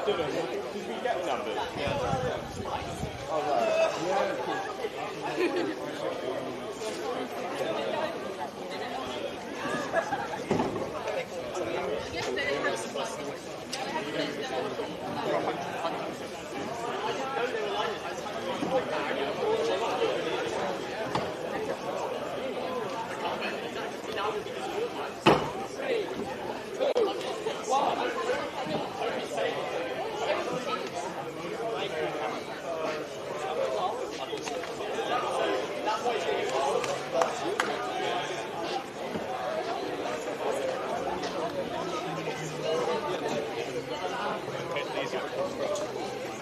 Did we get numbers? Yeah. Oh,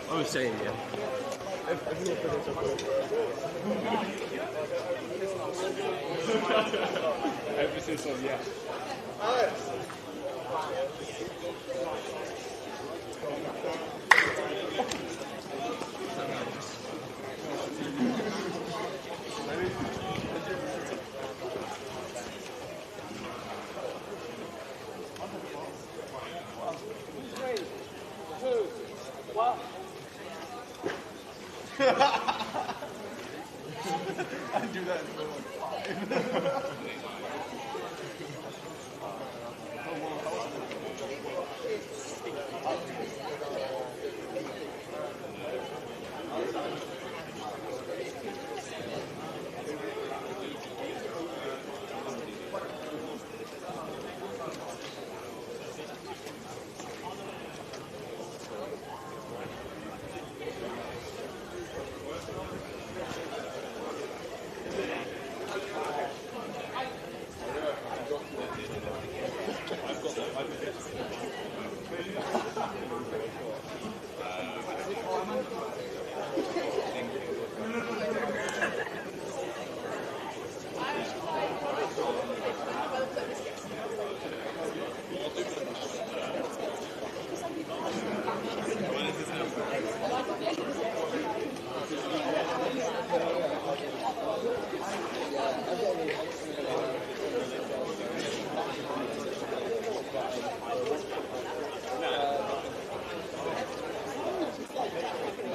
I was saying, yeah. Emphasis on yeah. I do that in real life.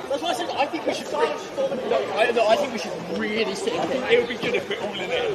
That's why I said I think we should. I think we should really sit in it. It would be good if we're all in it.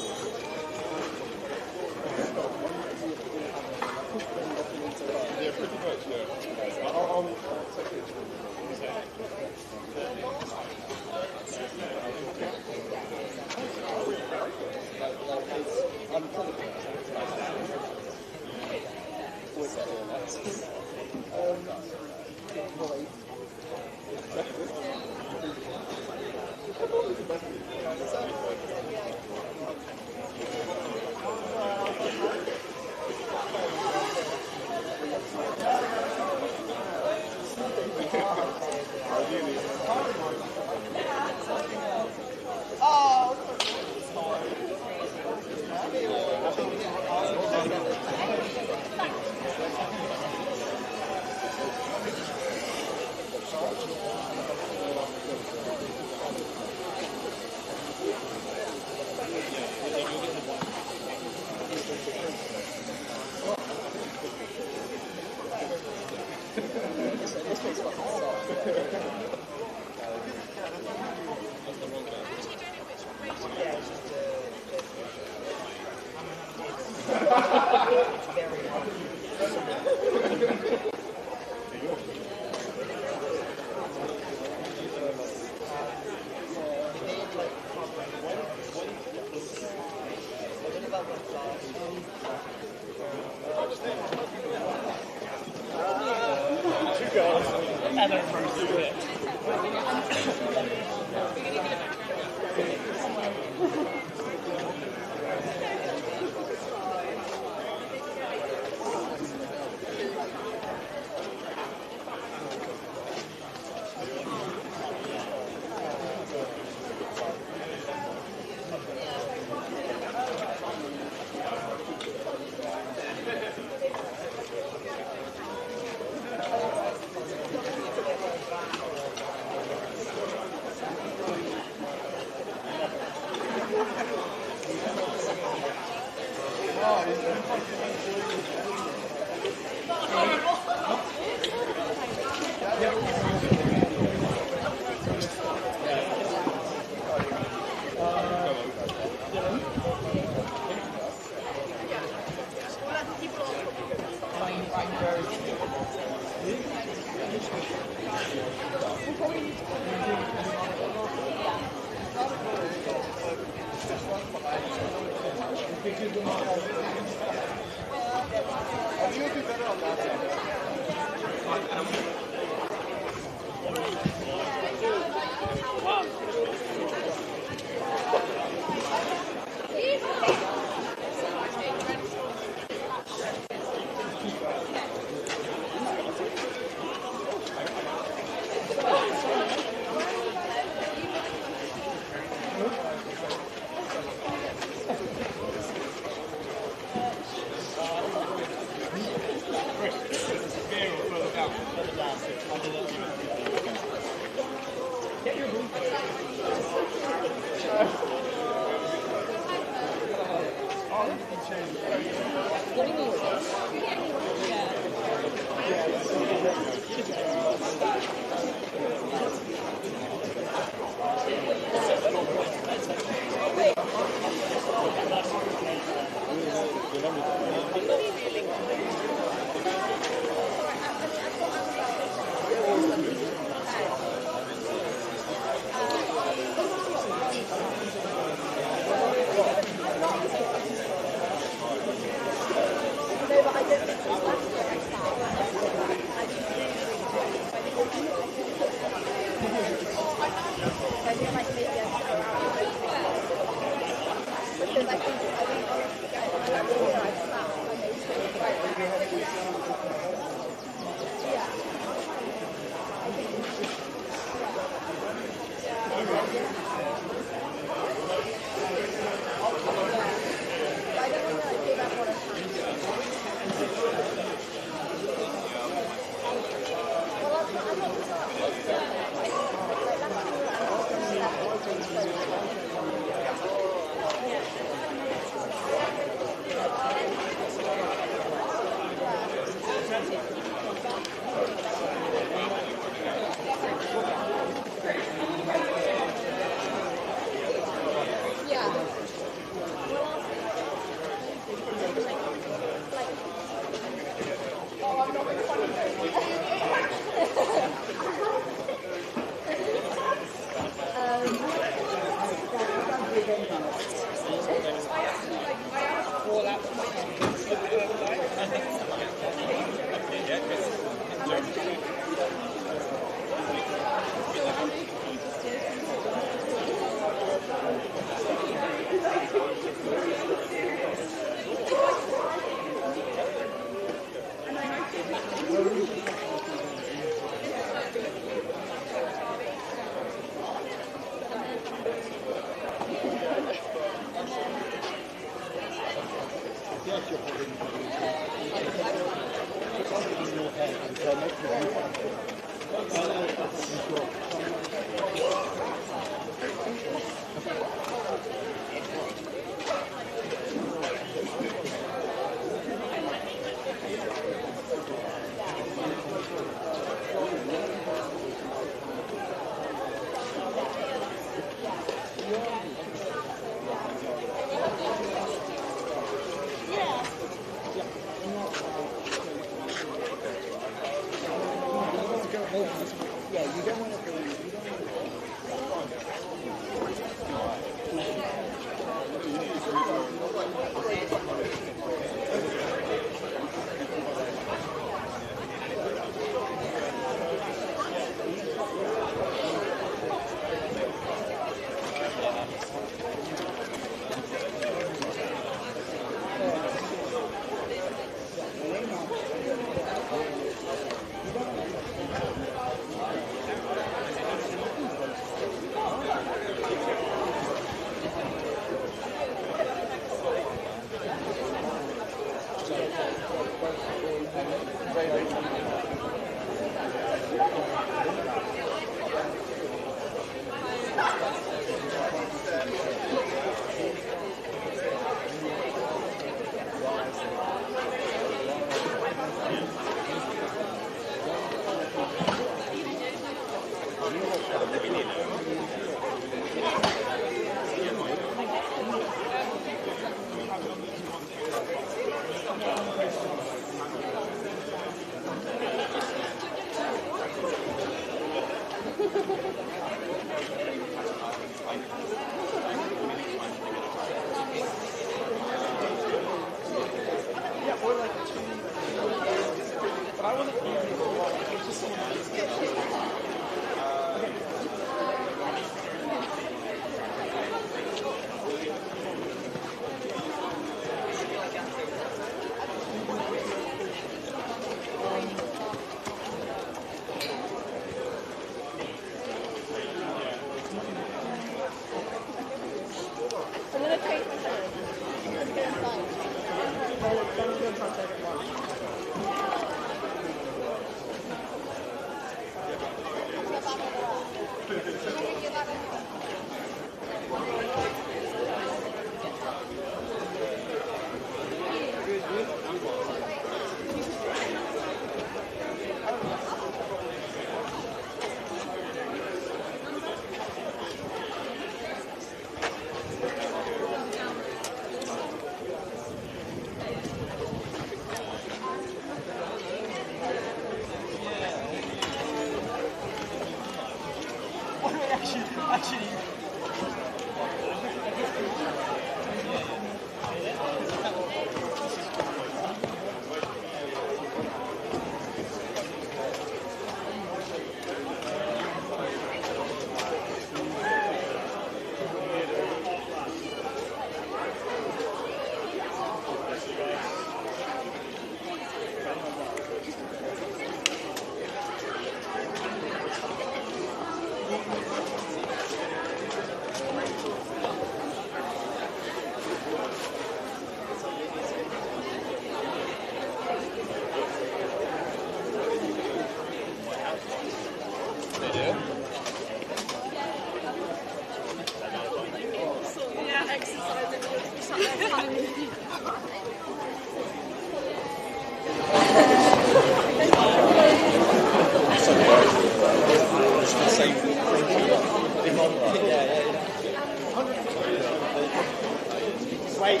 Wait.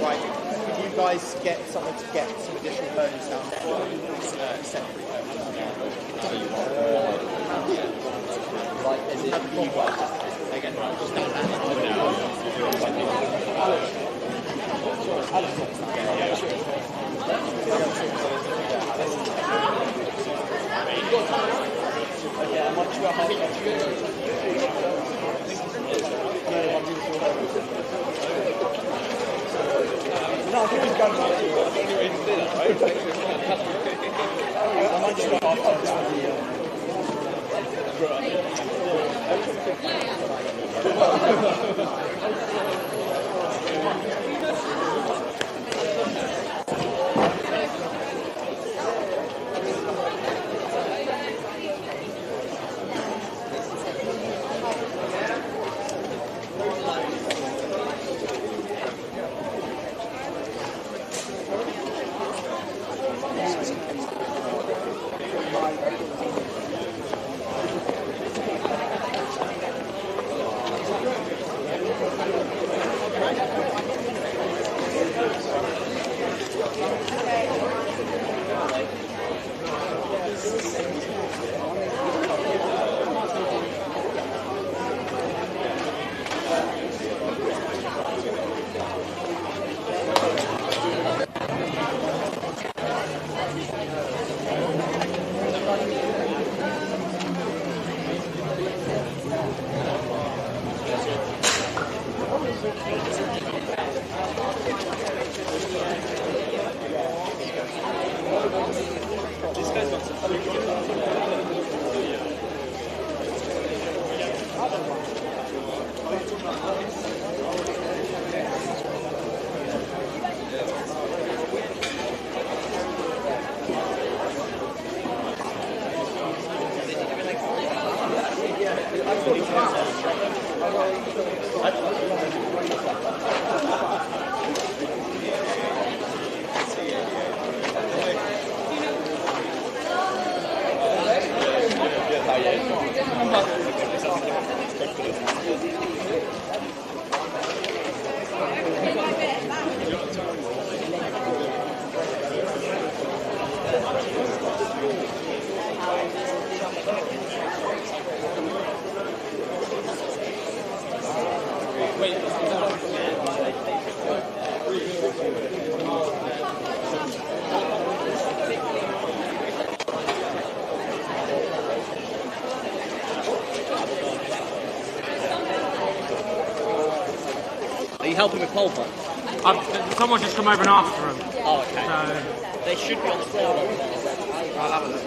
Right. Could you guys get someone to get some additional bonus down there? Separate Like, is it again? No, I think he's got it. That's the only way to do that, right? I might just go helping with pole punch? Someone just come over and asked for him. Oh, okay. So, They should be on the floor over there. I'll have a look.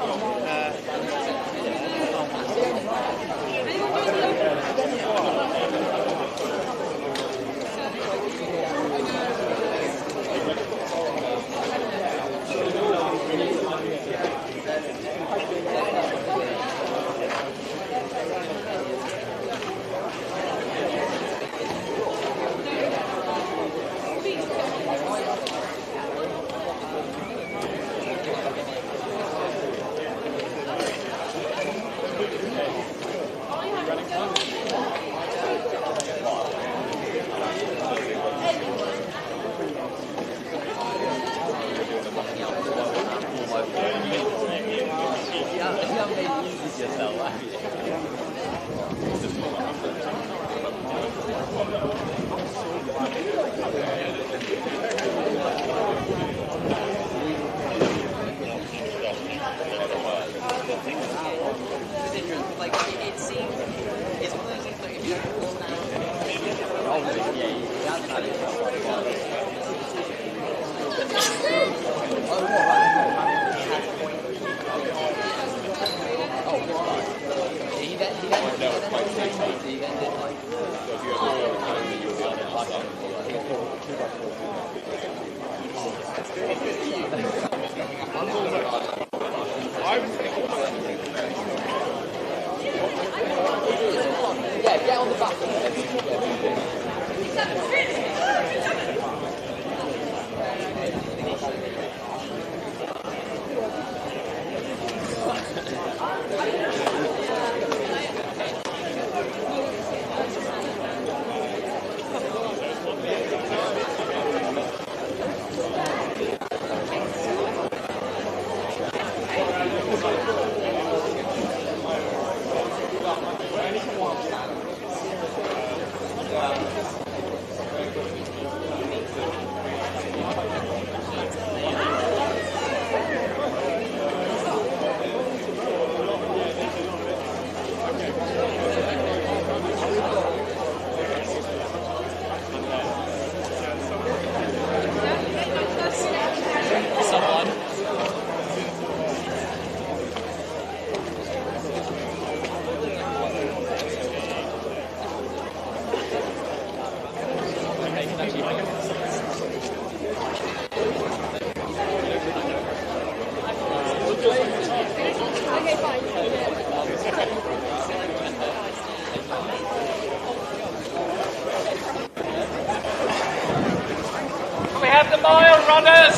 we have the mile runners!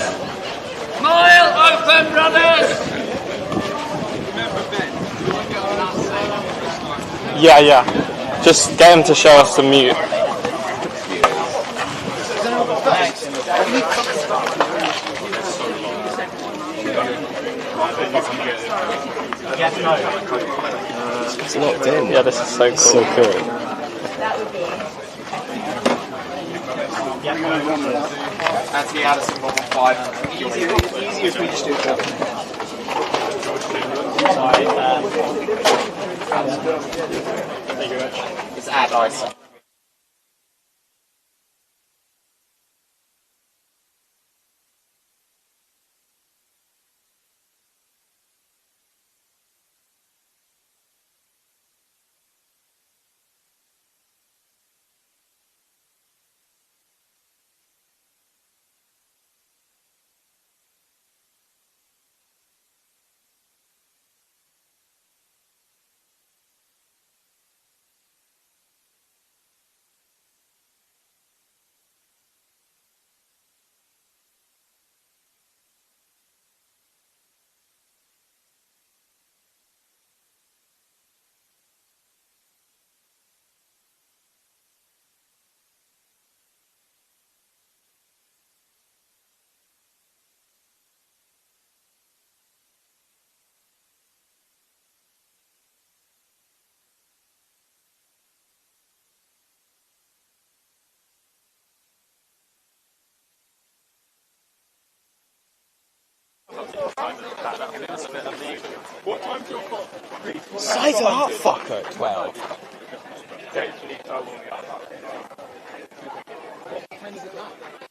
Mile open runners! Yeah. Just get him to show us the mute. It's locked in. Yeah, this is so cool. So cool. That would be. That's Hiatus in level 5. Easier if we just do it. It's add ice. Size it up, fucker, 12. tiny bit that.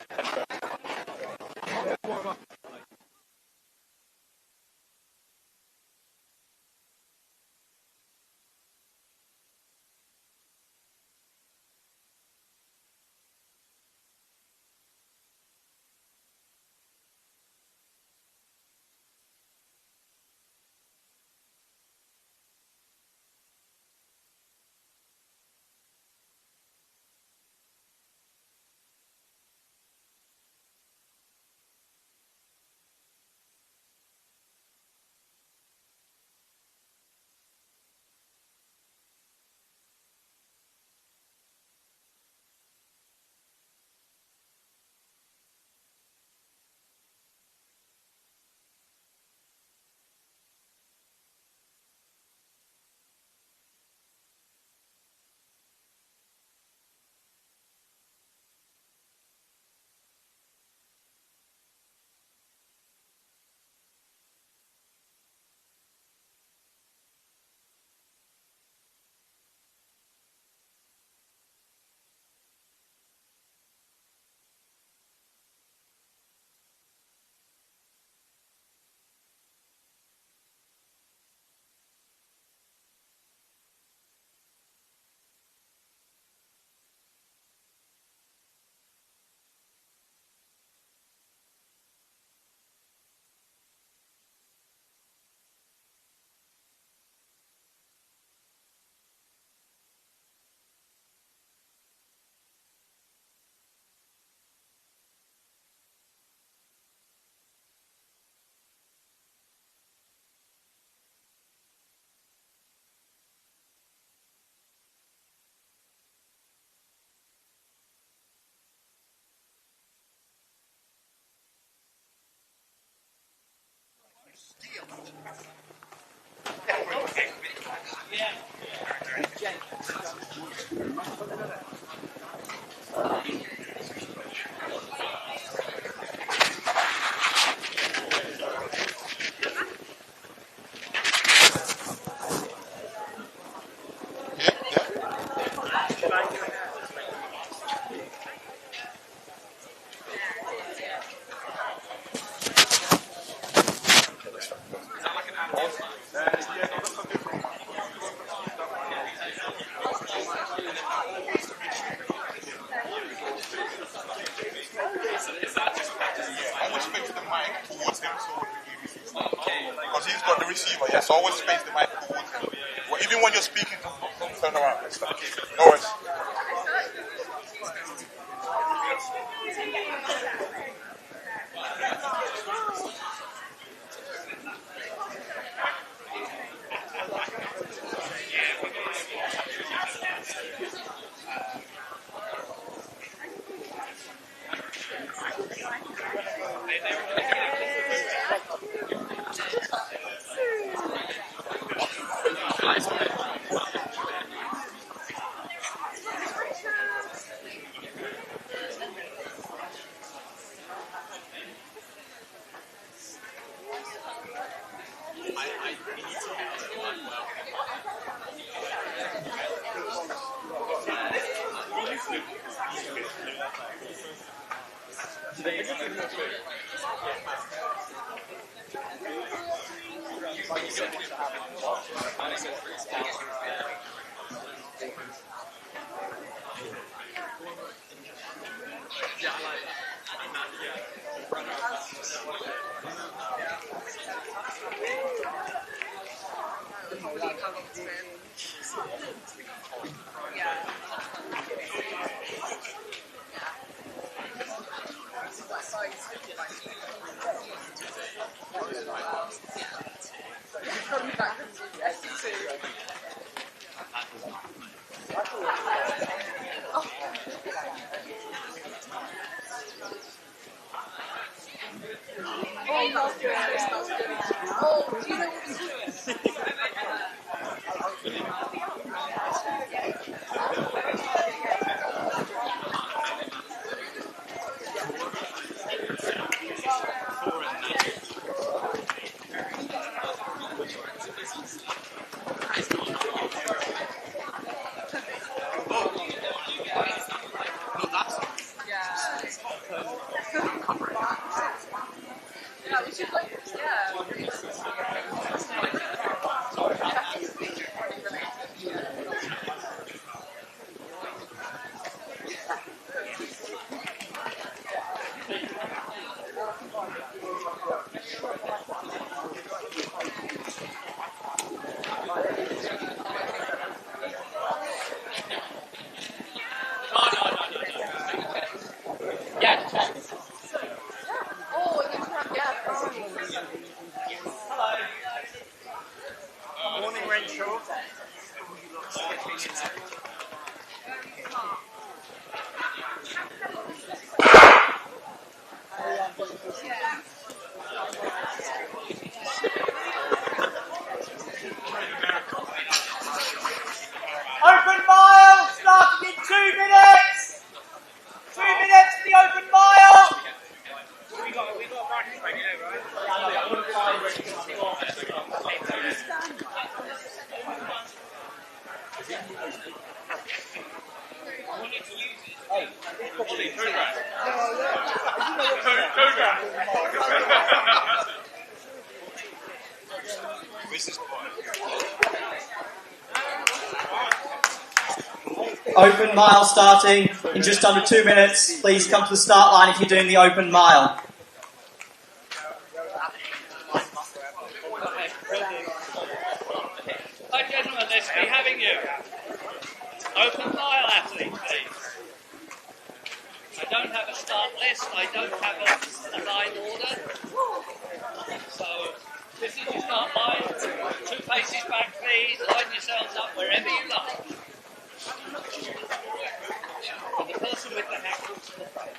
Because he's got the receiver, yeah, so always face the mic towards him. Well, even when you're speaking, don't turn around and stuff. No worries. Morning, Renshaw. Open mile starting in 2 minutes. 2 minutes for the open mile. We got Varsity right here, right? Open mile starting in just under 2 minutes. Please come to the start line if you're doing the open mile. Hi gentlemen, let's be having you. Open mile athlete, please. I don't have a start list, I don't have a line order. So, this is your start line. 2 paces back, please. Line yourselves up wherever you like. And the person with the hat comes to the front.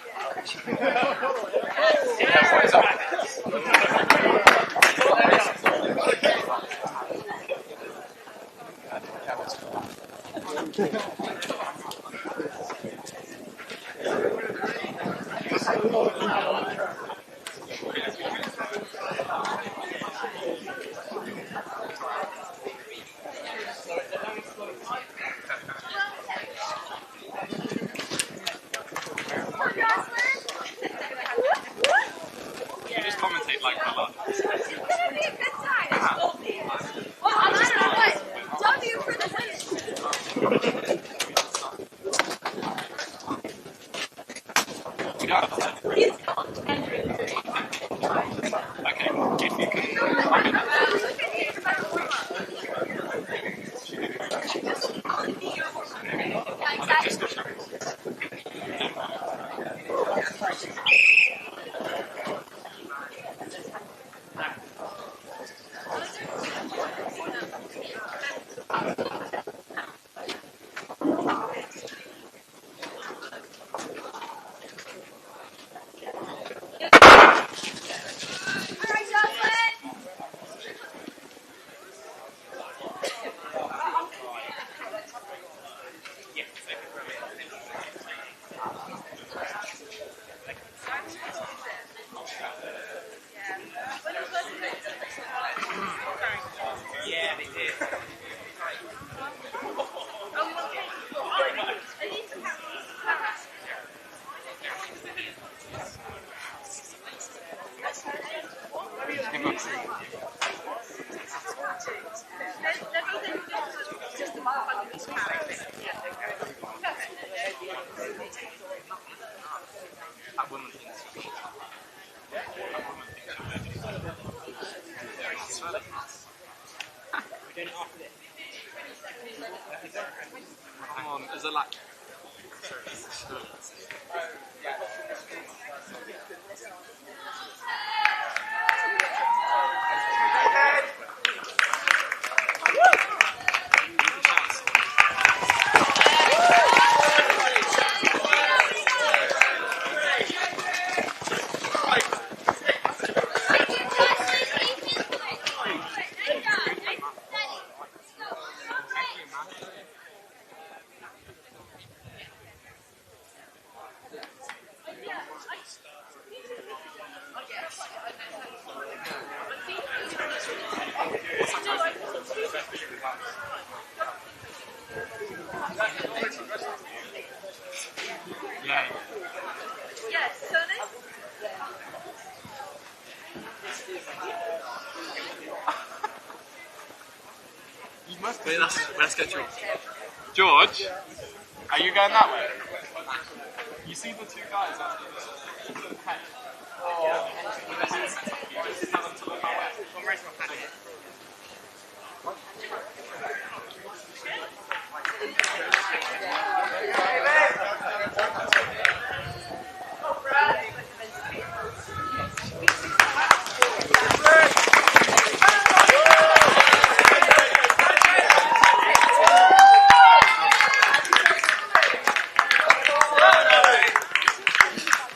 Come on, is it like... Wait, let's get George. George, are you going that way? You see the two guys at the head? With the headset on. You just tell them to look away.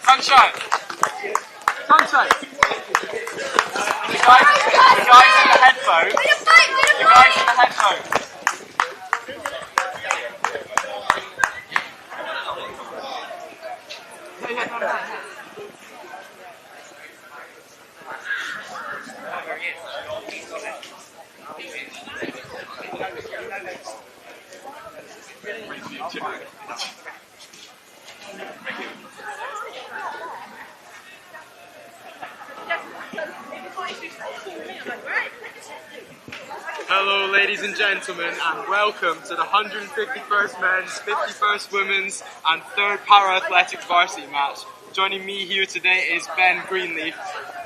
Sunshine! Sunshine! The guys in the headphones. The guys in the headphones. Hello ladies and gentlemen, and welcome to the 151st men's, 51st women's and 3rd para-athletics varsity match. Joining me here today is Ben Greenleaf,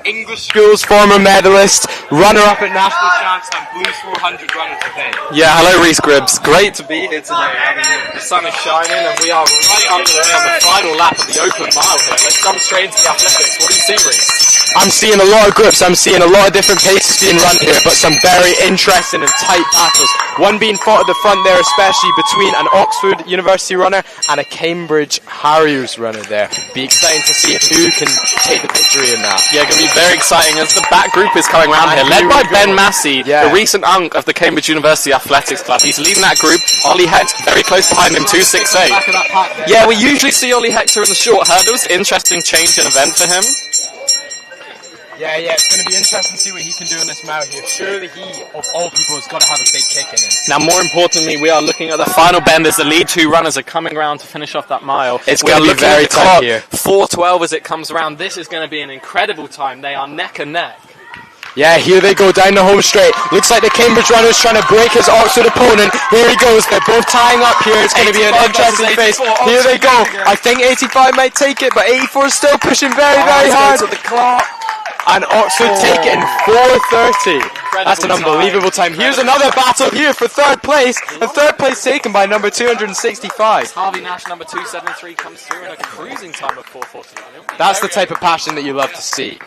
English School's former medalist, runner-up at National Champs and Blues 400 runner today. Yeah, hello Reese Gribbs. Great to be here today. I mean, the sun is shining and we are right underway on the final lap of the open mile here. Let's jump straight into the athletics. What do you see, Reese? I'm seeing a lot of grips, I'm seeing a lot of different paces being run here, but some very interesting and tight battles. One being fought at the front there, especially between an Oxford University runner and a Cambridge Harriers runner there. Be exciting to see who can take the victory in that. Yeah, going to be very exciting as the back group is coming around here, led by Ben Massey, the recent unk of the Cambridge University Athletics Club. He's leading that group. Ollie Hector very close behind him, 268. Yeah, we usually see Ollie Hector in the short hurdles. Interesting change in event for him. Yeah, it's going to be interesting to see what he can do in this mile here. Surely he, of all people, has got to have a big kick in him. Now, more importantly, we are looking at the final bend as the lead two runners are coming around to finish off that mile. It's going to be very tight here. 4:12 as it comes around. This is going to be an incredible time. They are neck and neck. Yeah, here they go down the home straight. Looks like the Cambridge runner is trying to break his Oxford opponent. Here he goes. They're both tying up here. It's going to be an interesting face. Here they go. I think 85 might take it, but 84 is still pushing very, very hard. To the clock. And Oxford take it in 4:30. That's an unbelievable time. Here's another battle here for 3rd place. And 3rd place taken by number 265. Harvey Nash, number 273, comes through in a cruising time of 4:49. That's the type of passion that you love to see.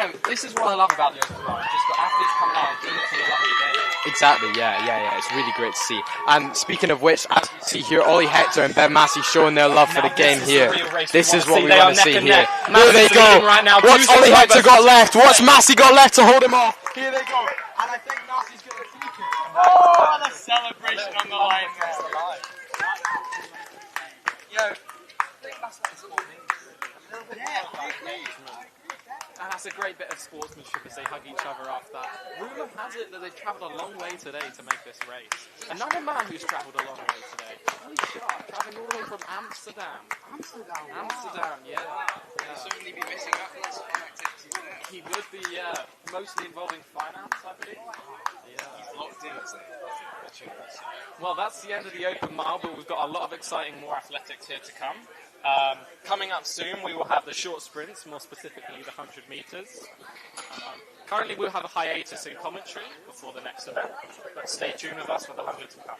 And, this is what I love about the open mile. Just got athletes coming out and doing it for the love of the game. Exactly, yeah. It's really great to see. And speaking of which, as you see here, Ollie Hector and Ben Massey showing their love for the game here. This is what we want to see here. Here they go. What's Ollie Hector got left? What's Massey got left to hold him off? Here they go. And I think Massey's going to take it. Oh, the celebration on the line. And that's a great bit of sportsmanship as they hug each other after that. Rumour has it that they've travelled a long way today to make this race. Another man who's travelled a long way today. Holy shit, travelling all the way from Amsterdam. Amsterdam, yeah. He'll certainly be missing out on some activities there. He would be, mostly involving finance, I believe. Yeah. He's locked in, isn't he? Well, that's the end of the open mile, but we've got a lot of exciting more athletics here to come. Coming up soon, we will have the short sprints, more specifically the 100 metres. Currently, we'll have a hiatus in commentary before the next event, but stay tuned with us for the 100 to come.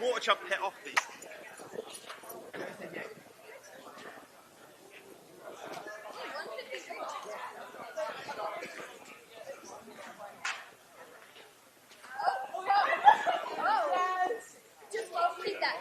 water chug pit off, please. Just keep that.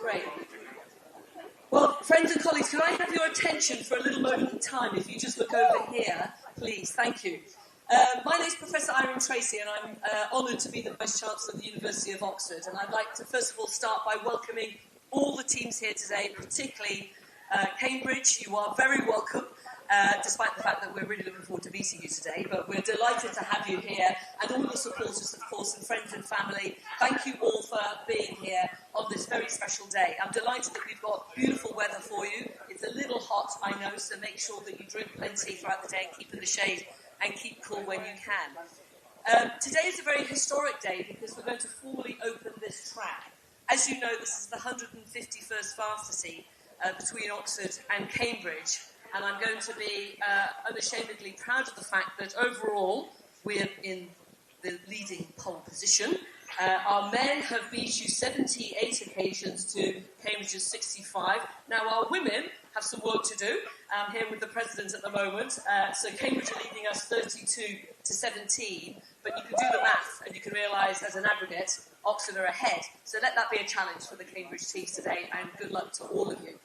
Great. Well, friends and colleagues, can I have your attention for a little moment in time? If you just look over here, please. Thank you. My name is Professor Irene Tracy, and I'm honoured to be the Vice-Chancellor of the University of Oxford. And I'd like to, first of all, start by welcoming all the teams here today, particularly Cambridge. You are very welcome, despite the fact that we're really looking forward to meeting you today. But we're delighted to have you here, and all your supporters, of course, and friends and family. Thank you all for being here on this very special day. I'm delighted that we've got beautiful weather for you. It's a little hot, I know, so make sure that you drink plenty throughout the day and keep in the shade and keep cool when you can. Today is a very historic day because we're going to formally open this track. As you know, this is the 151st Varsity between Oxford and Cambridge, and I'm going to be unashamedly proud of the fact that overall we're in the leading pole position. Our men have beat you 78 occasions to Cambridge's 65. Now our women have some work to do. I'm here with the president at the moment. So Cambridge are leading us 32 to 17. But you can do the math and you can realise as an aggregate, Oxford are ahead. So let that be a challenge for the Cambridge teams today, and good luck to all of you.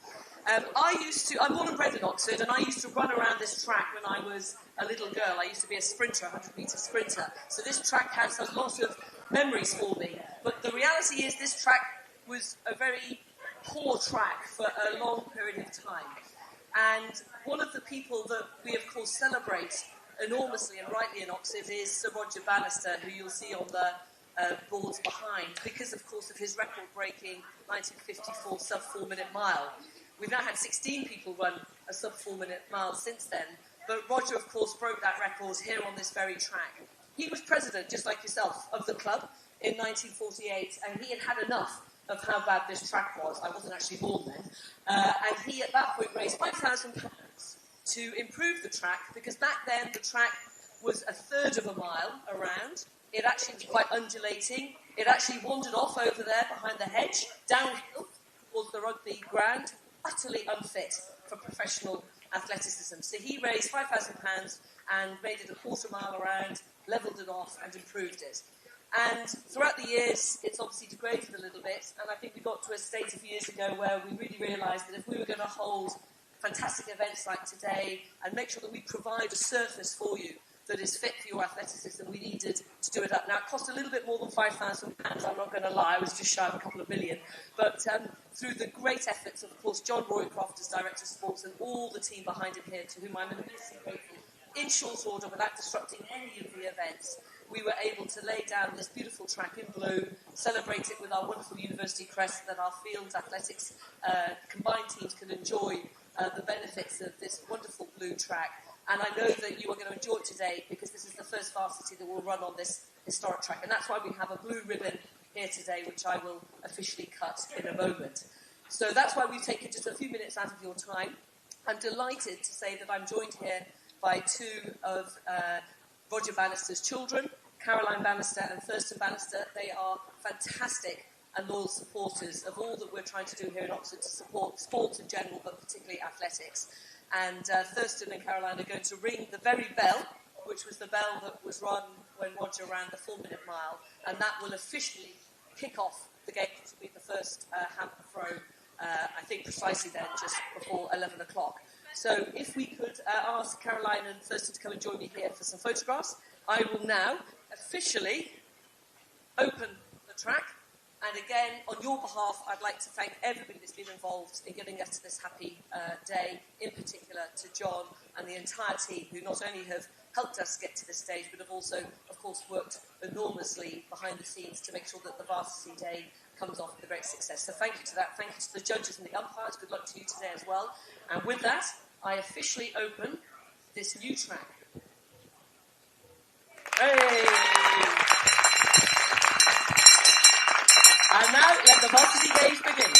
I'm born and bred in Oxford, and I used to run around this track when I was a little girl. I used to be a sprinter, 100-metre sprinter. So this track has a lot of memories for me. But the reality is this track was a very poor track for a long period of time. And one of the people that we, of course, celebrate enormously and rightly in Oxford is Sir Roger Bannister, who you'll see on the boards behind, because, of course, of his record-breaking 1954 sub-4-minute mile. We've now had 16 people run a sub-4-minute mile since then, but Roger, of course, broke that record here on this very track. He was president, just like yourself, of the club in 1948, and he had had enough of how bad this track was. I wasn't actually born then. And he, at that point, raised £5,000 to improve the track, because back then the track was a third of a mile around. It actually was quite undulating. It actually wandered off over there behind the hedge, downhill towards the rugby ground, utterly unfit for professional athleticism. So he raised £5,000 and made it a quarter mile around, levelled it off and improved it. And throughout the years, it's obviously degraded a little bit, and I think we got to a state a few years ago where we really realised that if we were going to hold fantastic events like today and make sure that we provide a surface for you that is fit for your athleticism, we needed to do it up. Now, it cost a little bit more than £5,000, I'm not going to lie, I was just shy of a couple of million. But through the great efforts of course, John Roycroft as Director of Sports and all the team behind him here, to whom I'm immensely grateful, in short order, without disrupting any of the events, we were able to lay down this beautiful track in blue, celebrate it with our wonderful university crest, that our field athletics combined teams can enjoy the benefits of this wonderful blue track. And I know that you are going to enjoy it today because this is the first Varsity that will run on this historic track. And that's why we have a blue ribbon here today, which I will officially cut in a moment. So that's why we've taken just a few minutes out of your time. I'm delighted to say that I'm joined here by two of Roger Bannister's children, Caroline Bannister and Thurston Bannister. They are fantastic and loyal supporters of all that we're trying to do here in Oxford to support sports in general, but particularly athletics. And Thurston and Caroline are going to ring the very bell, which was the bell that was rung when Roger ran the 4-minute mile, and that will officially kick off the game, which will be the first hammer throw, I think precisely then, just before 11 o'clock. So if we could ask Caroline and Thurston to come and join me here for some photographs, I will now officially open the track. And again, on your behalf, I'd like to thank everybody that's been involved in getting us to this happy day, in particular to John and the entire team, who not only have helped us get to this stage, but have also, of course, worked enormously behind the scenes to make sure that the Varsity Day comes off with a great success. So thank you to that. Thank you to the judges and the umpires. Good luck to you today as well. And with that, I officially open this new track. Hey! And now, let the Varsity Days begin.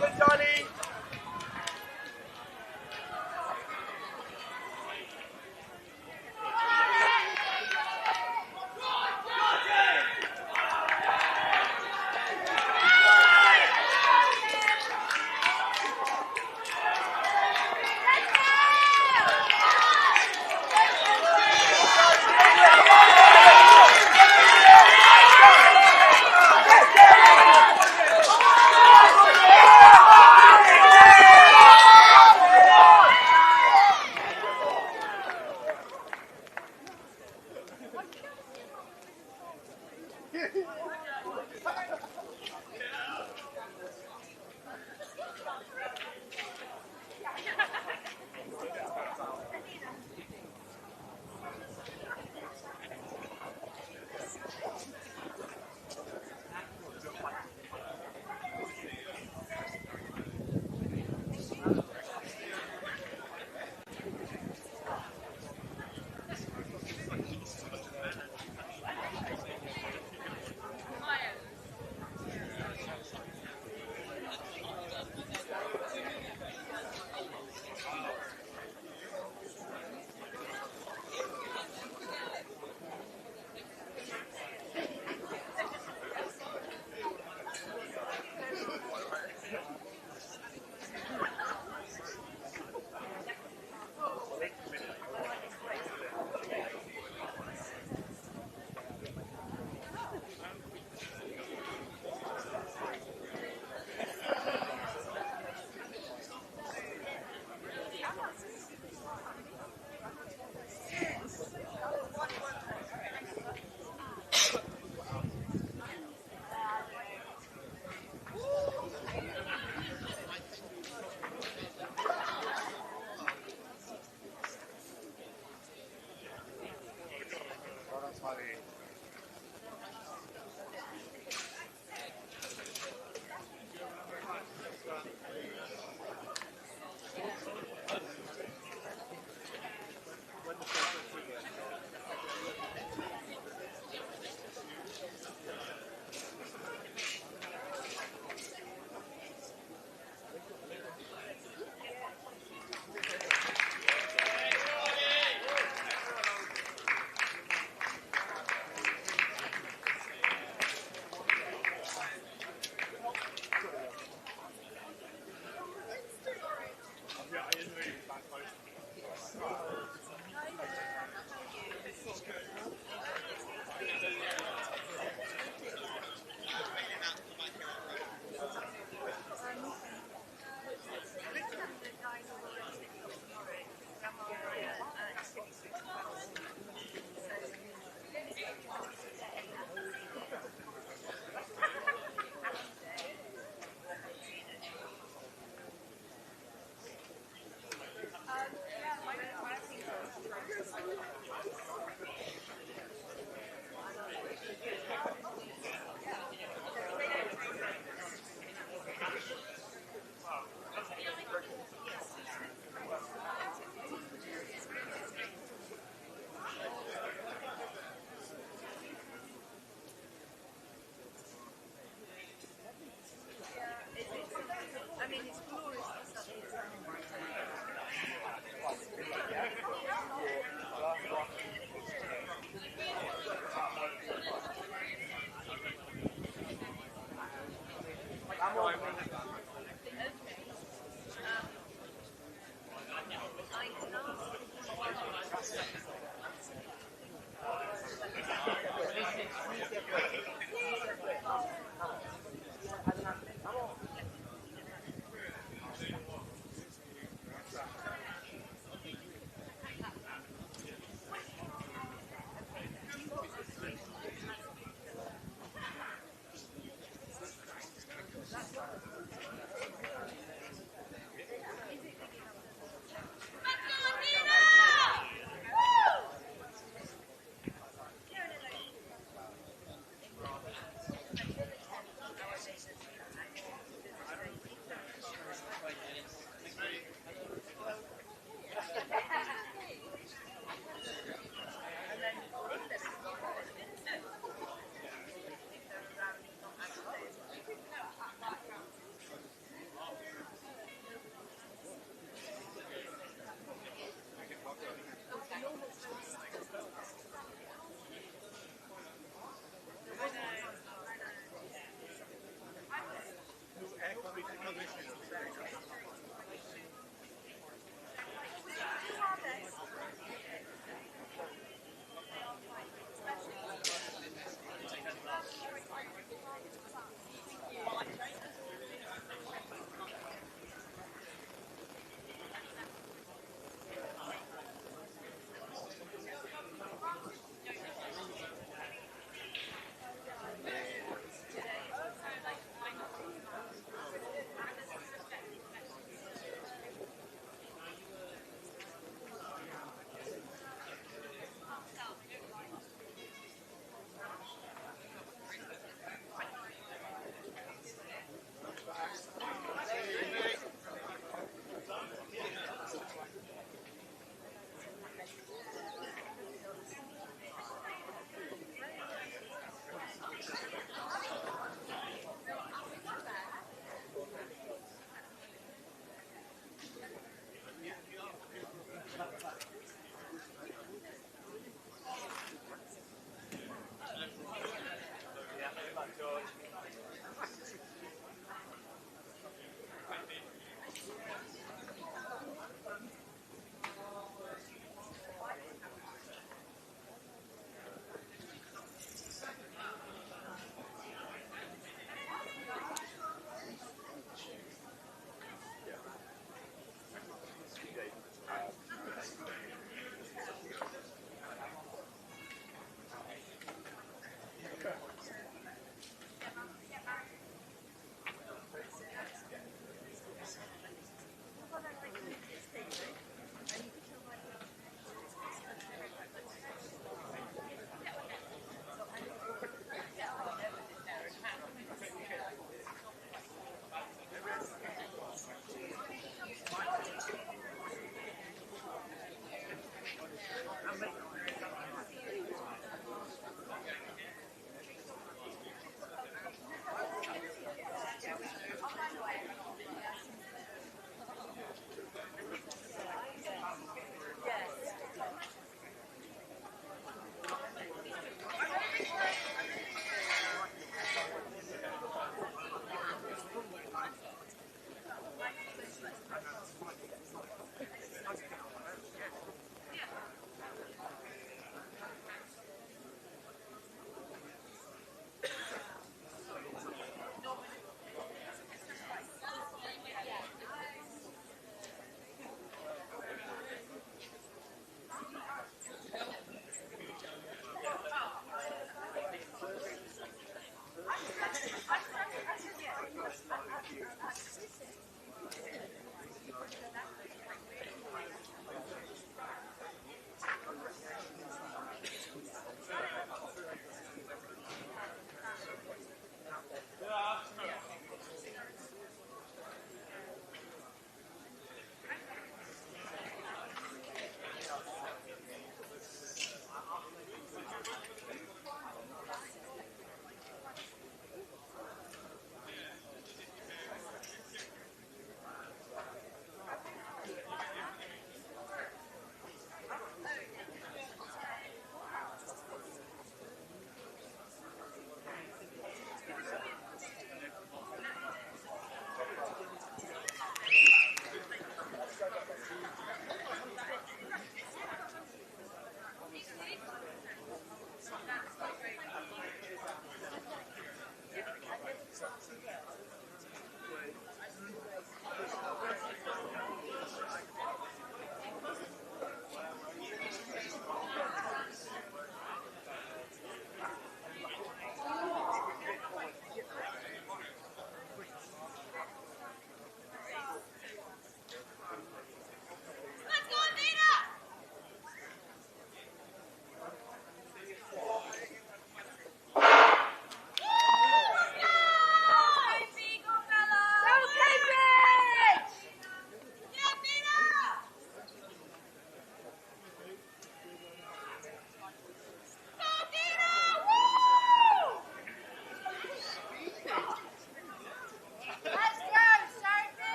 Good, Johnny.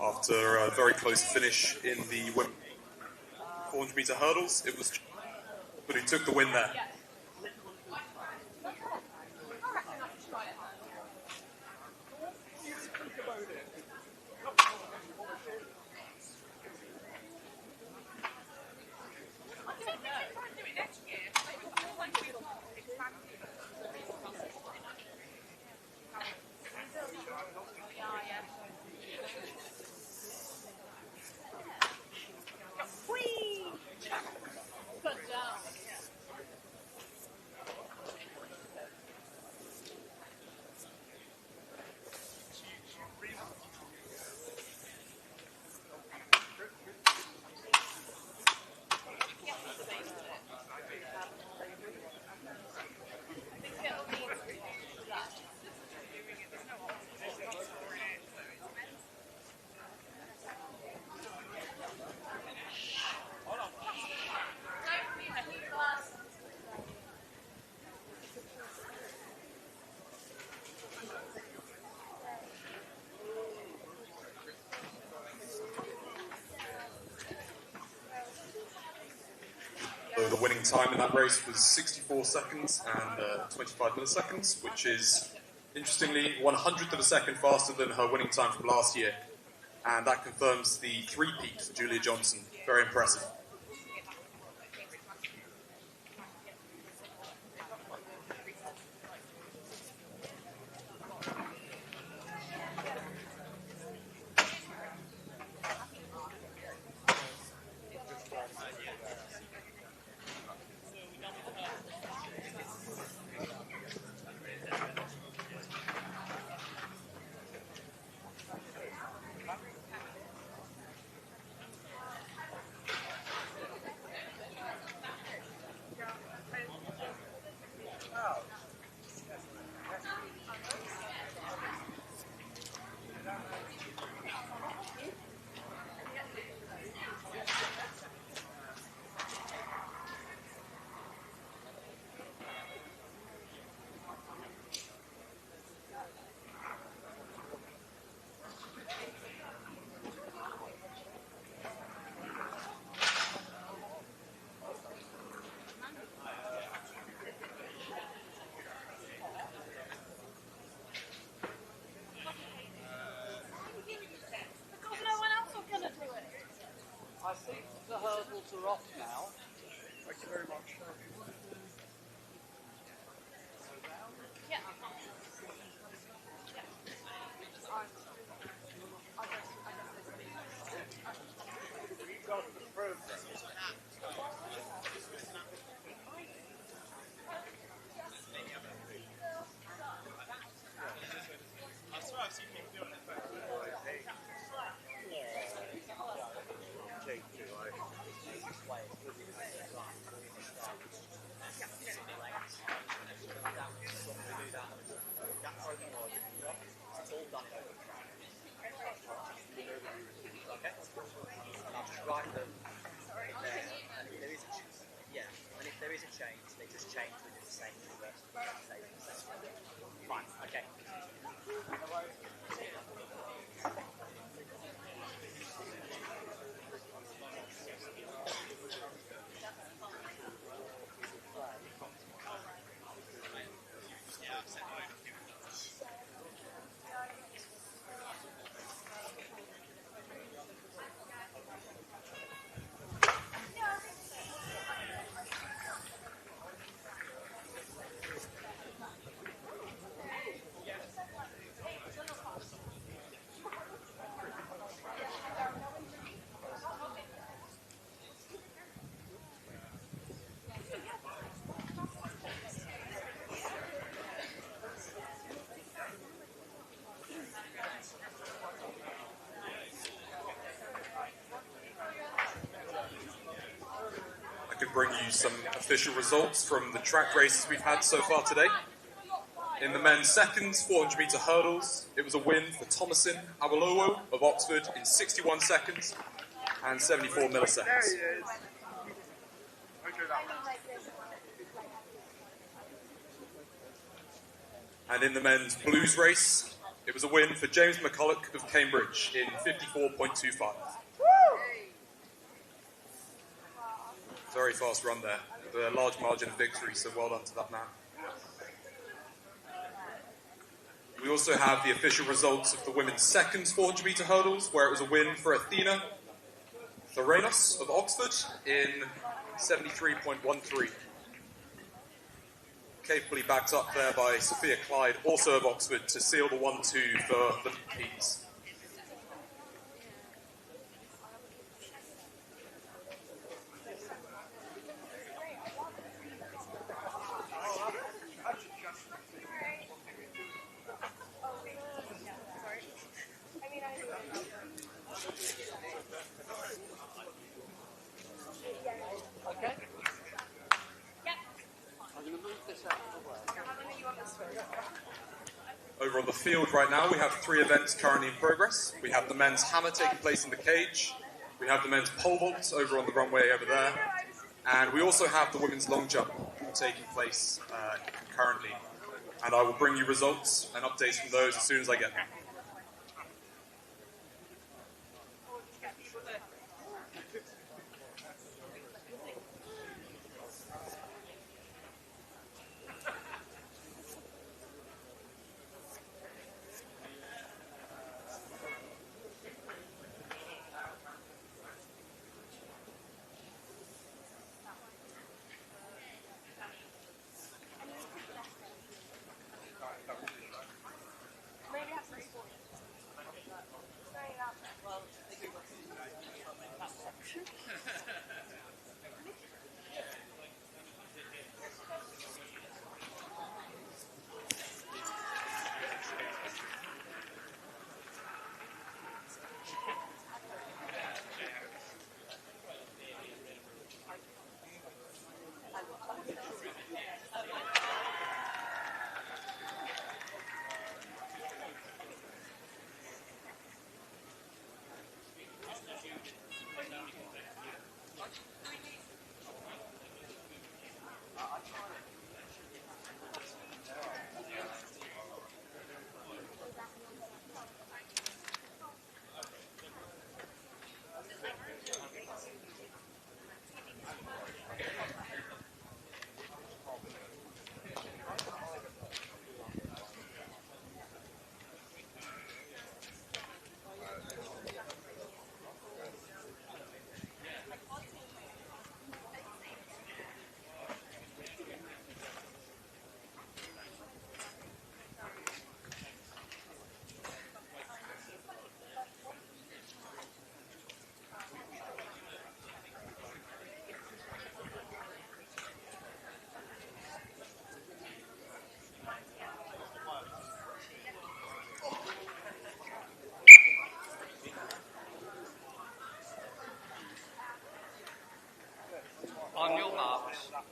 After a very close finish in the 400 meter hurdles, it was but who took the win there. So the winning time in that race was 64 seconds and 25 milliseconds, which is, interestingly, 1/100th of a second faster than her winning time from last year. And that confirms the three-peat for Julia Johnson. Very impressive. I think the hurdles are off now. Thank you very much. To bring you some official results from the track races we've had so far today. In the men's seconds 400 metre hurdles, it was a win for Thomasin Awolowo of Oxford in 61 seconds and 74 milliseconds. And in the men's blues race, it was a win for James McCulloch of Cambridge in 54.25. Very fast run there, with a large margin of victory, so well done to that man. We also have the official results of the women's seconds 400 metre hurdles, where it was a win for Athena Theranos of Oxford in 73.13. Capably backed up there by Sophia Clyde, also of Oxford, to seal the 1-2 for the Peas. Over on the field right now, we have 3 events currently in progress. We have the men's hammer taking place in the cage. We have the men's pole vault over on the runway over there. And we also have the women's long jump taking place currently. And I will bring you results and updates from those as soon as I get them. start.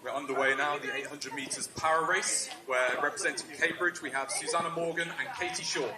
We're underway now, the 800 metres power race, where representing Cambridge we have Susanna Morgan and Katie Shaw.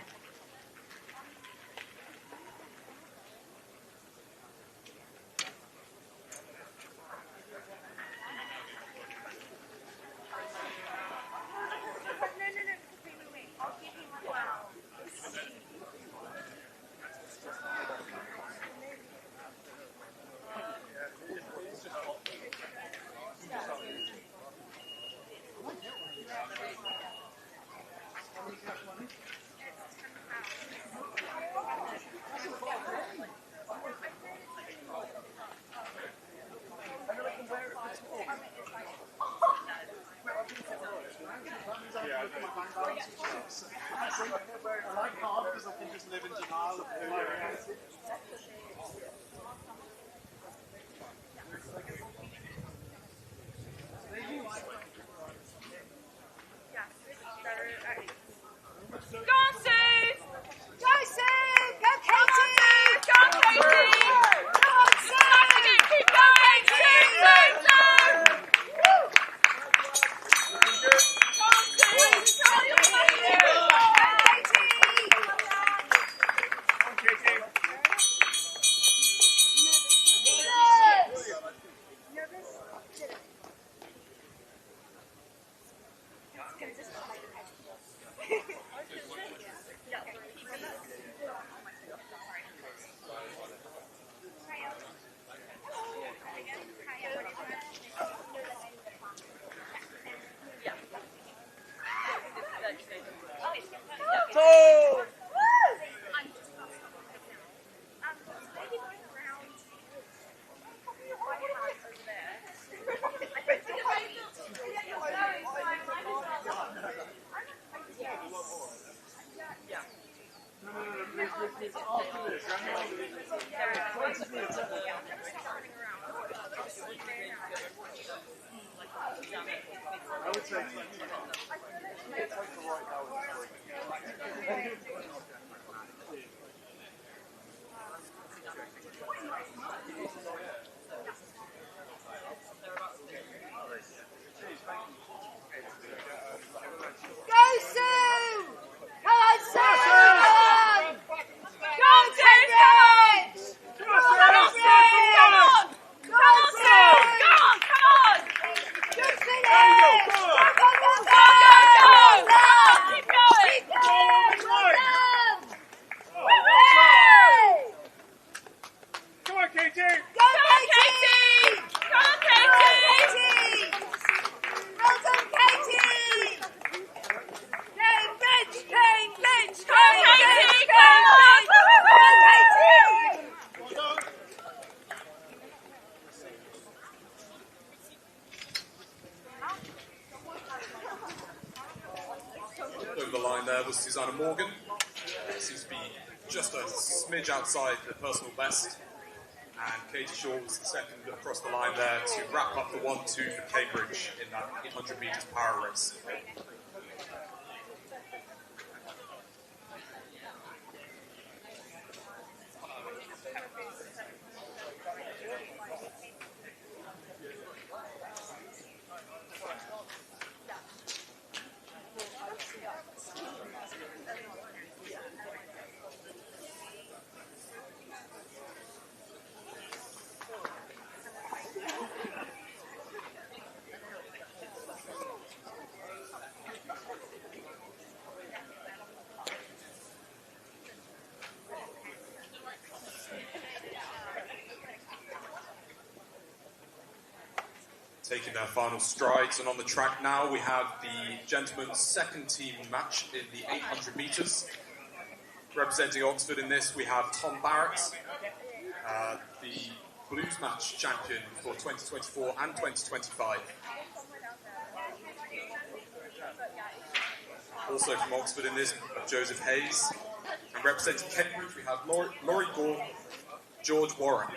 Over the line there was Susanna Morgan. Seems to be just a smidge outside the personal best. And Katie Shaw was the second across the line there to wrap up the 1-2 for Cambridge in that 800 metres power race. Taking their final strides, and on the track now we have the gentlemen's second team match in the 800 metres. Representing Oxford in this we have Tom Barrett, the Blues Match champion for 2024 and 2025. Also from Oxford in this, Joseph Hayes. And representing Cambridge we have Laurie Gore, George Warren.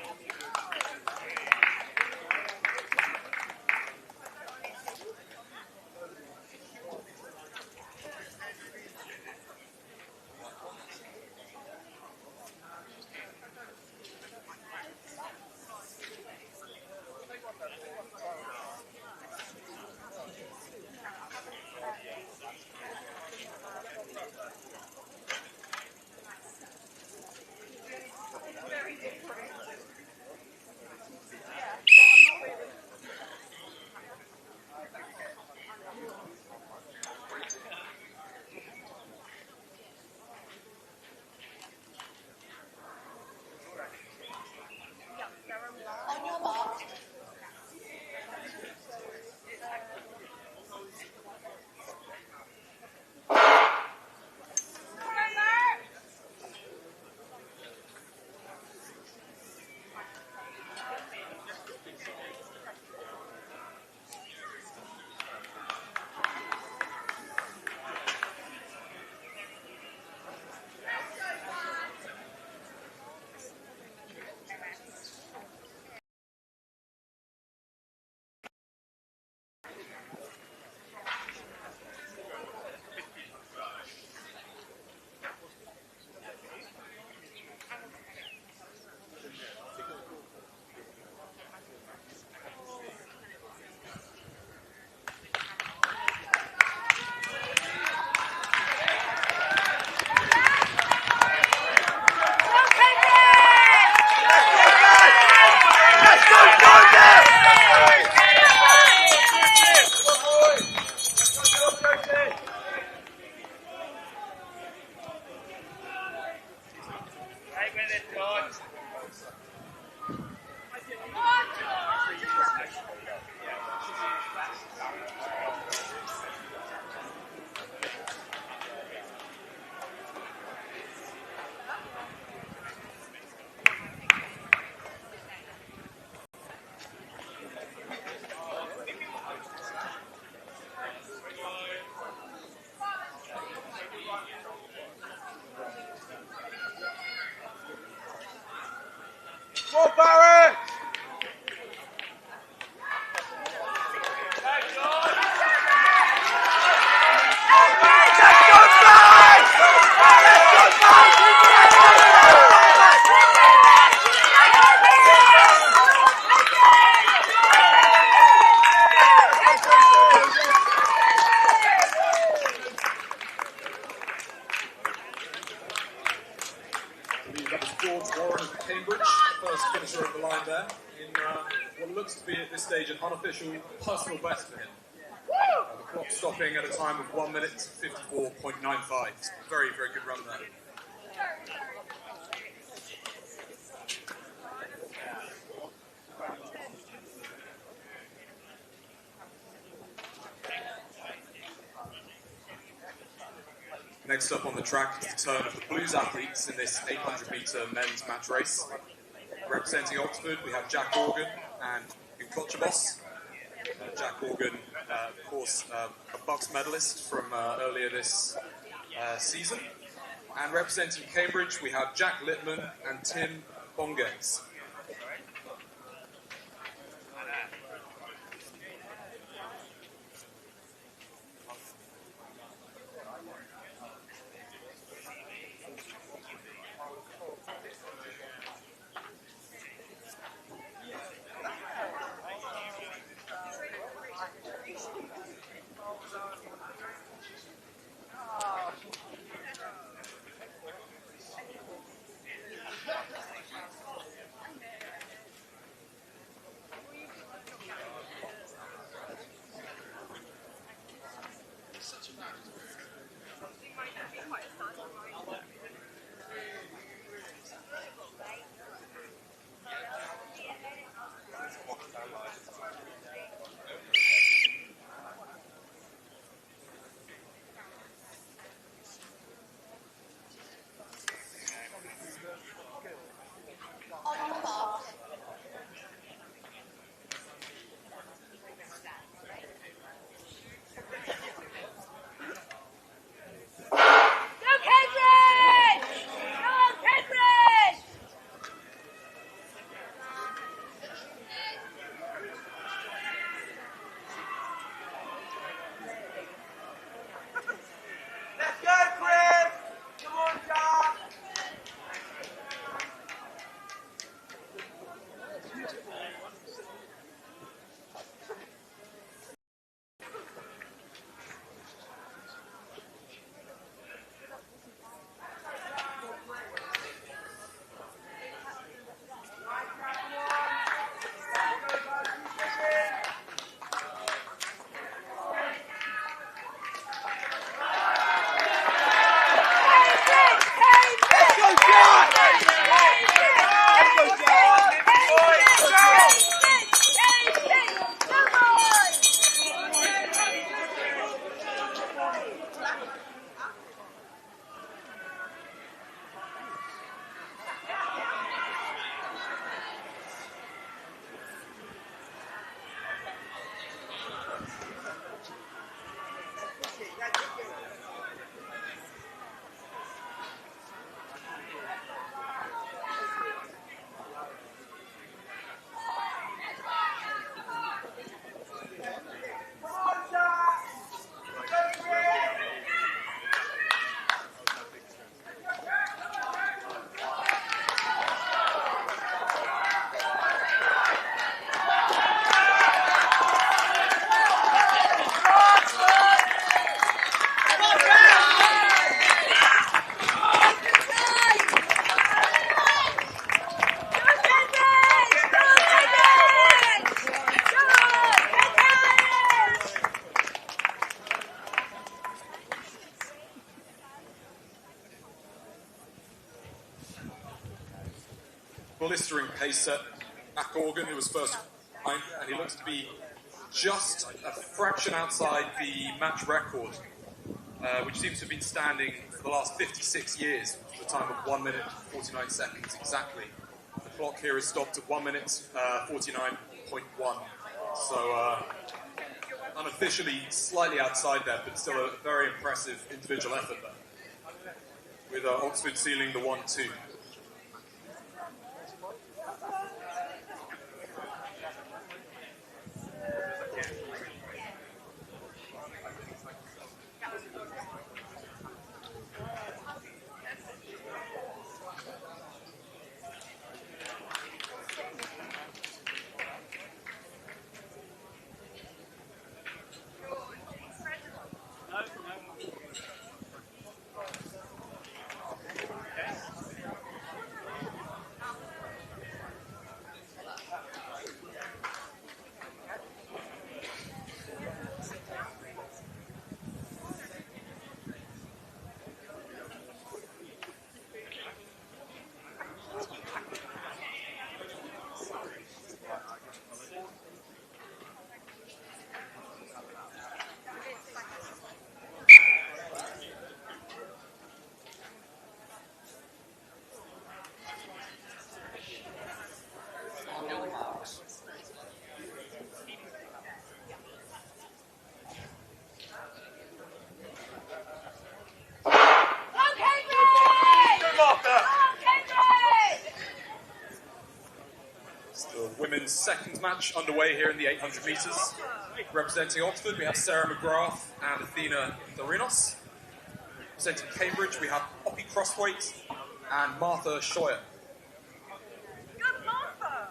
Stage an unofficial personal best for him. The clock stopping at a time of 1 minute 54.95. Very, very good run there. Next up on the track is the turn of the Blues athletes in this 800 metre men's match race. Representing Oxford, we have Jack Organ and Kochibos. Jack Organ, of course, a Bucks medalist from earlier this season. And representing Cambridge, we have Jack Littman and Tim Bongates. blistering pace set. Mac Organ, who was first behind, and he looks to be just a fraction outside the match record, which seems to have been standing for the last 56 years, which is the time of 1 minute 49 seconds exactly. The clock here is stopped at 1 minute 49.1. So unofficially slightly outside there, but still a very impressive individual effort there, with Oxford sealing the 1-2. Women's second match underway here in the 800 metres. Representing Oxford, we have Sarah McGrath and Athena Thorinos. Representing Cambridge, we have Poppy Crosswaite and Martha Scheuer. Good Martha!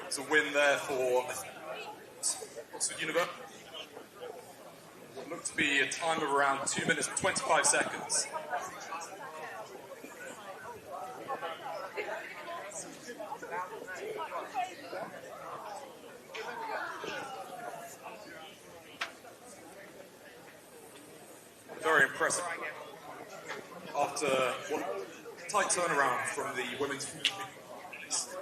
It's a win there for Oxford University. What looked to be a time of around 2 minutes and 25 seconds. impressive. After one tight turnaround from the women's 40 race.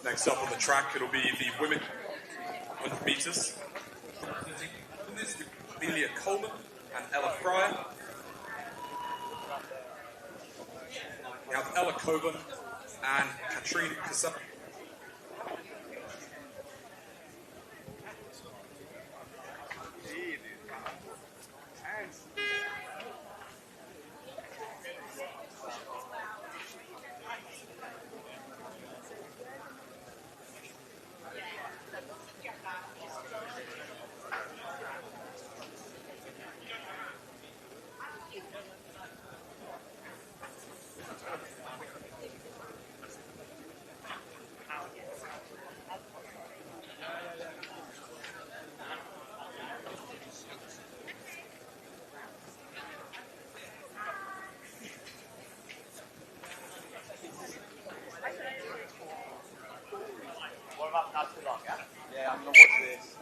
Next up on the track, it'll be the women 100 meters. Amelia Coleman and Ella Fryer. We have Ella Coburn and Katrine Cassell. Yeah, I'm going to watch this.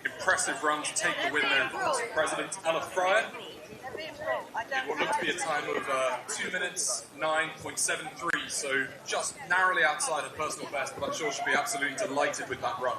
Impressive run to take the win there from President Ella Fryer. It will look to be a time of 2 minutes 9.73, so just narrowly outside her personal best, but I'm sure she'll be absolutely delighted with that run.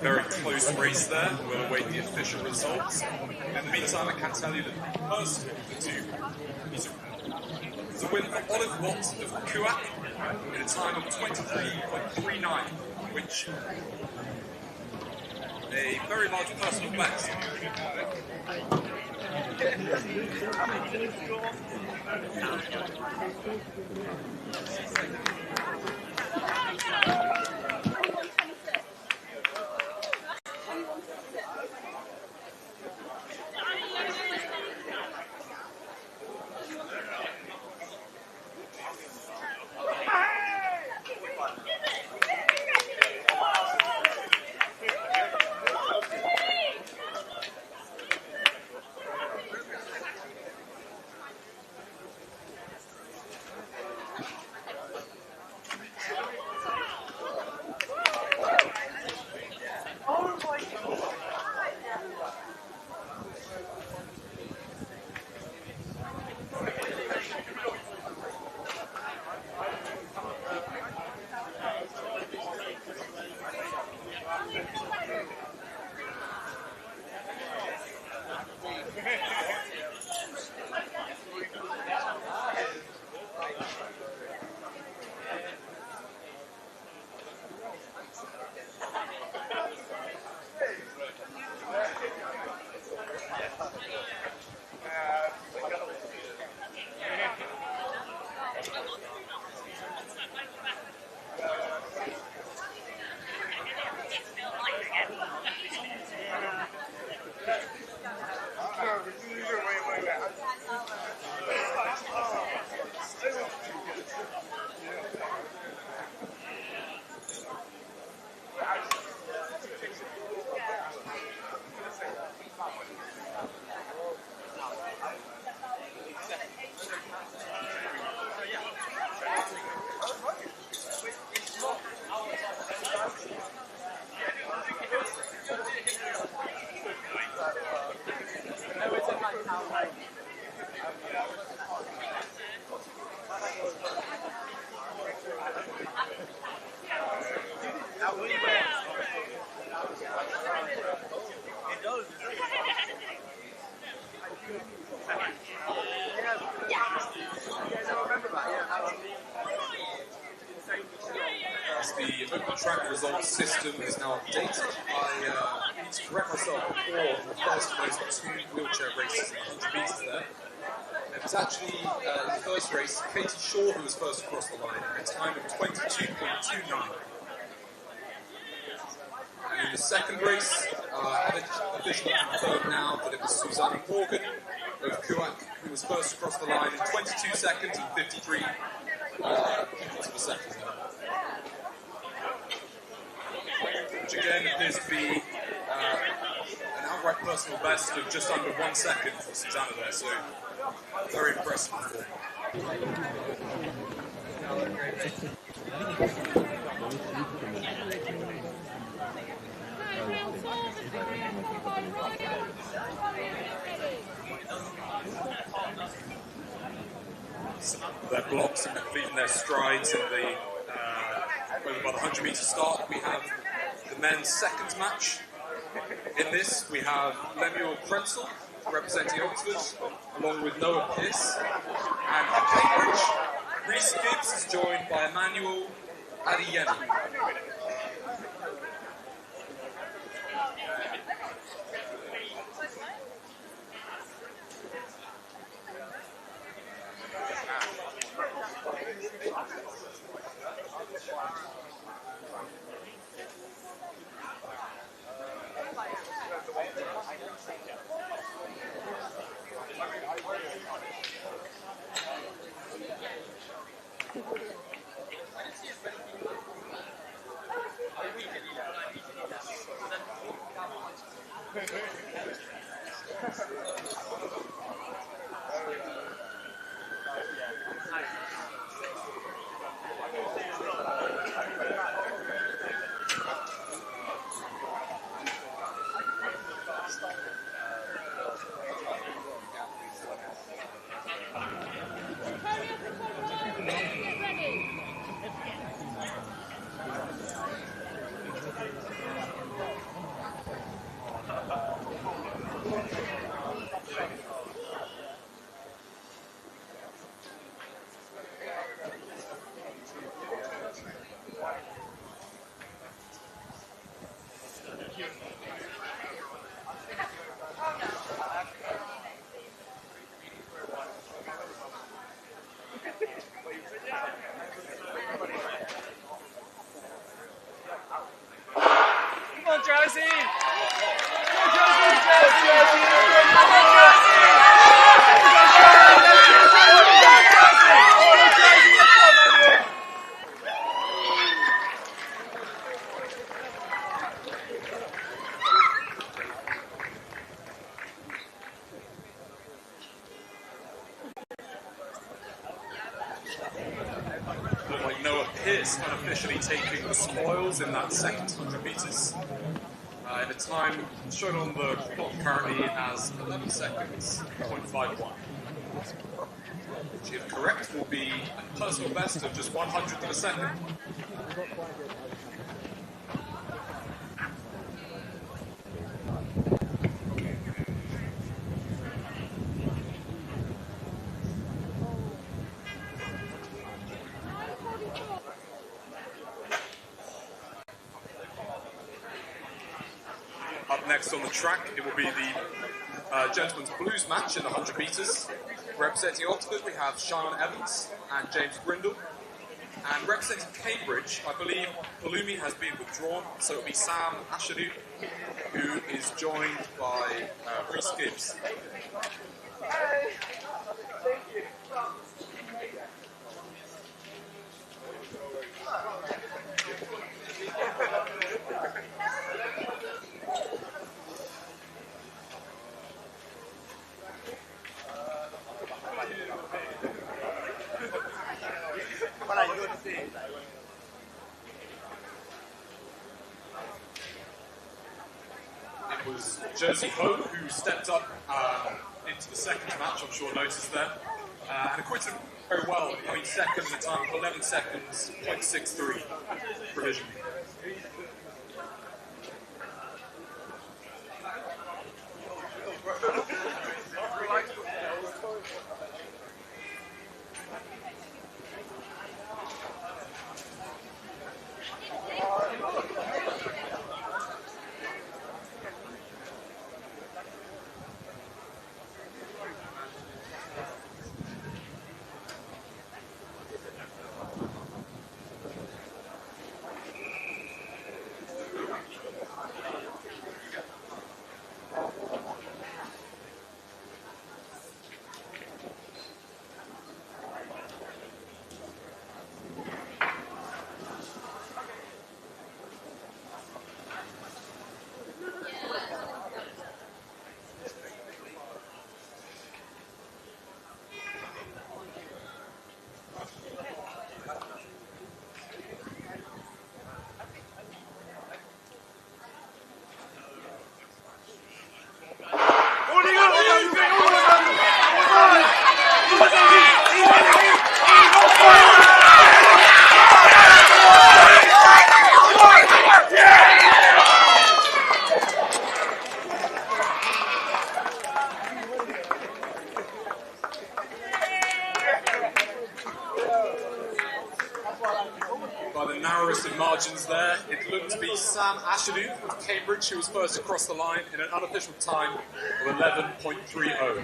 Very close race there. We'll await the official results. In the meantime, I can tell you that the person to win Olive Watt of Kuak in a time of 23.39, which a very large personal best. The open track results system is now updated. I need to correct myself before the first of those two wheelchair races in 100 metres there. It was actually in the first race, Katie Shaw who was first across the line at a time of 22.29. And in the second race, I had officially confirmed now that it was Susanna Morgan of Kuwak who was first across the line in 22 seconds and 53 of a second. Which again appears to be an outright personal best of just under 1 second for Susanna there, so very impressive performance. Their blocks and completing their strides in the over by the 100 metre start. We have the men's seconds match. In this, we have Lemuel Krenzel representing Oxford, along with Noah Pierce. And at Cambridge, Reese Gibbs is joined by Emmanuel Adiyemi. is unofficially taking the spoils in that second 100 metres. In a time shown on the clock currently as 11 seconds, 0.51. Which, if correct, will be a personal best of just 100th of a second. Up next on the track, it will be the Gentlemen's Blues match in the 100 metres. Representing Oxford, we have Sean Evans and James Grindle. And representing Cambridge, I believe Bloomy has been withdrawn, so it will be Sam Ashadu, who is joined by Rhys Gibbs. It was Josie Ho who stepped up into the second match, I'm sure noticed there, and acquitted very well, coming second in a time of 11 seconds, 0.63 provision. By the narrowest of margins there, it looked to be Sam Ashadu of Cambridge who was first across the line in an unofficial time of 11.30.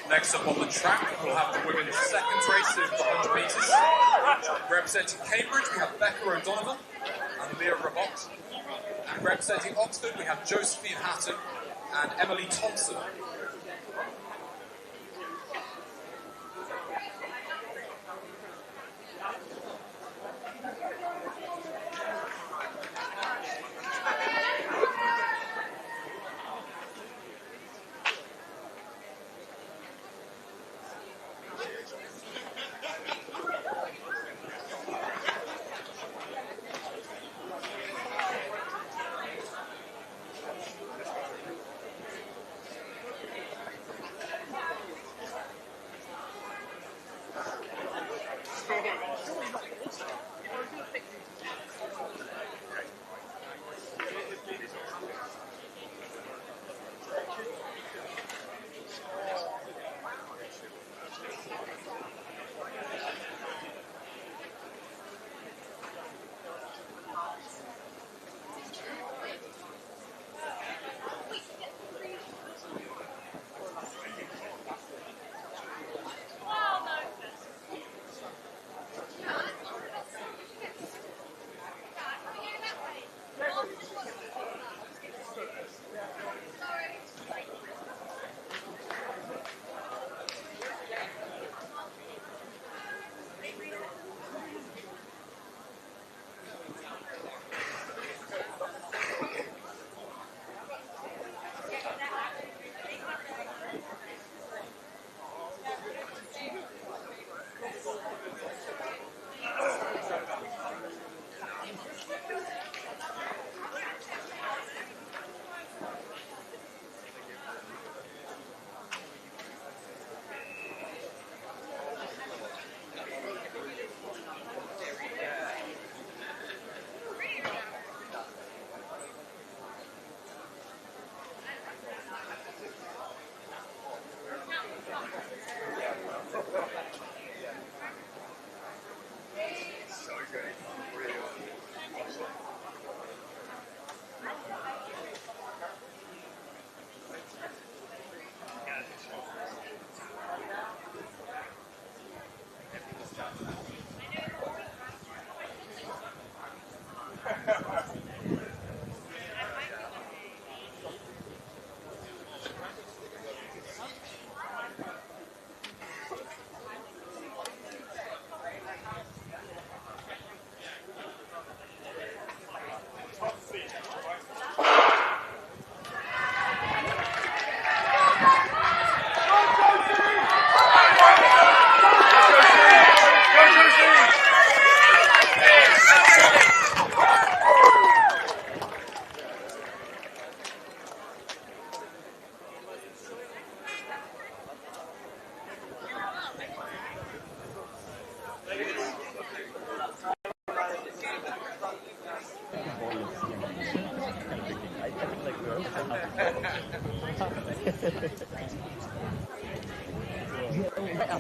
Next up on the track, we'll have the women's second race in 100 metres. Representing Cambridge, we have Becca O'Donovan and Leah Rabot. And representing Oxford, we have Josephine Hatton and Emily Thompson.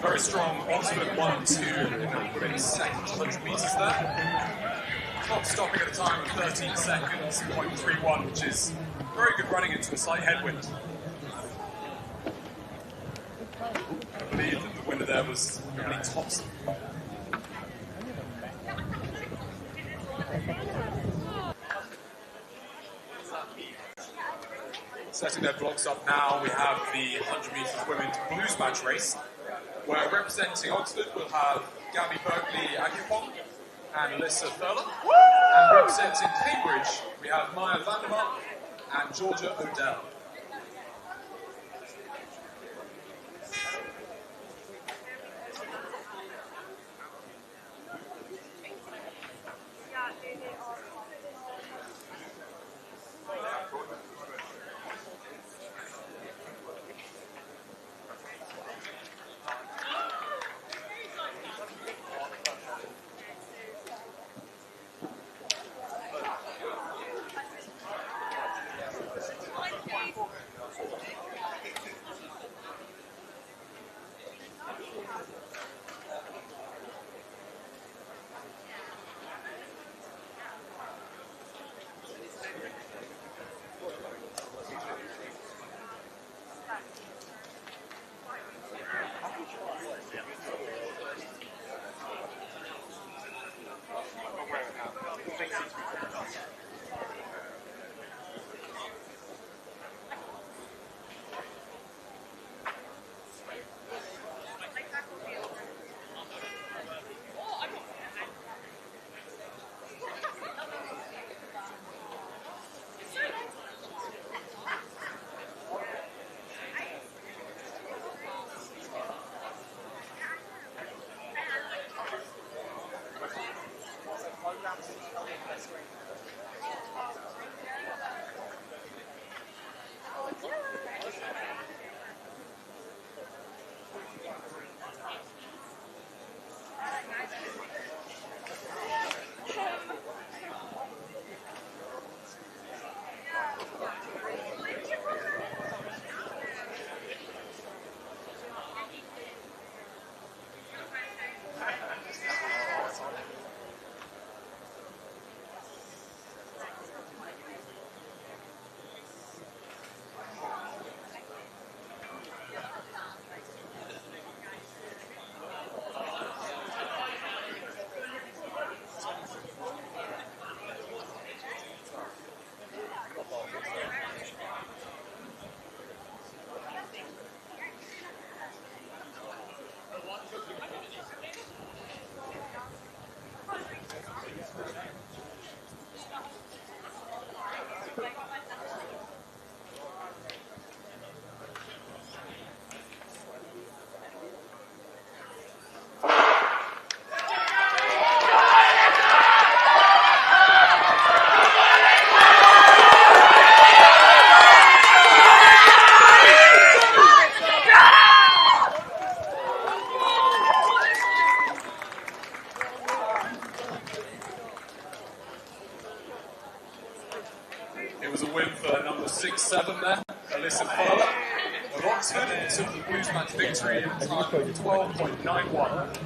Very strong Oxford 1-2 in that women's second 100 metres there. Clock stopping at a time of 13 seconds, 0.31, which is very good running into a slight headwind. I believe that the winner there was Emily Thompson. Setting their blocks up now, we have the 100 metres women's blues badge race, where representing Oxford we'll have Gabby Berkeley-Akipong and Alyssa Thurler. And representing Cambridge, we have Maya Vandermark and Georgia Odell. It was a win for number 6-7 there, Alyssa Fowler of Oxford, and took the blues match victory in time of 12.91.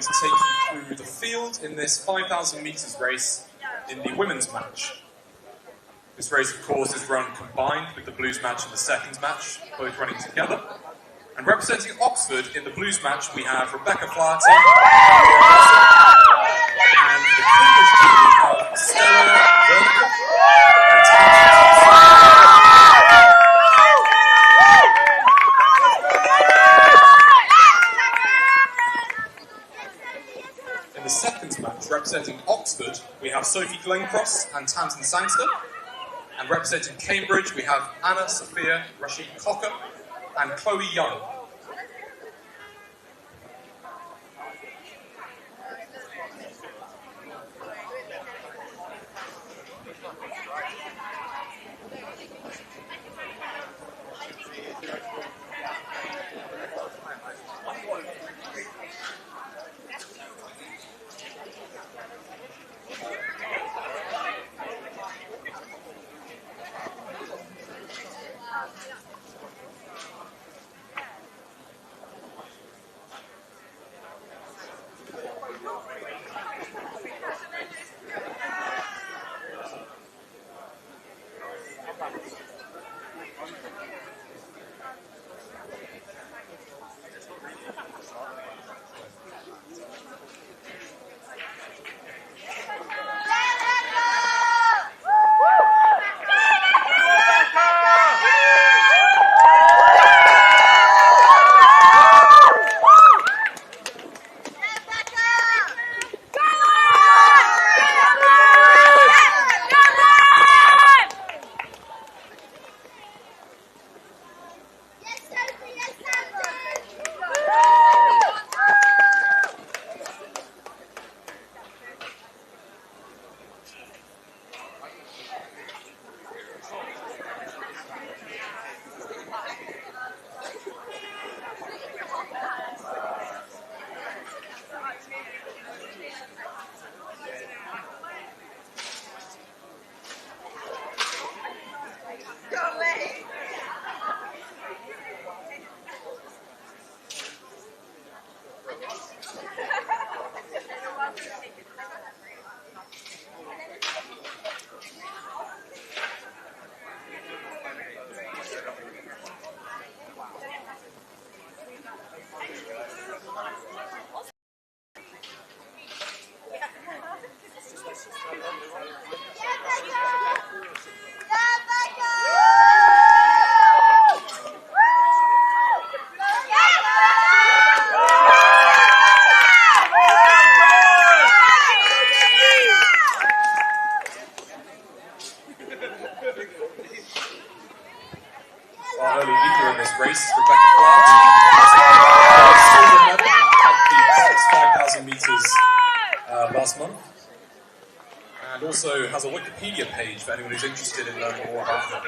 to take you through the field in this 5,000 metres race in the women's match. This race, of course, is run combined with the blues match and the seconds match, both running together. And representing Oxford in the blues match, we have Rebecca Flaherty, and the Cambridge team we have Stella Vernick and In the seconds match, representing Oxford, we have Sophie Glencross and Tamsin Sangster. And representing Cambridge, we have Anna Sophia Rashid Cocker and Chloe Young. Our early leader in this race, Rebecca Flaherty, silver medal at the 5,000 metres last month, and also has a Wikipedia page for anyone who's interested in learning more about her.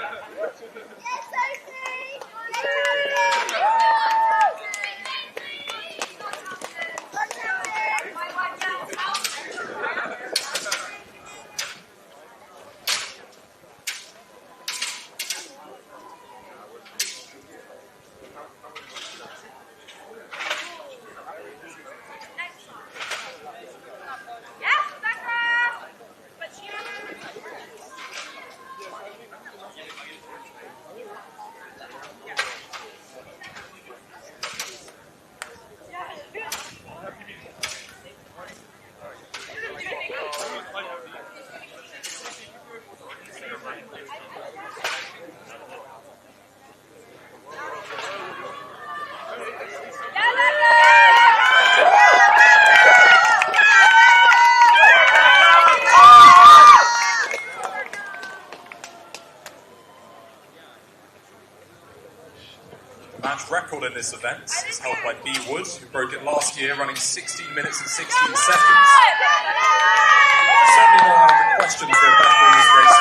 Match record in this event is held by B. Wood, who broke it last year, running 16 minutes and 16 seconds. Certainly not out of the question for Rebecca in this race.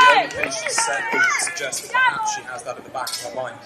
The only thing she said would suggest that perhaps she has that in the back of her mind.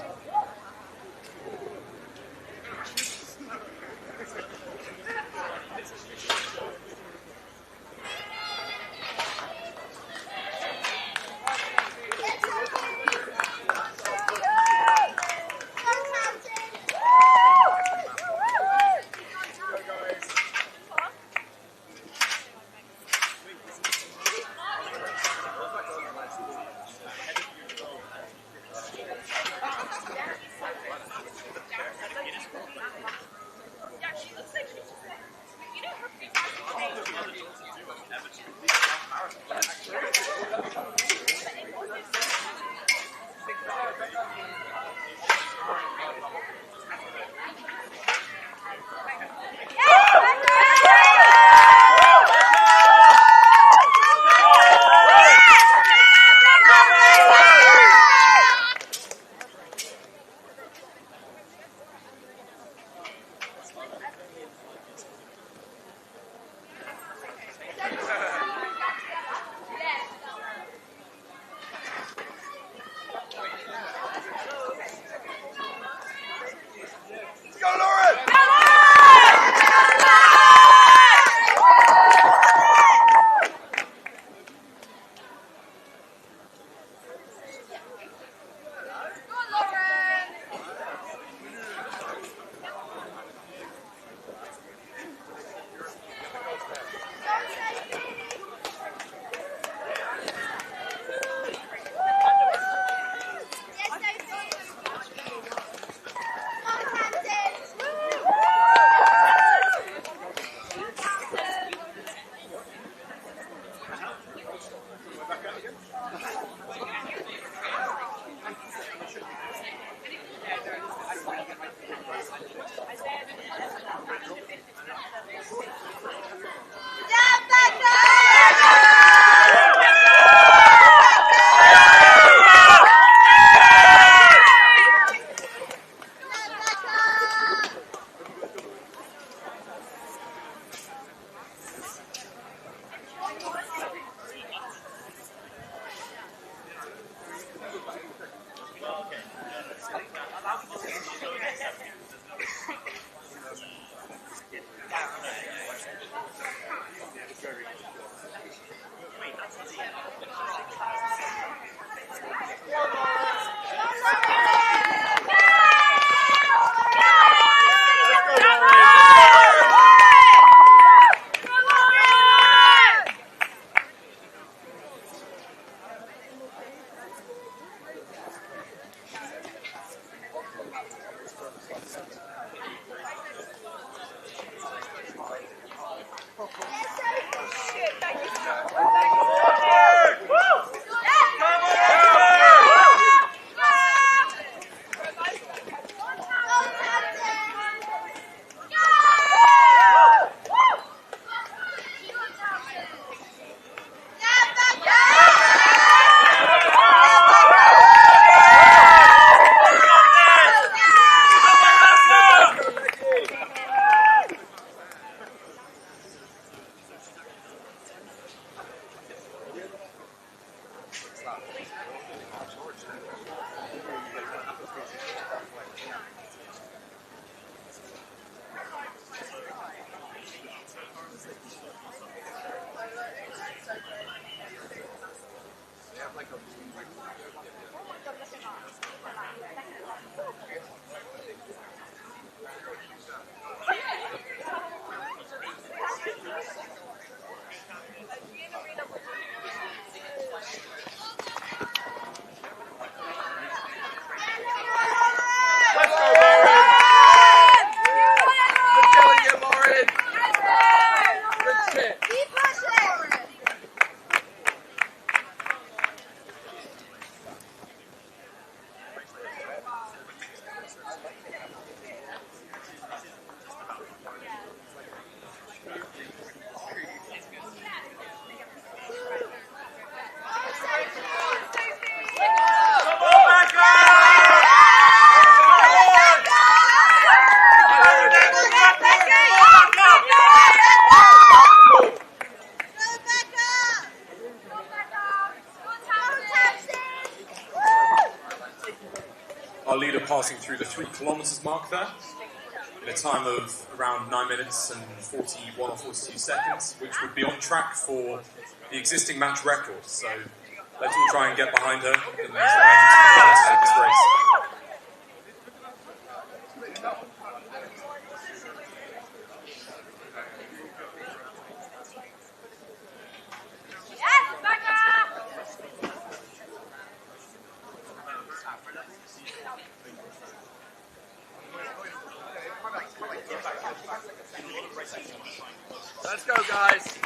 Our leader passing through the 3 kilometres mark there in a time of around 9 minutes and 41 or 42 seconds, which would be on track for the existing match record. So let's all try and get behind her in these remaining 2 kilometres of this race. Let's go, guys.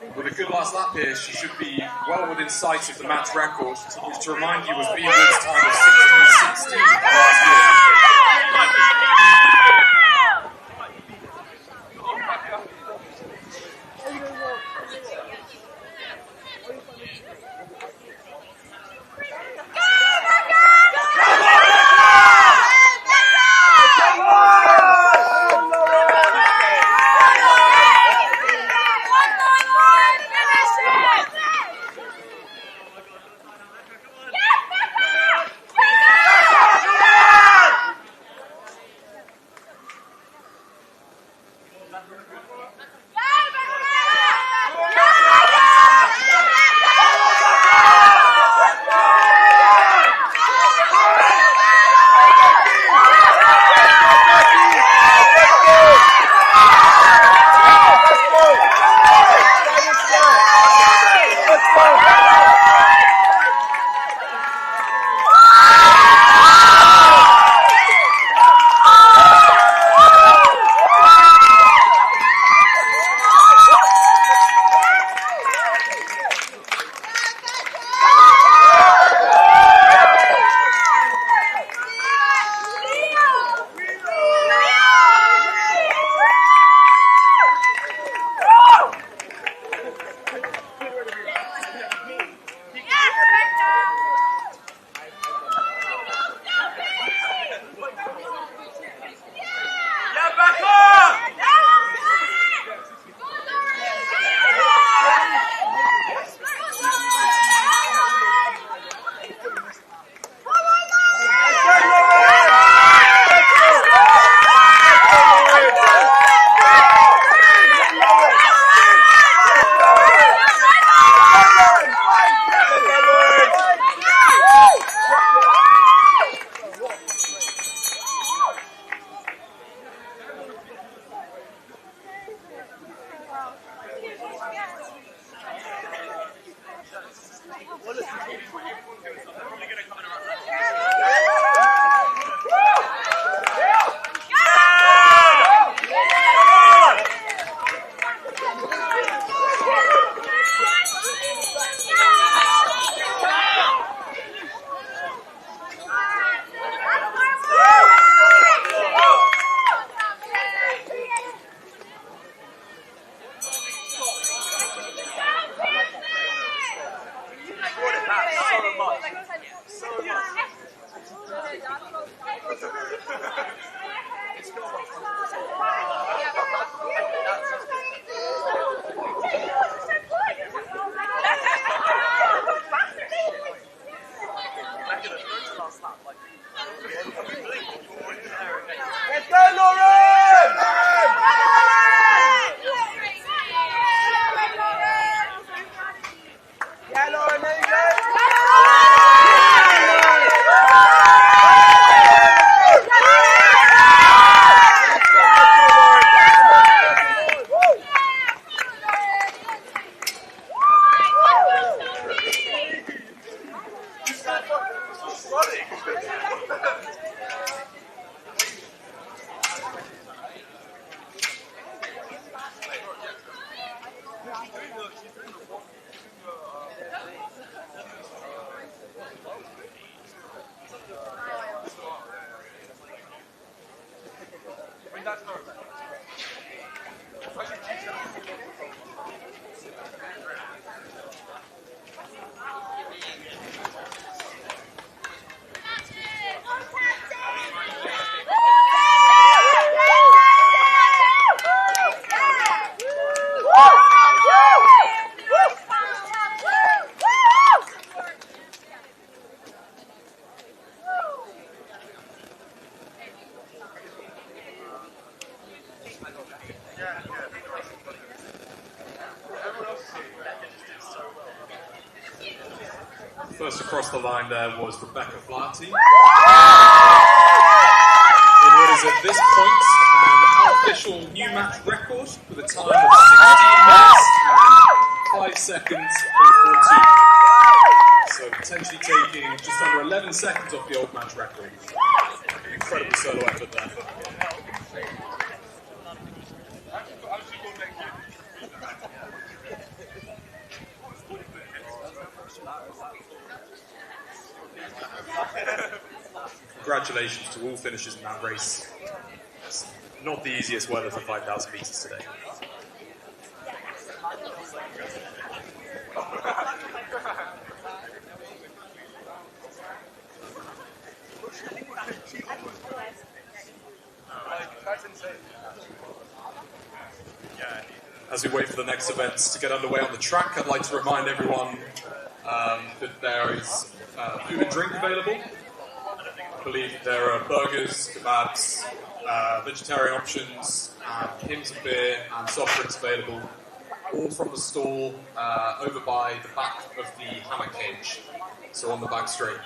With a good last lap here, she should be well within sight of the match record, which, to remind you, was Beaver's time of 16:16 last year. First across the line there was Rebecca Flaherty. In what is at this point an unofficial new match record with a time of 16 minutes and 5 seconds on 14. So potentially taking just under 11 seconds off the old match record. An incredible solo effort there. congratulations to all finishers in that race. It's not the easiest weather for 5,000 meters today. As we wait for the next events to get underway on the track, I'd like to remind everyone that there is food and drink available. I believe there are burgers, kebabs, vegetarian options, hymns of beer and soft drinks available, all from the stall over by the back of the hammock cage, so on the back straight.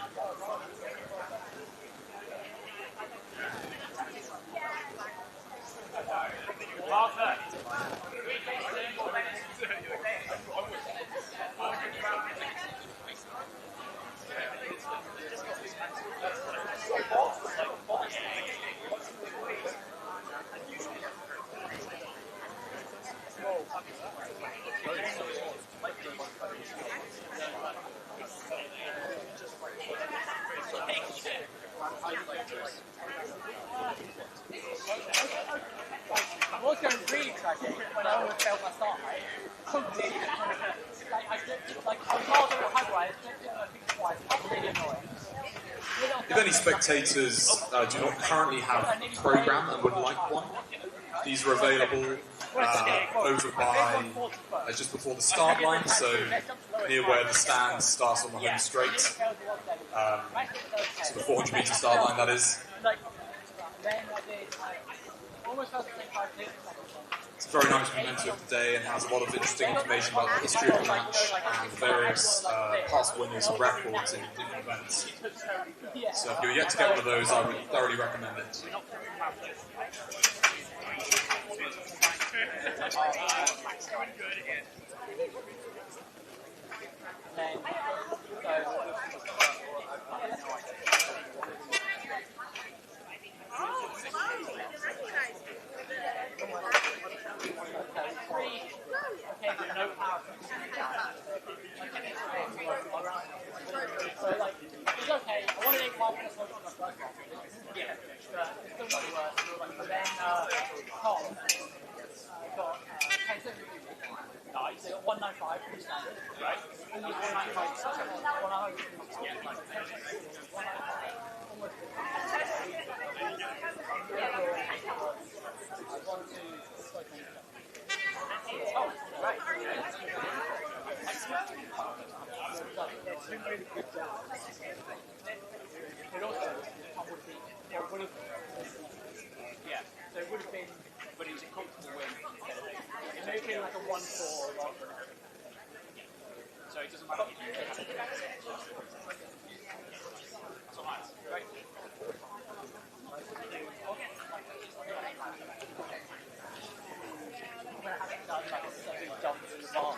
I was going really tragic when I almost failed my start, right? Totally. I was miles over the highway, I think twice. It was really annoying. If any spectators do not currently have a program and would like one, these are available over by just before the start line, so near where the stand starts on the home straight. So the 400 metre start line, that is. It's a very nice memento of the day and has a lot of interesting information about the history of the match and various past winners and records in different events. So if you're yet to get one of those, I would thoroughly recommend it. So, like, it's okay. I wanted 8 5 minutes on the first one. Yeah, but it's still not the worst. But then, Tom got 10 nice. They got 195 from standard, right? Almost 195. Oh, right. It's been really good job. But also, Tom would be, yeah, so it would have been, but it was a comfortable win instead of it may have been like a 1-4 rather than so it doesn't matter if you have it. That's all right, right? I'm going to have it done like a 7 jump in the bar.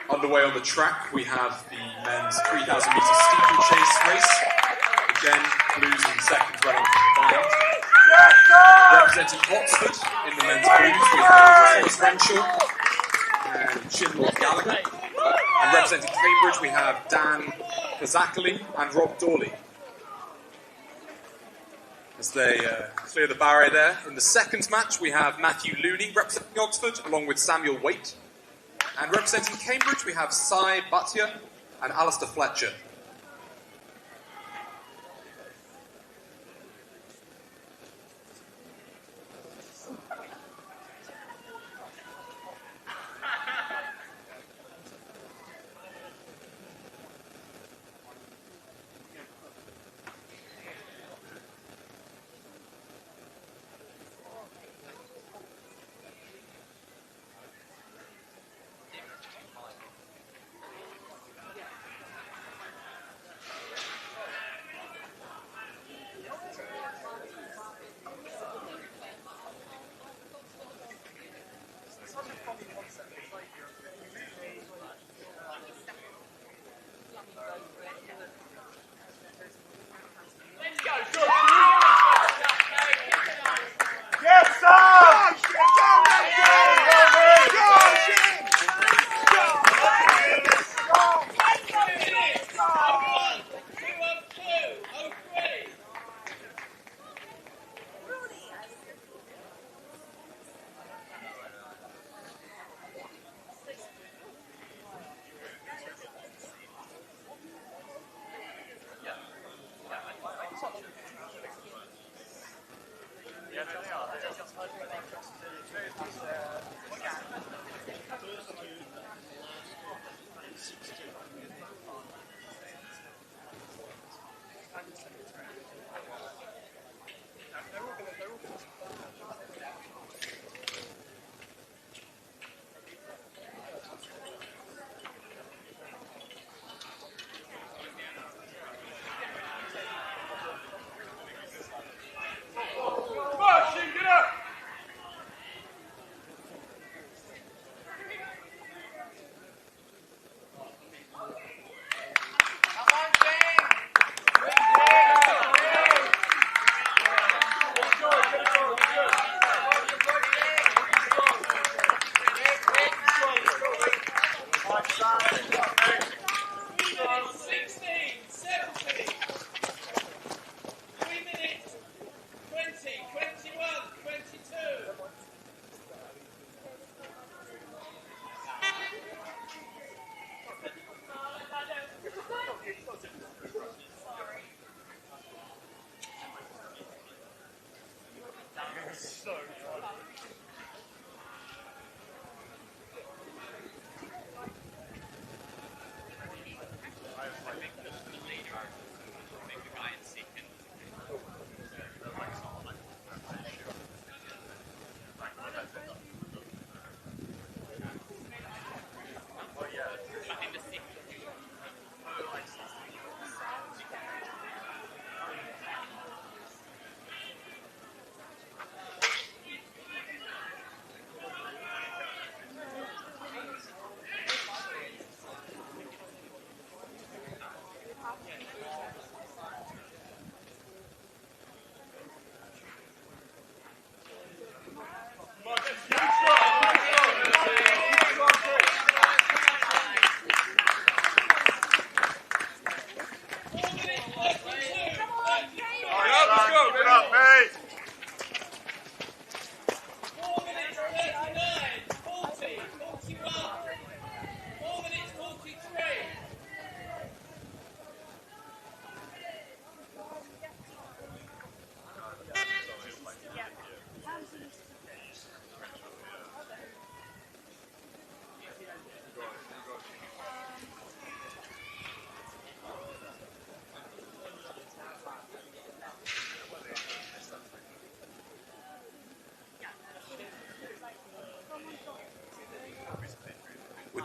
Underway on the track, we have the men's 3,000 metre steeplechase race. Again, blues in second running combined. Representing Oxford in the men's blues, we have Thomas Renshaw and Chinlord Gallagher. And representing Cambridge, we have Dan Kazakali and Rob Dawley. As they clear the barrier there. In the second match, we have Matthew Looney representing Oxford, along with Samuel Waite. And representing Cambridge, we have Sai Bhatia and Alistair Fletcher.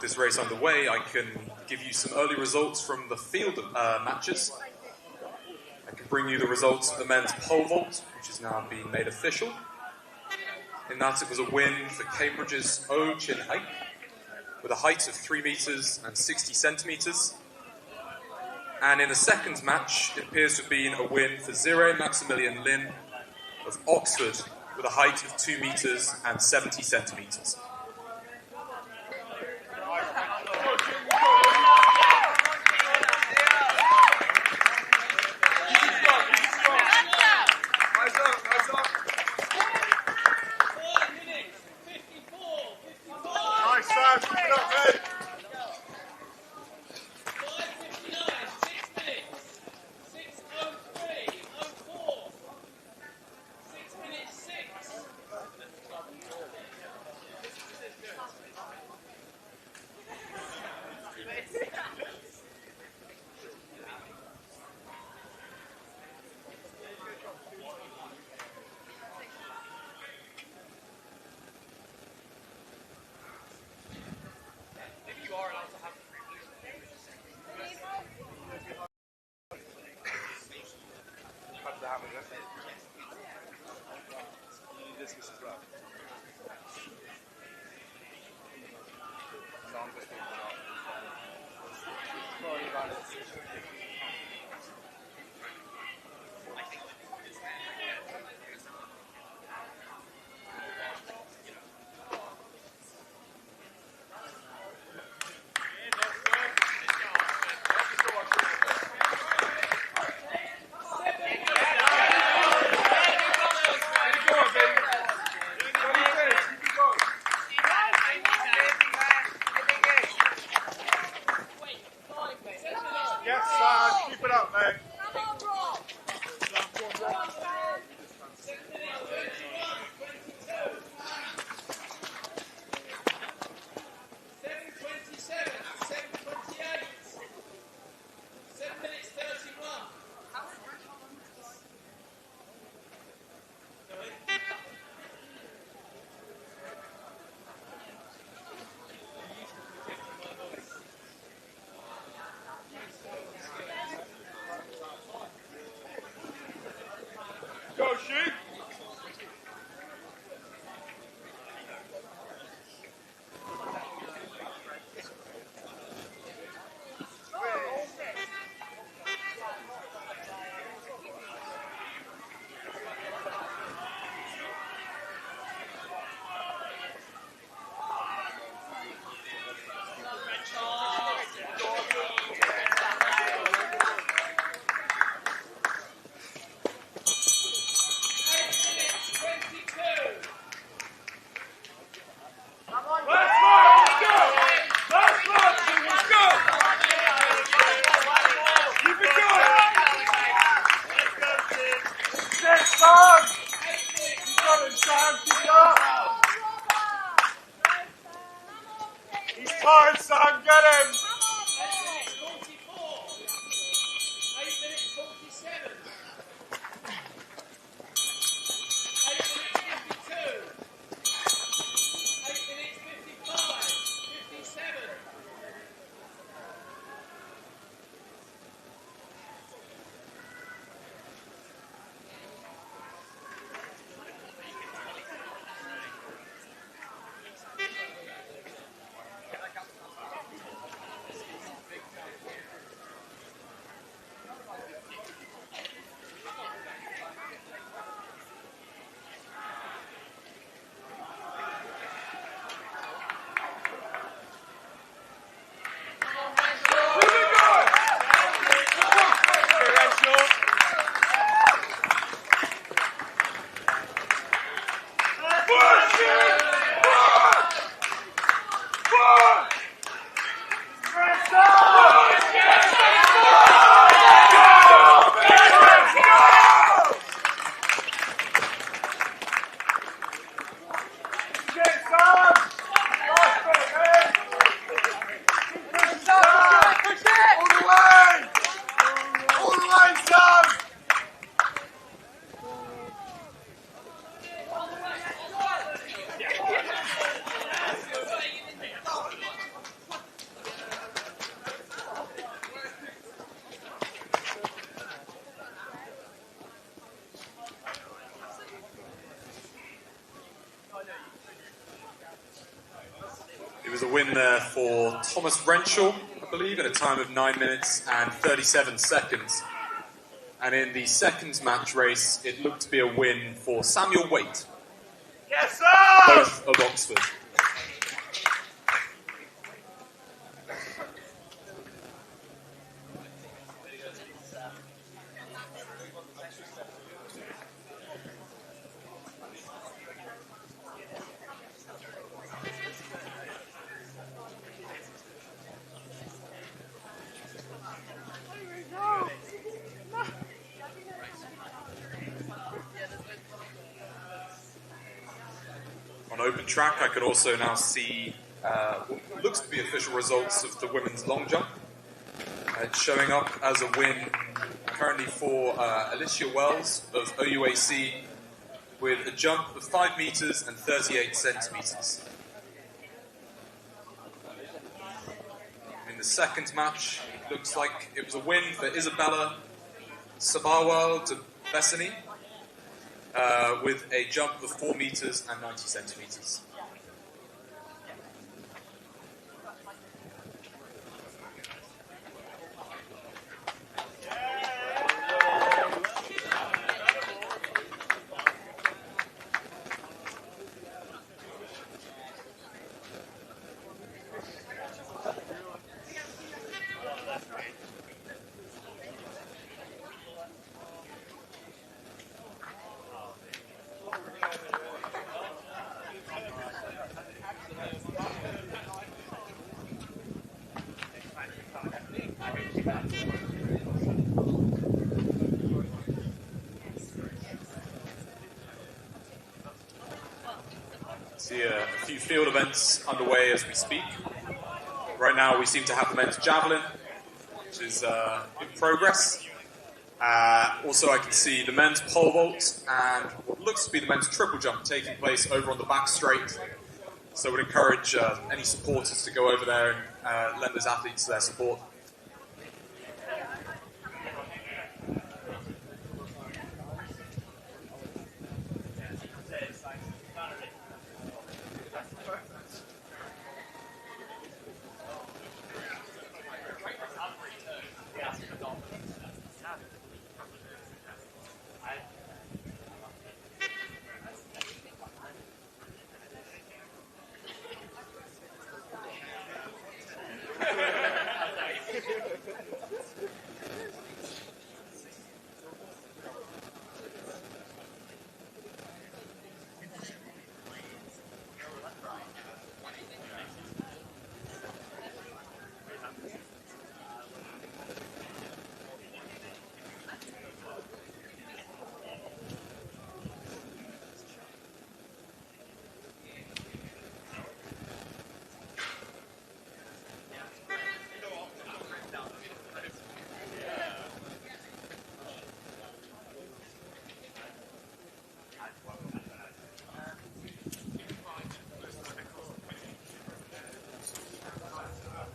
with this race underway, I can give you some early results from the field matches. I can bring you the results of the men's pole vault, which is now being made official. In that, it was a win for Cambridge's O Chin Hai, with a height of 3 meters and 60 centimeters. And in the second match, it appears to have been a win for Zire Maximilian Lin of Oxford, with a height of 2 meters and 70 centimeters. was a win there for Thomas Renshaw, I believe, in a time of 9 minutes and 37 seconds. And in the second match race, it looked to be a win for Samuel Waite. Yes, sir! Both of Oxford. On open track, I could also now see what looks to be official results of the women's long jump. It's showing up as a win currently for Alicia Wells of OUAC with a jump of 5 meters and 38 centimeters. In the second match, it looks like it was a win for Isabella Sabawal de Bessany with a jump of 4 meters and 90 centimeters. See a few field events underway as we speak. Right now we seem to have the men's javelin, which is in progress. Also I can see the men's pole vault and what looks to be the men's triple jump taking place over on the back straight. So I would encourage any supporters to go over there and lend those athletes their support.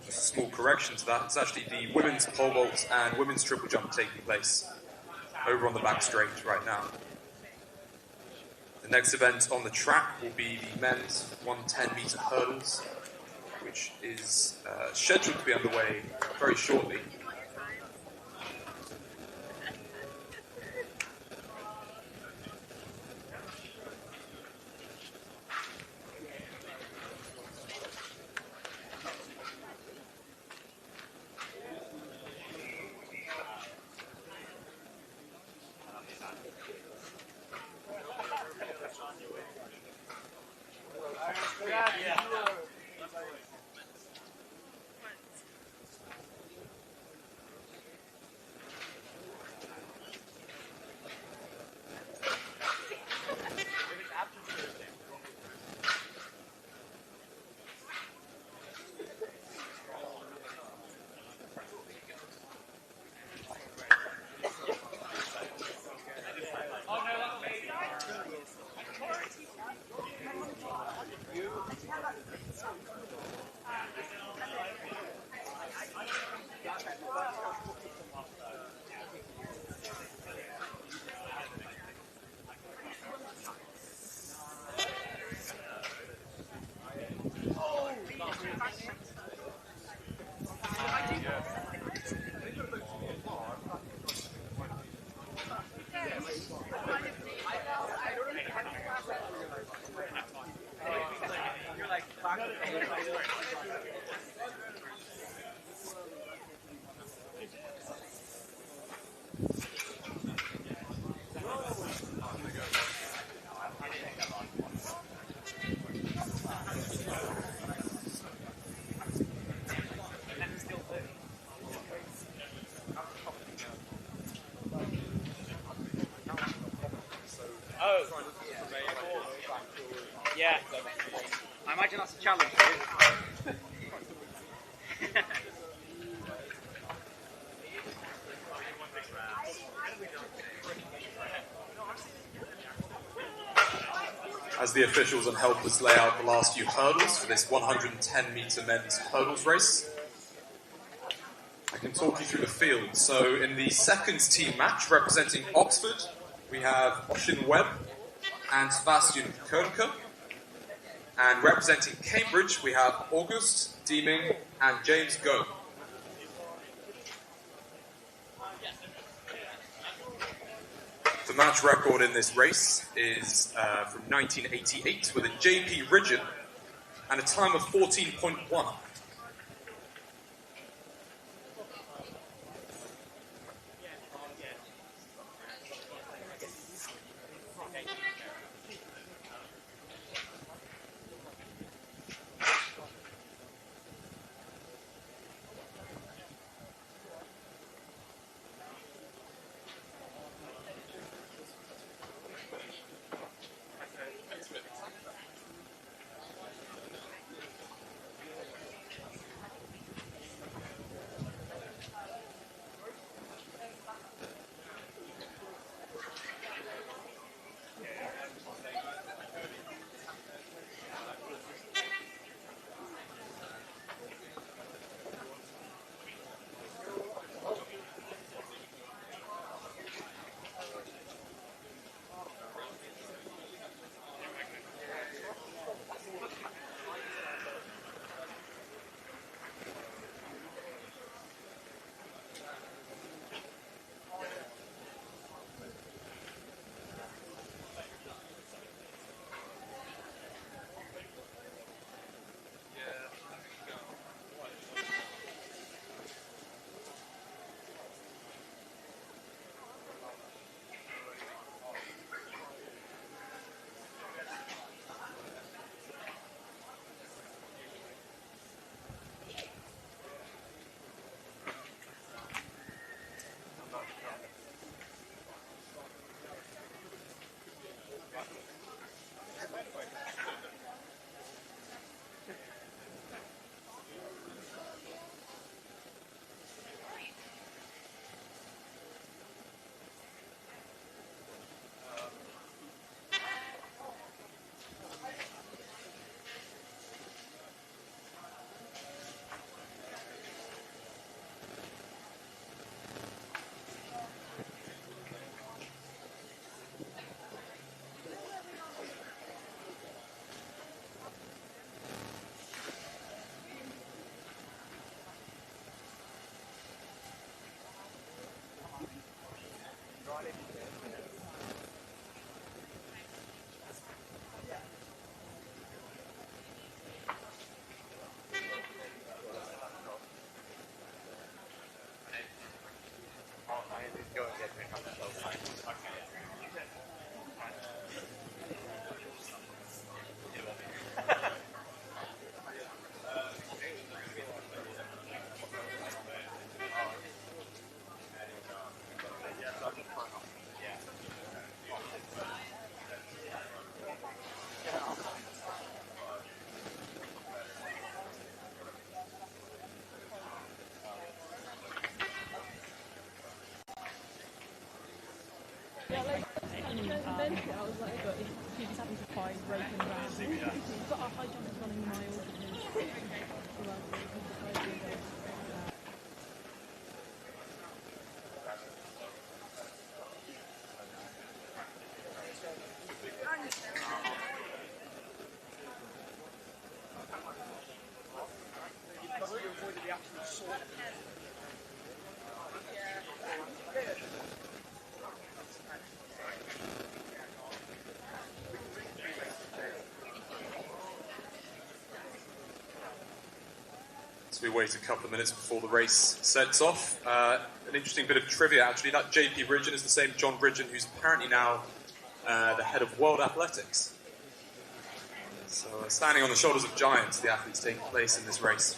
Small correction to that, it's actually the women's pole vault and women's triple jump taking place over on the back straight right now. The next event on the track will be the men's 110 meter hurdles, which is scheduled to be underway very shortly. as the officials and helpers lay out the last few hurdles for this 110-metre men's hurdles race. I can talk you through the field. So in the second team match, representing Oxford, we have Oshin Webb and Sebastian Kernke. And representing Cambridge, we have August Deeming and James Go. The match record in this race is from 1988 with a JP Ridgeon and a time of 14.1. I was like, but he was having to find broken ground. He's got a high jump running miles in his So we wait a couple of minutes before the race sets off. An interesting bit of trivia, actually. That JP Ridgeon is the same John Ridgeon who's apparently now the head of World Athletics. So standing on the shoulders of giants, the athletes taking place in this race.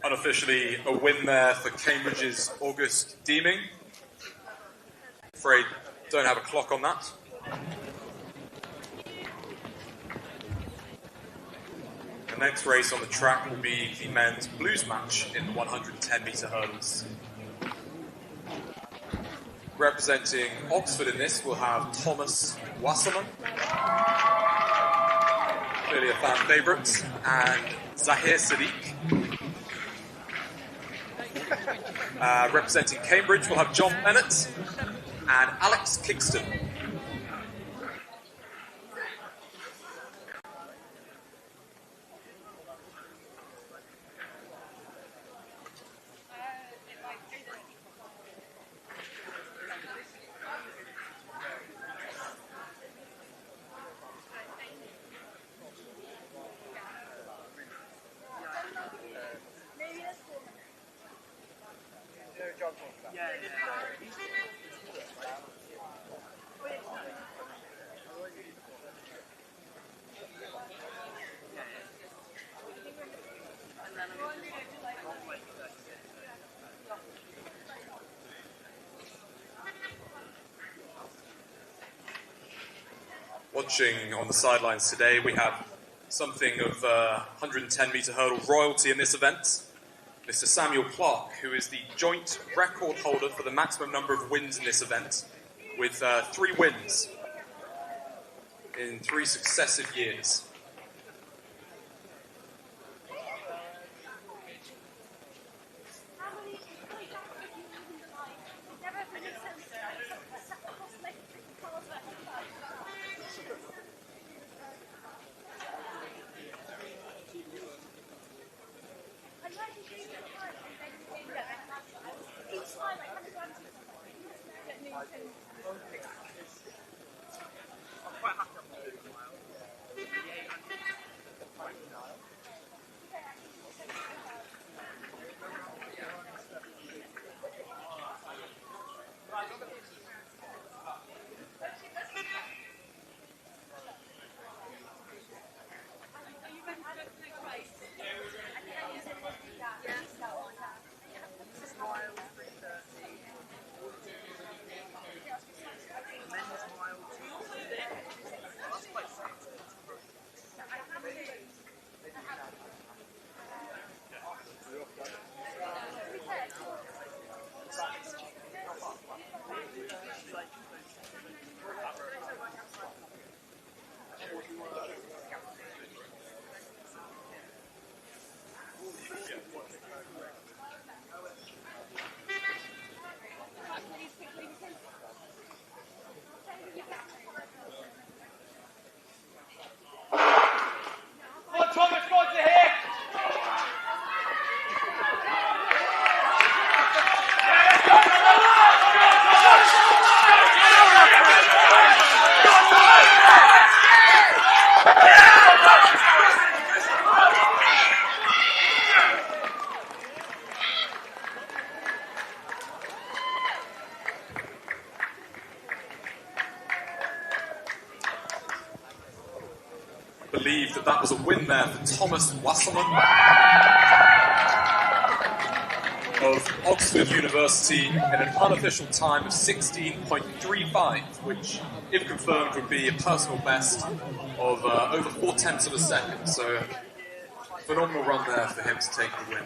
Unofficially, a win there for Cambridge's August Deeming. Afraid don't have a clock on that. The next race on the track will be the men's blues match in the 110 metre hurdles. Representing Oxford in this, we'll have Thomas Wasserman, clearly a fan favourite, and Zahir Sadiq. Representing Cambridge, we'll have John Bennett and Alex Kingston. Watching on the sidelines today, we have something of 110 metre hurdle royalty in this event. Mr. Samuel Clark, who is the joint record holder for the maximum number of wins in this event, with 3 wins in 3 successive years. believe that that was a win there for Thomas Wasserman of Oxford University in an unofficial time of 16.35, which, if confirmed, would be a personal best of over 0.4 of a second. So, phenomenal run there for him to take the win.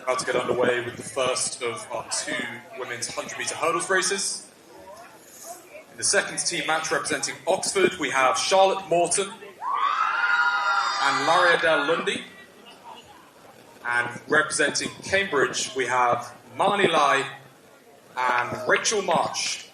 About to get underway with the first of our 2 women's 100-metre hurdles races. In the second team match representing Oxford, we have Charlotte Morton and Lariadelle Lundy. And representing Cambridge, we have Marnie Lai and Rachel Marsh.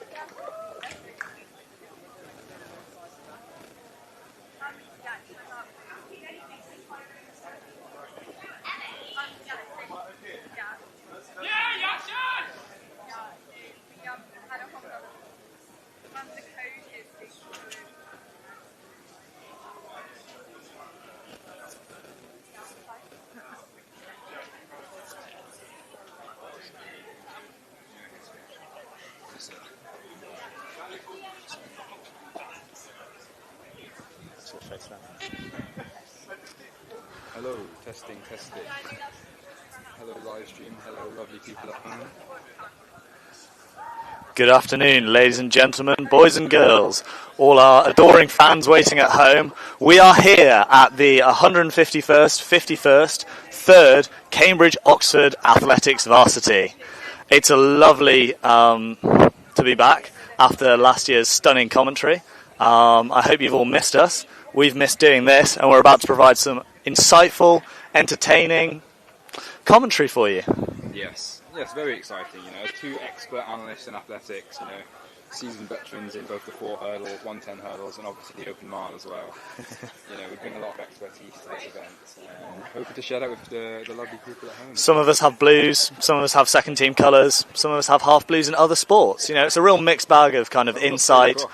Hello, testing. Hello, live stream. Hello, lovely people at home. Good afternoon, ladies and gentlemen, boys and girls, all our adoring fans waiting at home. We are here at the 151st, 51st, 3rd Cambridge Oxford Athletics Varsity. It's a lovely to be back after last year's stunning commentary. I hope you've all missed us. We've missed doing this, and we're about to provide some insightful, entertaining commentary for you. Yes, very exciting. You know, 2 expert analysts in athletics. You know, seasoned veterans in both the 4 hurdles, 110 hurdles, and obviously the open mile as well. You know, we bring a lot of expertise to this event. Hoping to share that with the lovely people at home. Some of us have blues, some of us have second team colours, some of us have half blues in other sports. You know, it's a real mixed bag of kind of insight.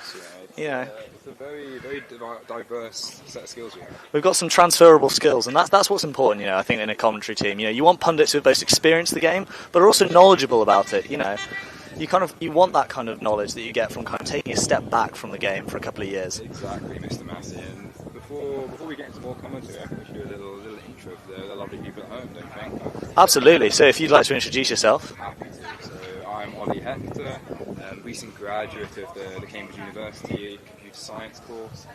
You know, it's a very diverse set of skills we have. We've got some transferable skills, and that's what's important. You know, I think in a commentary team, you know, you want pundits who have both experienced the game, but are also knowledgeable about it. You know, you want that kind of knowledge that you get from kind of taking a step back from the game for a couple of years. Exactly, Mr. Massey. And before we get into more commentary, I think we should do a little intro of the lovely people at home, don't you think? Absolutely. So, if you'd like to introduce yourself. Happy to. So, I'm Ollie Hector, recent graduate of the Cambridge University Computer Science course.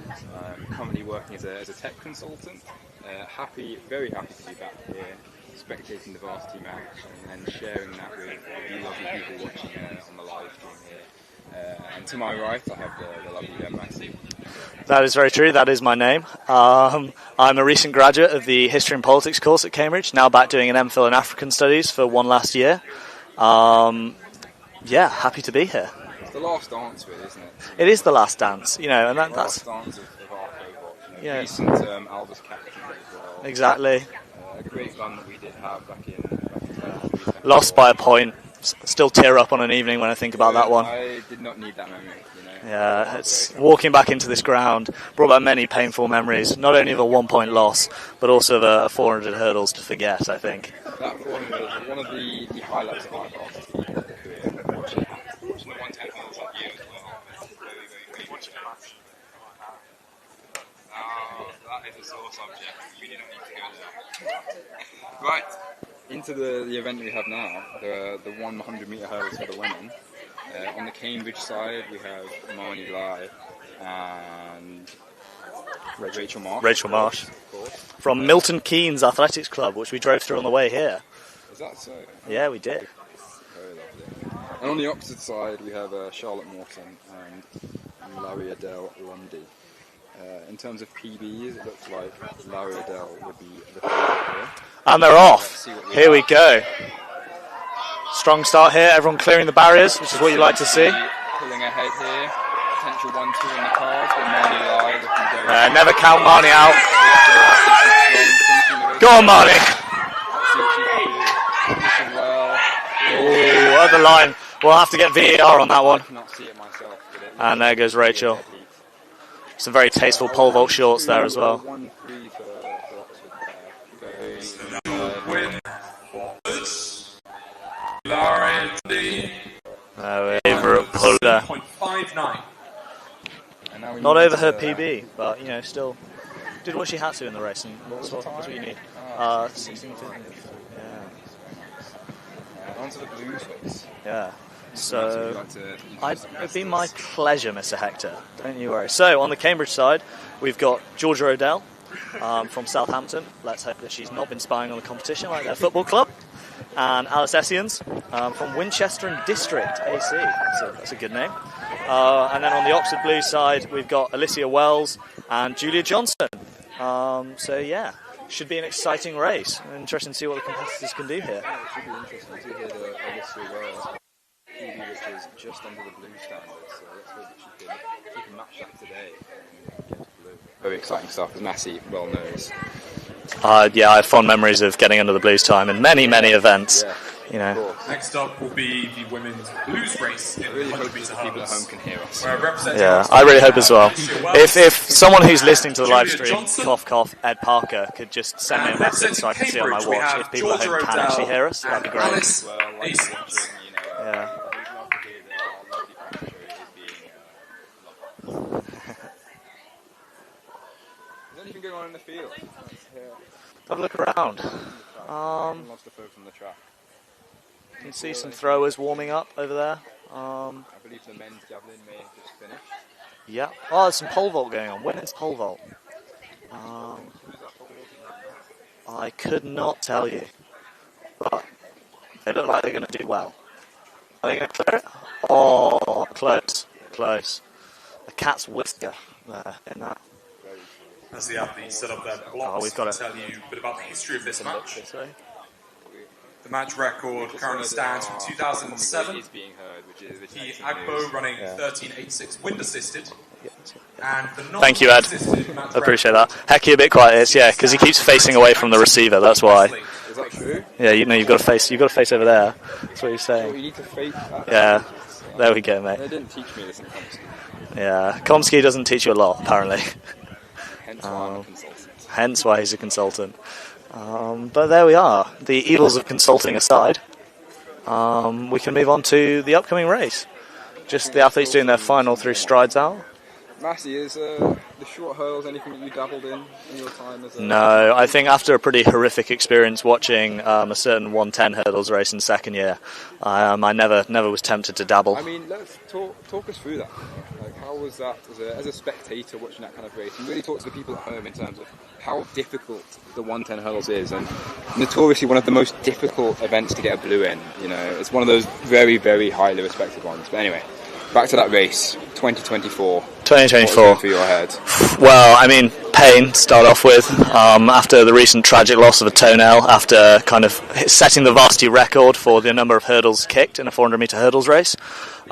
Currently working as a tech consultant. Very happy to be back here, spectating the varsity match and sharing that with you lovely people watching on the live stream here. And to my right, I have the lovely Ben Massey. That is very true. That is my name. I'm a recent graduate of the History and Politics course at Cambridge. Now back doing an MPhil in African Studies for one last year. Yeah, happy to be here. It's the last dance, really, isn't it? It is the last dance, you know, and that's last dance of our cohort. You know, yeah. Recent Albus captain as well. Exactly. A great run that we did have back in 2023. Lost by a point. Still tear up on an evening when I think about that one. I did not need that memory, you know. Yeah, it's walking back into this ground brought back many painful memories, not only of a 1-point loss, but also of a 400 hurdles to forget, I think. That 400 was one of the highlights of my varsity career. Watching the 110 hurdles like you as well. Very watching the match. Oh, that is a sore subject. We didn't need to go there. Right. Into the event we have now, the 100-metre hurdles for the women. On the Cambridge side, we have Marnie Lai and Rachel Marsh. Rachel Marsh. From Milton Keynes Athletics Club, which we drove through on the way here. Is that so? Yeah, we did. Very lovely. And on the Oxford side, we have Charlotte Morton and Lariadelle Lundy. In terms of PBs, it looks like Lariadelle would be the favourite here. And they're off. Here we go. Strong start here. Everyone clearing the barriers, which is what you like to see. Pulling ahead here. Potential 1-2 in the cards, but Marnie Lai looking very never count Marnie out. Go on, Marnie. Let's see what she can do. Finishing well. Oh, other line. We'll have to get VAR on that one. I cannot see it myself. And there goes Rachel. Some very tasteful pole vault shorts there as well. 1-3 for Oxford there. Over at Puller. 59. Not over her PB, but you know, still did what she had to in the race. And what's what you need? 16:50. Yeah. Onto the blue spots. Yeah. So, it'd be my pleasure, Mr. Hector. Don't you worry. So, on the Cambridge side, we've got Georgia Odell from Southampton. Let's hope that she's not been spying on the competition like their football club. and Alice Essians from Winchester and District, AC. That's a good name. And then on the Oxford Blues side, we've got Alicia Wells and Julia Johnson. So yeah, should be an exciting race. Interesting to see what the competitors can do here. Yeah, it should be interesting to hear the Alicia Wells, which is just under the blue standard. So let's hope that she can match that today. Very exciting stuff, as Massey well knows. Yeah, I have fond memories of getting under the blues time in many events. Yeah. You know. Next up will be the women's blues race in the 100 metre people at home can hear us. Yeah, I really hope as well. If someone who's listening to the live stream, cough cough, Ed Parker, could just send me a message so I can see on my watch if people at home can actually hear us, that'd be great. Yeah. Is anything going on in the field? Have a look around. Lots to throw from the track. You can see some throwers warming up over there. I believe the men's javelin may have just finished. Yeah. Oh, there's some pole vault going on. Women's pole vault. I could not tell you. But they look like they're going to do well. Are they going to clear it? Oh, close. Close. A cat's whisker there in that. As the athletes set up their blocks, we've got to tell you a bit about the history of this match. The match record currently stands from 2007. The Agbo running 13.86 wind assisted. And the Thank you, Ed. Appreciate that. Hecky a bit quiet, yeah, because he keeps facing away from the receiver. That's why. Is that true? Yeah, you know, you've got to face over there. That's what he's saying. So you need to face that. Yeah, there we go, mate. They didn't teach me this in Komsky. Yeah, Komsky doesn't teach you a lot, apparently. Hence why I'm a consultant. Hence why he's a consultant. But there we are. The evils of consulting aside, we can move on to the upcoming race. Just the athletes doing their final 3 strides out. Massey, is the short hurdles anything that you dabbled in your time as a... No, I think after a pretty horrific experience watching a certain 110 hurdles race in second year, I never was tempted to dabble. I mean, let's talk us through that. Like, how was that as a spectator watching that kind of race? And really talk to the people at home in terms of how difficult the 110 hurdles is, and notoriously one of the most difficult events to get a blue in. You know, it's one of those very, very highly respected ones. But anyway, back to that race, 2024. 2024. What was going through your head? Well, I mean, pain to start off with. After the recent tragic loss of a toenail, after kind of setting the Varsity record for the number of hurdles kicked in a 400-metre hurdles race.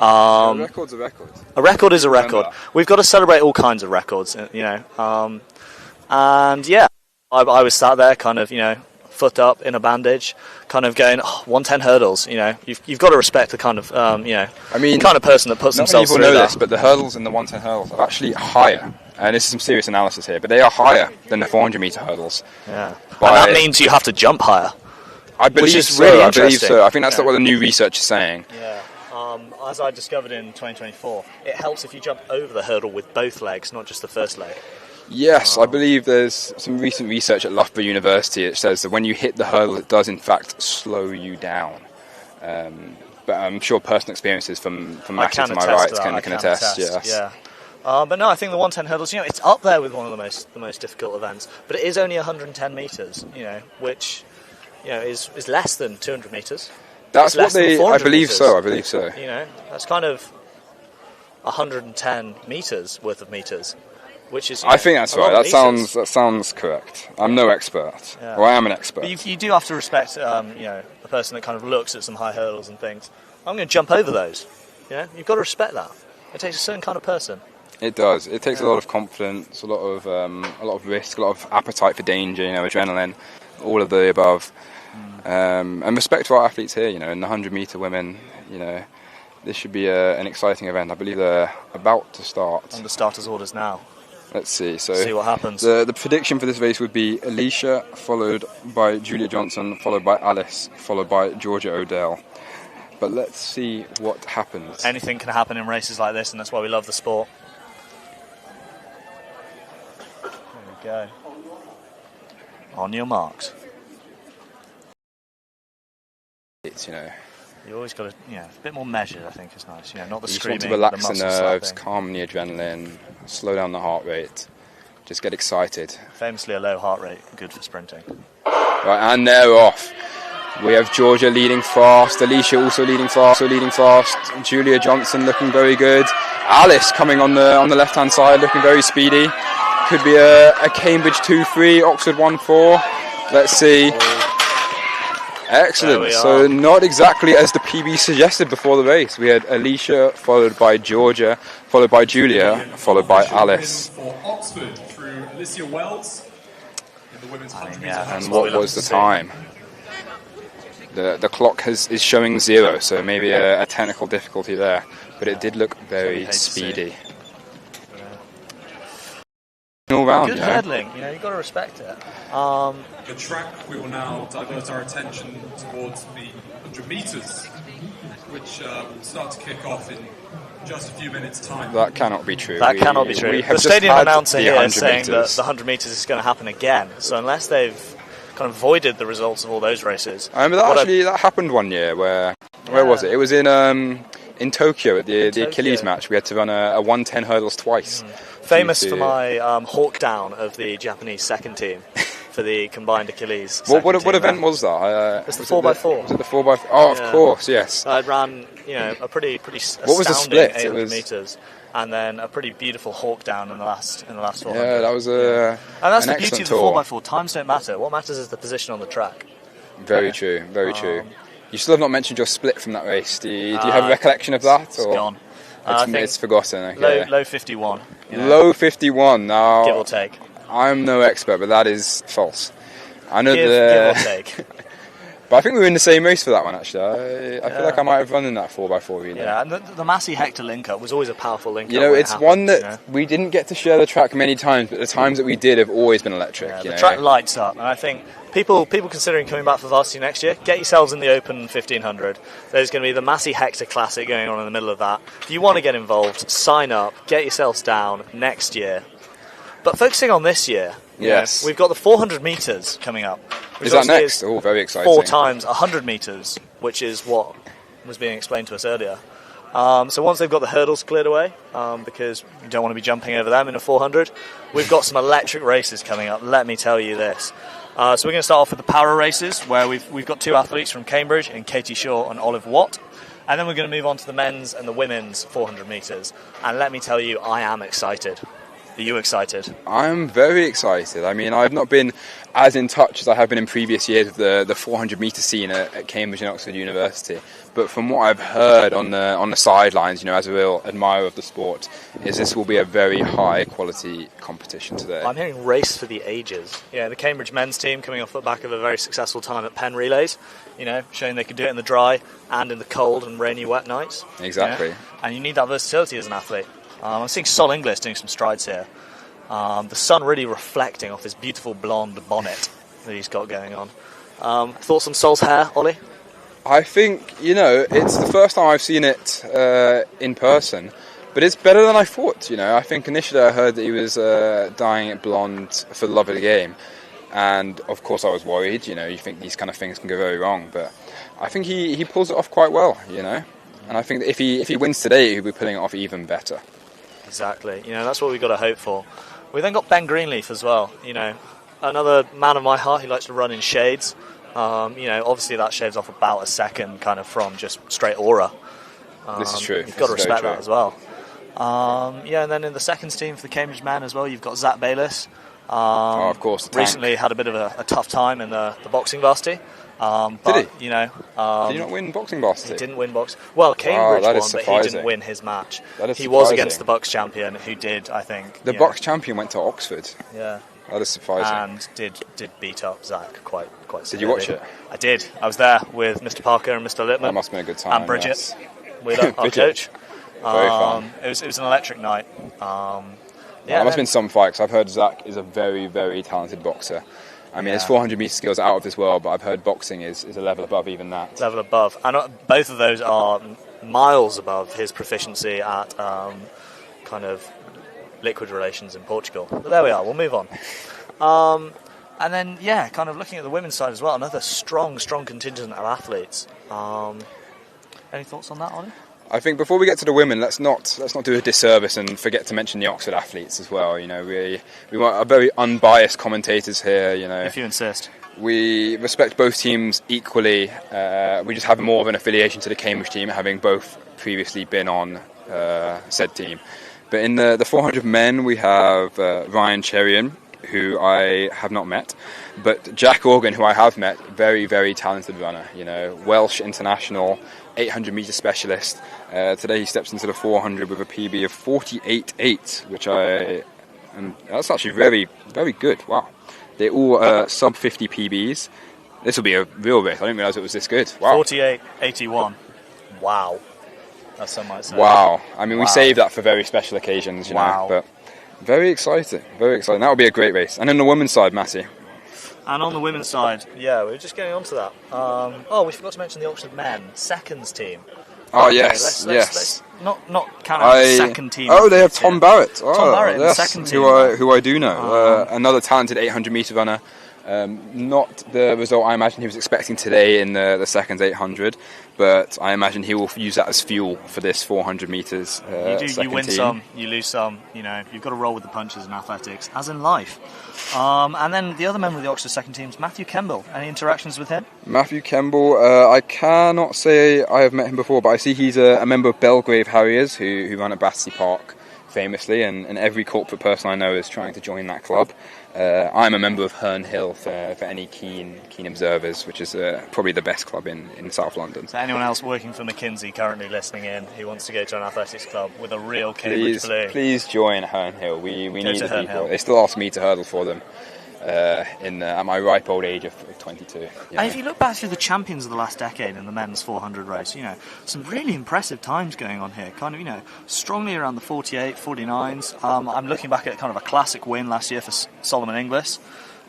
A record's a record. A record is a record. We've got to celebrate all kinds of records, you know. And yeah, I was sat there, kind of, you know, foot up in a bandage, kind of going, 110 hurdles. You know, you've got to respect the kind of, you know, I mean, kind of person that puts themselves through that. Not many people know this, but the hurdles in the 110 hurdles are actually higher. And this is some serious analysis here, but they are higher than the 400-metre hurdles. Yeah, and that means you have to jump higher. I believe so. Really I believe so. I think that's what the new research is saying. Yeah. As I discovered in 2024, it helps if you jump over the hurdle with both legs, not just the first leg. Yes, I believe there's some recent research at Loughborough University that says that when you hit the hurdle, it does in fact slow you down. But I'm sure personal experiences from Matty to my right can attest. Yes. Yeah. But no, I think the 110 hurdles, you know, it's up there with one of the most difficult events. But it is only 110 metres, you know, which, you know, is less than 200 metres. That's what they. I believe so. I believe so. You know, that's kind of 110 metres worth of metres, which is. I think that's right. That sounds correct. I'm no expert, or I am an expert. But you do have to respect, you know, the person that kind of looks at some high hurdles and thinks, I'm going to jump over those. You know, you've got to respect that. It takes a certain kind of person. It does. It takes a lot of confidence, a lot of risk, a lot of appetite for danger. You know, adrenaline, all of the above. And respect to our athletes here, you know, in the 100-metre women, you know, this should be an exciting event. I believe they're about to start. Under starters' orders now. Let's see. So see what happens. The prediction for this race would be Alicia, followed by Julia Johnson, followed by Alice, followed by Georgia Odell. But let's see what happens. Anything can happen in races like this, and that's why we love the sport. There we go. On your marks. It's, you know, you always got to, you know, a bit more measured. I think is nice. You know, not the you screaming. You want to relax the nerves, slapping. calm the adrenaline, slow down the heart rate, just get excited. Famously, a low heart rate, good for sprinting. Right, and they're off. We have Georgia leading fast, Alicia also leading fast, Julia Johnson looking very good, Alice coming on the left hand side looking very speedy. Could be a Cambridge 2-3, Oxford 1-4. Let's see. Excellent. So not exactly as the PB suggested before the race. We had Alicia, followed by Georgia, followed by Julia, followed by Alice. For Oxford through Alicia Wells in the women's 100 metre. And what was the time? The clock is showing 0, so maybe a technical difficulty there. But it did look very speedy. All round, good hurdling, you've got to respect it. The track, we will now divert our attention towards the 100 metres, which will start to kick off in just a few minutes' time. That cannot be true. That cannot be true. The stadium announcer here is saying that the 100 metres is going to happen again, so unless they've kind of voided the results of all those races. I remember that happened one year, where was it? It was in Tokyo at the Achilles match. We had to run a 110 hurdles twice. Famous for my hawk down of the Japanese second team for the combined Achilles. What event was that? It's the 4x4. Was it the 4x4? Oh, of course, yes. I ran, a pretty astounding what was the split? 800 metres, and then a pretty beautiful hawk down in the last 400. Yeah, that was and that's an the beauty of the 4x4. Times don't matter. What matters is the position on the track. Very true. Very true. You still have not mentioned your split from that race. Do you have a recollection of that? It's gone. It's forgotten. Okay. Low 51. Low 51. Now, give or take. I'm no expert, but that is false. I know give or take. But I think we were in the same race for that one, actually. I feel like I might have run in that 4x4 relay. Yeah, and the Massey Hector link-up was always a powerful link-up. It's one that we didn't get to share the track many times, but the times that we did have always been electric. Yeah, the track lights up, and I think people considering coming back for Varsity next year, get yourselves in the Open 1500. There's going to be the Massey Hector Classic going on in the middle of that. If you want to get involved, sign up, get yourselves down next year. But focusing on this year, yes, we've got the 400 metres coming up. Is that next? Oh, very exciting. 4 times 100 metres, which is what was being explained to us earlier. So once they've got the hurdles cleared away, because you don't want to be jumping over them in a 400, we've got some electric races coming up, let me tell you this. So we're going to start off with the para races, where we've got 2 athletes from Cambridge, in Katie Shaw and Olive Watt. And then we're going to move on to the men's and the women's 400 metres. And let me tell you, I am excited. Are you excited? I'm very excited. I mean, I've not been as in touch as I have been in previous years with the 400 metre scene at Cambridge and Oxford University. But from what I've heard on the sidelines, as a real admirer of the sport, is this will be a very high quality competition today. I'm hearing race for the ages. Yeah, the Cambridge men's team coming off the back of a very successful time at Penn Relays, showing they could do it in the dry and in the cold and rainy, wet nights. Exactly. And you need that versatility as an athlete. I'm seeing Sol Inglis doing some strides here. The sun really reflecting off his beautiful blonde bonnet that he's got going on. Thoughts on Sol's hair, Ollie? I think, it's the first time I've seen it in person, but it's better than I thought. I think initially I heard that he was dyeing it blonde for the love of the game, and of course I was worried. You think these kind of things can go very wrong, but I think he pulls it off quite well. And I think that if he wins today, he'll be pulling it off even better. Exactly. That's what we've got to hope for. We then got Ben Greenleaf as well. Another man of my heart. He likes to run in shades. Obviously that shaves off about a second kind of from just straight aura. This is true. You've got to respect that as well. And then in the seconds team for the Cambridge men as well, you've got Zach Bayliss. Of course. Recently had a bit of a tough time in the boxing varsity. Did he? Did he not win boxing varsity? He didn't win box. Well, Cambridge won, but he didn't win his match. He was against the Bucks champion, who did, I think. The Bucks champion went to Oxford. Yeah. That is surprising. And did beat up Zach quite Did you watch it? I did. I was there with Mr. Parker and Mr. Littman. That must have been a good time. And Bridget, yes. Wheeler, our coach. Very fun. It was an electric night. There must have been some fight, because I've heard Zach is a very, very talented boxer. I mean, his 400 metre skills are out of this world, but I've heard boxing is a level above even that. Level above. And both of those are miles above his proficiency at kind of liquid relations in Portugal. But there we are, we'll move on. And then, kind of looking at the women's side as well, another strong contingent of athletes. Any thoughts on that, Ollie? I think before we get to the women, let's not do a disservice and forget to mention the Oxford athletes as well. We want very unbiased commentators here. If you insist. we respect both teams equally. We just have more of an affiliation to the Cambridge team, having both previously been on said team. But in the 400 men, we have Ryan Cherian, who I have not met, but Jack Organ, who I have met, very, very talented runner, Welsh international, 800 metre specialist. Today he steps into the 400 with a PB of 48.8, which that's actually very, very good. Wow. They're all sub 50 PBs. This will be a real race. I didn't realise it was this good. Wow. 48.81. Wow. That's some might say. Wow. I mean, we save that for very special occasions, know, but very exciting. Very exciting. That would be a great race. And on the women's side, Matty. And on the women's side, we're just getting on to that. We forgot to mention the Oxford men seconds team. Oh, yes, let's not count out the second team. Oh, they have Tom Barrett. Tom Barrett in the second team. Who I do know. Another talented 800 metre runner. Not the result I imagine he was expecting today in the seconds 800, but I imagine he will use that as fuel for this 400 metres. You win some, you lose some. You've got to roll with the punches in athletics, as in life. And then the other member of the Oxford second team is Matthew Kemble. Any interactions with him? Matthew Kemble, I cannot say I have met him before, but I see he's a member of Belgrave Harriers who run at Battersea Park famously, and every corporate person I know is trying to join that club. I'm a member of Herne Hill for any keen observers, which is probably the best club in South London. So anyone else working for McKinsey currently listening in who wants to go to an athletics club with a real Cambridge blue? Please join Herne Hill. We need the people. They still ask me to hurdle for them at my ripe old age of 22. And if you look back through the champions of the last decade in the men's 400 race, some really impressive times going on here. Kind of, strongly around the 48, 49s. I'm looking back at kind of a classic win last year for Solomon Inglis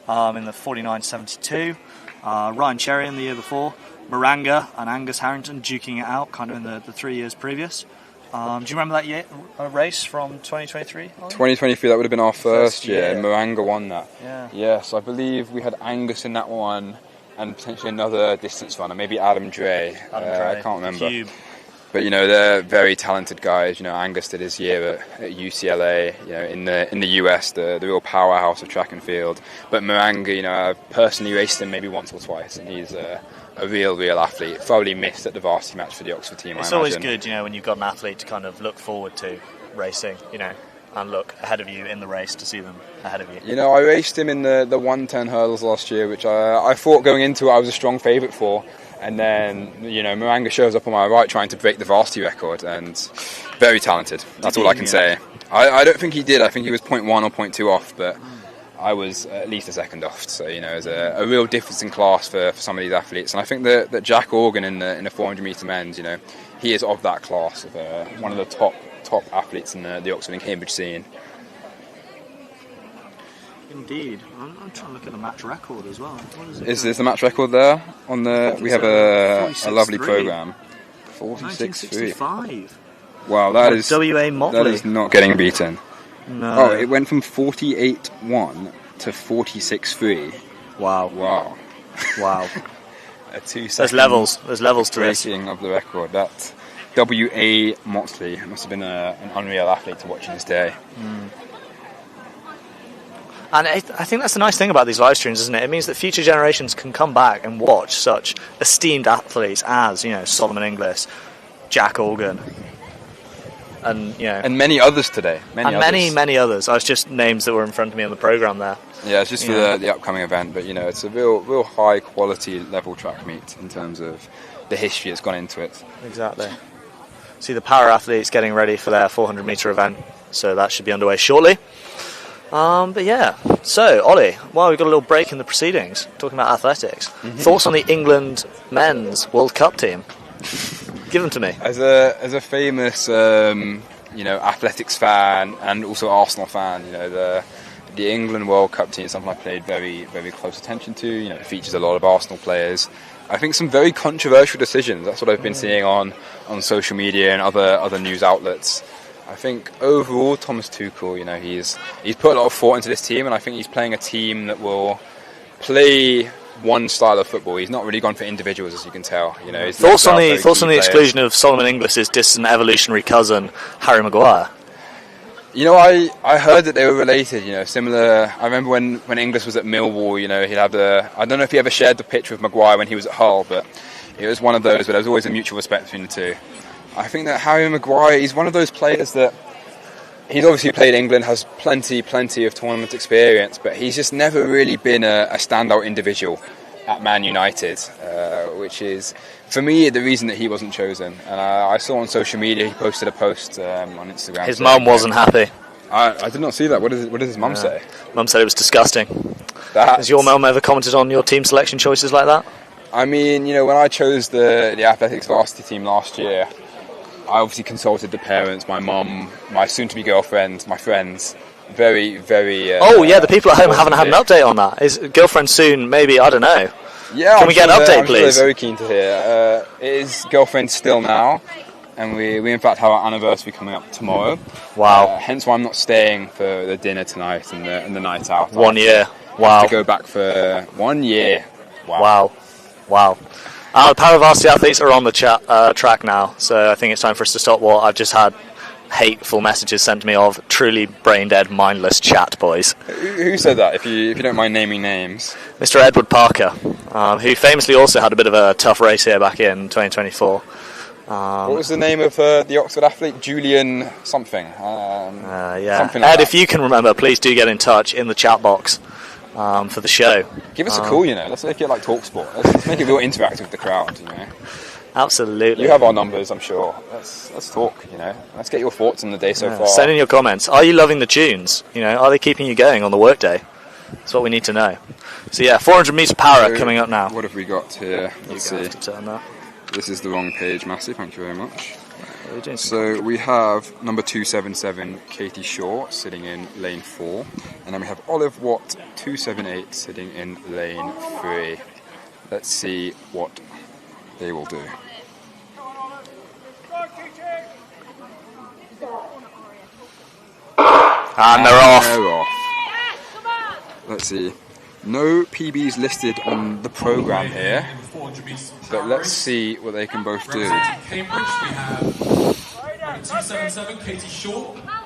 in the 49.72. Ryan Cherry in the year before. Moranga and Angus Harrington duking it out kind of in the 3 years previous. Do you remember that race from 2023? 2023, that would have been our first year. year. Moranga won that. Yeah. Yes, I believe we had Angus in that one, and potentially another distance runner, maybe Adam Dre. I can't remember. Cube. But they're very talented guys. Angus did his year at UCLA. In the US, the real powerhouse of track and field. But Moranga, I've personally raced him maybe once or twice, and he's a real athlete. Thoroughly missed at the varsity match for the Oxford team. It's always good, when you've got an athlete to kind of look forward to racing, and look ahead of you in the race to see them ahead of you. I raced him in the 110 hurdles last year, which I thought going into it I was a strong favourite for. And then, Moranga shows up on my right trying to break the varsity record, and very talented. That's all I can say. I don't think he did. I think he was 0.1 or 0.2 off, but I was at least a second off. So, there's a real difference in class for some of these athletes. And I think that Jack Organ in the 400 metre men's, he is of that class, of one of the top athletes in the Oxford and Cambridge scene. Indeed. I'm trying to look at the match record as well. What is it? Is the match record there? We have a lovely programme. 46.3. Wow, that is WA Motley. That is not getting beaten. No. Oh, it went from 48.1 to 46.3. Wow. A 2 second. There's levels to this. Breaking of the record. That WA Motley must have been an unreal athlete to watch in his day. And I think that's the nice thing about these live streams, isn't it? It means that future generations can come back and watch such esteemed athletes as, Solomon Inglis, Jack Organ, and many others today. Many others. I was just names that were in front of me on the programme there. Yeah, it's just for the upcoming event, but it's a real high quality level track meet in terms of the history that's gone into it. Exactly. See the para athletes getting ready for their 400 metre event, so that should be underway shortly. So Ollie, we've got a little break in the proceedings talking about athletics. Thoughts on the England men's World Cup team? Give them to me. As a famous athletics fan and also Arsenal fan, the England World Cup team is something I paid very, very close attention to. It features a lot of Arsenal players. I think some very controversial decisions. That's what I've been seeing on social media and other news outlets. I think overall Thomas Tuchel, he's put a lot of thought into this team, and I think he's playing a team that will play one style of football. He's not really gone for individuals, as you can tell. Thoughts on the exclusion of Solomon Inglis's distant evolutionary cousin Harry Maguire? You know, I heard that they were related, you know, similar. I remember when Inglis was at Millwall, you know, he'd have I don't know if he ever shared the picture with Maguire when he was at Hull, but it was one of those where there was always a mutual respect between the two. I think that Harry Maguire, he's one of those players that he's obviously played England, has plenty of tournament experience, but he's just never really been a standout individual at Man United, which is, for me, the reason that he wasn't chosen. And I saw on social media, he posted a post on Instagram. His mum wasn't happy. I did not see that. What did his mum say? Mum said it was disgusting. Has your mum ever commented on your team selection choices like that? I mean, you know, when I chose the athletics varsity team last year, I obviously consulted the parents, my mum, my soon-to-be girlfriend, my friends. Very, very... the people at home haven't had an update on that. Is girlfriend soon, maybe, I don't know. Yeah, Can we get an update, I'm please? Sure they're very keen to hear. It is girlfriend still now, and we in fact have our anniversary coming up tomorrow. Wow. Hence why I'm not staying for the dinner tonight and the night out. 1 year. Wow. I have to go back for 1 year. Wow. The Para Varsity athletes are on the track now, so I think it's time for us to stop what I've just had hateful messages sent to me of truly brain-dead, mindless chat, boys. Who said that, if you don't mind naming names? Mr. Edward Parker, who famously also had a bit of a tough race here back in 2024. What was the name of the Oxford athlete? Julian something. Something like Ed, that. if you can remember, please do get in touch in the chat box for the show. Give us a call, you know. Let's make it like TalkSport. Let's make it real interactive with the crowd, you know. Absolutely. You have our numbers, I'm sure. Let's talk, you know. Let's get your thoughts on the day so far. Send in your comments. Are you loving the tunes? You know, are they keeping you going on the workday? That's what we need to know. So yeah, 400 metre para coming up now. What have we got here? Let's see. Have to turn that. This is the wrong page, Massive. Thank you very much. So we have number 277, Katie Shaw, sitting in lane 4. And then we have Olive Watt, 278, sitting in lane 3. Let's see what they will do. And they're off. Let's see. No PBs listed on the programme here, but let's see what they can both do.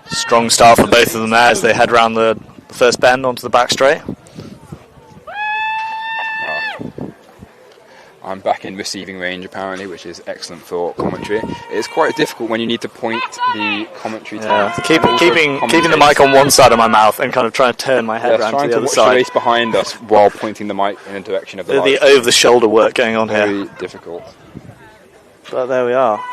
Strong start for both of them there as they head round the first bend onto the back straight. I'm back in receiving range apparently, which is excellent for commentary. It's quite difficult when you need to point the commentary to keeping the mic on one side of my mouth and kind of trying to turn my head around to the other side. Trying to watch the race behind us while pointing the mic in the direction of the light. The over-the-shoulder work going on here. Very difficult. But there we are.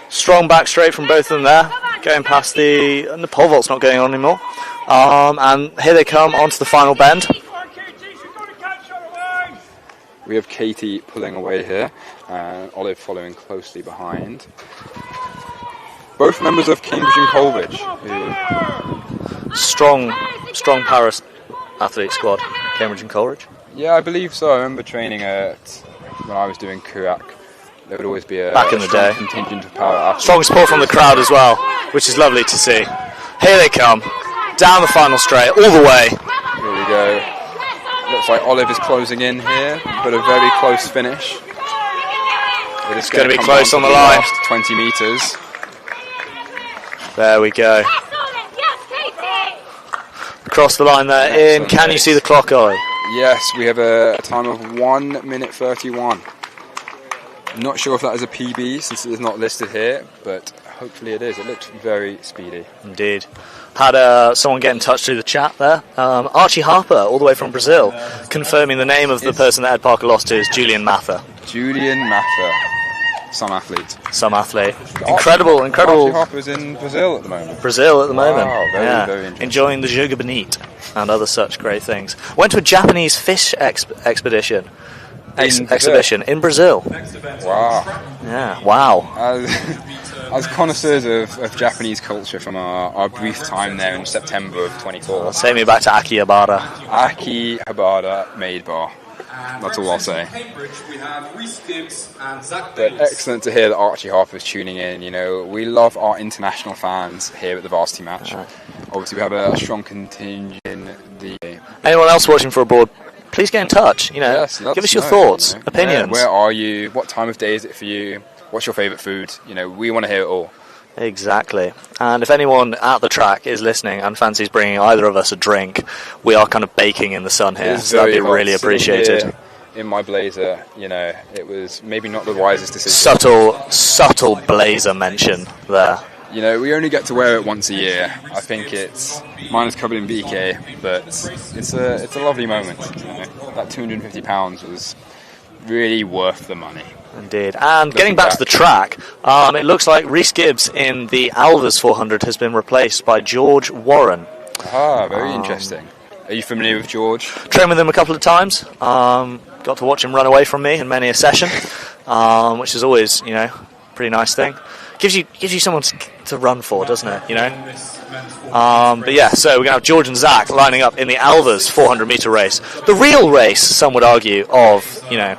Strong back straight from both of them there. Going past and the pole vault's not going on anymore. And here they come onto the final bend. We have Katie pulling away here, and Olive following closely behind. Both members of Cambridge and Coleridge. Strong Paris athlete squad, Cambridge and Coleridge. Yeah, I believe so. I remember training when I was doing Kurak. There would always be a back in the day contingent of power athletes. Strong support from the crowd as well, which is lovely to see. Here they come, down the final straight, all the way. Here we go. Looks like Olive is closing in here, but a very close finish. It's going to be close on the line. Last 20 metres. There we go. Across the line there. In. Can you see the clock, Ollie? Yes, we have a time of 1 minute 31. Not sure if that is a PB since it is not listed here, but hopefully it is. It looks very speedy. Indeed. Had someone get in touch through the chat there. Archie Harper, all the way from Brazil, confirming the name of the person that Ed Parker lost to is Julian Mather. Julian Mather. Some athlete. Incredible. Archie Harper's in Brazil at the moment. Wow, very interesting. Enjoying the Joga Bonito and other such great things. Went to a Japanese fish exhibition in Brazil. Wow. Yeah, wow. As connoisseurs of Japanese culture from our brief time there in September of 24. Take me back to Akihabara. Akihabara Maid Bar. That's all I'll say. But excellent to hear that Archie Harper is tuning in. You know, we love our international fans here at the Varsity match. Obviously, we have a strong contingent in the... Anyone else watching for abroad, please get in touch. You know, yes, give us your thoughts, opinions. Where are you? What time of day is it for you? What's your favourite food? You know, we want to hear it all. Exactly. And if anyone at the track is listening and fancies bringing either of us a drink, we are kind of baking in the sun here, so that'd be really appreciated. In my blazer, you know, it was maybe not the wisest decision. Subtle blazer mention there. You know, we only get to wear it once a year. I think mine is covered in VK, but it's a lovely moment. You know? That £250 was really worth the money. Indeed. And getting back to the track, it looks like Rhys Gibbs in the Alvers 400 has been replaced by George Warren. Ah, very interesting. Are you familiar with George? Trained with him a couple of times. Got to watch him run away from me in many a session, which is always, you know, a pretty nice thing. Gives you someone to run for, doesn't it? You know. But yeah, so we're gonna have George and Zach lining up in the Alvers 400 meter race, the real race, some would argue, of, you know,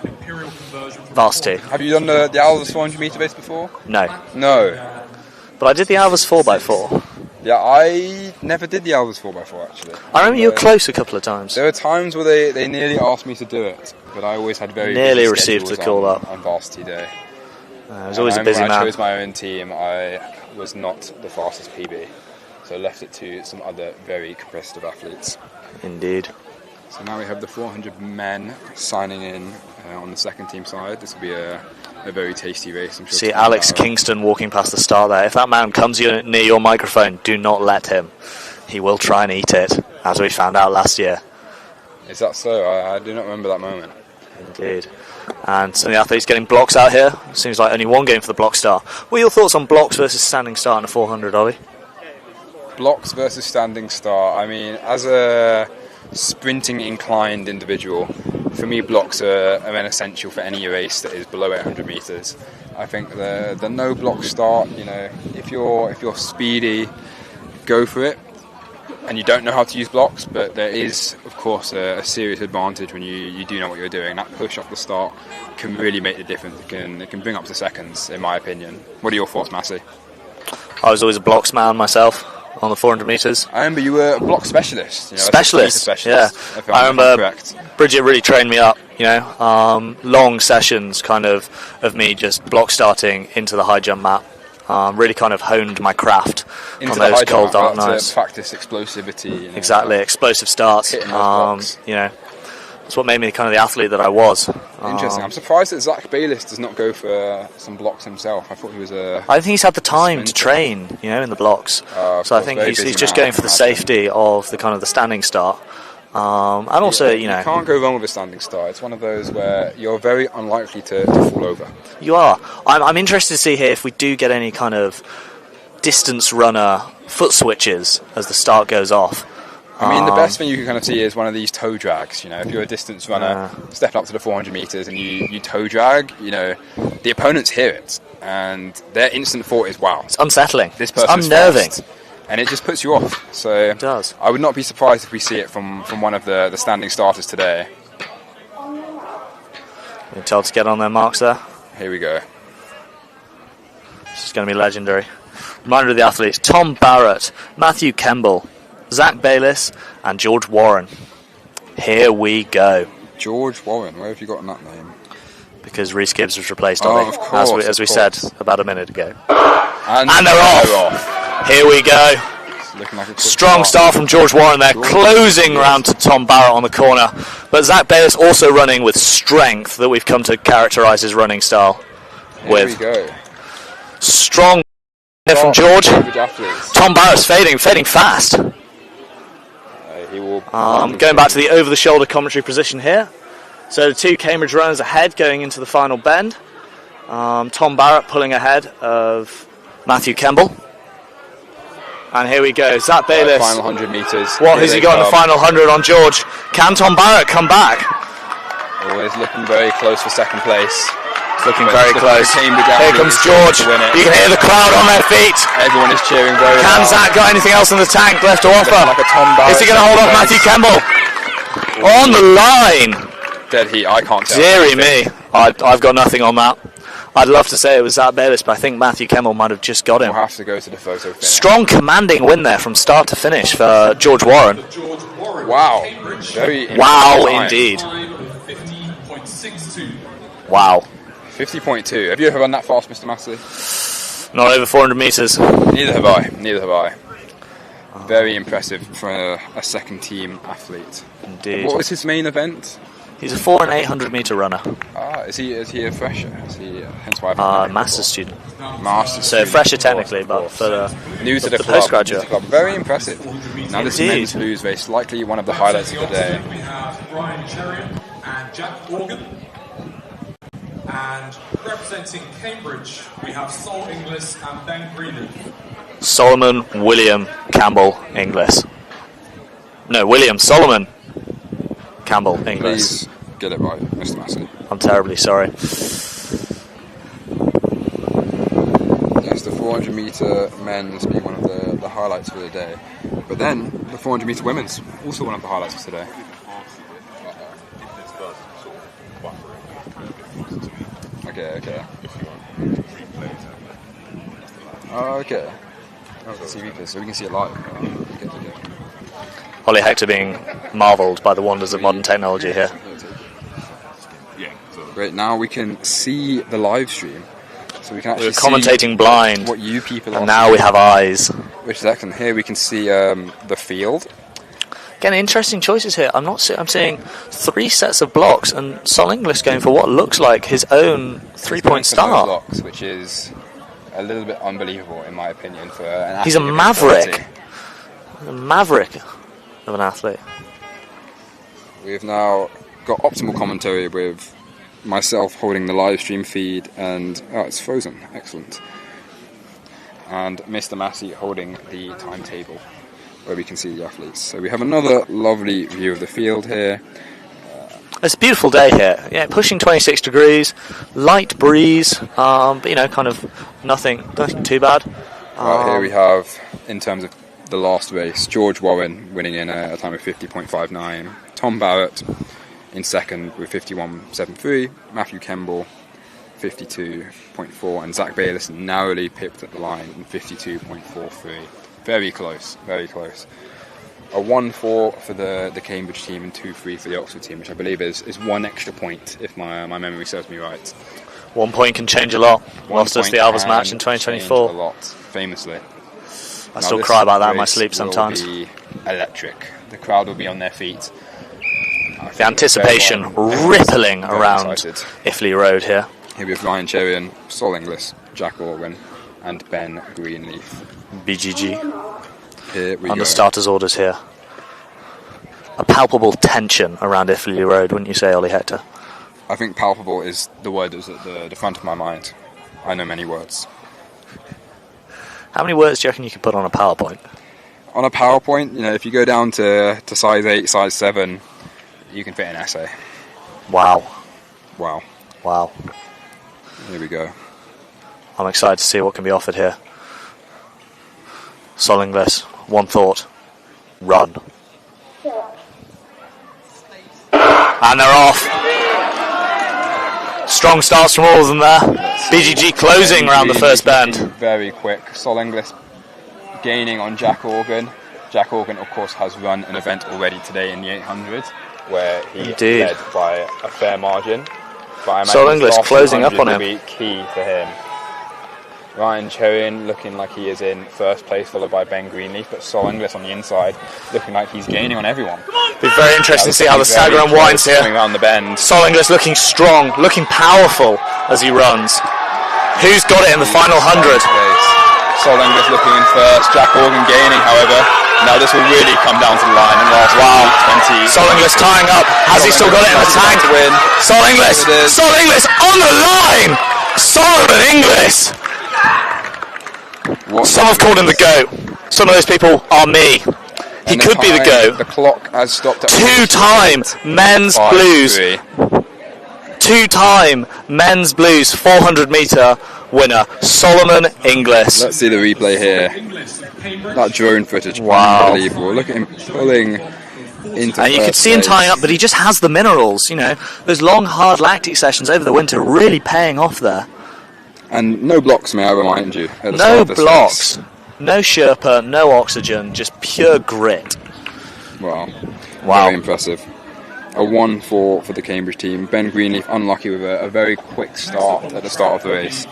Varsity. Have you done the Alvers 400 meter race before? No. But I did the Alvers 4x4. Yeah, I never did the Alvers 4x4 actually. I remember you were close a couple of times. There were times where they nearly asked me to do it, but I always had very nearly received the call up on Varsity day. It was always a busy man. When I chose my own team, I was not the fastest PB, so I left it to some other very competitive athletes. Indeed. So now we have the 400 men signing in on the second team side. This will be a very tasty race, I'm sure. See Alex Kingston walking past the start there. If that man comes near your microphone, do not let him. He will try and eat it, as we found out last year. Is that so? I do not remember that moment. Indeed. And some of the athletes getting blocks out here. Seems like only one game for the block star. What are your thoughts on blocks versus standing start in a 400, Ollie? Blocks versus standing start. I mean, as a sprinting inclined individual, for me blocks are an essential for any race that is below 800 metres. I think the no block start, you know, if you're speedy, go for it. And you don't know how to use blocks, but there is, of course, a serious advantage when you do know what you're doing. That push up the start can really make the difference. It can bring up to seconds, in my opinion. What are your thoughts, Massey? I was always a blocks man myself on the 400 metres. I remember you were a block specialist. You know, specialist, yeah. I remember Bridget really trained me up, you know, long sessions kind of me just block starting into the high jump mat. Really kind of honed my craft on those cold dark nights. Practice explosivity. You know, exactly, explosive starts. You know, that's what made me kind of the athlete that I was. Interesting. I'm surprised that Zach Bayliss does not go for some blocks himself. I thought he was a. I think he's had the time to train, you know, in the blocks. So I think he's just going for the safety of the kind of the standing start. And also, you know, you can't go wrong with a standing start. It's one of those where you're very unlikely to fall over. You are. I'm interested to see here if we do get any kind of distance runner foot switches as the start goes off. I mean, the best thing you can kind of see is one of these toe drags. You know, if you're a distance runner, stepping up to the 400 metres and you toe drag, you know, the opponents hear it and their instant thought is, wow. It's unsettling. This person's unnerving. Fast. And it just puts you off. So it does. I would not be surprised if we see it from one of the standing starters today. Being told to get on their marks there. Here we go. This is going to be legendary. Reminder of the athletes: Tom Barrett, Matthew Kemble, Zach Bayliss, and George Warren. Here we go. George Warren, where have you gotten that name? Because Rhys Gibbs was replaced on of course, as we said about a minute ago. And they're off. Here we go. Like strong start from George Warren there, closing round to Tom Barrett on the corner. But Zach Bayliss also running with strength that we've come to characterise his running style with. Here we go. Strong from George. Tom Barrett's fading fast. Going back to the over-the-shoulder commentary position here. So the two Cambridge runners ahead going into the final bend. Tom Barrett pulling ahead of Matthew Kemble. And here we go, Zach Bayliss. Final 100 metres. What has he got in the final 100 on George? Can Tom Barrett come back? Oh, he's looking very close for second place. It's looking very close. Here comes George. You can hear the crowd on their feet. Everyone is cheering very loud. Can Zach got anything else in the tank left to offer? Is he going to hold off Matthew Kemble? On the line. Dead heat, I can't tell. Deary me. I've got nothing on that. I'd love to say it was Zach Bayliss, but I think Matthew Kemble might have just got him. We'll have to go to the photo finish. Strong commanding win there from start to finish for George Warren. Wow. Wow, indeed. Wow. 50.2. Have you ever run that fast, Mr. Massey? Not over 400 metres. Neither have I. Neither have I. Very impressive for a second team athlete. Indeed. What was his main event? He's a 400 and 800 metre runner. Is he a fresher? Hence why Master's student. Master's so student. fresher technically, but for the new to the club, postgraduate. New to the club. Very impressive. Now this men's blues race, likely one of the highlights of the day. We have Ryan Cherian and Jack Morgan. And representing Cambridge, we have Sol Inglis and Ben Greenleaf. Solomon William Campbell Inglis. No, William Solomon Campbell Inglis. Please get it right, Mr. Massey. I'm terribly sorry. Yes, the 400 metre men's being one of the highlights for the day. But then, the 400 metre women's, also one of the highlights for today. Okay. Oh, okay. TV piece, so we can see it live. Okay. Ollie Hector being marvelled by the wonders of modern technology here. Great, now we can see the live stream. So we can actually We're commentating blind, what you people are and now seeing, we have eyes. Which is excellent. Here we can see the field. Again, interesting choices here. I'm seeing 3 sets of blocks, and Sol Inglis going for what looks like his own 3-point start. Blocks, which is a little bit unbelievable in my opinion for an athlete. He's a maverick. A maverick of an athlete. We've now got optimal commentary with myself holding the live stream feed, and it's frozen. Excellent. And Mr. Massey holding the timetable where we can see the athletes. So we have another lovely view of the field here. It's a beautiful day here. Yeah, pushing 26 degrees, light breeze, but kind of nothing too bad. Right, here we have, in terms of the last race, George Warren winning in a time of 50.59, Tom Barrett in second with 51.73, Matthew Kemble 52.4, and Zach Bayless narrowly pipped at the line in 52.43. Very close, very close. A 1-4 for the Cambridge team and 2-3 for the Oxford team, which I believe is 1 extra point, if my memory serves me right. 1 point can change a lot. Lost us the Alvas match in 2024. A lot, famously. I still cry about that in my sleep sometimes. Will be electric. The crowd will be on their feet. The anticipation rippling around Iffley Road here. Here we have Ryan Cherian, Sol Inglis, Jack Organ, and Ben Greenleaf. BGG. Here we Under go. starters' orders here. A palpable tension around Iffley Road, wouldn't you say, Ollie Hector? I think palpable is the word that's at the front of my mind. I know many words. How many words do you reckon you could put on a PowerPoint? On a PowerPoint, if you go down to size 8, size 7, you can fit an essay. Wow. Here we go. I'm excited to see what can be offered here. Sol Inglis, one thought. Run. And they're off. Strong starts from all of them there. BGG closing around the first bend. Very quick. Sol Inglis gaining on Jack Organ. Jack Organ, of course, has run an event already today in the 800, where he led by a fair margin. Sol Inglis closing up on him. Will be key for him. Ryan Cherian looking like he is in first place, followed by Ben Greenleaf, but Sol Inglis on the inside looking like he's gaining on everyone. Be very interesting to see how the stagger unwinds here. Around the bend. Sol Inglis looking strong, looking powerful as he runs. Who's got it in the final 100? Sol Inglis looking in first, Jack Organ gaining, however. Now this will really come down to the line in the last 20. Sol Inglis tying up. Has he still got it in the tank? Sol Inglis on the line! Solomon Inglis! Some have called him the GOAT. Some of those people are me. He could be the GOAT. The clock has stopped at 2-time men's blues. 2-time men's blues 400 metre winner, Solomon Inglis. Let's see the replay here. That drone footage, unbelievable. Look at him pulling into and you can see him tying up, but he just has the minerals. Those long, hard lactic sessions over the winter really paying off there. And no blocks, may I remind you. No blocks, no Sherpa, no oxygen, just pure grit. Wow. Very impressive. a 1 for the Cambridge team. Ben Greenleaf unlucky with a very quick start at the start of the race.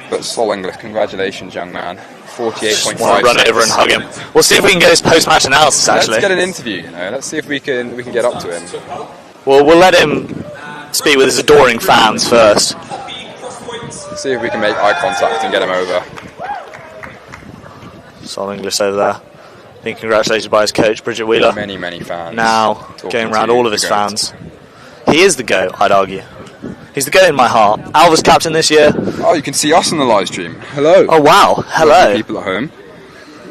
But Sol English, congratulations, young man. 48.5. Want to run over and hug him. We'll see if we can get his post-match analysis, actually. Let's get an interview, you know. Let's see if we can get up to him. Well, we'll let him speak with his adoring fans first. See if we can make eye contact and get him over. Sol English over there, being congratulated by his coach, Bridget Wheeler. Many fans. Now, going around all of his fans. He is the GOAT, I'd argue. He's the GOAT in my heart. Alva's captain this year. Oh, you can see us on the live stream. Hello. Oh, wow. Hello. People at home.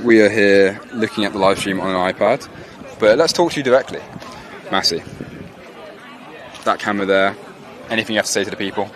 We are here looking at the live stream on an iPad. But let's talk to you directly. Massey. That camera there. Anything you have to say to the people?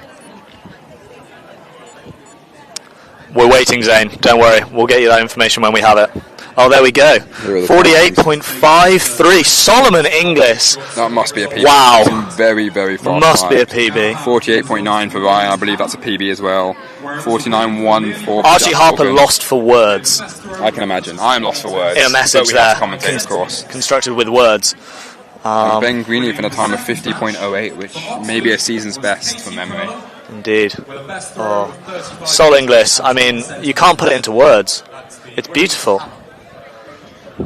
We're waiting, Zane. Don't worry. We'll get you that information when we have it. Oh, there we go. 48.53. Solomon Inglis. That must be a PB. Wow. Very fast. Must be a PB. 48.9 for Ryan. I believe that's a PB as well. 49.1 for Archie Harper lost for words. I can imagine. I'm lost for words. In a message but we there. have to commentate, of course. Constructed with words. Ben Greenleaf in a time of 50.08, which may be a season's best from memory. Indeed. Oh. Sol Inglis, I mean, you can't put it into words. It's beautiful.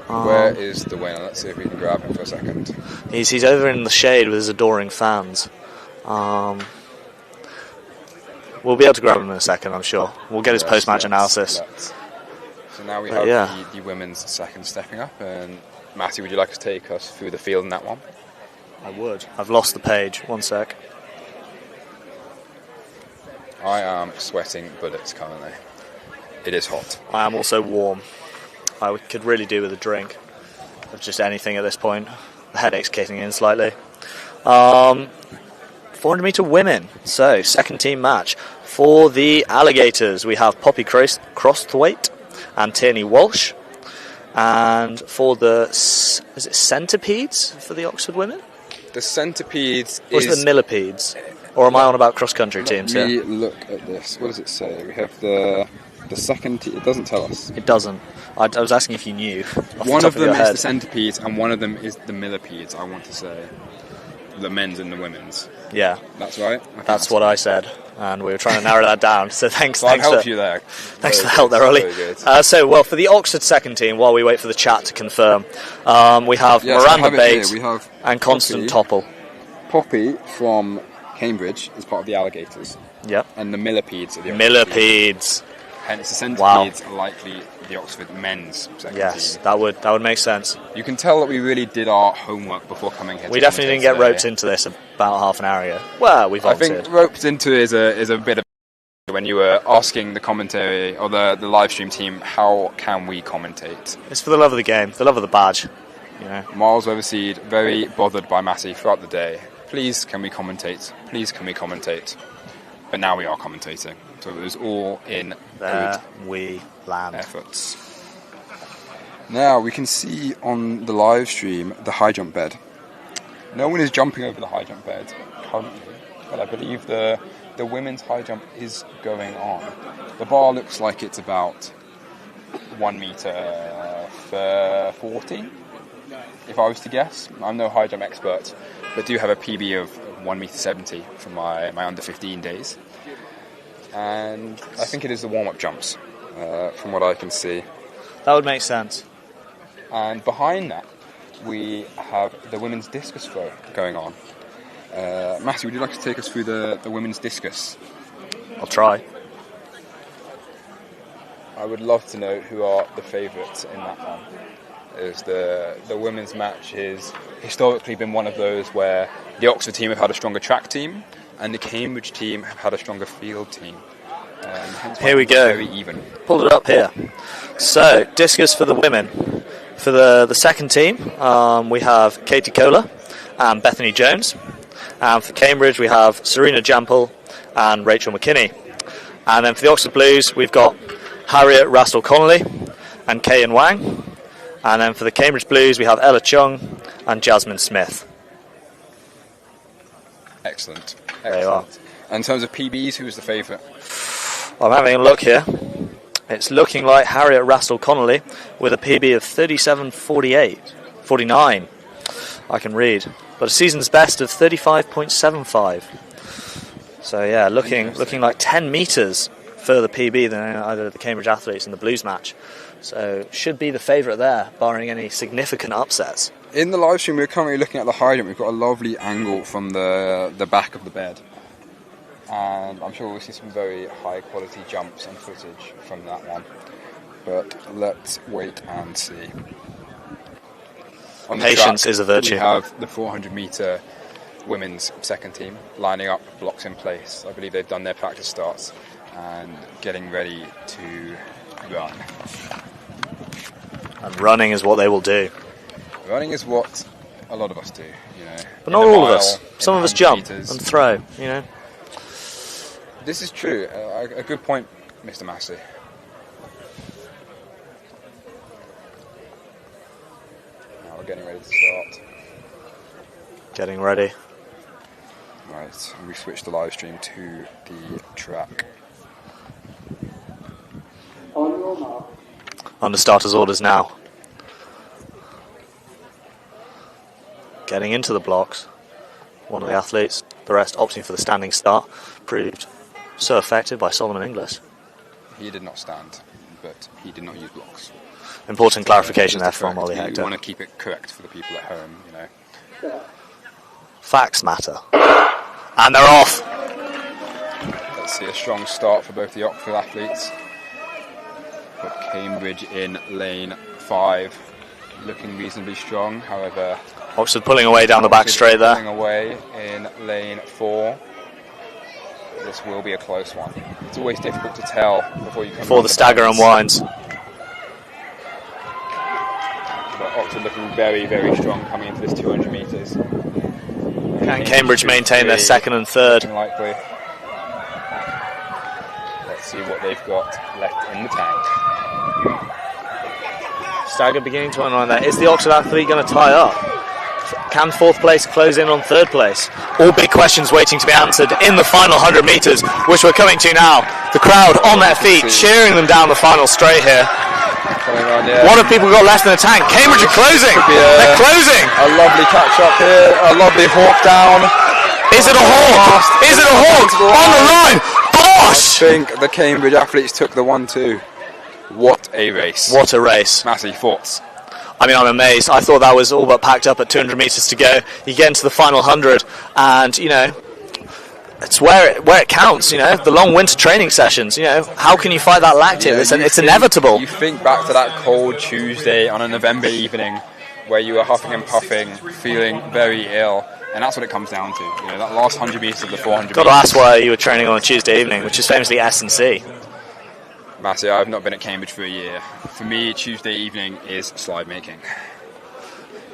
Where is the winner? Let's see if we can grab him for a second. He's over in the shade with his adoring fans. We'll be able to grab him in a second, I'm sure. We'll get his post-match analysis. So now we have the women's second stepping up. And Matty, would you like to take us through the field in that one? I would. I've lost the page. One sec. I am sweating bullets currently. It is hot. I am also warm. I could really do with a drink of just anything at this point. The headache's kicking in slightly. 400 metre women. So, second team match. For the Alligators, we have Poppy Crosthwaite and Tierney Walsh. And for the, is it Centipedes for the Oxford women? The Centipedes or is it the Millipedes? Or am I on about cross-country teams here? Let me look at this. What does it say? We have the second team. It doesn't tell us. It doesn't. I was asking if you knew. One of them is the Centipedes and one of them is the Millipedes, I want to say. The men's and the women's. Yeah. That's right? That's what I said. And we were trying to narrow that down. So thanks. Well, thanks I'll help you there. Thanks for the help there, Ollie. So, for the Oxford second team, while we wait for the chat to confirm, we have Miranda Bates and Constant Topple. Poppy from Cambridge is part of the Alligators. Yep. And the Millipedes are the Millipedes. Hence the Centipedes are likely the Oxford men's second yes, team. that would make sense. You can tell that we really did our homework before coming here. We definitely didn't get roped into this about half an hour ago. Well, we volunteered. I think roped into is a bit of when you were asking the commentary or the live stream team how can we commentate. It's for the love of the game, the love of the badge. You know. Miles Overseed, very bothered by Massey throughout the day. Please can we commentate? Please can we commentate? But now we are commentating. So it was all in there we land efforts. Now we can see on the live stream the high jump bed. No one is jumping over the high jump bed currently, but I believe the women's high jump is going on. The bar looks like it's about 1 meter 40. If I was to guess, I'm no high jump expert, but do have a PB of 1 meter 70 from my under 15 days. And I think it is the warm-up jumps, from what I can see. That would make sense. And behind that, we have the women's discus throw going on. Matthew, would you like to take us through the women's discus? I'll try. I would love to know who are the favourites in that one. As the women's match has historically been one of those where the Oxford team have had a stronger track team and the Cambridge team have had a stronger field team. Here we go. Very even. Pulled it up here. So, discus for the women. For the second team, we have Katie Kohler and Bethany Jones. And for Cambridge, we have Serena Jampel and Rachel McKinney. And then for the Oxford Blues, we've got Harriet Rastall-Connolly and Kayan Wang. And then for the Cambridge Blues, we have Ella Chung and Jasmine Smith. Excellent. There you are. And in terms of PBs, who's the favourite? I'm having a look here. It's looking like Harriet Rastall-Connolly with a PB of 37.49. I can read. But a season's best of 35.75. So yeah, looking like 10 metres further PB than either of the Cambridge athletes in the Blues match. So should be the favourite there, barring any significant upsets. In the live stream, we're currently looking at the high jump. We've got a lovely angle from the back of the bed. And I'm sure we'll see some very high quality jumps and footage from that one. But let's wait and see. On Patience is a virtue. We have the 400 metre women's second team lining up, blocks in place. I believe they've done their practice starts and getting ready to run. And running is what they will do. Running is what a lot of us do, you know. But not all of us. Some of us jump and throw, you know. This is true. A good point, Mr. Massey. Now we're getting ready to start. Getting ready. Right, and we switch the live stream to the track. Under starters' orders now. Getting into the blocks. One of the athletes, the rest opting for the standing start, proved so effective by Solomon Inglis. He did not stand, but he did not use blocks. Important clarification there from Ollie Hector. You want to keep it correct for the people at home, you know. Facts matter. And they're off. Let's see a strong start for both the Oxford athletes. But Cambridge in lane 5, looking reasonably strong. However, Oxford pulling away down the back straight there. Pulling away in lane 4. This will be a close one. It's always difficult to tell before the stagger unwinds. But Oxford looking very, very strong coming into this 200 metres. Can Cambridge maintain their second and third? Likely. Let's see what they've got left in the tank. Stagger beginning to unwind there. Is the Oxford athlete going to tie up? Can fourth place close in on third place? All big questions waiting to be answered in the final 100 metres, which we're coming to now. The crowd on their feet, cheering them down the final straight here. On, yeah. What have people got left in the tank? Cambridge are closing. They're closing. A lovely catch up here. A lovely hawk down. Is it a hawk? Is it a hawk? On the line. Bosh! I think the Cambridge athletes took the 1-2. What a race. What a race. Massey, thoughts? I mean, I'm amazed. I thought that was all but packed up at 200 metres to go. You get into the final 100 and, you know, it's where it counts, you know, the long winter training sessions, you know. How can you fight that lactate? It's inevitable. You think back to that cold Tuesday on a November evening where you were huffing and puffing, feeling very ill, and that's what it comes down to. You know, that last 100 metres of the 400 Got to ask why you were training on a Tuesday evening, which is famously S&C. Matty, I've not been at Cambridge for a year. For me, Tuesday evening is slide making.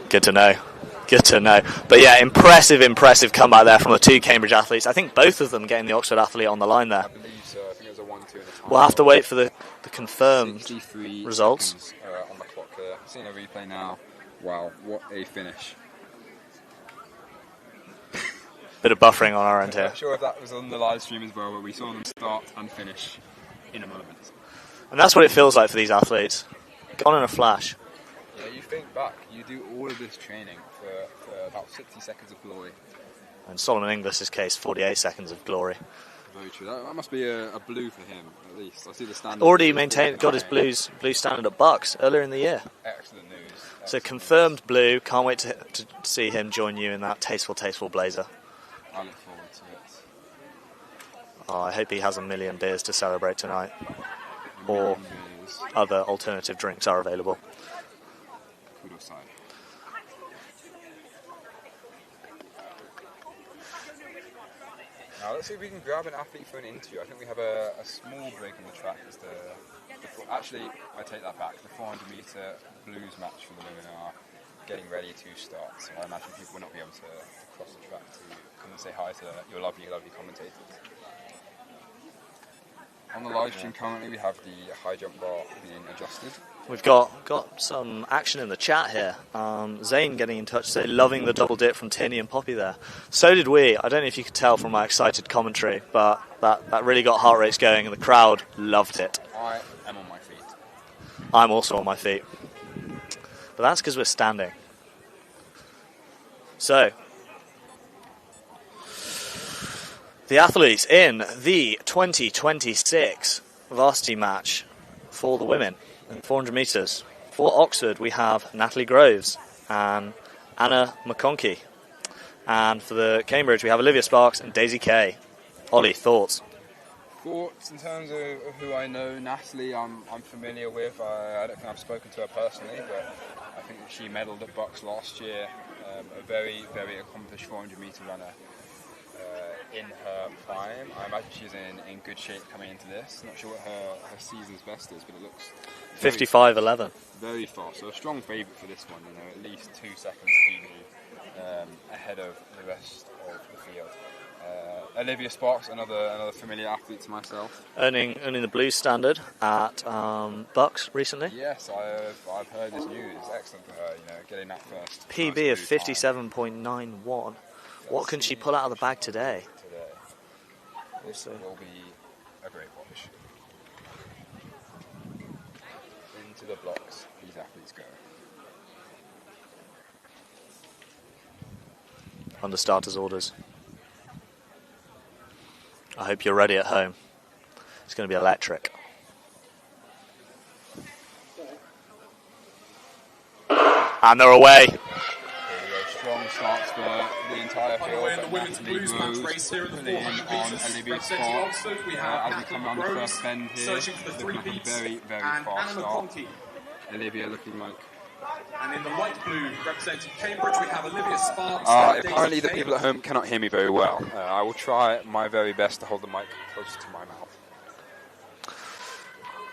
Good to know. Good to know. But yeah, impressive comeback there from the two Cambridge athletes. I think both of them getting the Oxford athlete on the line there. I believe so. I think it was a 1-2 at the time. We'll have to wait for the confirmed 63 results. Seconds, on the clock there. Seeing a replay now. Wow, what a finish. Bit of buffering on our end here. I'm not sure if that was on the live stream as well, but we saw them start and finish in a moment. And that's what it feels like for these athletes. Gone in a flash. Yeah, you think back, you do all of this training for about 60 seconds of glory. In Solomon Inglis's case, 48 seconds of glory. Very true. That must be a blue for him, at least. I see the standard. Already got his blue standard at Bucks earlier in the year. Excellent news. So confirmed blue. Can't wait to see him join you in that tasteful blazer. I look forward to it. Oh, I hope he has 1 million beers to celebrate tonight. Or other alternative drinks are available. Now let's see if we can grab an athlete for an interview. I think we have a small break on the track. Actually, I take that back. The 400 metre blues match for the women are getting ready to start. So I imagine people will not be able to cross the track to come and say hi to your lovely commentators. On the live stream currently we have the high jump bar being adjusted. We've got some action in the chat here. Zane getting in touch, say loving the double dip from Tinny and Poppy there. So did we. I don't know if you could tell from my excited commentary, but that really got heart rates going and the crowd loved it. I am on my feet. I'm also on my feet. But that's because we're standing. So, the athletes in the 2026 varsity match for the women in 400 metres. For Oxford, we have Natalie Groves and Anna McConkey. And for the Cambridge, we have Olivia Sparks and Daisy Kay. Ollie, thoughts? Thoughts in terms of who I know. Natalie, I'm familiar with. I don't think I've spoken to her personally, but I think that she medalled at Bucks last year. A very, very accomplished 400 metre runner in her prime. I imagine she's in good shape coming into this. Not sure what her season's best is, but it looks 55.11. Very fast. So a strong favourite for this one. At least 2 seconds PB ahead of the rest of the field. Olivia Sparks, another familiar athlete to myself. Earning the blue standard at Bucks recently. Yes, I've heard this news. Excellent for her, getting that first. PB of 57.91. What can she pull out of the bag today? This will be a great watch. Into the blocks, these athletes go. Under starters' orders. I hope you're ready at home. It's going to be electric. And they're away. Strong starts for the entire field. In the women's blues match race here at the 400 metres, representing Oxford, we have Natalie Groves searching for the three-peats, very and fast Anna start. McConkey. Olivia looking like... And in the light blue, representing Cambridge, we have Olivia Sparks. Apparently the people at home cannot hear me very well. I will try my very best to hold the mic close to my mouth.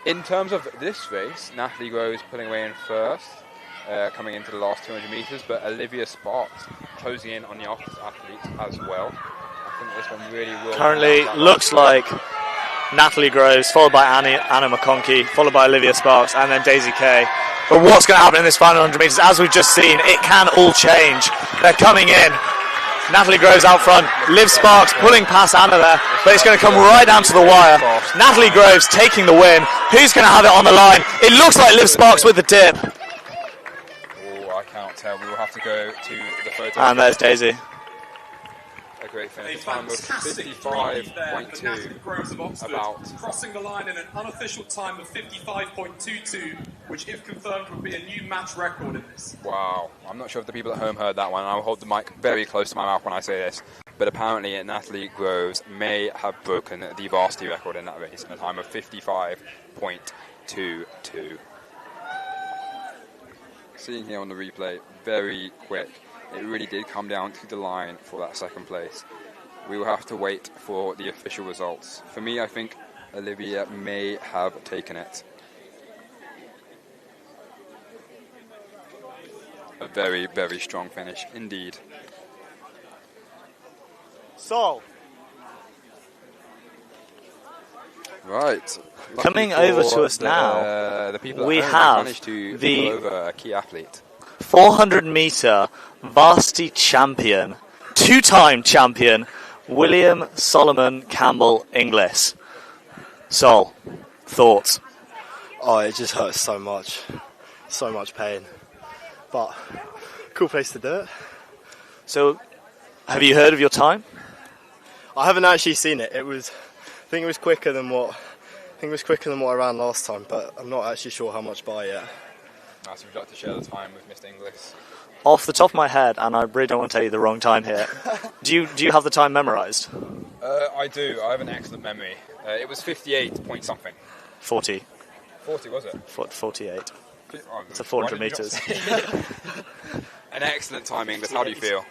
In terms of this race, Natalie Groves pulling away in first, coming into the last 200 metres, but Olivia Sparks closing in on the opposite athletes as well. I think this one really will... Currently looks like Natalie Groves, followed by Anna McConkey, followed by Olivia Sparks, and then Daisy Kay. But what's going to happen in this final 100 metres, as we've just seen, it can all change. They're coming in. Natalie Groves out front, Liv Sparks pulling past Anna there, but it's going to come right down to the wire. Natalie Groves taking the win. Who's going to have it on the line? It looks like Liv Sparks with the dip. Oh, I cannot tell. We will have to go to the photo. And there's Daisy. A great finish. A Time of fantastic 55.2. About crossing the line in an unofficial time of 55.22, which, if confirmed, would be a new match record in this. wow. I'm not sure if the people at home heard that one. I'll hold the mic very close to my mouth when I say this. But apparently Natalie Groves may have broken the varsity record in that race in a time of 55.22. Seeing here on the replay, very quick. It really did come down to the line for that second place. We will have to wait for the official results. For me, I think Olivia may have taken it. A very, very strong finish indeed. Sol. Right. Coming over to us now, the people we at home have managed to the pull over a key athlete. 400 metre varsity champion, two-time champion, William Solomon Campbell Inglis. Sol, thoughts? Oh, it just hurts so much pain, but cool place to do it. So, have you heard of your time? I haven't actually seen it. I think it was quicker than what I ran last time, but I'm not actually sure how much by yet. Nice, would you like to share the time with Mr. Inglis? Off the top of my head, and I really don't want to tell you the wrong time here. Do you have the time memorised? I do. I have an excellent memory. It was 58 point something. 40. 40 was it? 48. Oh, it's a 400 metres. An excellent time, Inglis. How do you feel?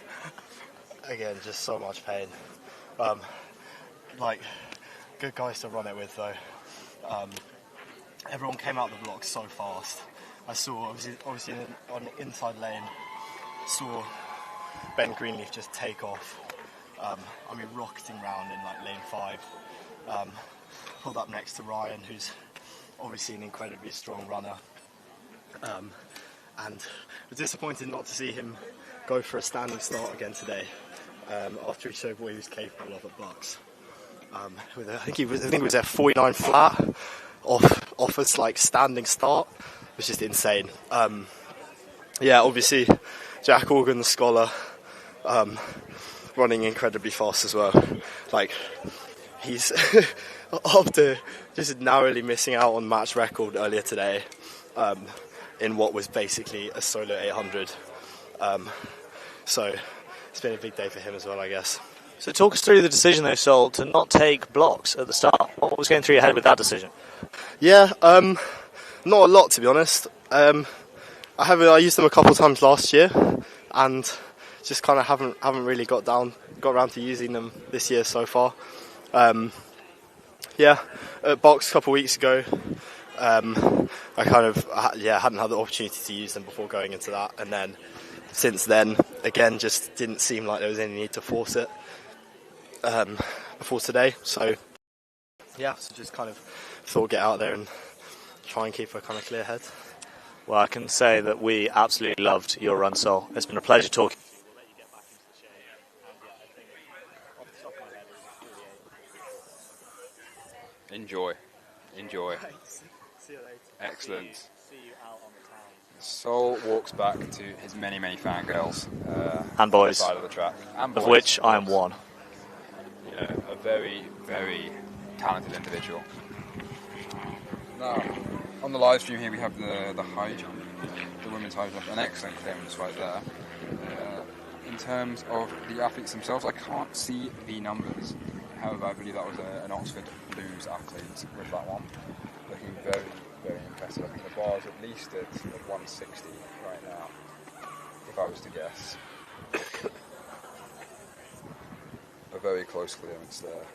Again, just so much pain. Good guys to run it with though. Everyone came out the block so fast. I saw, obviously on the inside lane, saw Ben Greenleaf just take off. Rocketing round in lane 5. Pulled up next to Ryan, who's obviously an incredibly strong runner. And was disappointed not to see him go for a standing start again today, after he showed what he was capable of at Bucks. I think it was there 49 flat off a standing start. It was just insane. Obviously Jack Organ, the scholar, running incredibly fast as well. Like, he's after just narrowly missing out on match record earlier today in what was basically a solo 800. So it's been a big day for him as well, I guess. So talk us through the decision, though, Sol, to not take blocks at the start. What was going through your head with that decision? Yeah, not a lot, to be honest. I used them a couple of times last year, and just kind of haven't really got around to using them this year so far. At box a couple of weeks ago, I hadn't had the opportunity to use them before going into that, and then since then, again, just didn't seem like there was any need to force it before today. So just kind of thought get out there and try and keep a kind of clear head. Well, I can say that we absolutely loved your run, Sol. It's been a pleasure talking. Enjoy. Excellent. Sol walks back to his many fangirls and boys, on the side of the track, and boys, of which I am one. Yeah, a very talented individual. Now, on the live stream here we have the high jump, the women's high jump, an excellent clearance right there. In terms of the athletes themselves, I can't see the numbers. However, I believe that was an Oxford Blues athlete with that one. Looking very impressive. I think the bar is at least at 160 right now, if I was to guess. A very close clearance there.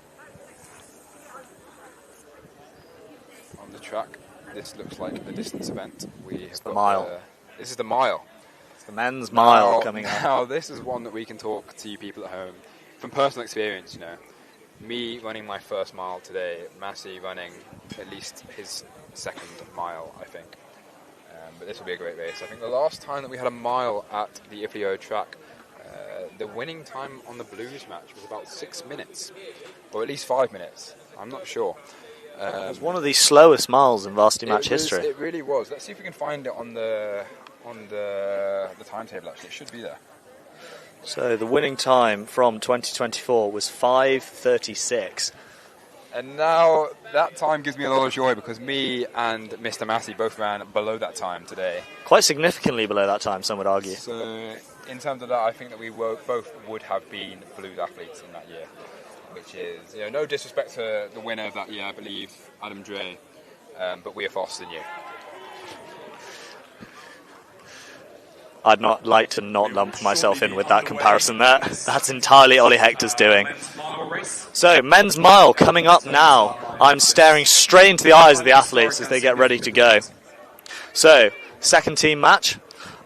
On the track, this looks like the distance event. It's the mile. This is the mile. It's the men's mile coming up. Now, this is one that we can talk to you people at home from personal experience, you know. Me running my first mile today, Massey running at least his second mile, I think. But this will be a great race. I think the last time that we had a mile at the Iffley track, the winning time on the Blues match was about 6 minutes, or at least 5 minutes. I'm not sure. It was one of the slowest miles in Varsity match history. It really was. Let's see if we can find it on the timetable. Actually, it should be there. So the winning time from 2024 was 5:36. And now that time gives me a lot of joy because me and Mr. Massey both ran below that time today. Quite significantly below that time, some would argue. So in terms of that, I think that we both would have been Blues athletes in that year, which is, you know, no disrespect to the winner of that year, I believe, Adam Dre, but we are faster than you. I'd not like to not lump myself in with that comparison there. That's entirely Ollie Hector's doing. So, men's mile coming up now. I'm staring straight into the eyes of the athletes as they get ready to go. So, second team match.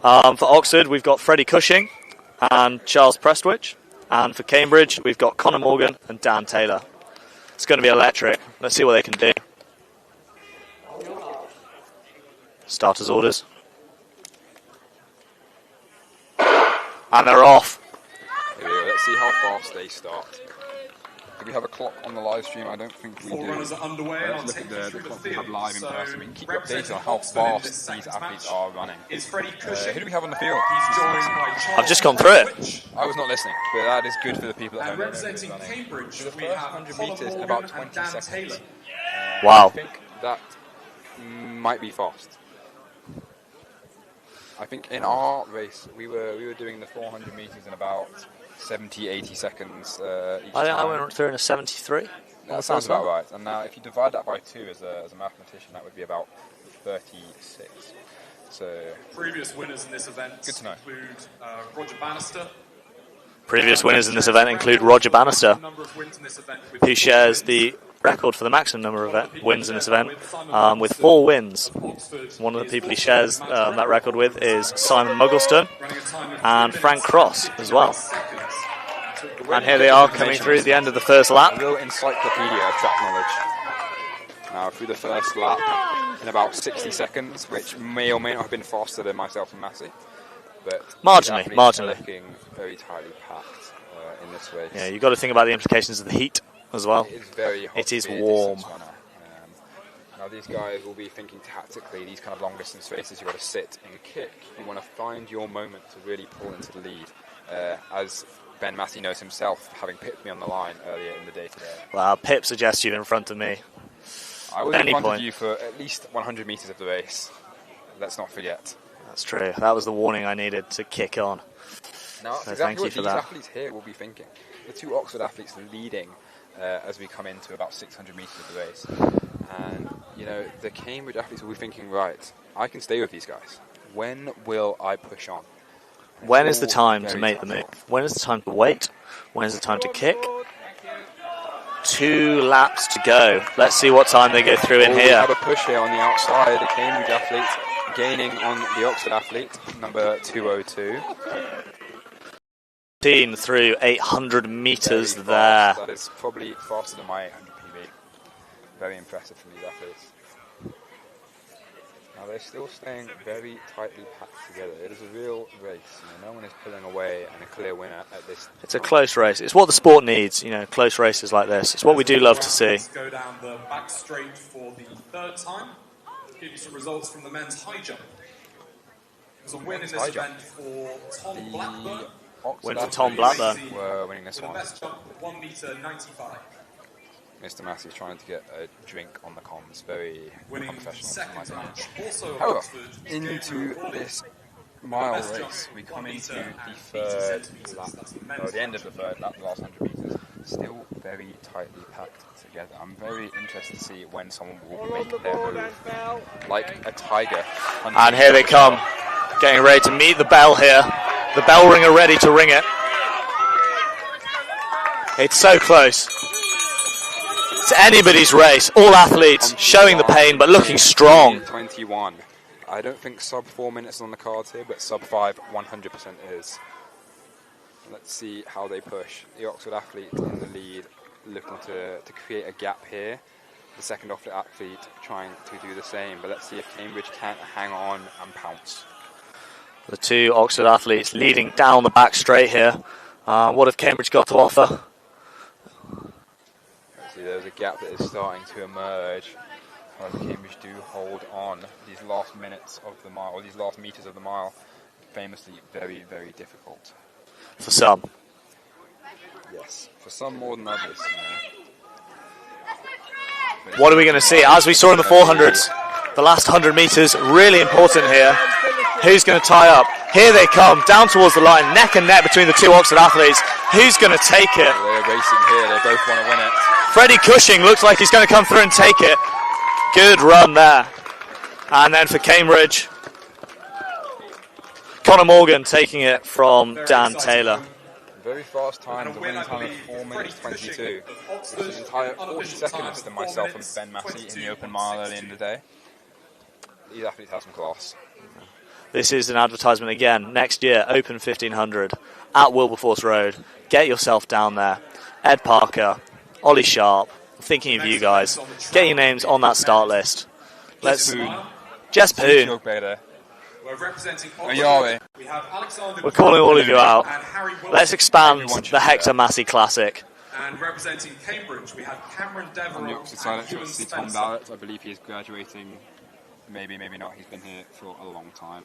For Oxford, we've got Freddie Cushing and Charles Prestwich. And for Cambridge, we've got Connor Morgan and Dan Taylor. It's going to be electric. Let's see what they can do. Starters orders. And they're off. Here we go. Let's see how fast they start. Do we have a clock on the live stream? I don't think we do. Runners are underway. Let's look at the clock we have live in person. We can keep you updated on how fast these athletes are running. Who do we have on the field? I've just gone through it. I was not listening, but that is good for the people at home. Representing Cambridge, for the first 100 metres in about 20 seconds. Wow. I think that might be fast. I think in our race, we were doing the 400 metres in about 70-80 seconds each time. I went through in a 73. That sounds about right. And now if you divide that by 2 as a mathematician, that would be about 36. So previous winners in this event include Roger Bannister. Previous winners in this event include Roger Bannister, who shares the record for the maximum number of wins in this event with 4 wins. One of the people he shares that record with is Simon Muggleston and Frank Cross as well. And here they are coming through the end of the first lap. A real encyclopedia of track knowledge. Now through the first lap in about 60 seconds, which may or may not have been faster than myself and Massey. But marginally. Looking very tightly packed in this race. Yeah, you've got to think about the implications of the heat as well. It is very hot. It is warm. Now these guys will be thinking tactically, these kind of long distance races, you've got to sit and kick. You want to find your moment to really pull into the lead. as Ben Massey knows himself, having pipped me on the line earlier in the day today. Well, Pip suggests you in front of me. I was in front of you for at least 100 metres of the race. Let's not forget. That's true. That was the warning I needed to kick on. Now, that's So exactly thank you what for these that. athletes here will be thinking. The two Oxford athletes leading as we come into about 600 metres of the race. And, you know, the Cambridge athletes will be thinking, right, I can stay with these guys. When will I push on? When is the time to very make the tough. move? When is the time to wait? When is the time to kick? 2 laps to go. Let's see what time they go through in We here. have a push here on the outside. The Cambridge athlete gaining on the Oxford athlete, number 202. 15 through 800 metres Very there. fast. That is probably faster than my 800 PB. Very impressive from these athletes. Now they're still staying very tightly packed together. It is a real race. You know, no one is pulling away and a clear winner at this. It's a close race. It's what the sport needs, you know, close races like this. It's what we do love to see. Let's go down the back straight for the third time. Give you some results from the men's high jump. There's a win in this event for Tom Blackburn. Win for Tom Blackburn. We're winning this With the one. best jump, 1 metre 95. Mr. Massey's trying to get a drink on the comms. Very Winning unprofessional. in my second opinion. match. Also However, Oxford, into this mile race, we come into the third lap, or the end of the third lap, the last 100 metres, still very tightly packed together. I'm very interested to see when someone will make their move, like a tiger. And here they come, getting ready to meet the bell here. The bell ringer ready to ring it. It's so close. It's anybody's race. All athletes showing the pain but looking strong. 21. I don't think sub 4 minutes is on the cards here, but sub 5 100% is. Let's see how they push. The Oxford athlete in the lead, looking to create a gap here. The second Oxford athlete trying to do the same, but let's see if Cambridge can't hang on and pounce. The two Oxford athletes leading down the back straight here. What have Cambridge got to offer? See, there's a gap that is starting to emerge. However, Cambridge do hold on these last minutes of the mile, or these last metres of the mile. Famously very, very difficult. For some. Yes, for some more than others. What are we going to see? As we saw in the 400s, the last 100 metres, really important here. Who's going to tie up? Here they come, down towards the line, neck and neck between the two Oxford athletes. Who's going to take it? They're racing here, they both want to win it. Freddie Cushing looks like he's going to come through and take it. Good run there. And then for Cambridge, Connor Morgan taking it from Dan Taylor. Very fast time, the winning time of 4 minutes 22. This is an entire 40 seconds than myself and Ben Massey in the open mile early in the day. These athletes have some class. This is an advertisement again. Next year, Open 1500 at Wilberforce Road. Get yourself down there. Ed Parker, Ollie Sharp, I'm thinking of you guys. Get your names on that start list. Let's. Jess Poon. We're representing We're calling all of you out. Let's expand the Hector Massey Classic. And representing Cambridge, we have Cameron Devereux On the opposite side, and Ewan actually, Tom Spencer. Barrett. I believe he is graduating. Maybe, maybe not. He's been here for a long time.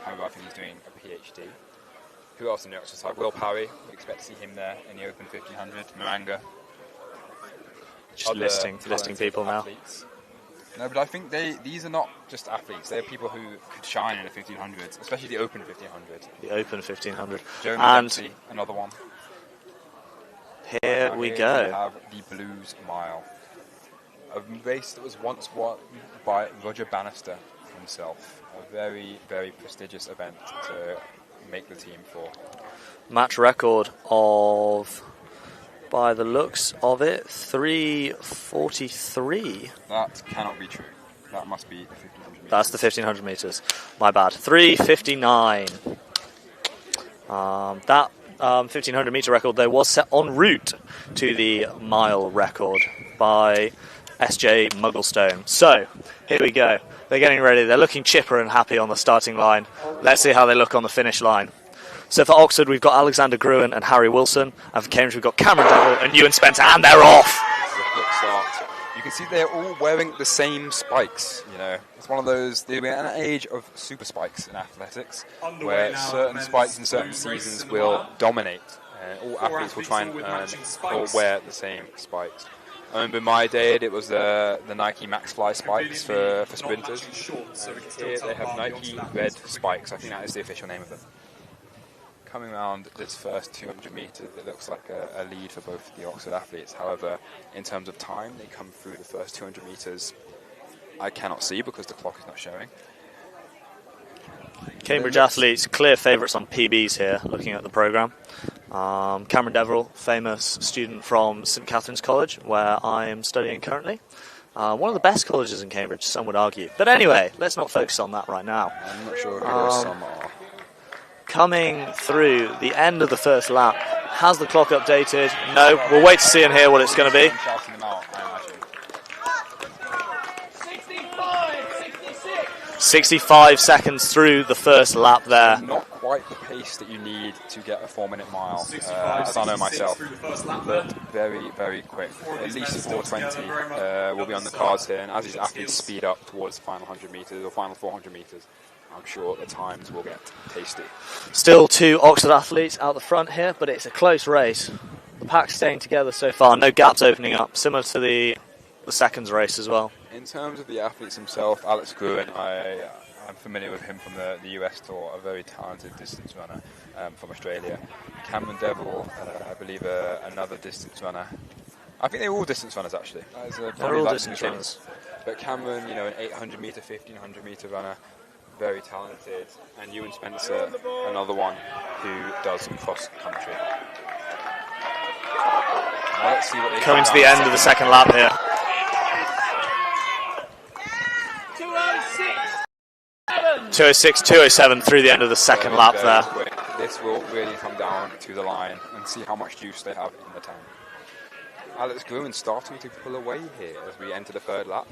However, I think he's doing a PhD. Who else on the opposite side? Will Parry. We expect to see him there in the Open 1500. Maranga. Just listing people athletes. No, but I think these are not just athletes. They're people who could shine in the 1500s, especially the Open 1500. The Open 1500. Jeremy And Dempsey, another one. here we We go. have the Blues Mile. A race that was once won by Roger Bannister himself. A very, very prestigious event to make the team for. Match record of, by the looks of it, 3:43. That cannot be true. That must be the 1500 meters. That's the 1500 metres. My bad. 3:59. That 1500 metre record, though, was set en route to the mile record by SJ Mugglestone. So, here we go. They're getting ready. They're looking chipper and happy on the starting line. Let's see how they look on the finish line. So for Oxford, we've got Alexander Gruen and Harry Wilson. And for Cambridge, we've got Cameron Devil and Ewan Spencer. And they're off! This is a quick start. You can see they're all wearing the same spikes. You know, it's one of those. We're at an age of super spikes in athletics, where certain spikes in certain seasons will dominate. All athletes will try and or wear the same spikes. I remember in my day, it was the Nike Max Fly spikes for sprinters. Here they have Nike Red spikes. I think that is the official name of them. Coming around this first 200 metres, it looks like a lead for both the Oxford athletes. However, in terms of time, they come through the first 200 metres. I cannot see because the clock is not showing. Cambridge athletes, clear favourites on PBs here, looking at the programme. Cameron Deverell, famous student from St Catherine's College, where I am studying currently. One of the best colleges in Cambridge, some would argue. But anyway, let's not focus on that right now. I'm not sure who some are. Coming through the end of the first lap, has the clock updated? No, we'll wait to see and hear what it's going to be. 65 seconds through the first lap there. Not quite the pace that you need to get a 4-minute mile, as I know myself, but very, very quick. At least 4:20 will be on the cards here, and as these athletes speed up towards the final 100 metres or final 400 metres, I'm sure the times will get tasty. Still 2 Oxford athletes out the front here, but it's a close race. The pack's staying together so far, no gaps opening up, similar to the seconds race as well. In terms of the athletes himself, Alex Gruen, I'm familiar with him from the US tour, a very talented distance runner from Australia. Cameron Deverell, I believe another distance runner. I think they're all distance runners actually. They're all distance runners. But Cameron, an 800 metre, 1500 metre runner, very talented. And Ewan Spencer, another one who does cross country. Now let's see what they coming to the end of the second lap here. 206, 207 through the end of the second lap there. Quick. This will really come down to the line and see how much juice they have in the tank. Alex Gruen starting to pull away here as we enter the third lap.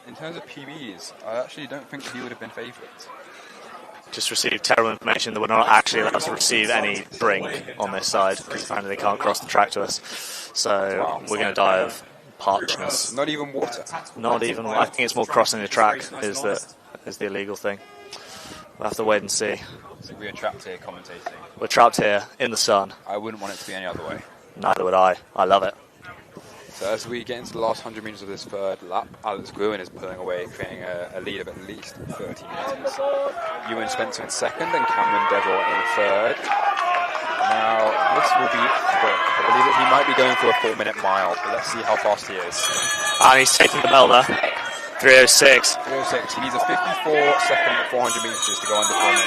In terms of PBs, I actually don't think he would have been favourite. Just received terrible information that we're not actually allowed to receive any drink on this side because apparently they can't cross the track to us. So we're going to die of parchness. Not even water. Not even. I think it's more crossing the track is the illegal thing. We'll have to wait and see. So we are trapped here commentating. We're trapped here in the sun. I wouldn't want it to be any other way. Neither would I. I love it. So as we get into the last 100 metres of this third lap, Alex Gruen is pulling away, creating a lead of at least 30 metres. Ewan Spencer in second and Cameron Deverell in third. Now, this will be quick. I believe that he might be going for a 4-minute mile, but let's see how fast he is. And he's taking the bell there. 306. 306. He needs a 54-second 400 metres to go under 4 minutes.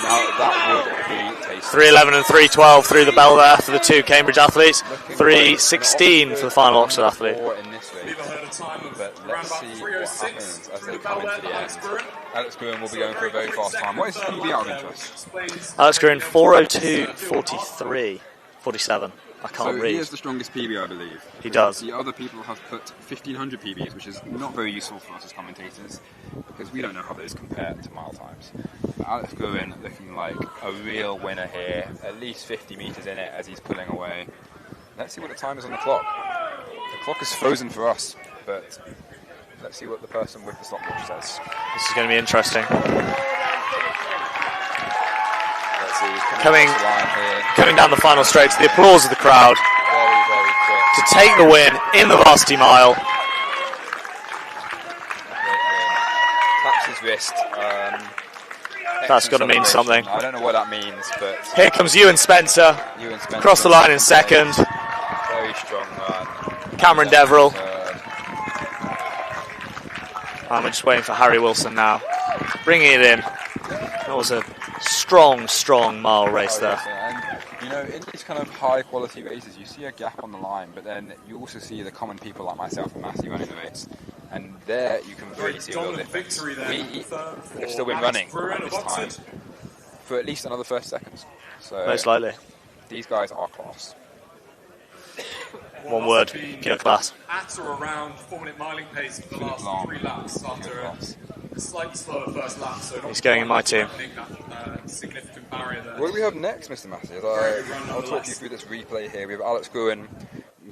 Now, that would be tasty. 311 and 312 through the bell there for the 2 Cambridge athletes. 316 for the final Oxford athlete. In this race. But let's see what happens as they come into the end. Alex Gruen will be going for a very fast time. What is his PB out of interest? Alex Gruen 4:02:43, 47. I can't read. He has the strongest PB, I believe. He does. The other people have put 1500 PBs, which is not very useful for us as commentators because we don't know how those compare to mile times. But Alex Gruen looking like a real winner here, at least 50 metres in it as he's pulling away. Let's see what the time is on the clock. The clock is frozen for us, but let's see what the person with the stopwatch says. This is going to be interesting. Let's see. Coming down the final straight to the applause of the crowd. Very, very quick. To take the win in the Varsity Mile. Taps his wrist. That's got to mean something. I don't know what that means, but... Here comes Ewan Spencer. Across the line in second. Very strong run. Cameron Deverell. I'm just waiting for Harry Wilson now. Bringing it in. That was a strong mile race there. And, in these kind of high quality races, you see a gap on the line, but then you also see the common people like myself and Matthew running the race. And there you can really see a real difference. We have still been running at this time for at least another 30 seconds. So most likely. These guys are class. One word, pure class. At or around 4-minute miling pace for the last 3 laps after a slightly slower first lap. So he's going in my team. Significant barrier there. What do we have next, Mr. Matthews? I'll talk you through this replay here. We have Alex Gruen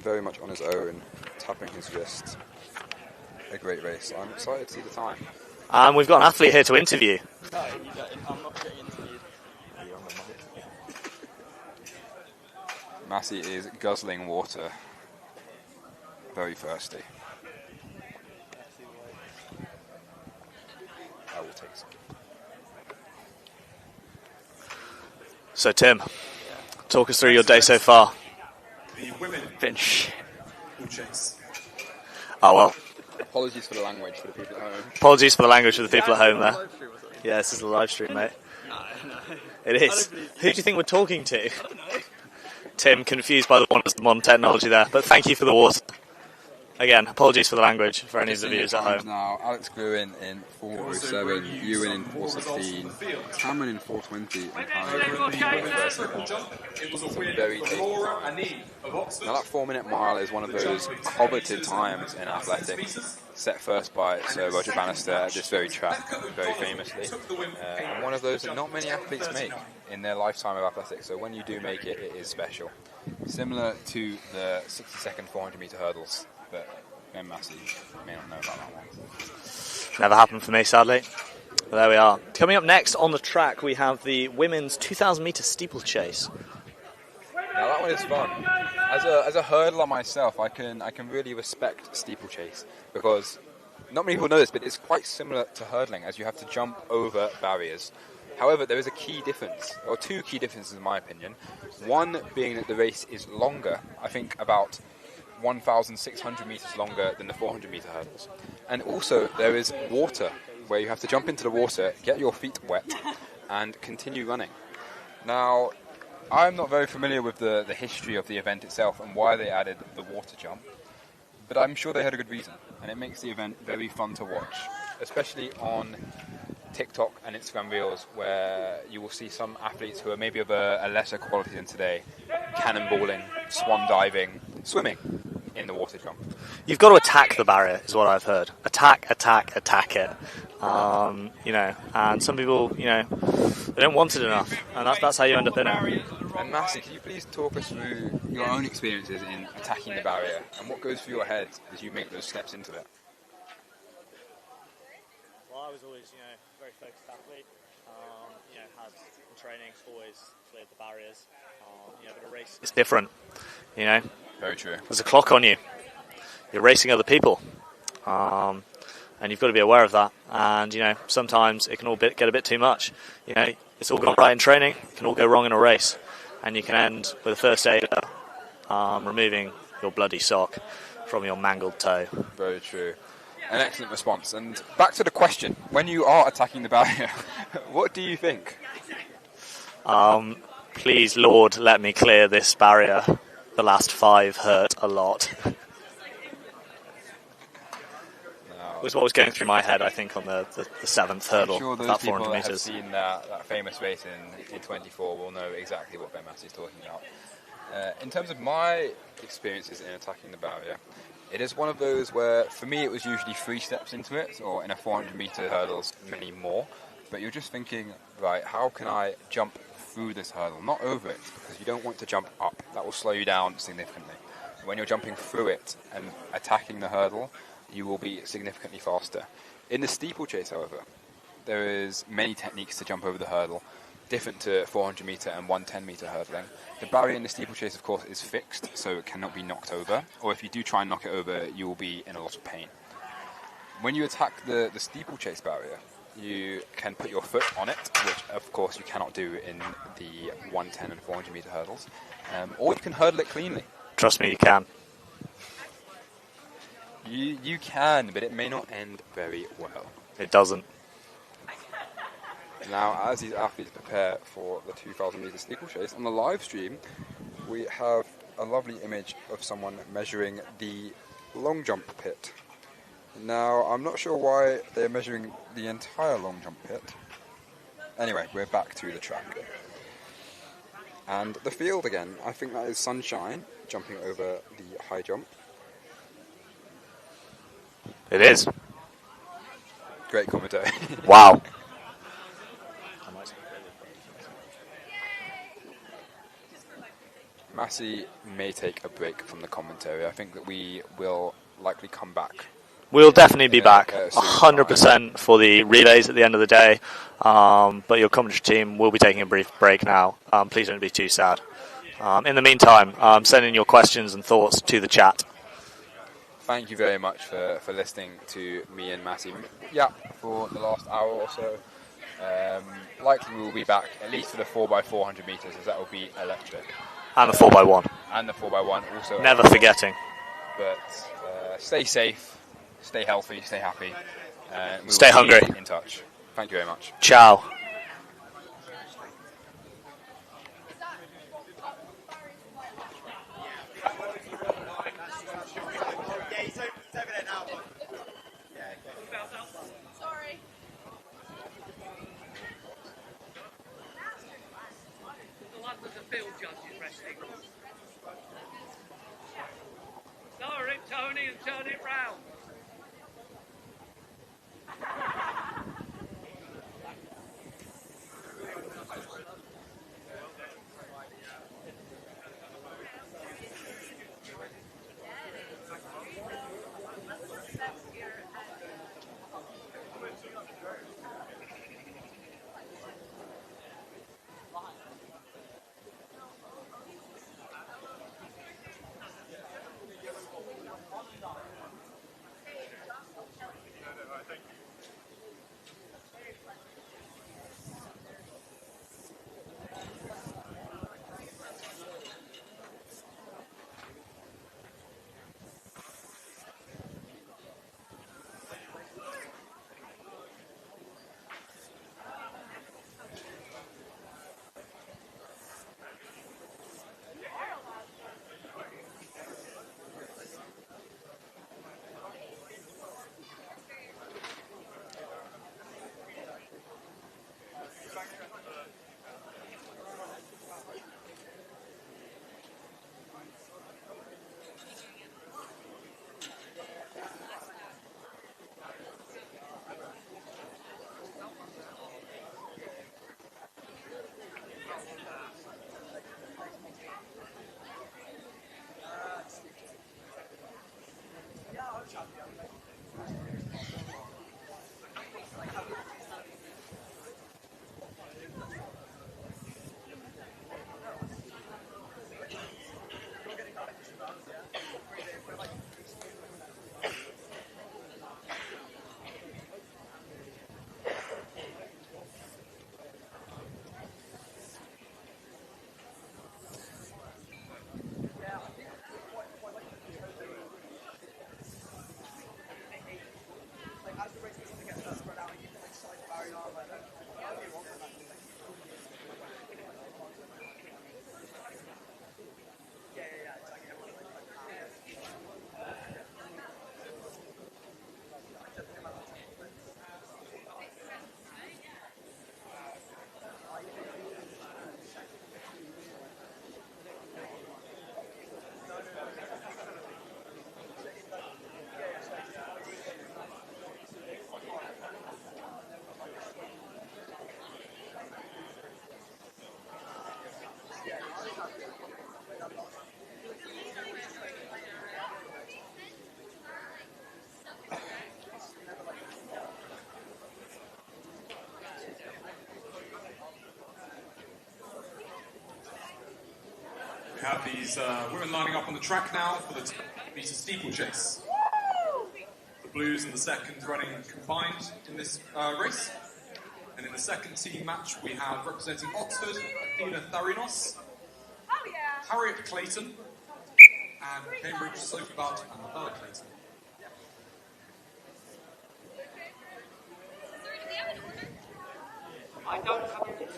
very much on his own, tapping his wrist. A great race. I'm excited to see the time. And we've got an athlete here to interview. No, you don't. I'm not getting interviewed. You're on the mic. Massey is guzzling water. Very thirsty. I will take some. So Tim, talk us through your day so far. The women Been shit. will chase. Oh well. Apologies for the language for the people at home. Apologies for the language for the people at home there. Yeah, this is a live stream, mate. No. It is. Who do you think we're talking to? Tim, confused by the wonders of modern technology there, but thank you for the water. Again, apologies for the language for any of the viewers at home. Now, Alex Gruen in 4:07, Ewan in 4:16, Cameron in 4:20, and some very tasty times. Now, that 4-minute mile is one of those coveted times in athletics, set first by Sir Roger Bannister at this very track, very famously, and one of those that not many athletes make in their lifetime of athletics. So when you do make it, it is special. Similar to the 60-second 400-meter hurdles. But Ben Massey may not know about that one. Never happened for me, sadly. But there we are. Coming up next on the track, we have the women's 2,000-meter steeplechase. Now that one is fun. As a hurdler myself, I can really respect steeplechase because not many people know this, but it's quite similar to hurdling, as you have to jump over barriers. However, there is a key difference, or two key differences in my opinion. One being that the race is longer. I think about 1,600 metres longer than the 400-metre hurdles. And also, there is water, where you have to jump into the water, get your feet wet, and continue running. Now, I'm not very familiar with the history of the event itself and why they added the water jump, but I'm sure they had a good reason, and it makes the event very fun to watch, especially on TikTok and Instagram Reels, where you will see some athletes who are maybe of a lesser quality than today, cannonballing, swan diving, swimming in the water jump. You've got to attack the barrier, is what I've heard. Attack it. And some people, they don't want it enough, and that's how you end up in it. And Massey, can you please talk us through your own experiences in attacking the barrier, and what goes through your head as you make those steps into it? Well, I was always, very focused athlete. Had in training always cleared the barriers. But a race is different. Very true. There's a clock on you. You're racing other people, and you've got to be aware of that. And sometimes it can all get a bit too much. It's all gone right in training. It can all go wrong in a race, and you can end with a first aider removing your bloody sock from your mangled toe. Very true. An excellent response. And back to the question: when you are attacking the barrier, what do you think? Please, Lord, let me clear this barrier. The last 5 hurt a lot. Was what was going through my head, I think, on the 7th hurdle. I'm sure those about people 400 that have metres. seen that famous race in 24 will know exactly what Ben Massey is talking about. In terms of my experiences in attacking the barrier, it is one of those where, for me, it was usually 3 steps into it, or in a 400-metre hurdles, many more. But you're just thinking, right, how can I jump through this hurdle, not over it, because you don't want to jump up. That will slow you down significantly. When you're jumping through it and attacking the hurdle, you will be significantly faster. In the steeplechase, however, there is many techniques to jump over the hurdle, different to 400-metre and 110-metre hurdling. The barrier in the steeplechase, of course, is fixed, so it cannot be knocked over, or if you do try and knock it over, you will be in a lot of pain. When you attack the steeplechase barrier, you can put your foot on it, which of course you cannot do in the 110 and 400-metre hurdles, or you can hurdle it cleanly. Trust me, you can. You can, but it may not end very well. It doesn't. Now, as these athletes prepare for the 2,000-metre steeplechase, on the live stream, we have a lovely image of someone measuring the long jump pit. Now, I'm not sure why they're measuring the entire long jump pit. Anyway, we're back to the track. And the field again, I think that is Sunshine jumping over the high jump. It is. Great commentary. Wow. Massey may take a break from the commentary. I think that we will likely come back. We'll definitely be back 100% for the relays at the end of the day, but your commentary team will be taking a brief break now. Please don't be too sad. In the meantime, send in your questions and thoughts to the chat. Thank you very much for listening to me and Massey. Yeah, for the last hour or so. Likely we'll be back at least for the 4x400 metres, as that will be electric. And the 4x1. And the 4x1 also. Never forgetting. But stay safe, stay healthy, stay happy. Stay hungry. In touch. Thank you very much. Ciao. Sorry. The one with the field judges wrestling. Lower it, Tony, and turn it round. We have these women lining up on the track now for the 10-metre steeplechase. The Blues and the second running combined in this race. And in the second team match, we have representing Oxford, Athena Tharinos, Harriet Clayton, and Cambridge, Sophie Butt, and Bella Clayton. I don't have it,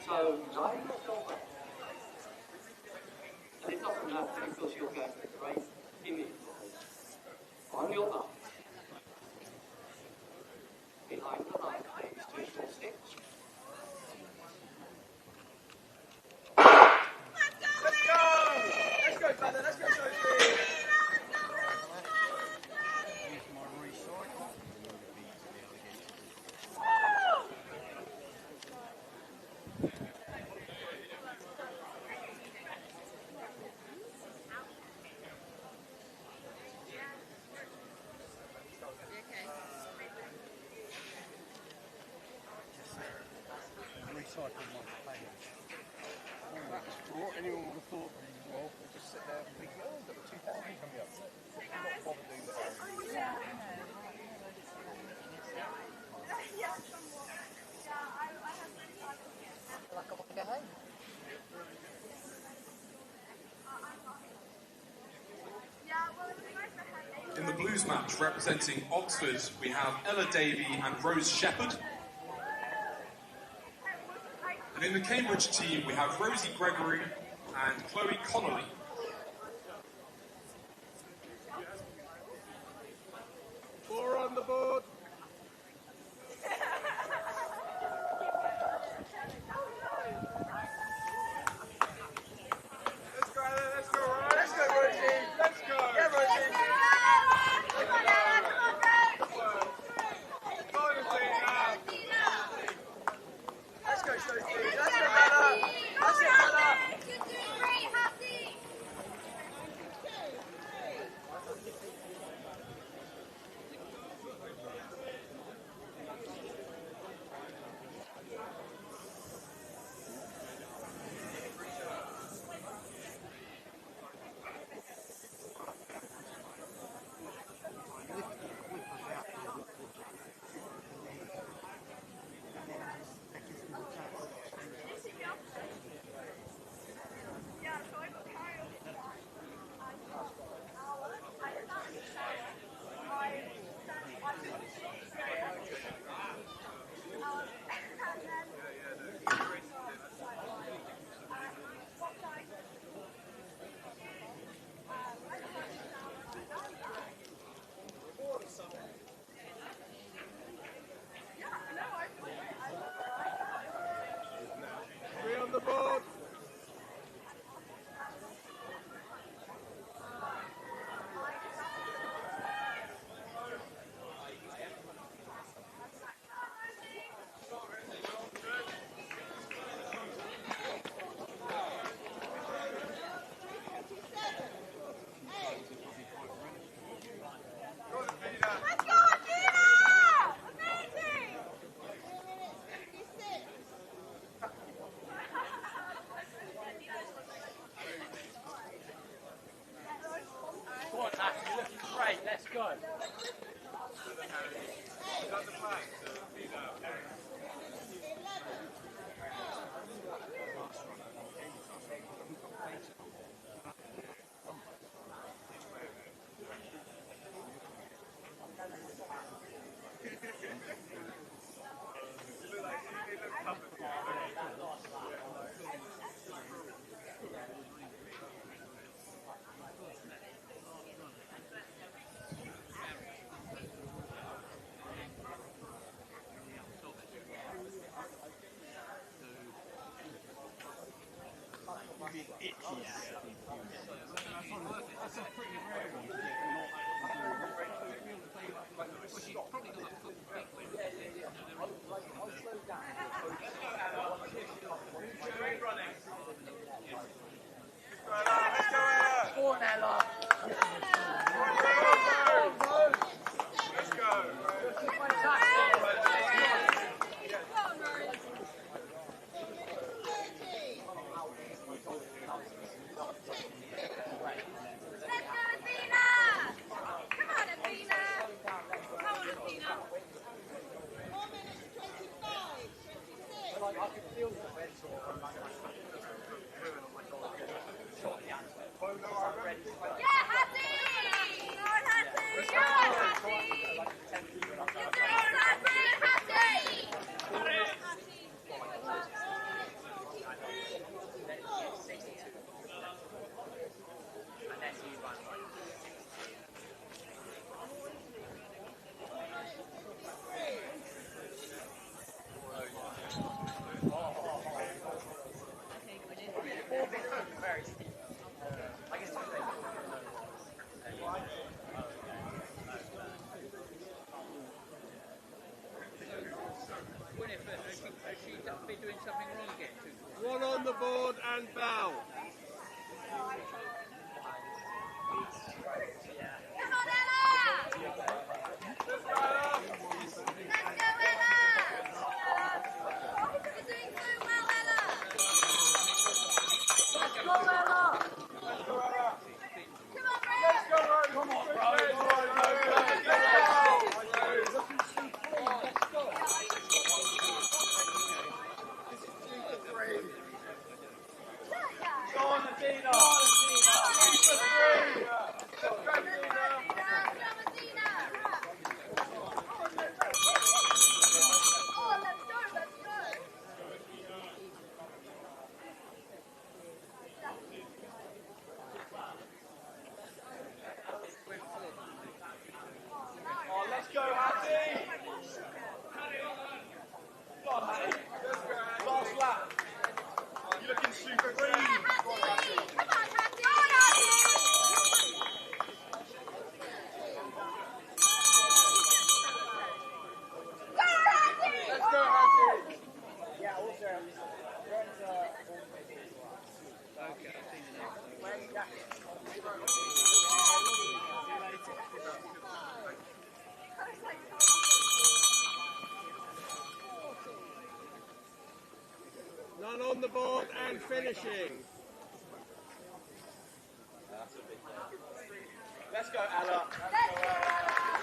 so right. And it doesn't matter because you're going to race immediately. On your left. Behind the line, please, 246. Let's go, brother. Let's go, Sophie. women's match representing Oxford, we have Ella Davey and Rose Shepherd. And in the Cambridge team, we have Rosie Gregory and Chloe Connolly. Four on the board. The board. Great, let's go. One on the board and bow. the board and finishing. Let's go, Ella.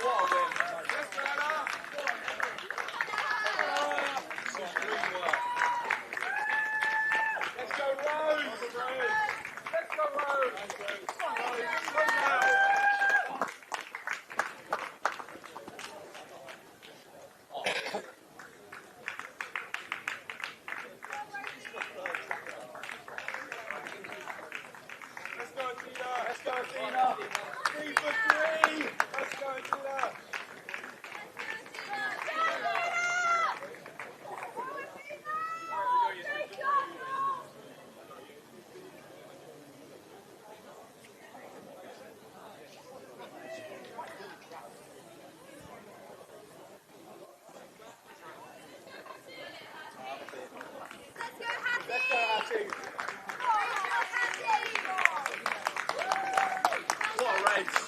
What a win. Let's go, Ella. Supreme work. Let's go, Rose. Let's go, Rose. Come on, Rose. Go now. Let's go, Tina. Let's go, Tina. 3 for 3. Let's go, Tina. Let's go, Hattie. What a race.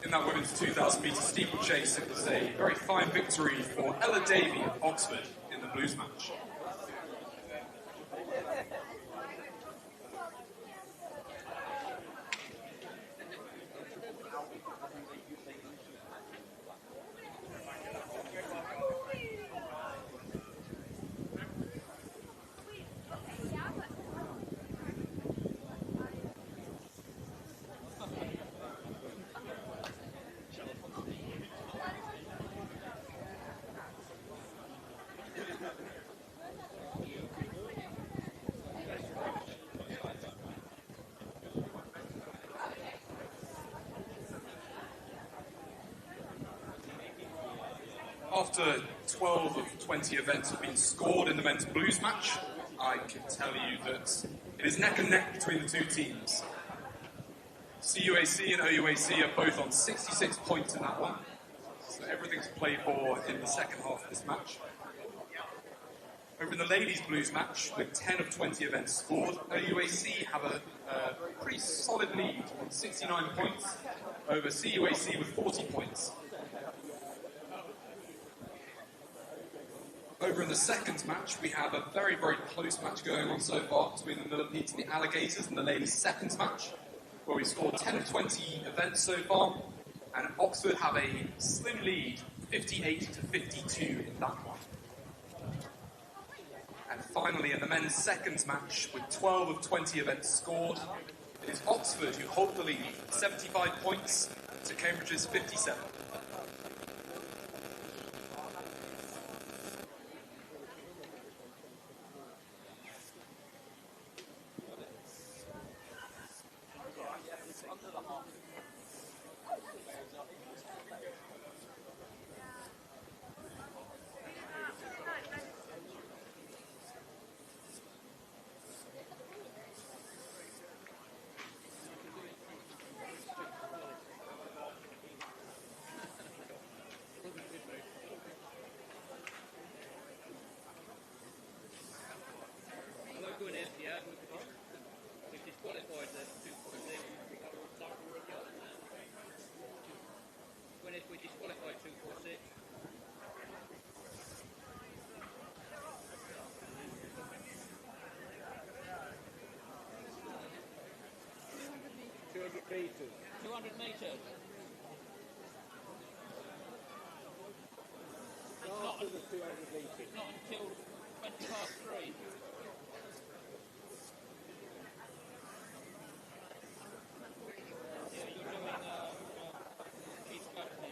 In that women's 2,000 metre steeplechase, it was a very fine victory for Ella Davey of Oxford in the blues match. after 12 of 20 events have been scored in the men's blues match, I can tell you that it is neck and neck between the two teams. CUAC and OUAC are both on 66 points in that one, so everything's played for in the second half of this match. Over in the ladies' blues match, with 10 of 20 events scored, OUAC have a pretty solid lead on 69 points over CUAC with 40 points. Over in the second match, we have a very, very close match going on so far between the Millipedes and the Alligators in the ladies' second match, where we scored 10 of 20 events so far, and Oxford have a slim lead, 58 to 52 in that one. And finally, in the men's seconds match, with 12 of 20 events scored, it is Oxford who hold the lead, 75 points to Cambridge's 57. meters. 200 meters. After the 200 meters. Not until 20 past 3. Yeah, you're doing East Coast now.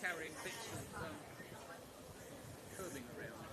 Carrying bits of curbing around.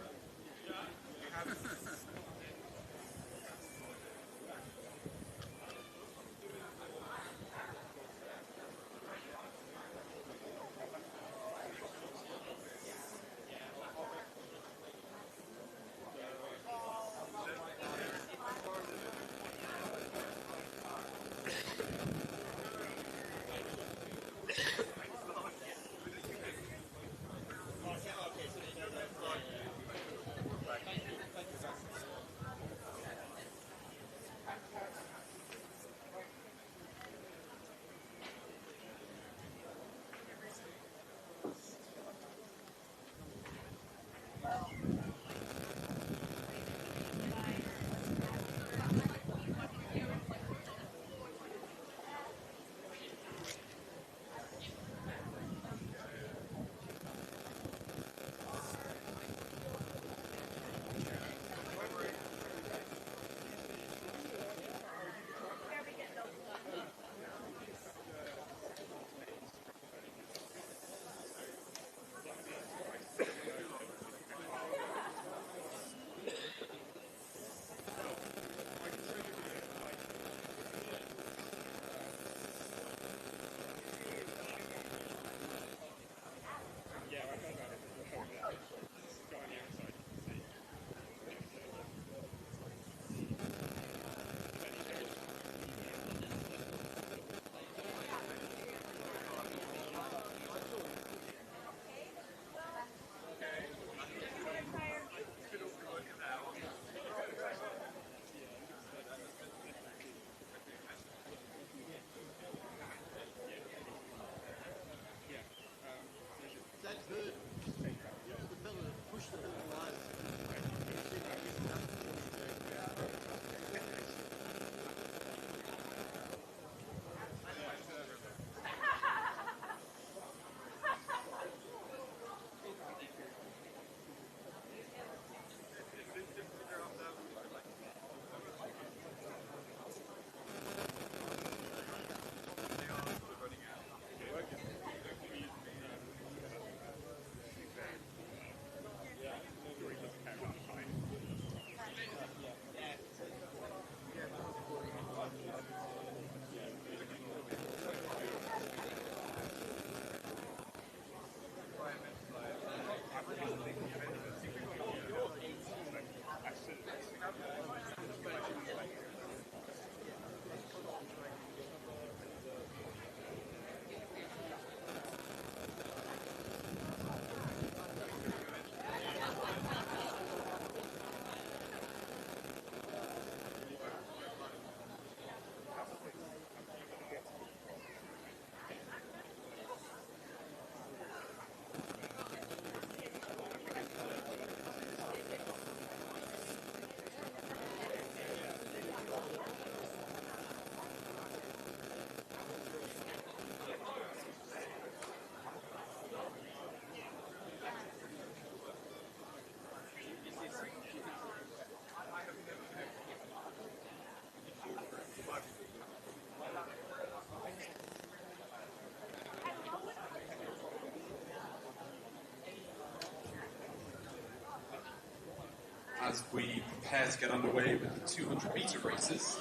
as we prepare to get underway with the 200 metre races.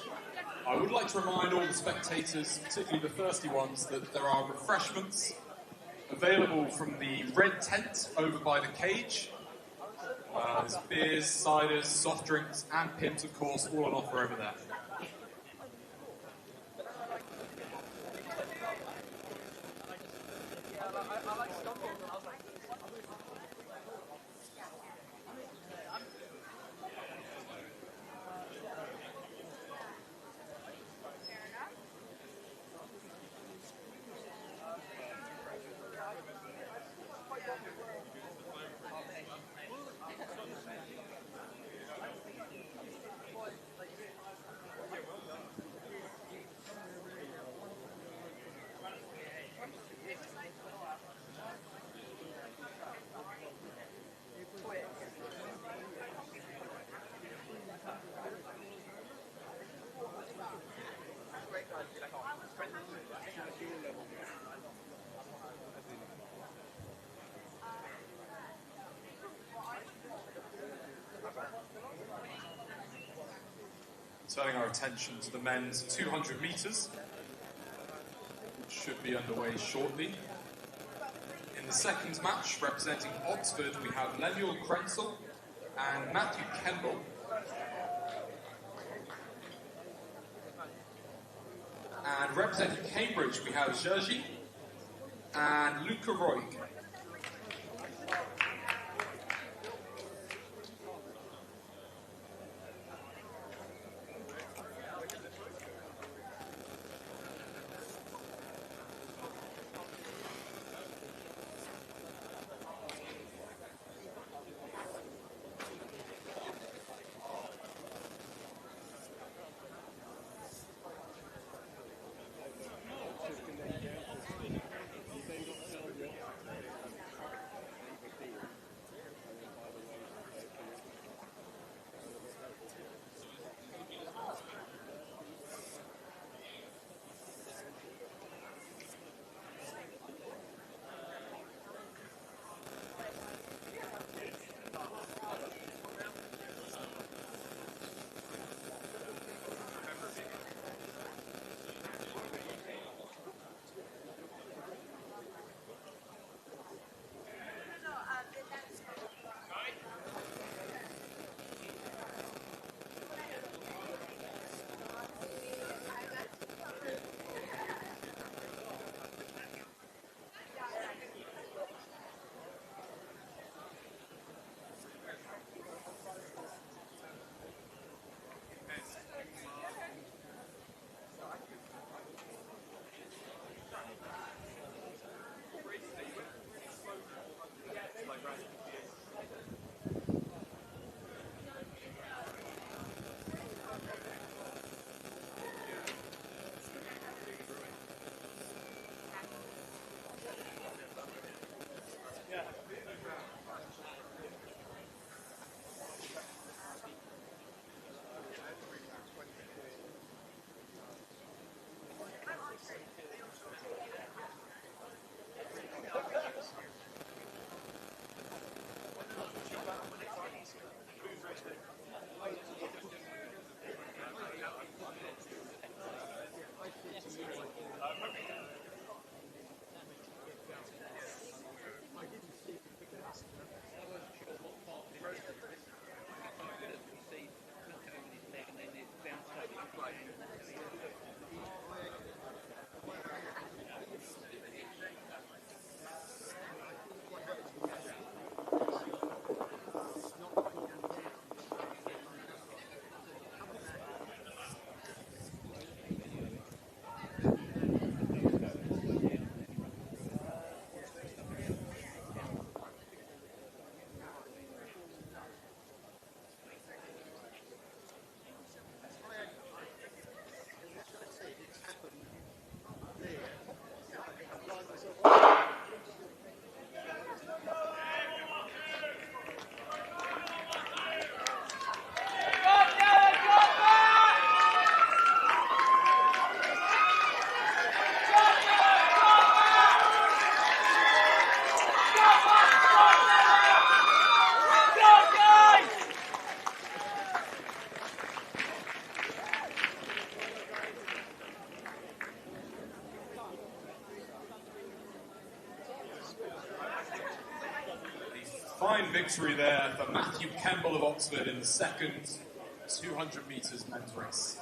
I would like to remind all the spectators, particularly the thirsty ones, that there are refreshments available from the red tent over by the cage. There's beers, ciders, soft drinks, and pins, of course, all on offer over there. Turning our attention to the men's 200 metres, which should be underway shortly. In the second match, representing Oxford, we have Lemuel Krenzel and Matthew Kendall. And representing Cambridge, we have Jerzy and Luca Roig. Fine victory there for Matthew Kemble of Oxford in the second 200 metres men's race.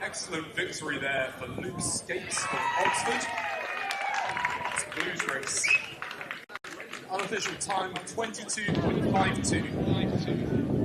Excellent victory there for Luke Skates of Oxford. It's a blues race. Unofficial time of 22.52.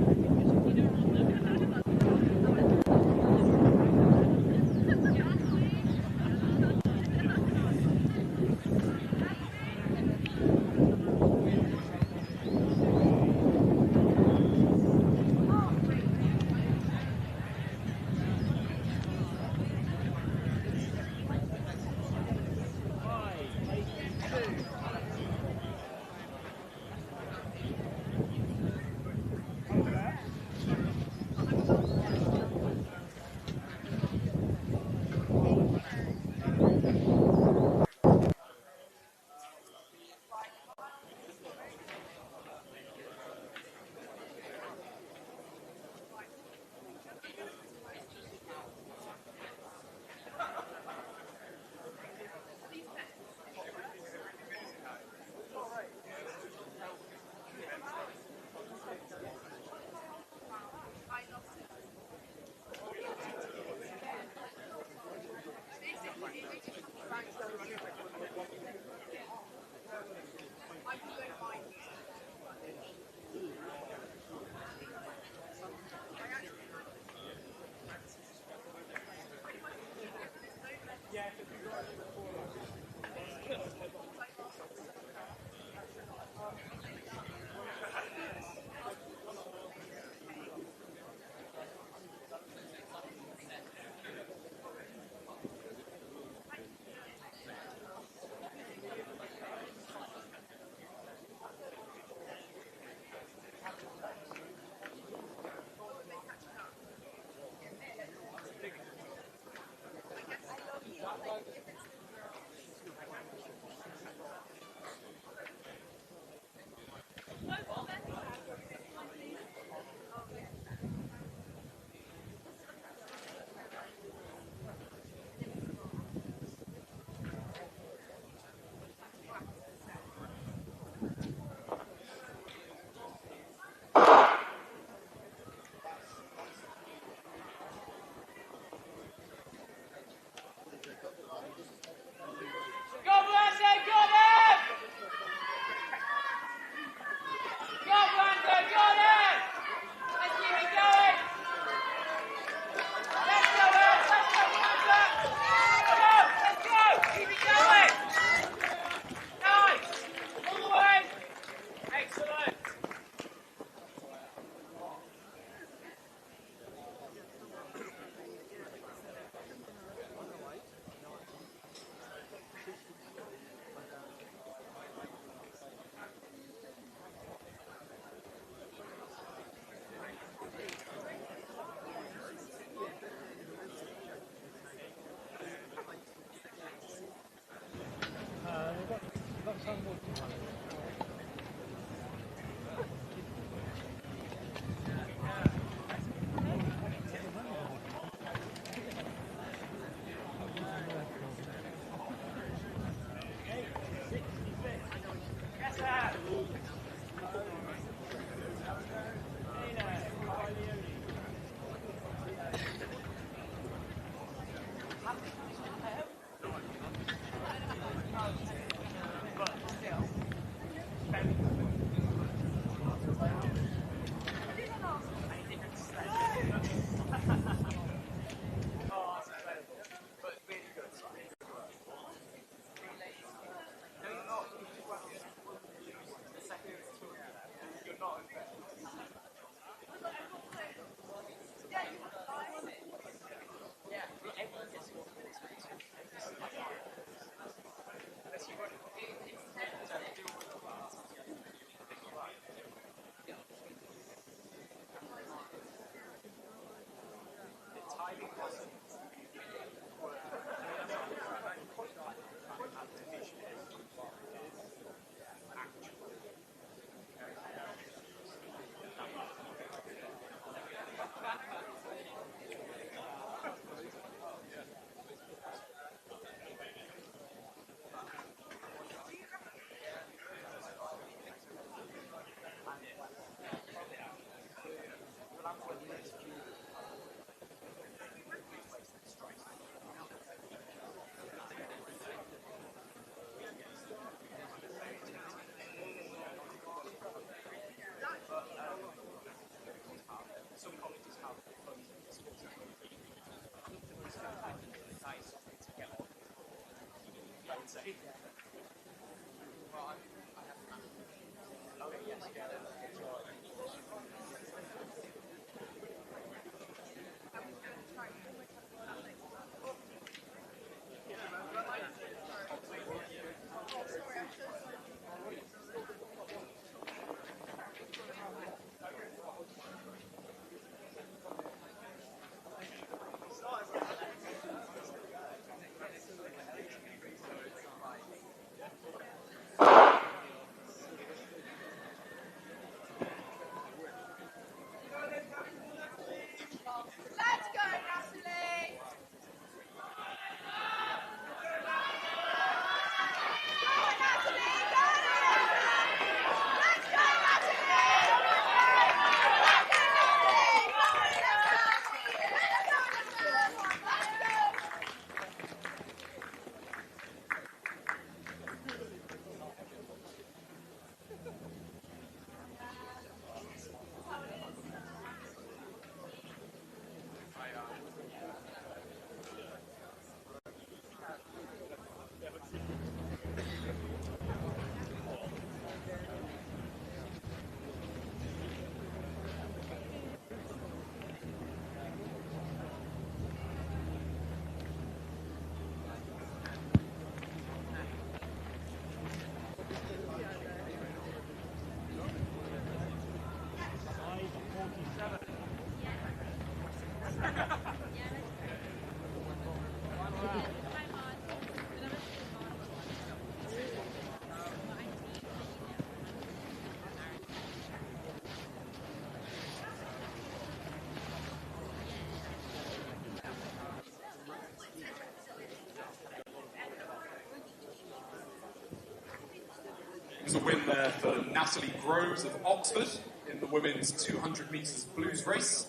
was a win there for Natalie Groves of Oxford in the women's 200 metres blues race.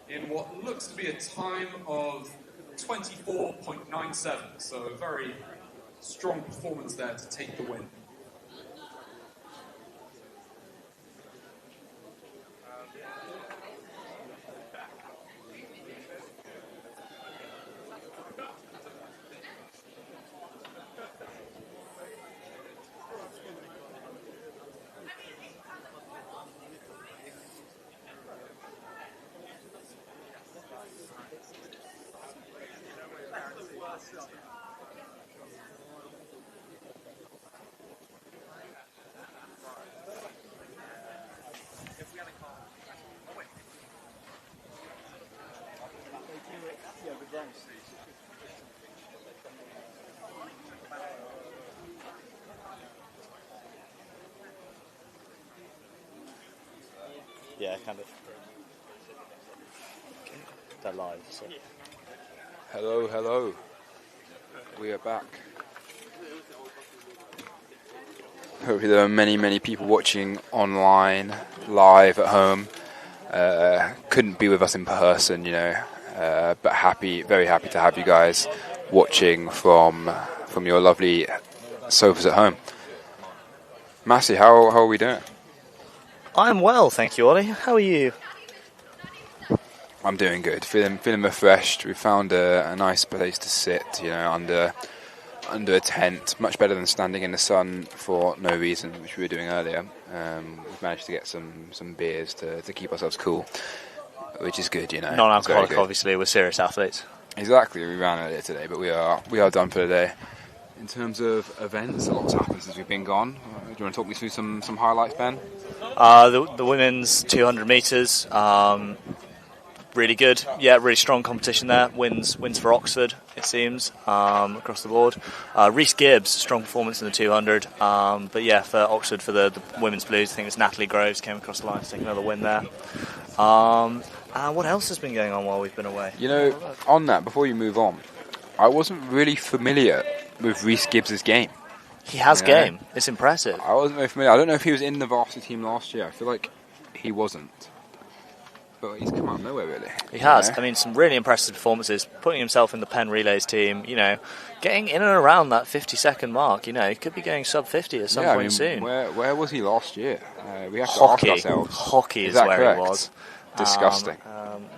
In what looks to be a time of 24.97, so a very strong performance there to take the win. Yeah, kind of. They're live, so. Hello, hello. We are back. Hopefully there are many people watching online, live at home. Couldn't be with us in person, you know, but very happy to have you guys watching from your lovely sofas at home. Massey, how are we doing? I'm well, thank you, Ollie. How are you? I'm doing good. Feeling refreshed. We found a nice place to sit, you know, under a tent. Much better than standing in the sun for no reason, which we were doing earlier. We've managed to get some beers to keep ourselves cool, which is good, you know. Non-alcoholic, obviously. We're serious athletes. Exactly. We ran earlier today, but we are done for the day. In terms of events, a lot's happened since we've been gone. Do you want to talk me through some highlights, Ben? The women's 200 metres, really good. Yeah, really strong competition there. Wins for Oxford, it seems, across the board. Reese Gibbs, strong performance in the 200. But yeah, for Oxford, for the women's blues, I think it's Natalie Groves came across the line to take another win there. And what else has been going on while we've been away? You know, on that, before you move on, I wasn't really familiar with Reese Gibbs' game. He has game. It's impressive. I wasn't very familiar. I don't know if he was in the varsity team last year. I feel like he wasn't. But he's come out of nowhere, really. He has. I mean, some really impressive performances. Putting himself in the Penn Relays team, you know, getting in and around that 50-second mark. You know, he could be going sub 50 at some point soon. Where was he last year? We have to Hockey. ask ourselves. Hockey is that where correct? he was. Disgusting.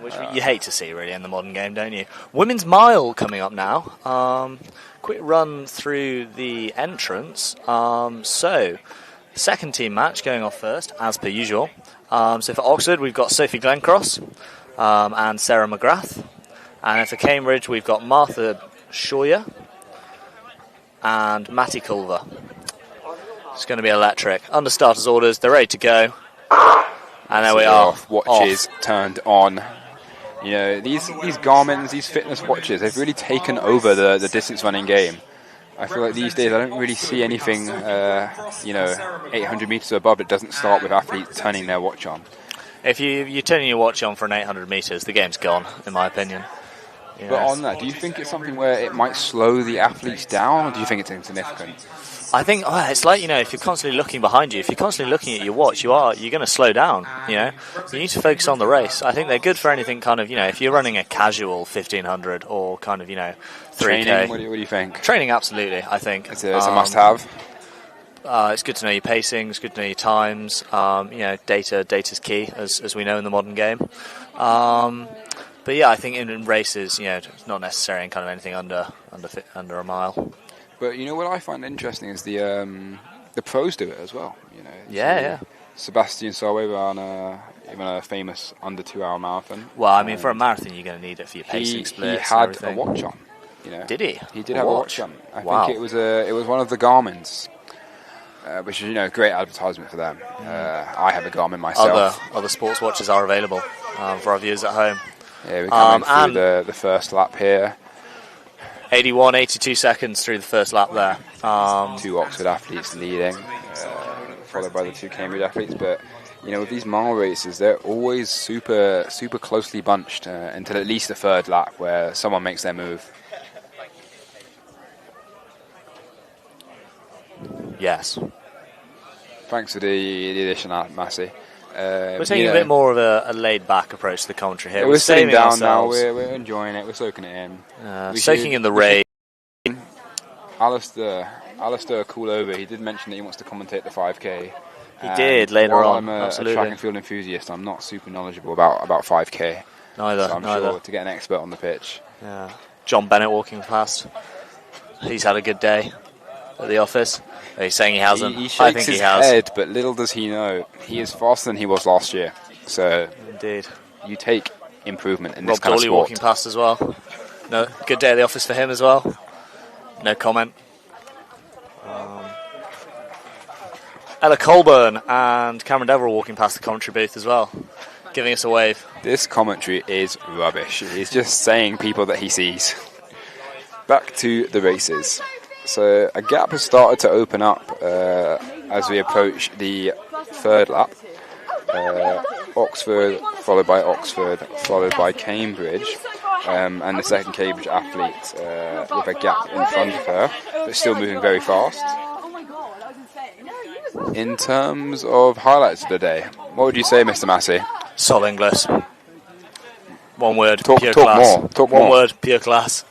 Which you hate to see, really, in the modern game, don't you? Women's mile coming up now. Quick run through the entrance. So, second team match going off first, as per usual. So for Oxford, we've got Sophie Glencross and Sarah McGrath. And for Cambridge, we've got Martha Shawyer and Matty Culver. It's going to be electric. Under starters' orders, they're ready to go. And there we are. Watches turned on. You know, these Garmin's, these fitness watches, they've really taken over the distance running game. I feel like these days I don't really see anything, 800 metres or above that doesn't start with athletes turning their watch on. If you're turning your watch on for an 800 metres, the game's gone, in my opinion. But on that, do you think it's something where it might slow the athletes down, or do you think it's insignificant? I think it's like, you know, if you're constantly looking behind you, if you're constantly looking at your watch, you're going to slow down, you know. You need to focus on the race. I think they're good for anything kind of, you know, if you're running a casual 1500 or kind of, you know, 3K. Training, what do you think? Training, absolutely, I think. It's a must-have. It's good to know your pacing, it's good to know your times. You know, data's key, as we know in the modern game. But yeah, I think in races, you know, it's not necessary in kind of anything under a mile. But you know what I find interesting is the pros do it as well. You know, yeah. Sebastian Solway ran a famous under 2 hour marathon. Well, I mean, for a marathon, you're going to need it for your pacing splits. He had a watch on. You know, did he? He did have a watch on. I think it was one of the Garmin's, which is great advertisement for them. I have a Garmin myself. Other sports watches are available for our viewers at home. Yeah, we're coming through the first lap here. 82 seconds through the first lap there. 2 Oxford athletes leading, followed by the 2 Cambridge athletes. But you know, with these mile races, they're always super closely bunched until at least the third lap, where someone makes their move. Yes. Thanks for the addition, Massey. We're taking a bit more of a laid-back approach to the commentary here. Yeah, we're sitting saving down ourselves. now. We're enjoying it. We're soaking it in. Soaking in the rain. Alistair call over. He did mention that he wants to commentate the 5K. He did later while on. I'm a Absolutely. track and field enthusiast, I'm not super knowledgeable about 5K. Neither. So I'm sure to get an expert on the pitch. Yeah. John Bennett walking past. He's had a good day at the office. He's saying he hasn't. He I shakes think his he has. head, but little does he know, he is faster than he was last year. So indeed, you take improvement in Rob this kind of Dawley sport. walking past as well. No, good day at the office for him as well. No comment. Ella Colburn and Cameron Deverell walking past the commentary booth as well, giving us a wave. This commentary is rubbish. He's just saying people that he sees. Back to the races. So a gap has started to open up as we approach the third lap. Oxford, followed by Cambridge, and the second Cambridge athlete with a gap in front of her, but still moving very fast. In terms of highlights of the day, what would you say, Mr. Massey? Sol Inglis. One word, Talk pure class. more. One word, pure class.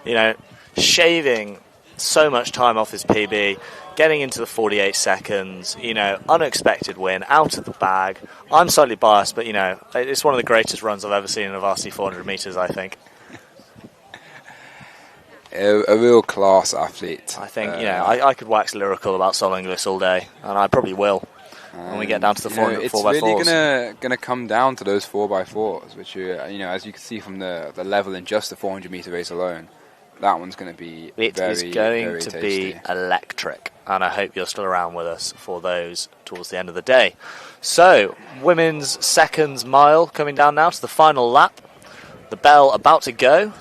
You know, shaving so much time off his PB, getting into the 48 seconds, you know, unexpected win, out of the bag. I'm slightly biased, but, you know, it's one of the greatest runs I've ever seen in a varsity 400 metres, I think. A real class athlete. I think, you know, I could wax lyrical about Sol Inglis all day, and I probably will when we get down to the 4x4s. It's really gonna come down to those 4x4s, which as you can see from the level in just the 400 metre race alone, that one's going to be It is going very to tasty. be electric, and I hope you're still around with us for those towards the end of the day. So, women's seconds mile coming down now to the final lap. The bell about to go.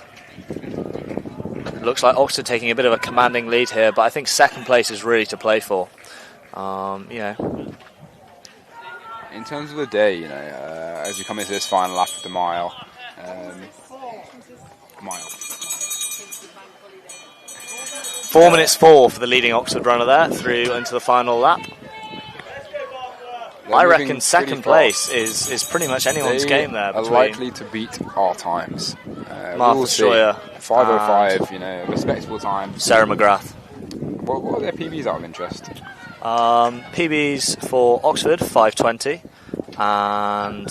Looks like Oxford taking a bit of a commanding lead here, but I think second place is really to play for. In terms of the day, as we come into this final lap of the mile, 4 minutes 4 for the leading Oxford runner there, through into the final lap. I reckon second place is pretty much anyone's game there. Are likely to beat our times. Martha Stroyer, 5:05, respectable time. Sarah McGrath. What are their PBs out of interest? PBs for Oxford 5:20, and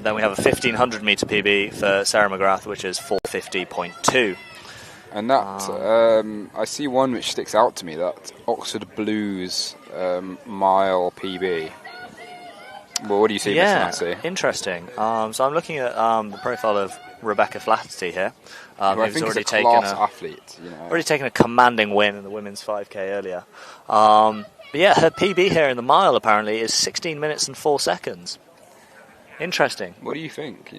then we have a 1500 metre PB for Sarah McGrath, which is 4:50.2. And that I see one which sticks out to me, that Oxford Blues mile PB. Well, what do you see, Mr. Massey? Interesting. So I'm looking at the profile of Rebecca Flaherty here. Who I think is a class athlete. Already taken a commanding win in the women's 5K earlier. But yeah, her PB here in the mile apparently is 16 minutes and 4 seconds. Interesting. What do you think?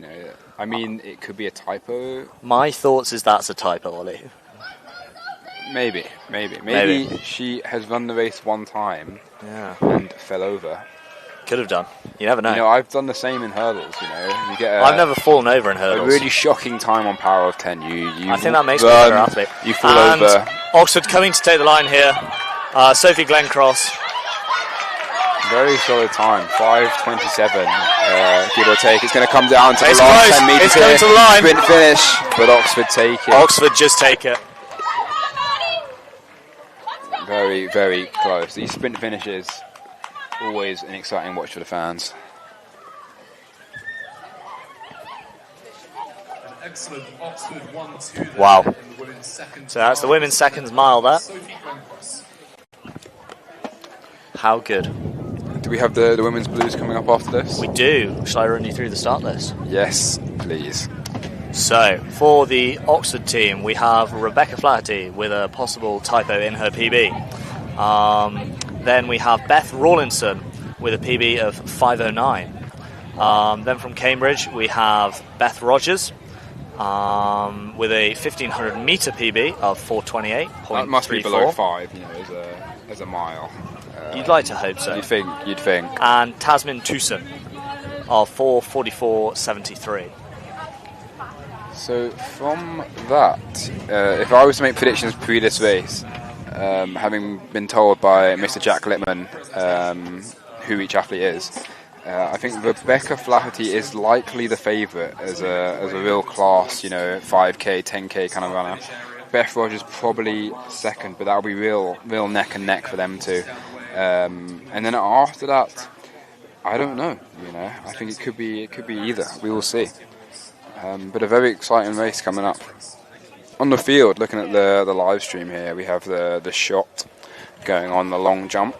I mean, it could be a typo. My thoughts is that's a typo, Ollie. Maybe she has run the race one time and fell over. Could have done. You never know. I've done the same in hurdles. You get I've never fallen over in hurdles. A really shocking time on power of 10. I think that makes me a better athlete. You fall over. Oxford coming to take the line here. Sophie Glencross. Very solid time. 5:27. Give or take. It's going to come down to It's the last close. 10 metres. It's going to the line. Sprint finish, but Oxford take it. Oxford just take it. Very, very close. These sprint finishes, always an exciting watch for the fans. Excellent Oxford 1-2. Wow. So that's the women's seconds mile there. How good. Do we have the women's blues coming up after this? We do. Shall I run you through the start list? Yes, please. So, for the Oxford team, we have Rebecca Flaherty with a possible typo in her PB. Then we have Beth Rawlinson with a PB of 5:09. Then from Cambridge, we have Beth Rogers with a 1500 metre PB of 4:28.34. That must be below 5, as a mile. You'd like to hope so. You'd think. And Tasmin Tucson of 4:44.73. So from that, if I was to make predictions pre this race, having been told by Mr. Jack Littman who each athlete is, I think Rebecca Flaherty is likely the favourite as a real class, 5k, 10k kind of runner. Beth Rogers probably second, but that'll be real neck and neck for them two. And then after that, I don't know. I think it could be either. We will see. But a very exciting race coming up. On the field, looking at the live stream here, we have the shot going on, the long jump.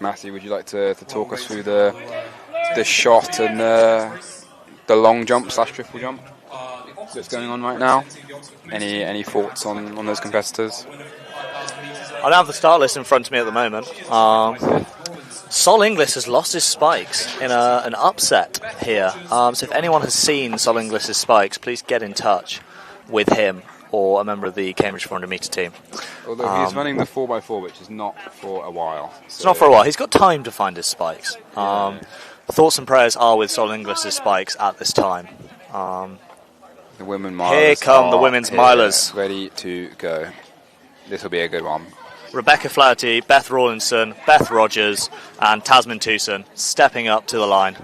Matthew, would you like to talk us through the shot and the long jump / triple jump that's going on right now? Any thoughts on those competitors? I don't have the start list in front of me at the moment. Sol Inglis has lost his spikes in an upset here. So if anyone has seen Sol Inglis' spikes, please get in touch with him or a member of the Cambridge 400 metre team. Although he's running the 4x4, which is not for a while. So it's not for a while. He's got time to find his spikes. Thoughts and prayers are with Sol Inglis' spikes at this time. The women milers. Here come the women's milers. Ready to go. This will be a good one. Rebecca Flaherty, Beth Rawlinson, Beth Rogers, and Tasmin Tucson stepping up to the line.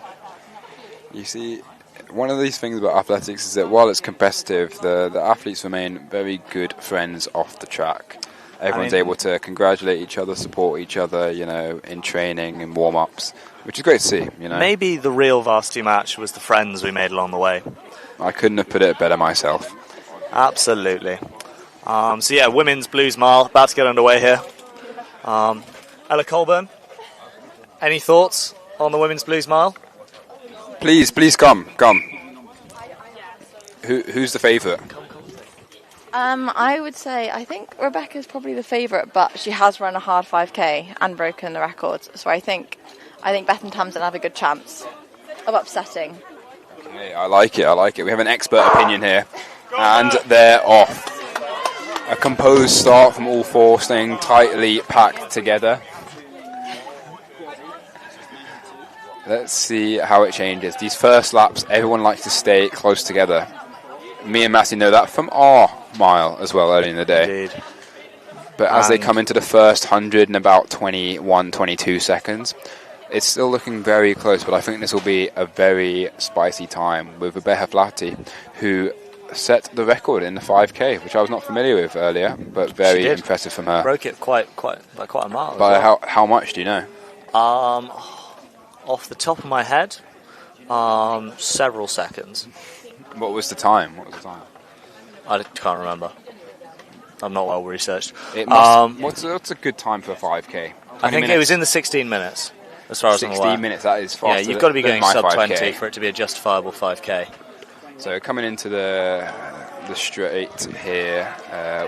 You see, one of these things about athletics is that while it's competitive, the athletes remain very good friends off the track. Everyone's able to congratulate each other, support each other, in training and warm-ups, which is great to see, Maybe the real varsity match was the friends we made along the way. I couldn't have put it better myself. Absolutely. So yeah, women's blues mile about to get underway here. Ella Colburn, any thoughts on the women's blues mile? Please come. Who's the favourite? I would say I think Rebecca's probably the favourite, but she has run a hard 5k and broken the records. So I think Beth and Tamsin have a good chance of upsetting. Hey, I like it. We have an expert opinion here, and they're off. A composed start from all four, staying tightly packed together. Let's see how it changes. These first laps, everyone likes to stay close together. Me and Matthew know that from our mile as well early in the day. Indeed. But as they come into the first 100 in about 21, 22 seconds, it's still looking very close, but I think this will be a very spicy time with Rebecca Flaherty, who set the record in the 5k, which I was not familiar with earlier, but very impressive from her. Broke it quite by quite a mile. By how much do you know? Off the top of my head, several seconds. What was the time? I can't remember. I'm not well researched. What's a good time for a 5k? I think it was in the 16 minutes, as far as I'm aware. 16 minutes, that is faster. Yeah, you've got to be going sub 5K. 20 for it to be a justifiable 5k. So coming into the straight here,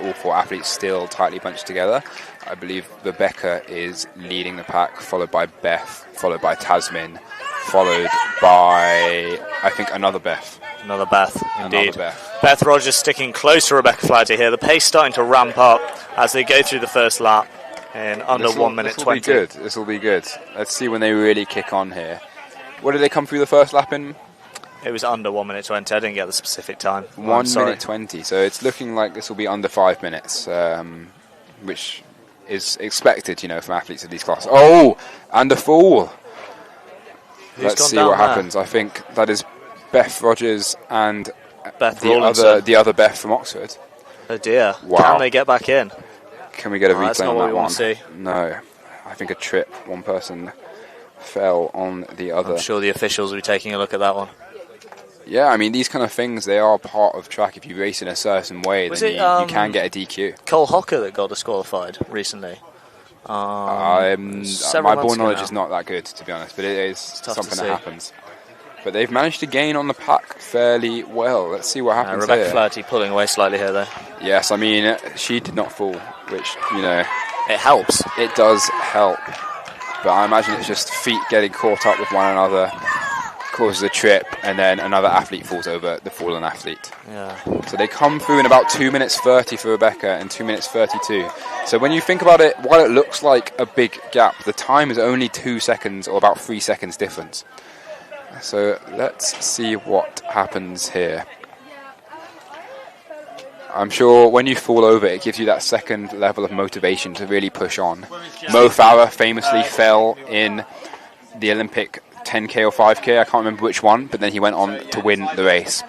all four athletes still tightly bunched together. I believe Rebecca is leading the pack, followed by Beth, followed by Tasmin, followed by, I think, another Beth. Another Beth, indeed. Another Beth. Beth Rogers sticking close to Rebecca Flaherty here. The pace starting to ramp up as they go through the first lap in under 1 minute 20. This will be good. Let's see when they really kick on here. What did they come through the first lap in? It was under 1 minute 20. I didn't get the specific time. 1 minute 20. So it's looking like this will be under 5 minutes, which is expected, from athletes of these classes. Oh, and a fall. Let's see what happens. I think that is Beth Rogers and the other Beth from Oxford. Oh dear. Wow. Can they get back in? Can we get a replay that's not on what that we one? want to see. No. I think a trip. One person fell on the other. I'm sure the officials will be taking a look at that one. Yeah, I mean, these kind of things, they are part of track. If you race in a certain way, then you can get a DQ. Cole Hocker that got disqualified recently. My ball knowledge is not that good, to be honest, but it is something that happens. But they've managed to gain on the pack fairly well. Let's see what happens Rebecca here. Flaherty pulling away slightly here, though. Yes, I mean, she did not fall, which, it helps. It does help. But I imagine it's just feet getting caught up with one another, causes a trip, and then another athlete falls over the fallen athlete. Yeah. So they come through in about 2 minutes 30 for Rebecca and 2 minutes 32. So when you think about it, while it looks like a big gap, the time is only 2 seconds or about 3 seconds difference. So let's see what happens here. I'm sure when you fall over, it gives you that second level of motivation to really push on. Mo Farah famously fell in the Olympic 10k or 5k, I can't remember which one, but then he went on to win the race.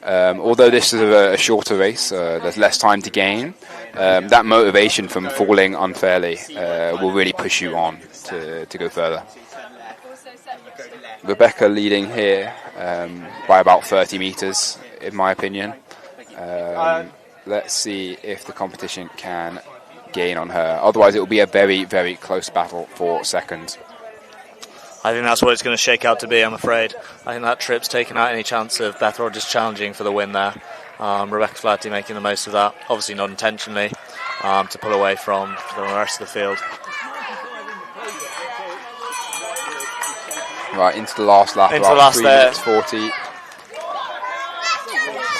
Although this is a shorter race, there's less time to gain, that motivation from falling unfairly will really push you on to go further. Rebecca leading here by about 30 metres, in my opinion. Let's see if the competition can gain on her. Otherwise, it will be a very, very close battle for second. I think that's what it's going to shake out to be, I'm afraid. I think that trip's taken out any chance of Beth Rogers challenging for the win there. Rebecca Flaherty making the most of that, obviously not intentionally, to pull away from the rest of the field. Right, into the last lap, into the last 3 there. minutes 40.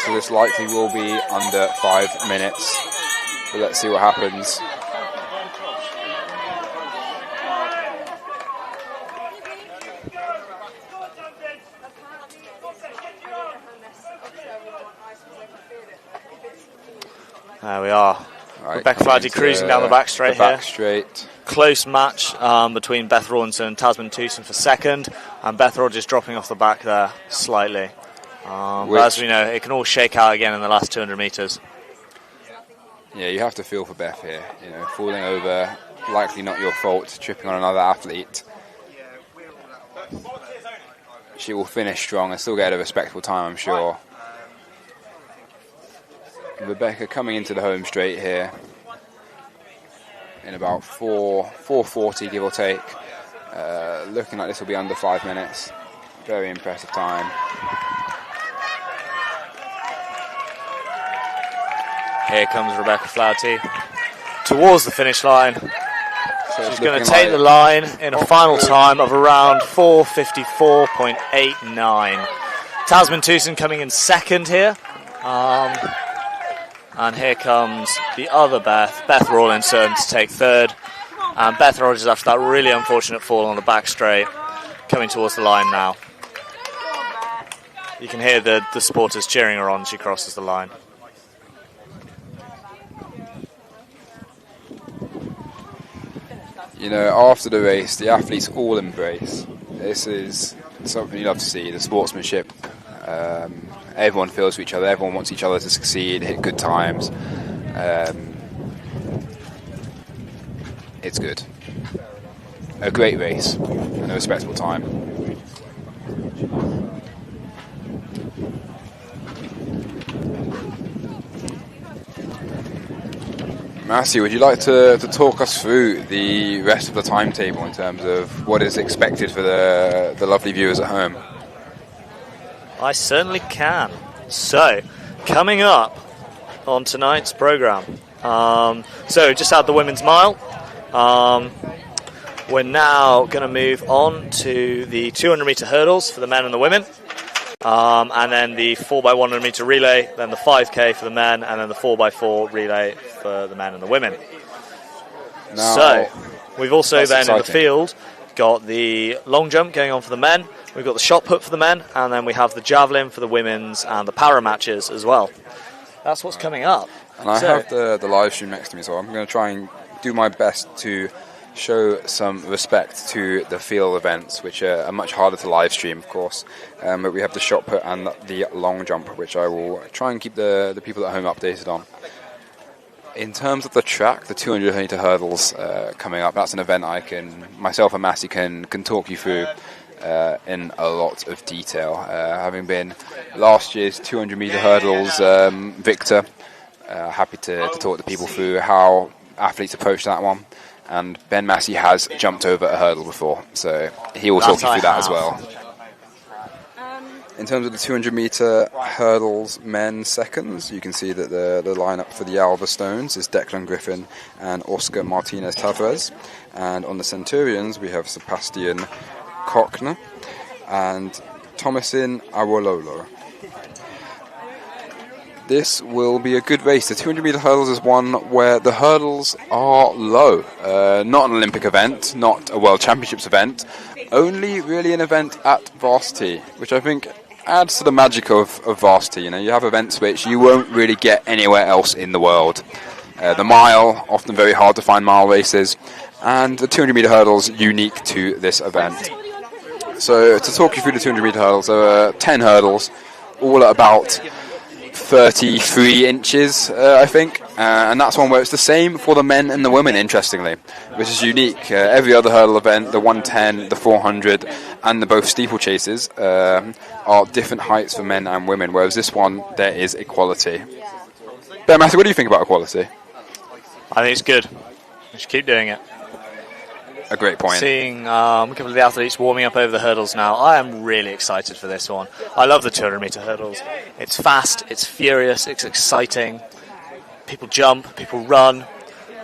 So this likely will be under 5 minutes. But let's see what happens. There we are. Right, Rebecca Flaherty cruising down the back straight here. Straight. Close match between Beth Rawlinson and Tasman Tewson for second, and Beth Rogers dropping off the back there slightly. But as we know, it can all shake out again in the last 200 metres. Yeah, you have to feel for Beth here. You know, falling over, likely not your fault, tripping on another athlete. She will finish strong and still get a respectable time, I'm sure. Rebecca coming into the home straight here in about 4:40, give or take. Looking like this will be under 5 minutes. Very impressive time. Here comes Rebecca Flaherty towards the finish line. So she's going to take the line in a final time of around 4:54.89. Tasman Tewson coming in second here. And here comes the other Beth Rawlinson, to take third. And Beth Rogers, after that really unfortunate fall on the back straight, coming towards the line now. You can hear the supporters cheering her on as she crosses the line. You know, after the race, the athletes all embrace. This is something you love to see, the sportsmanship. Everyone feels for each other, everyone wants each other to succeed, hit good times. It's good. A great race and a respectable time. Massey, would you like to talk us through the rest of the timetable in terms of what is expected for the lovely viewers at home? I certainly can. So, coming up on tonight's programme. So, just had the women's mile. We're now going to move on to the 200 metre hurdles for the men and the women. And then the 4x100 metre relay, then the 5k for the men, and then the 4x4 relay for the men and the women. So, we've also then in the field got the long jump going on for the men, we've got the shot put for the men, and then we have the javelin for the women's and the para matches as well. That's what's coming up. And I have the live stream next to me, so I'm going to try and do my best to show some respect to the field events, which are much harder to live stream, of course. But we have the shot put and the long jump, which I will try and keep the people at home updated on. In terms of the track, the 200 metre hurdles coming up, that's an event myself and Massey can talk you through in a lot of detail. Having been last year's 200 metre hurdles victor, happy to talk to people through how athletes approach that one. And Ben Massey has jumped over a hurdle before, so he will talk you through that as well. In terms of the 200 metre hurdles men's seconds, you can see that the lineup for the Alva Stones is Declan Griffin and Oscar Martinez Tavares. And on the Centurions, we have Sebastian Kochner and Thomasin Awololo. This will be a good race. The 200 metre hurdles is one where the hurdles are low. Not an Olympic event, not a World Championships event, only really an event at Varsity, which I think adds to the magic of Varsity. You know, you have events which you won't really get anywhere else in the world. The mile, often very hard to find mile races, and the 200-meter hurdles unique to this event. So to talk you through the 200-meter hurdles, there are 10 hurdles, all at about 33 inches, I think, and that's one where it's the same for the men and the women, interestingly, which is unique. Every other hurdle event, the 110, the 400, and the both steeplechases are different heights for men and women, whereas this one, there is equality. Ben Matthew, what do you think about equality? I think it's good. We should keep doing it. A great point. Seeing a couple of the athletes warming up over the hurdles now, I am really excited for this one. I love the 200-meter hurdles. It's fast, it's furious, it's exciting. People jump, people run.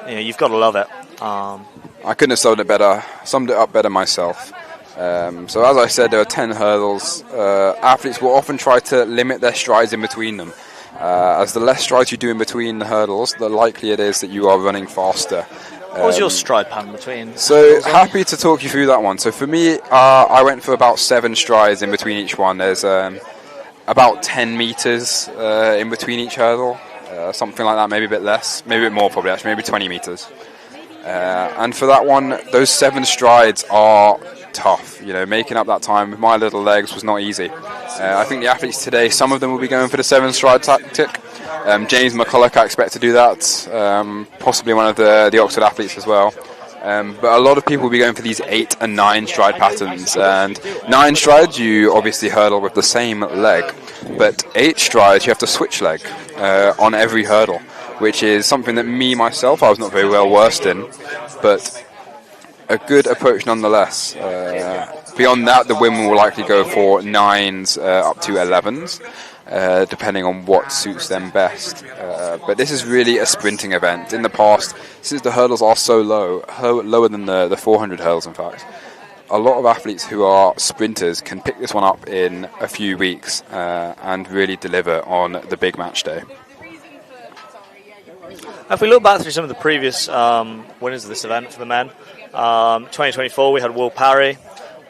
You know, you've got to love it. I couldn't have summed it up better myself. So as I said, there are 10 hurdles. Athletes will often try to limit their strides in between them. As the less strides you do in between the hurdles, the likelier it is that you are running faster. What was your stride pattern between? So happy to talk you through that one. So for me, I went for about 7 strides in between each one. There's about 10 meters in between each hurdle, something like that, maybe a bit less, maybe a bit more probably actually, maybe 20 meters. And for that one, those 7 strides are tough. You know, making up that time with my little legs was not easy. I think the athletes today, some of them will be going for the 7-stride tactic. James McCulloch, I expect to do that. Possibly one of the Oxford athletes as well. But a lot of people will be going for these 8 and 9 stride patterns. And 9 strides, you obviously hurdle with the same leg. But 8 strides, you have to switch leg on every hurdle, which is something that myself, I was not very well versed in. But a good approach nonetheless. Beyond that, the women will likely go for 9s up to 11s, depending on what suits them best. But this is really a sprinting event. In the past, since the hurdles are so low, lower than the 400 hurdles in fact, a lot of athletes who are sprinters can pick this one up in a few weeks and really deliver on the big match day. If we look back through some of the previous winners of this event for the men, 2024 we had Will Parry,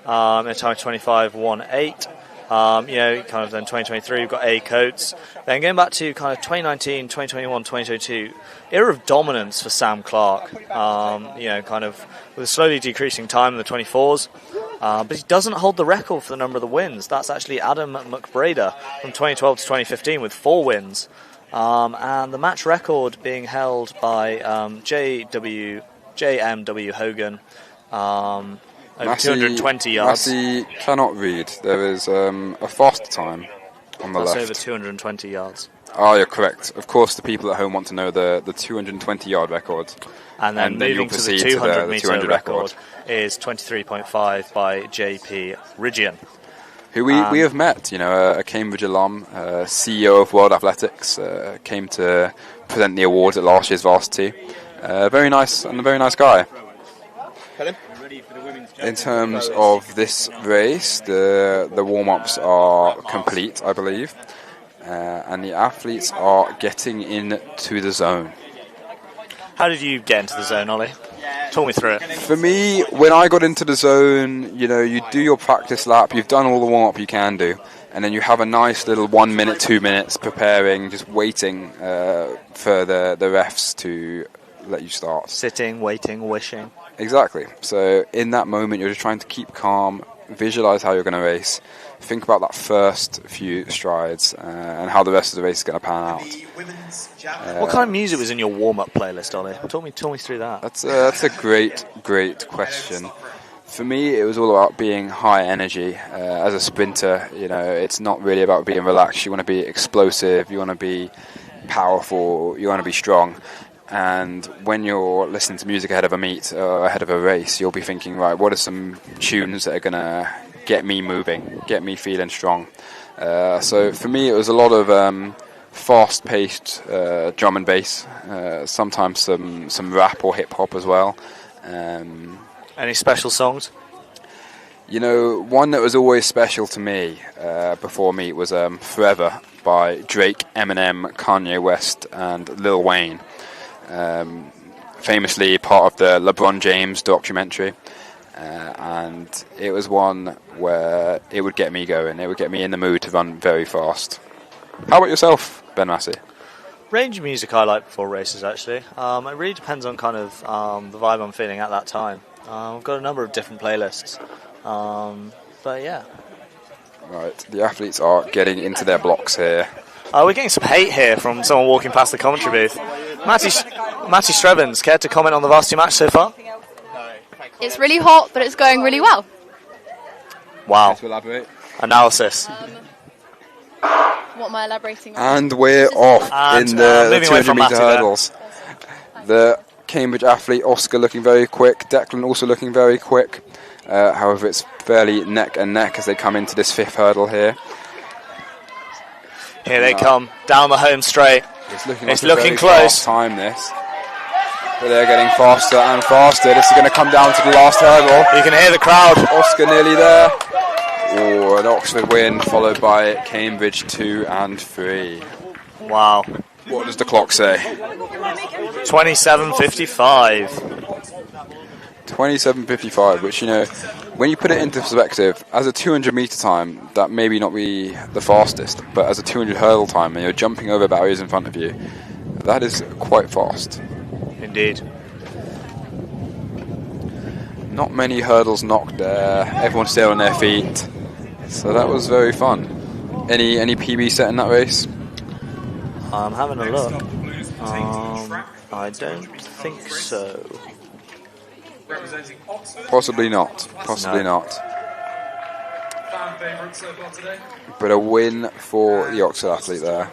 in time 25 won 8. Kind of then 2023 we've got A. Coates. Then going back to kind of 2019, 2021, 2022, era of dominance for Sam Clark. Kind of with a slowly decreasing time in the 24s. But he doesn't hold the record for the number of the wins. That's actually Adam McBrader from 2012 to 2015 with 4 wins. And the match record being held by JMW Hogan, over 220 yards. Massey cannot read. There is a faster time on the That's left. over 220 yards. Oh, you're correct. Of course, the people at home want to know the 220-yard record. And then moving to the 200-meter record is 23.5 by JP Ridgian. Who we have met, a Cambridge alum, CEO of World Athletics, came to present the awards at last year's Varsity. Very nice, and a very nice guy. In terms of this race, the warm-ups are complete, I believe, and the athletes are getting into the zone. How did you get into the zone, Ollie? Talk me through it. For me, when I got into the zone, you do your practice lap, you've done all the warm-up you can do, and then you have a nice little 1 minute, 2 minutes preparing, just waiting for the refs to let you start. Sitting, waiting, wishing. Exactly. So in that moment, you're just trying to keep calm, visualize how you're going to race, think about that first few strides and how the rest of the race is going to pan out. What kind of music was in your warm-up playlist, Ollie? Talk me through that. That's a great question. For me, it was all about being high energy. As a sprinter, it's not really about being relaxed. You want to be explosive, you want to be powerful, you want to be strong. And when you're listening to music ahead of a meet or ahead of a race, you'll be thinking, right, what are some tunes that are going to get me moving, get me feeling strong? So for me, it was a lot of fast-paced drum and bass, sometimes some rap or hip-hop as well. Any special songs? One that was always special to me before meet was Forever by Drake, Eminem, Kanye West, and Lil Wayne. Famously part of the LeBron James documentary. and it was one where it would get me going. It would get me in the mood to run very fast. How about yourself, Ben Massey? Range of music I like before races, actually. It really depends on kind of the vibe I'm feeling at that time. I've got a number of different playlists, but yeah. Right, the athletes are getting into their blocks here. We're getting some hate here from someone walking past the commentary booth. Matty Strevens, care to comment on the varsity match so far? It's really hot, but it's going really well. Wow. To elaborate. Analysis. What am I elaborating on? And we're off And, in the moving away 200 from metre Matty there. hurdles. The Cambridge athlete Oscar looking very quick, Declan also looking very quick. However, it's fairly neck and neck as they come into this fifth hurdle here. Here they come, down the home straight. It's looking close. Time this. But they're getting faster and faster. This is going to come down to the last hurdle. You can hear the crowd. Oscar nearly there. Oh, an Oxford win followed by Cambridge 2 and 3. Wow. What does the clock say? 27:55. 27:55, which, you know, when you put it into perspective, as a 200 metre time, that may not be the fastest, but as a 200 hurdle time, and you're jumping over barriers in front of you, that is quite fast. Indeed. Not many hurdles knocked there. Everyone's still on their feet, so that was very fun. Any PB set in that race? I'm having a look. I don't think so. Possibly not. Possibly not. But a win for the Oxford athlete there.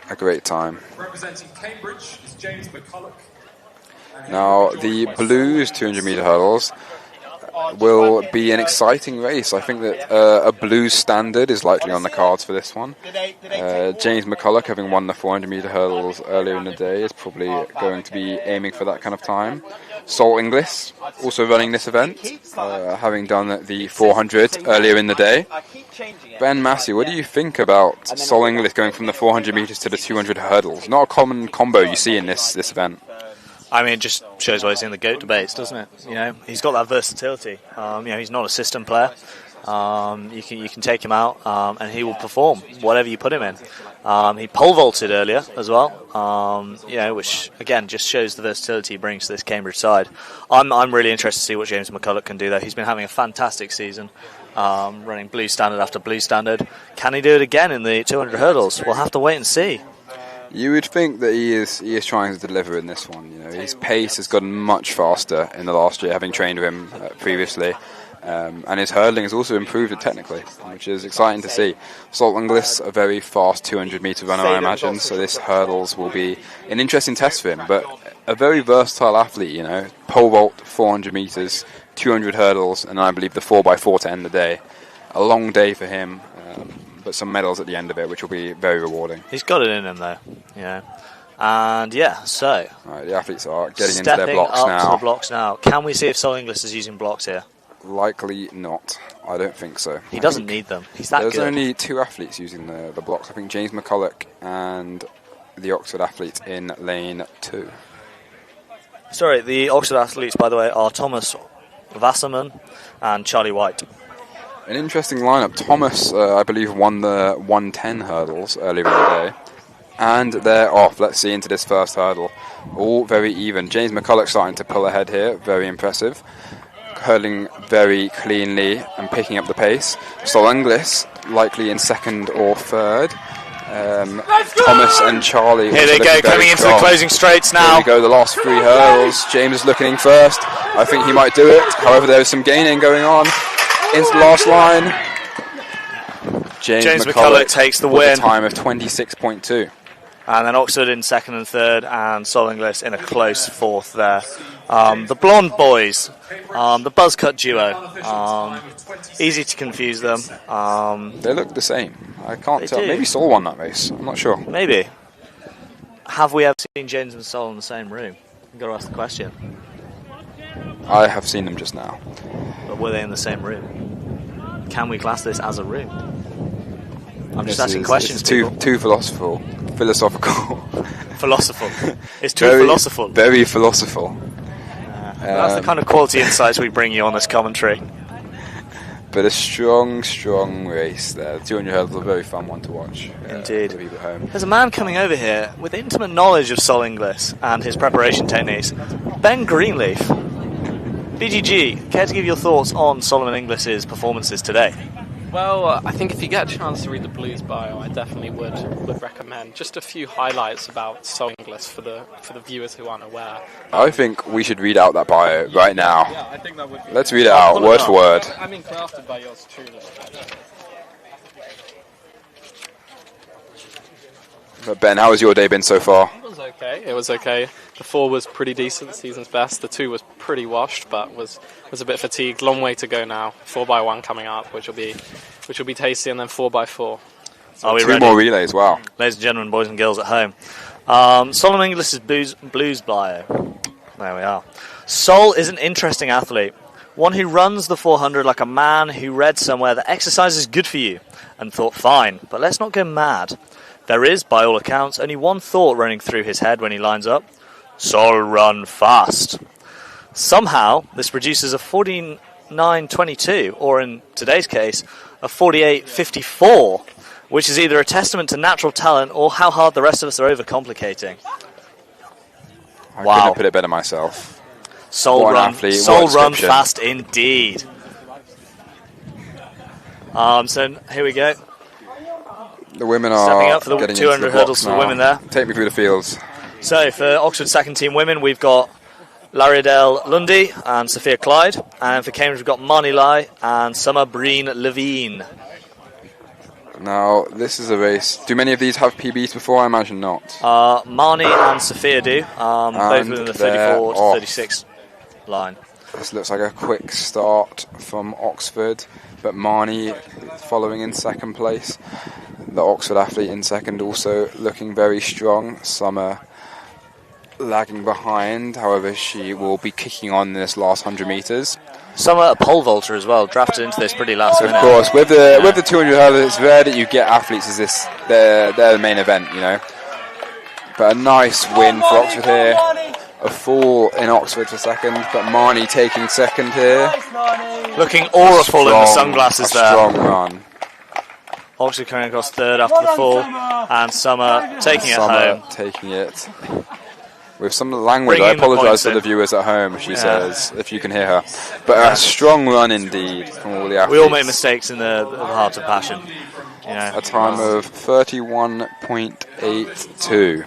A great time. Representing Cambridge is James McCulloch. Now, the Blues 200 metre hurdles will be an exciting race. I think that a Blues standard is likely on the cards for this one. James McCulloch, having won the 400 metre hurdles earlier in the day, is probably going to be aiming for that kind of time. Sol Inglis, also running this event, having done the 400 earlier in the day. Ben Massey, what do you think about Sol Inglis going from the 400 metres to the 200 hurdles? Not a common combo you see in this event. I mean, it just shows why he's in the GOAT debates, doesn't it? You know, he's got that versatility. You know, he's not a system player. You can take him out, and he will perform whatever you put him in. He pole vaulted earlier as well. You know, which again just shows the versatility he brings to this Cambridge side. I'm really interested to see what James McCulloch can do, though. He's been having a fantastic season, running blue standard after blue standard. Can he do it again in the 200 hurdles? We'll have to wait and see. You would think that he is trying to deliver in this one. You know, his pace has gotten much faster in the last year, having trained with him previously, and his hurdling has also improved technically, which is exciting to see. Sol Inglis, a very fast 200 metre runner, I imagine, so this hurdles will be an interesting test for him. But a very versatile athlete, you know, pole vault 400 metres, 200 hurdles, and I believe the 4x4 to end the day. A long day for him. But some medals at the end of it, which will be very rewarding. He's got it in him, though, you know. And yeah, so right, the athletes are getting into their blocks up now. To the blocks now. Can we see if Sol Inglis is using blocks here? Likely not. I don't think so. He doesn't need them. He's that good. There's only two athletes using the blocks. I think James McCulloch and the Oxford athlete in lane 2. Sorry, the Oxford athletes, by the way, are Thomas Wasserman and Charlie White. An interesting lineup. Thomas, I believe, won the 110 hurdles earlier in the day. And they're off. Let's see into this first hurdle. All very even. James McCulloch starting to pull ahead here. Very impressive. Hurdling very cleanly and picking up the pace. Sol Inglis likely in second or third. Thomas and Charlie. Here they go, coming into the closing straights now. Here we go, the last 3 hurdles. James is looking first. I think he might do it. However, there is some gaining going on. Into the last line. James McCulloch takes the with win. A time of 26.2. And then Oxford in second and third, and Sol Inglis in a close fourth there. The blonde boys, the buzzcut duo. Easy to confuse them. They look the same. I can't tell. Maybe Sol won that race. I'm not sure. Maybe. Have we ever seen James and Sol in the same room? You've got to ask the question. I have seen them just now. But were they in the same room? Can we class this as a room? I'm just asking questions. It's too philosophical. Philosophical. It's too philosophical. Very philosophical. That's the kind of quality insights we bring you on this commentary. But a strong race there. The 200 hurdles are a very fun one to watch. Indeed. For people at home. There's a man coming over here with intimate knowledge of Sol Inglis and his preparation techniques. Ben Greenleaf. BGG, care to give your thoughts on Solomon Inglis's performances today? Well, I think if you get a chance to read the Blues bio, I definitely would recommend just a few highlights about Sol Inglis for the viewers who aren't aware. I think we should read out that bio right now. Yeah, I think that would be. Let's read it out, word for word. I mean, crafted by yours truly. But Ben, how has your day been so far? It was okay. The 4 was pretty decent, season's best. The 2 was pretty washed, but was a bit fatigued. Long way to go now. 4x1 coming up, which will be tasty, and then 4x4. Are we 2 ready? more relays, wow. Ladies and gentlemen, boys and girls at home. Solomon Inglis's blues bio. There we are. Sol is an interesting athlete. One who runs the 400 like a man who read somewhere that exercise is good for you and thought, fine, but let's not go mad. There is, by all accounts, only one thought running through his head when he lines up. Sol run fast. Somehow, this produces a 49.22, or in today's case, a 48.54, which is either a testament to natural talent or how hard the rest of us are overcomplicating. I couldn't have put it better myself. Sol run fast indeed. So here we go. The women stepping are up for the getting 200 hurdles for the women there. Take me through the fields. So for Oxford second team women, we've got Laridel Lundy and Sophia Clyde, and for Cambridge we've got Marnie Lai and Summer Breen Levine. Now this is a race. Do many of these have PBs before? I imagine not. Marnie and Sophia do, both within the 34 to 36 line. This looks like a quick start from Oxford, but Marnie following in second place. The Oxford athlete in second also looking very strong. Summer lagging behind, however she will be kicking on in this last 100 metres. Summer a pole vaulter as well, drafted into this pretty last minute. Of course, with the 200 hurdles, it's rare that you get athletes as this, they're the main event, you know. But a nice win for Oxford here. A fall in Oxford for second, but Marnie taking second here. Looking auriful in the sunglasses there. Strong run. Oxford coming across third after the fall, and Summer taking it home. Taking it. With some language, I apologise to the viewers at home, she says, if you can hear her. But a strong run indeed from all the athletes. We all make mistakes in the heart of passion. You know. A time of 31.82.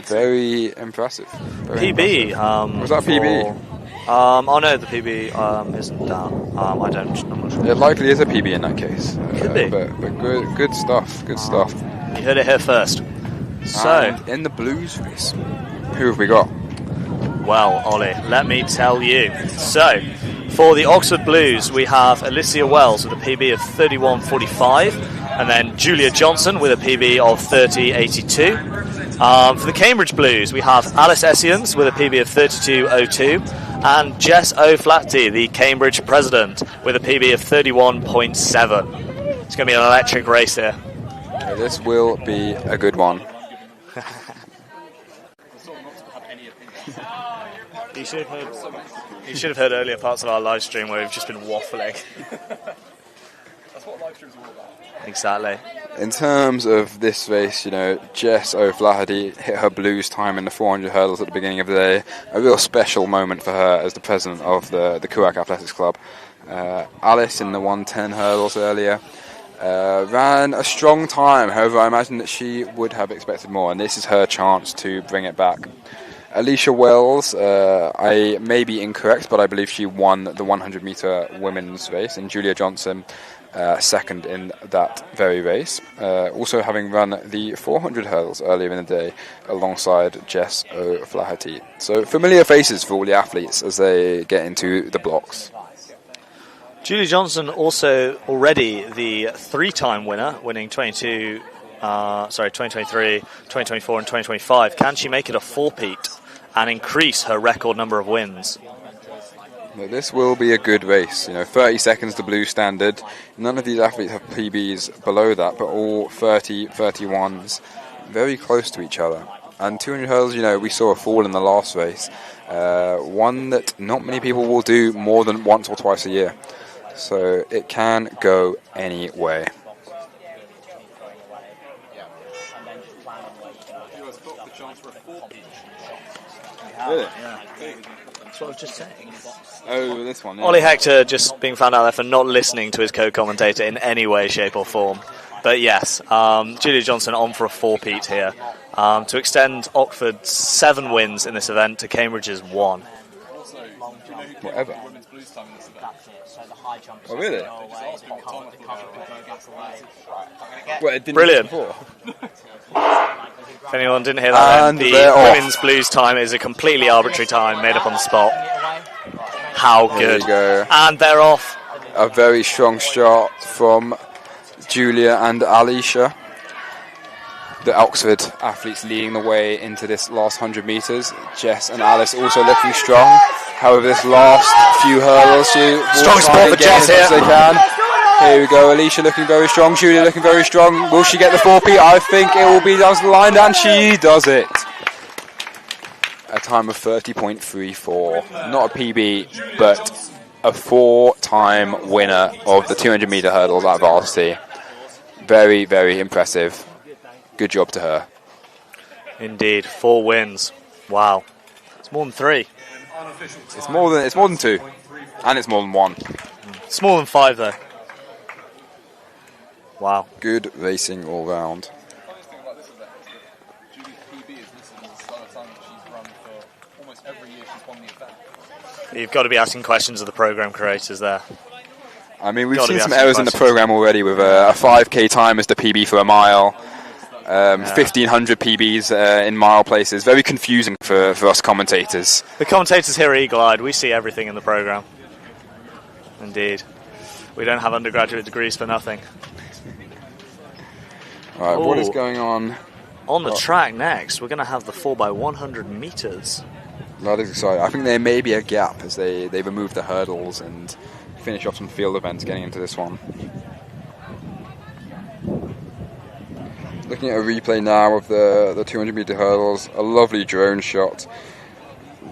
Very impressive. Very PB. impressive. Was that PB? Oh no, the PB isn't down. I'm not sure. It likely is a PB in that case. Could be. But good stuff. Good stuff. You heard it here first. So and in the blues race, who have we got? Well, Ollie, let me tell you. So, for the Oxford Blues, we have Alicia Wells with a PB of 31.45, and then Julia Johnson with a PB of 30.82. For the Cambridge Blues, we have Alice Essians with a PB of 32.02, and Jess O'Flaherty, the Cambridge president, with a PB of 31.7. It's going to be an electric race here. This will be a good one. You should have heard earlier parts of our live stream where we've just been waffling. That's what live streams are all about. Exactly. In terms of this race, you know, Jess O'Flaherty hit her blues time in the 400 hurdles at the beginning of the day. A real special moment for her as the president of the Kuwak Athletics Club. Alice in the 110 hurdles earlier ran a strong time. However, I imagine that she would have expected more, and this is her chance to bring it back. Alicia Wells, I may be incorrect, but I believe she won the 100-metre women's race, and Julia Johnson second in that very race. Also having run the 400 hurdles earlier in the day alongside Jess O'Flaherty. So familiar faces for all the athletes as they get into the blocks. Julia Johnson also already the three-time winner, winning 2023, 2024 and 2025. Can she make it a four-peat and increase her record number of wins? Now, this will be a good race. You know, 30 seconds the blue standard. None of these athletes have PBs below that, but all 30, 31s, very close to each other. And 200 hurdles, you know, we saw a fall in the last race. One that not many people will do more than once or twice a year. So it can go any way. Really? That's what I was just saying. Oh, this one. Yeah. Ollie Hector just being found out there for not listening to his co-commentator in any way, shape or form. But yes, Julia Johnson on for a four-peat here. To extend Oxford's 7 wins in this event to Cambridge's 1. Whatever. Oh, really? Well, it didn't Brilliant. before. If anyone didn't hear that, And then the they're off. women's blues time is a completely arbitrary time made up on the spot. How There good. we go. And they're off. A very strong start from Julia and Alicia. The Oxford athletes leading the way into this last 100 metres. Jess and Alice also looking strong. However, this last few hurdles, Strong spot for Jess here. as they can. Here we go, Alicia looking very strong, Julia looking very strong. Will she get the 4P? I think it will be down to the line, and she does it. A time of 30.34. Not a PB, but a 4-time winner of the 200 metre hurdles at Varsity. Very, very impressive. Good job to her. Indeed, 4 wins. Wow. It's more than 3. It's more than 2. And it's more than 1. It's more than 5 though. Wow. Good racing all round. You've got to be asking questions of the programme creators there. I mean, we've Gotta seen be some asking errors in the questions. programme already with a 5k time as the PB for a mile. 1,500 PBs in mile places. Very confusing for us commentators. The commentators here are eagle-eyed. We see everything in the programme. Indeed. We don't have undergraduate degrees for nothing. Right, what is Ooh. going on? On the track next, we're going to have the 4x100 metres. That is exciting. I think there may be a gap as they remove the hurdles and finish off some field events getting into this one. Looking at a replay now of the 200 metre hurdles, a lovely drone shot.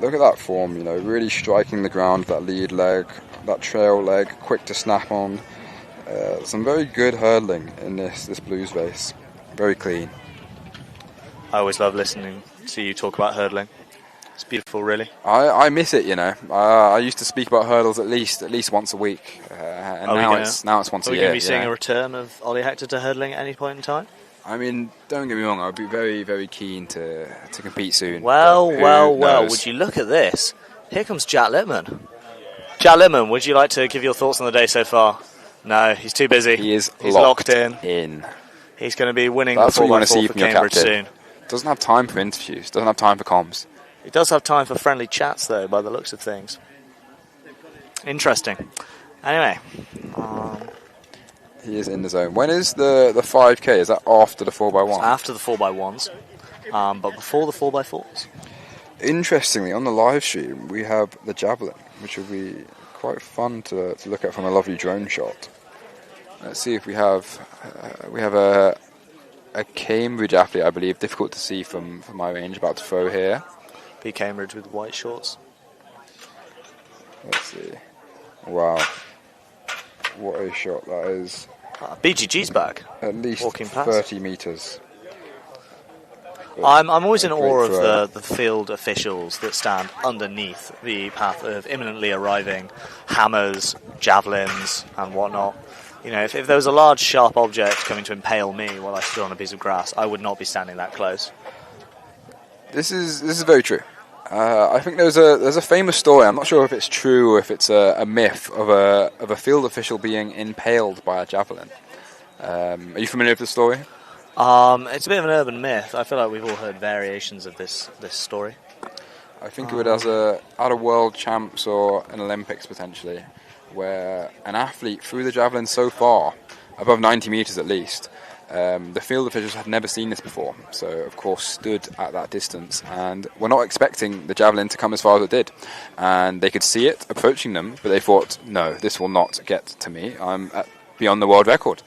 Look at that form, you know, really striking the ground, that lead leg, that trail leg, quick to snap on. Some very good hurdling in this blues race. Very clean. I always love listening to you talk about hurdling. It's beautiful, really. I miss it, you know. I used to speak about hurdles at least once a week, and now it's once a Are we year. going to be seeing yeah. a return of Ollie Hector to hurdling at any point in time? I mean, don't get me wrong. I'd be very, very keen to compete soon. Well, but who well. knows? Would you look at this? Here comes Jack Littman. Jack Littman, would you like to give your thoughts on the day so far? No, he's too busy. He's locked in. in. He's going to be winning That's the what you want to 4x4 see for from your Cambridge captain. soon. Doesn't have time for interviews. Doesn't have time for comms. He does have time for friendly chats, though, by the looks of things. Interesting. Anyway. He is in the zone. When is the 5k? Is that after the 4x1? It's after the 4x1s, but before the 4x4s. Interestingly, on the live stream, we have the javelin, which will be quite fun to look at from a lovely drone shot. Let's see if we have a Cambridge athlete, I believe, difficult to see from my range, about to throw here. Be Cambridge with white shorts. Let's see. Wow. What a shot that is. BGG's back. At least Walking past. 30 metres. I'm always in A awe great throw. of the field officials that stand underneath the path of imminently arriving hammers, javelins, and whatnot. You know, if there was a large, sharp object coming to impale me while I stood on a piece of grass, I would not be standing that close. This is very true. I think there's a famous story. I'm not sure if it's true or if it's a myth of a field official being impaled by a javelin. Are you familiar with the story? It's a bit of an urban myth. I feel like we've all heard variations of this story. I think of it as at a World Champs or an Olympics potentially, where an athlete threw the javelin so far, above 90 metres at least. The field officials had never seen this before, so of course stood at that distance and were not expecting the javelin to come as far as it did. And they could see it approaching them, but they thought, no, this will not get to me. I'm beyond the world record.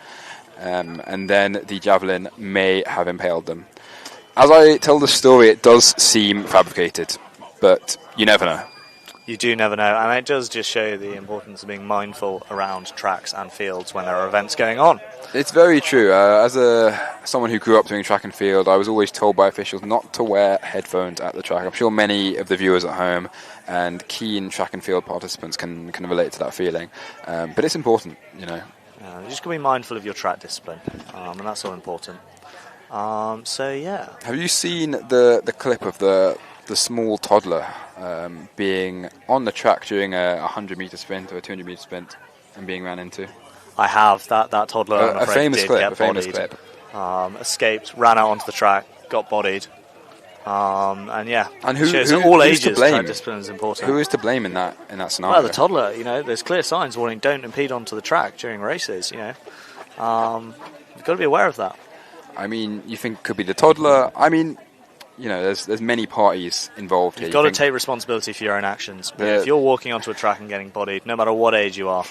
And then the javelin may have impaled them. as I tell the story, it does seem fabricated, but you never know. You do never know, and it does just show the importance of being mindful around tracks and fields when there are events going on. It's very true. As someone who grew up doing track and field, I was always told by officials not to wear headphones at the track. I'm sure many of the viewers at home and keen track and field participants can relate to that feeling. But it's important, you know. You just got to be mindful of your track discipline, and that's all important. So yeah. Have you seen the clip of the small toddler being on the track during a 100-meter sprint or a 200-meter sprint and being ran into? I have. That toddler, I'm a afraid, famous did clip. get A famous bodied. clip. Escaped, ran out onto the track, got bodied. And yeah, And it shows who, at all who's ages to blame? track discipline is important. Who is to blame in that scenario? Well, the toddler. You know, there's clear signs warning don't impede onto the track during races. You know, you've got to be aware of that. I mean, you think it could be the toddler? I mean, you know, there's many parties involved here. You've got to take responsibility for your own actions. If you're walking onto a track and getting bodied, no matter what age you are,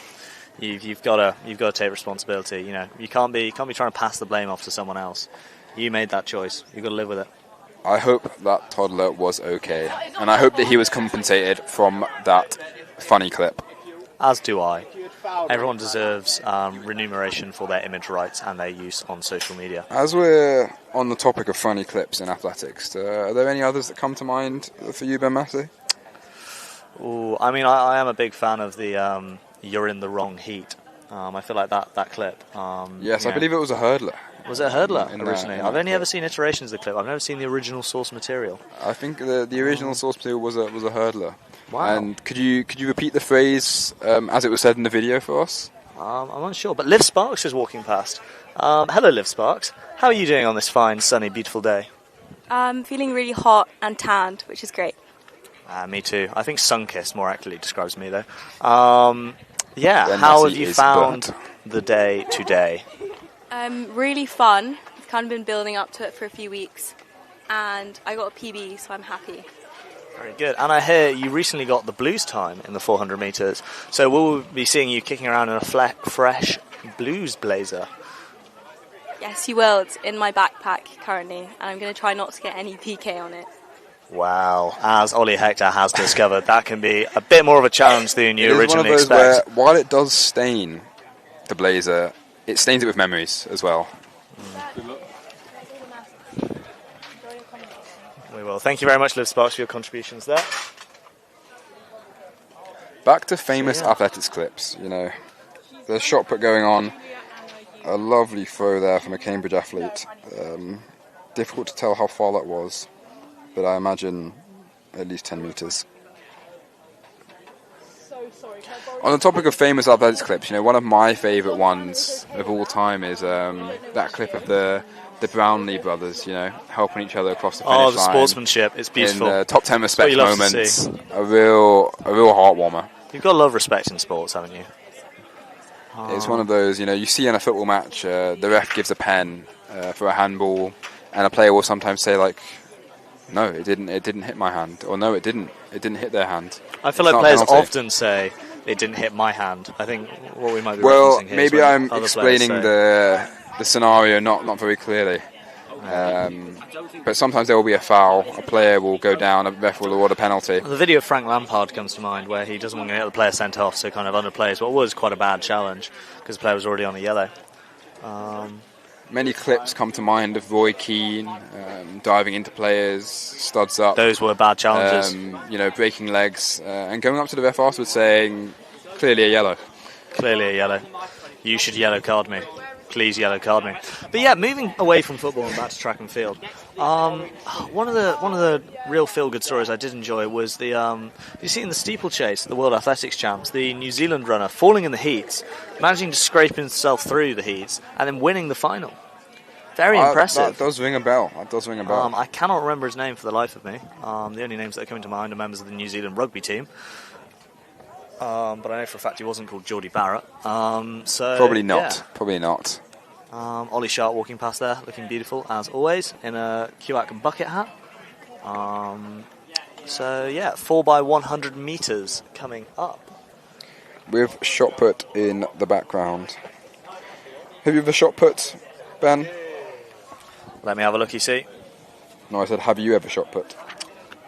you've got to take responsibility. You know, you can't be trying to pass the blame off to someone else. You made that choice. You've got to live with it. I hope that toddler was okay, and I hope that he was compensated from that funny clip. As do I. Everyone deserves remuneration for their image rights and their use on social media. As we're on the topic of funny clips in athletics, are there any others that come to mind for you, Ben Massey? Ooh, I mean, I am a big fan of the "You're in the wrong heat." I feel like that clip. Yes, I believe it was a hurdler. Was it a hurdler in originally? that I've only clip. ever seen iterations of the clip. I've never seen the original source material. I think the original source material was a hurdler. Wow. And could you repeat the phrase as it was said in the video for us? I'm unsure, but Liv Sparks is walking past. Hello, Liv Sparks. How are you doing on this fine, sunny, beautiful day? I'm feeling really hot and tanned, which is great. Me too. I think sun-kissed more accurately describes me, though. Yeah, Ben how Massey have you is found burnt. the day today? Really fun. I've kind of been building up to it for a few weeks, and I got a PB, so I'm happy. Very good. And I hear you recently got the blues time in the 400 metres, so we'll be seeing you kicking around in a fresh blues blazer. Yes, you will. It's in my backpack currently, and I'm going to try not to get any PK on it. Wow, as Ollie Hector has discovered, that can be a bit more of a challenge than you originally It is one of those expect. where, while it does stain the blazer, it stains it with memories as well. We will. Thank you very much, Liv Sparks, for your contributions there. Back to famous athletics clips, you know. There's shot put going on. A lovely throw there from a Cambridge athlete. Difficult to tell how far that was, but I imagine at least 10 metres. On the topic of famous athletics clips, you know, one of my favourite ones of all time is that clip of the Brownlee brothers, you know, helping each other across the finish line. Oh, the sportsmanship, it's beautiful. In the top 10 It's what respect you love to moments, see. a real heartwarmer. You've got a lot of respect in sports, haven't you? It's one of those, you know, you see in a football match, the ref gives a pen for a handball, and a player will sometimes say, like, no, it didn't hit my hand, or no, it didn't hit their hand. I feel It's like not a players penalty. often say, it didn't hit my hand. I think what we might be Well, referencing here is maybe when I'm other players explaining say- the scenario not very clearly. But sometimes there will be a foul, a player will go down, a ref will award a penalty. The video of Frank Lampard comes to mind where he doesn't want to get the player sent off, so kind of underplays what was quite a bad challenge because the player was already on a yellow. Many clips come to mind of Roy Keane diving into players, studs up. Those were bad challenges. You know, breaking legs and going up to the ref afterwards saying, clearly a yellow. Clearly a yellow. You should yellow card me. Please yellow card me. But yeah, moving away from football and back to track and field. One of the real feel-good stories I did enjoy was the you see in the steeplechase, the World Athletics Champs, the New Zealand runner falling in the heats, managing to scrape himself through the heats, and then winning the final. Very impressive. That does ring a bell. I cannot remember his name for the life of me. The only names that are coming to mind are members of the New Zealand rugby team. But I know for a fact he wasn't called Geordie Barrett. So Probably not. yeah. Probably not. Ollie Sharp walking past there, looking beautiful as always, in a Kerouac bucket hat. So yeah, 4x100 metres coming up. With shot put in the background. Have you ever shot put, Ben? Let me have a look, you see. No, I said, have you ever shot put?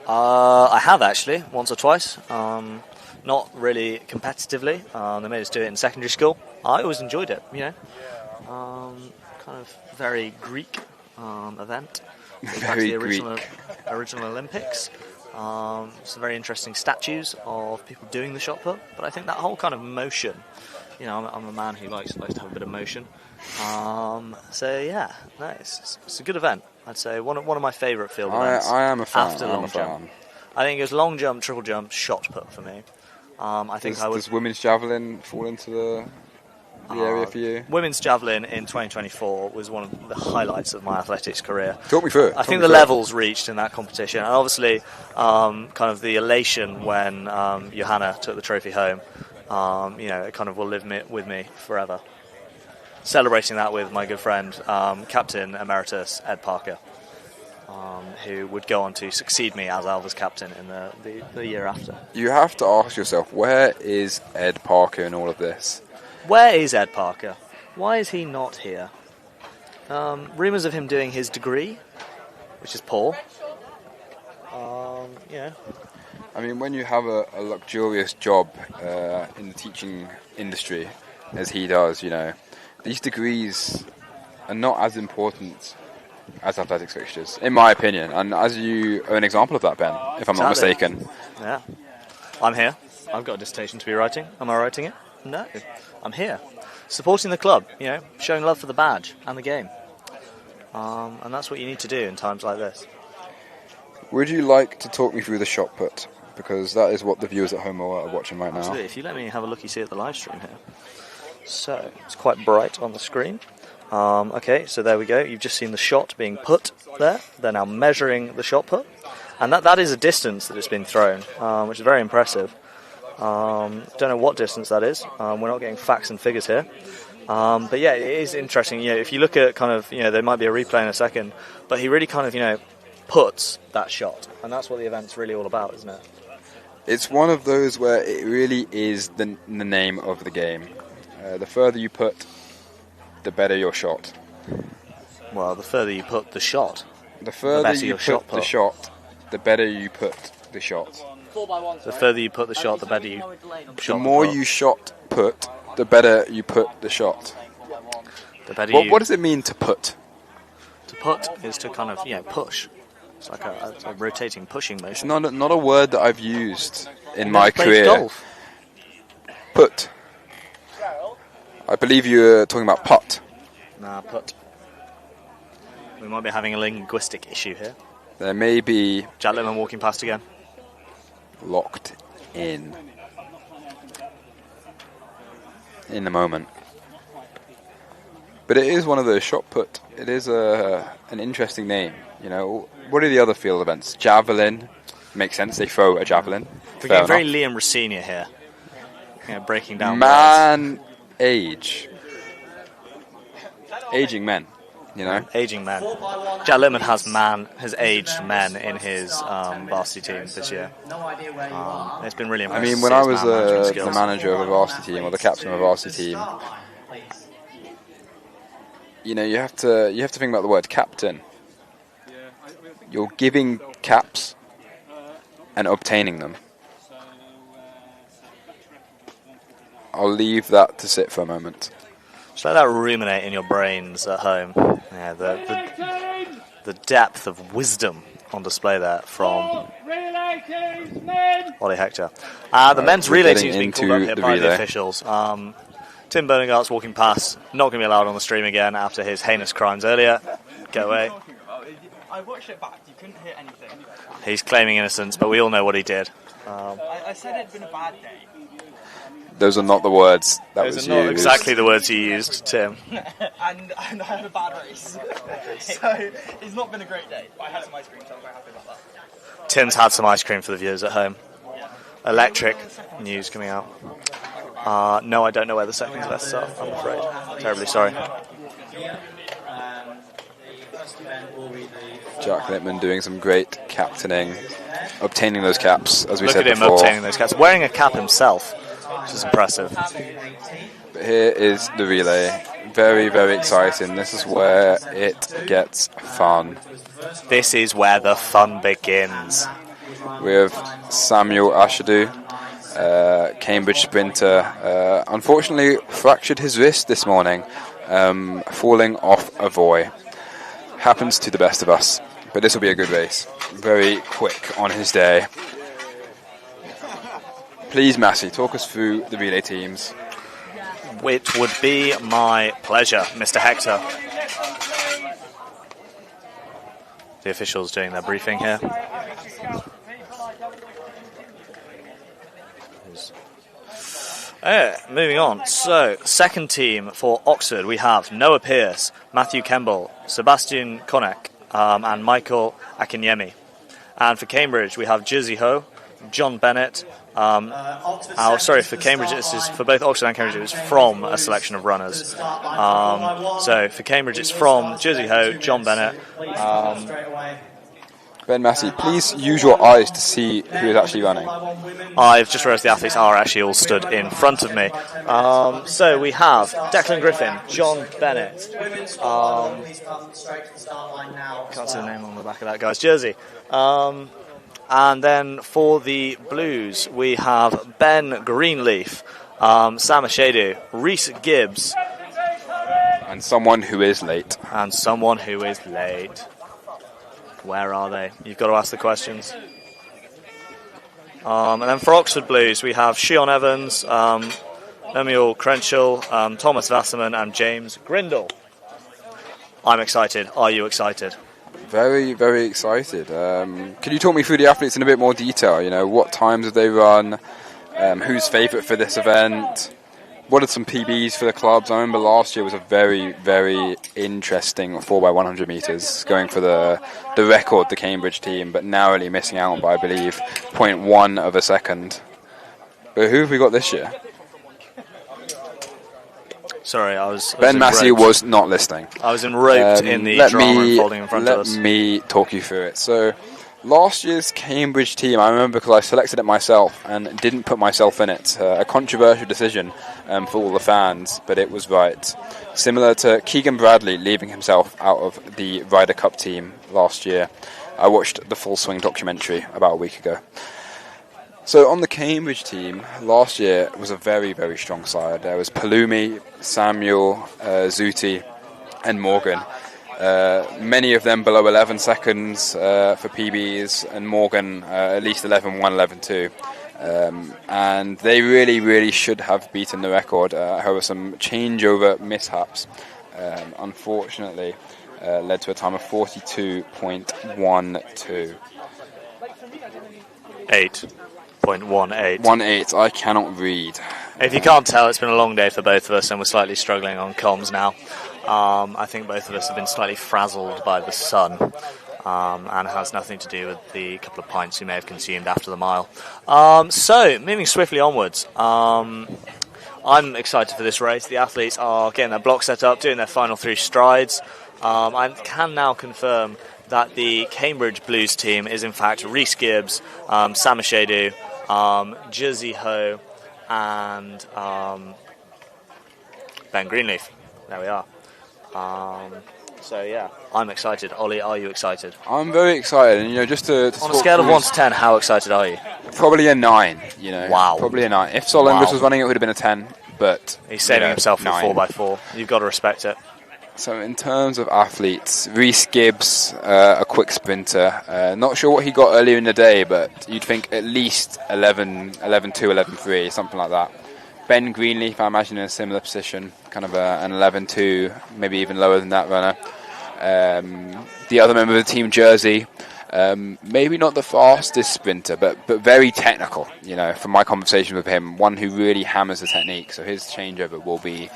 I have actually, once or twice. Not really competitively. They made us do it in secondary school. I always enjoyed it, you know. Kind of very Greek event. Very the Greek. original Olympics. Some very interesting statues of people doing the shot put. But I think that whole kind of motion, you know, I'm a man who likes to have a bit of motion. So yeah, no, it's a good event. I'd say one of my favourite field events. I am a fan. After long jump. I think it was long jump, triple jump, shot put for me. I think does women's javelin fall into the area for you? Women's javelin in 2024 was one of the highlights of my athletics career. Talk me through it. I think the levels reached in that competition, and obviously kind of the elation when Johanna took the trophy home, you know, it kind of will live with me forever. Celebrating that with my good friend, Captain Emeritus Ed Parker, who would go on to succeed me as Alva's captain in the year after. You have to ask yourself, where is Ed Parker in all of this? Where is Ed Parker? Why is he not here? Rumours of him doing his degree, which is poor. Yeah. I mean, when you have a luxurious job in the teaching industry, as he does, you know, these degrees are not as important as athletics fixtures, in my opinion. And as you are an example of that, Ben, if I'm not mistaken. Yeah. I'm here. I've got a dissertation to be writing. Am I writing it? No. I'm here. Supporting the club, you know, showing love for the badge and the game. And that's what you need to do in times like this. Would you like to talk me through the shot put? Because that is what the viewers at home are watching right now. Absolutely. If you let me have a look, you see at the live stream here. So, it's quite bright on the screen. Okay, so there we go. You've just seen the shot being put there. They're now measuring the shot put. And that is a distance that it's been thrown, which is very impressive. Don't know what distance that is. We're not getting facts and figures here. But yeah, it is interesting. You know, if you look at kind of, you know, there might be a replay in a second, but he really kind of, you know, puts that shot. And that's what the event's really all about, isn't it? It's one of those where it really is the name of the game. The further you put, the better your shot. Well, the further you put the shot, the further you put the shot, the better you put the shot. The further you put the shot, the better you shot. The more you shot put, the better you put the shot. The better what does it mean to put? To put is to kind of, you know, push. It's like a rotating, pushing motion. It's not a word that I've used in my career. Golf. Put. I believe you're talking about putt. Nah, put. We might be having a linguistic issue here. There may be... Jack Littman walking past again. Locked in the moment. But it is one of those shot put. It is an interesting name. You know, what are the other field events? Javelin. Makes sense, they throw a javelin. We're getting very Liam Rossini here. You know, breaking down man words. Age. Aging men, you know? Aging men. Jack Littman has aged men in his varsity team this year. It's been really impressive. I mean, when I was the manager of a varsity team, or the captain of a varsity team, you know, you have to think about the word captain. You're giving caps and obtaining them. I'll leave that to sit for a moment. Just let that ruminate in your brains at home. Yeah, the depth of wisdom on display there from Ollie Hector. The men's relay team's been called up here by the officials. Tim Berningart's walking past, not going to be allowed on the stream again after his heinous crimes earlier. Go away. I watched it back, you couldn't hear anything. He's claiming innocence, but we all know what he did. I said it'd been a bad day. Those are not the words that Those was are not used. exactly the words you used, Tim. and I had a bad race. So it's not been a great day, but I had some ice cream, so I'm very happy about that. Tim's had some ice cream for the viewers at home. Electric news coming out. No, I don't know where the seconds best are, I'm afraid. Terribly sorry. Jack Littman doing some great captaining, obtaining those caps, as we said before. Look at him obtaining those caps, wearing a cap himself, which is impressive. But here is the relay. Very, very exciting. This is where it gets fun. This is where the fun begins. We have Samuel Ashadu, Cambridge sprinter. Unfortunately, fractured his wrist this morning, falling off a voy. Happens to the best of us, but this will be a good race. Very quick on his day. Please, Massey, talk us through the relay teams. It would be my pleasure, Mr. Hector. The officials doing their briefing here. Moving on. So, second team for Oxford, we have Noah Pearce, Matthew Kemble, Sebastian Konek, and Michael Akinyemi. And for Cambridge, we have Jersey Ho, John Bennett. For Cambridge, this is for both Oxford and Cambridge. It was from a selection of runners. So for Cambridge, it's from Jersey Ho, John Bennett. Ben Massey, please use your eyes to see who is actually running. I've just realised the athletes are actually all stood in front of me. So we have Declan Griffin, John Bennett. Can't see the name on the back of that guy's jersey. And then for the Blues, we have Ben Greenleaf, Sam Ashadu, Reese Gibbs. And someone who is late. Where are they? You've got to ask the questions. And then for Oxford Blues, we have Shion Evans, Lemuel Crenshaw, Thomas Wasserman, and James Grindle. I'm excited. Are you excited? Very, very excited. Can you talk me through the athletes in a bit more detail? You know, what times have they run? Who's favourite for this event? What are some PBs for the clubs? I remember last year was a very, very interesting 4x100 metres, going for the record, the Cambridge team, but narrowly missing out by, I believe, 0.1 of a second. But who have we got this year? Sorry, I was Ben Massey was not listening. I was enraped in the drama unfolding in front of us. Let me talk you through it. So, last year's Cambridge team, I remember because I selected it myself and didn't put myself in it. A controversial decision for all the fans, but it was right. Similar to Keegan Bradley leaving himself out of the Ryder Cup team last year. I watched the Full Swing documentary about a week ago. So on the Cambridge team, last year was a very, very strong side. There was Palumi, Samuel, Zuti, and Morgan. Many of them below 11 seconds for PBs, and Morgan at least 11.1, 11.2. And they really, really should have beaten the record. However, some changeover mishaps, unfortunately, led to a time of 42.12. 8.18. I cannot read. If you can't tell, it's been a long day for both of us, and we're slightly struggling on comms now. I think both of us have been slightly frazzled by the sun, and has nothing to do with the couple of pints we may have consumed after the mile. So, moving swiftly onwards, I'm excited for this race. The athletes are getting their block set up, doing their final 3 strides. I can now confirm that the Cambridge Blues team is in fact Reese Gibbs, Sam Ashadu, Jersey Ho, and Ben Greenleaf. There we are. So yeah, I'm excited. Ollie, are you excited? I'm very excited, and you know, just to on a scale of 1 to 10, how excited are you? Probably a 9. You know, wow, probably a 9. If Solengris was running, it would have been a 10. But he's saving himself for 4x4. You've got to respect it. So in terms of athletes, Reese Gibbs, a quick sprinter. Not sure what he got earlier in the day, but you'd think at least 11.2, 11.3, something like that. Ben Greenleaf, I imagine, in a similar position, kind of an 11.2, maybe even lower than that runner. The other member of the team, Jersey, maybe not the fastest sprinter, but very technical. You know, from my conversation with him, one who really hammers the technique. So his changeover will be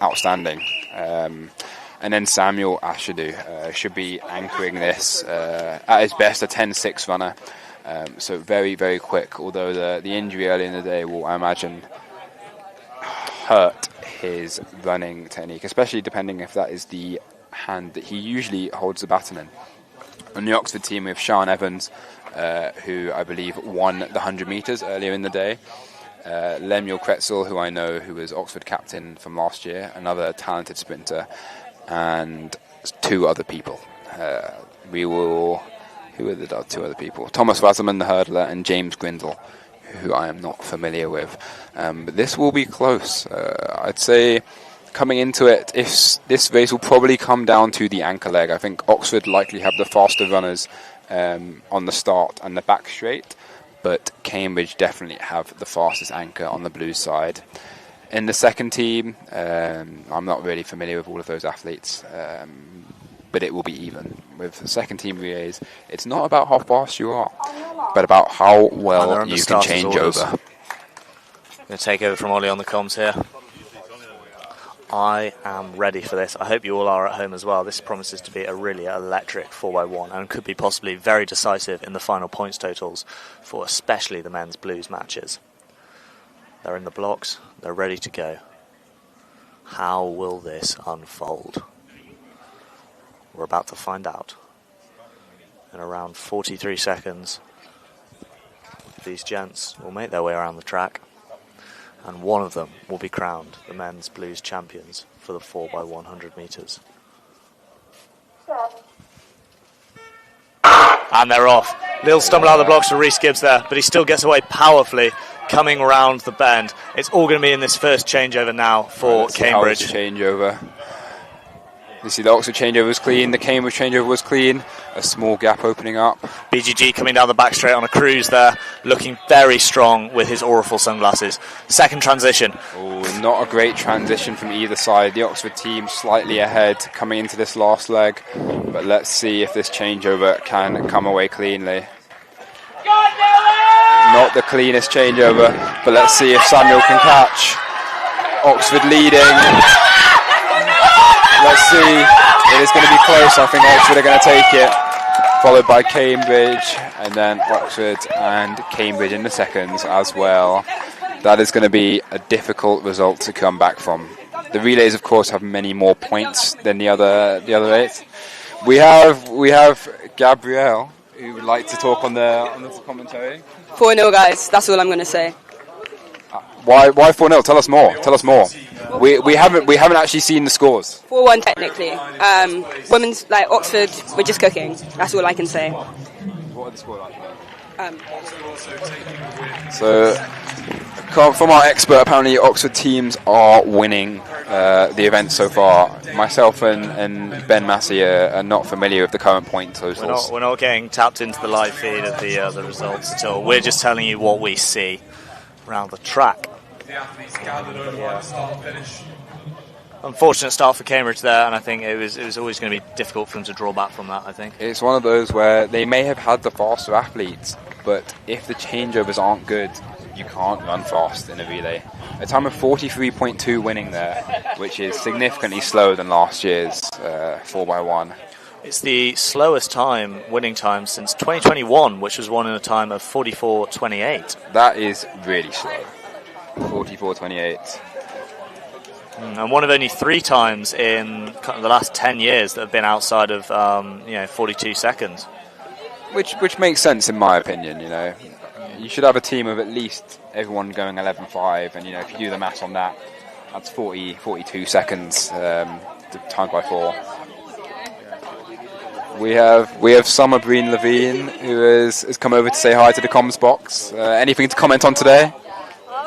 outstanding. And then Samuel Ashadu should be anchoring this at his best, a 10.6 runner. So very, very quick, although the injury early in the day will, I imagine, hurt his running technique, especially depending if that is the hand that he usually holds the baton in. On the Oxford team, we have Sian Evans, who I believe won the 100 metres earlier in the day. Lemuel Kretzel, who I know, who was Oxford captain from last year, another talented sprinter, and 2 other people. Who are the 2 other people? Thomas Wasserman, the hurdler, and James Grindle, who I am not familiar with. But this will be close. I'd say coming into it, if this race will probably come down to the anchor leg. I think Oxford likely have the faster runners on the start and the back straight, but Cambridge definitely have the fastest anchor on the blue side. In the second team, I'm not really familiar with all of those athletes, but it will be even. With the second team relays, it's not about how fast you are, but about how well you can change over. Going to take over from Ollie on the comms here. I am ready for this. I hope you all are at home as well. This promises to be a really electric 4x1 and could be possibly very decisive in the final points totals for especially the men's blues matches. They're in the blocks. They're ready to go. How will this unfold? We're about to find out. In around 43 seconds, these gents will make their way around the track, and one of them will be crowned the men's blues champions for the 4x100 metres. And they're off. Little stumble out of the blocks for Rhys Gibbs there, but he still gets away powerfully coming round the bend. It's all going to be in this first changeover now for Cambridge. Changeover. You see the Oxford changeover was clean, the Cambridge changeover was clean, a small gap opening up. BGG coming down the back straight on a cruise there, looking very strong with his Auriful sunglasses. Second transition. Oh, not a great transition from either side. The Oxford team slightly ahead coming into this last leg, but let's see if this changeover can come away cleanly. Not the cleanest changeover, but let's see if Samuel can catch. Oxford leading. Let's see. It is going to be close. I think Oxford are going to take it, followed by Cambridge, and then Oxford and Cambridge in the seconds as well. That is going to be a difficult result to come back from. The relays, of course, have many more points than the other 8. We have Gabrielle, who would like to talk on the commentary. 4-0, guys. That's all I'm going to say. Why 4-0? Tell us more. Tell us more. We haven't actually seen the scores. 4-1 technically. Women's Oxford, we're just cooking. That's all I can say. What are the scores like? So, from our expert, apparently Oxford teams are winning the event so far. Myself and Ben Massey are not familiar with the current point totals. We're not getting tapped into the live feed of the results at all. We're just telling you what we see around the track. The athletes gathered over the start and finish. Unfortunate start for Cambridge there, and I think it was always going to be difficult for them to draw back from that, I think. It's one of those where they may have had the faster athletes, but if the changeovers aren't good, you can't run fast in a relay. A time of 43.2 winning there, which is significantly slower than last year's 4x1. It's the slowest winning time since 2021, which was won in a time of 44.28. That is really slow. 44.28. And one of only 3 times in the last 10 years that have been outside of 42 seconds. Which makes sense in my opinion. You should have a team of at least everyone going 11.5, and if you do the maths on that, that's 42 seconds times by 4. We have Summer Breen Levine, who has come over to say hi to the comms box. Anything to comment on today?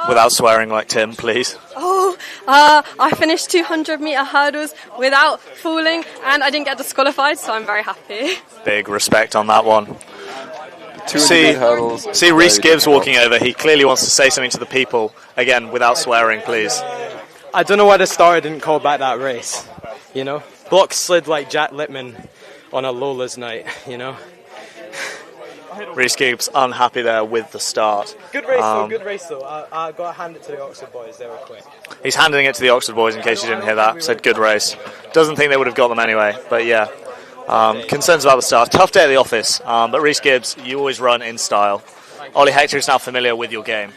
Without swearing like Tim, please. I finished 200-metre hurdles without falling, and I didn't get disqualified, so I'm very happy. Big respect on that one. Hurdles. See Rhys Gibbs walking over. He clearly wants to say something to the people. Again, without swearing, please. I don't know why the star didn't call back that race. Block slid like Jack Littman on a Lola's night. Rhys Gibbs unhappy there with the start. Good race though. I got to hand it to the Oxford boys, they were quick. He's handing it to the Oxford boys in case you didn't hear that. Said good race. Doesn't think they would have got them anyway, but yeah. Concerns about the start. Tough day at the office, but Rhys Gibbs, you always run in style. Ollie Hector is now familiar with your game.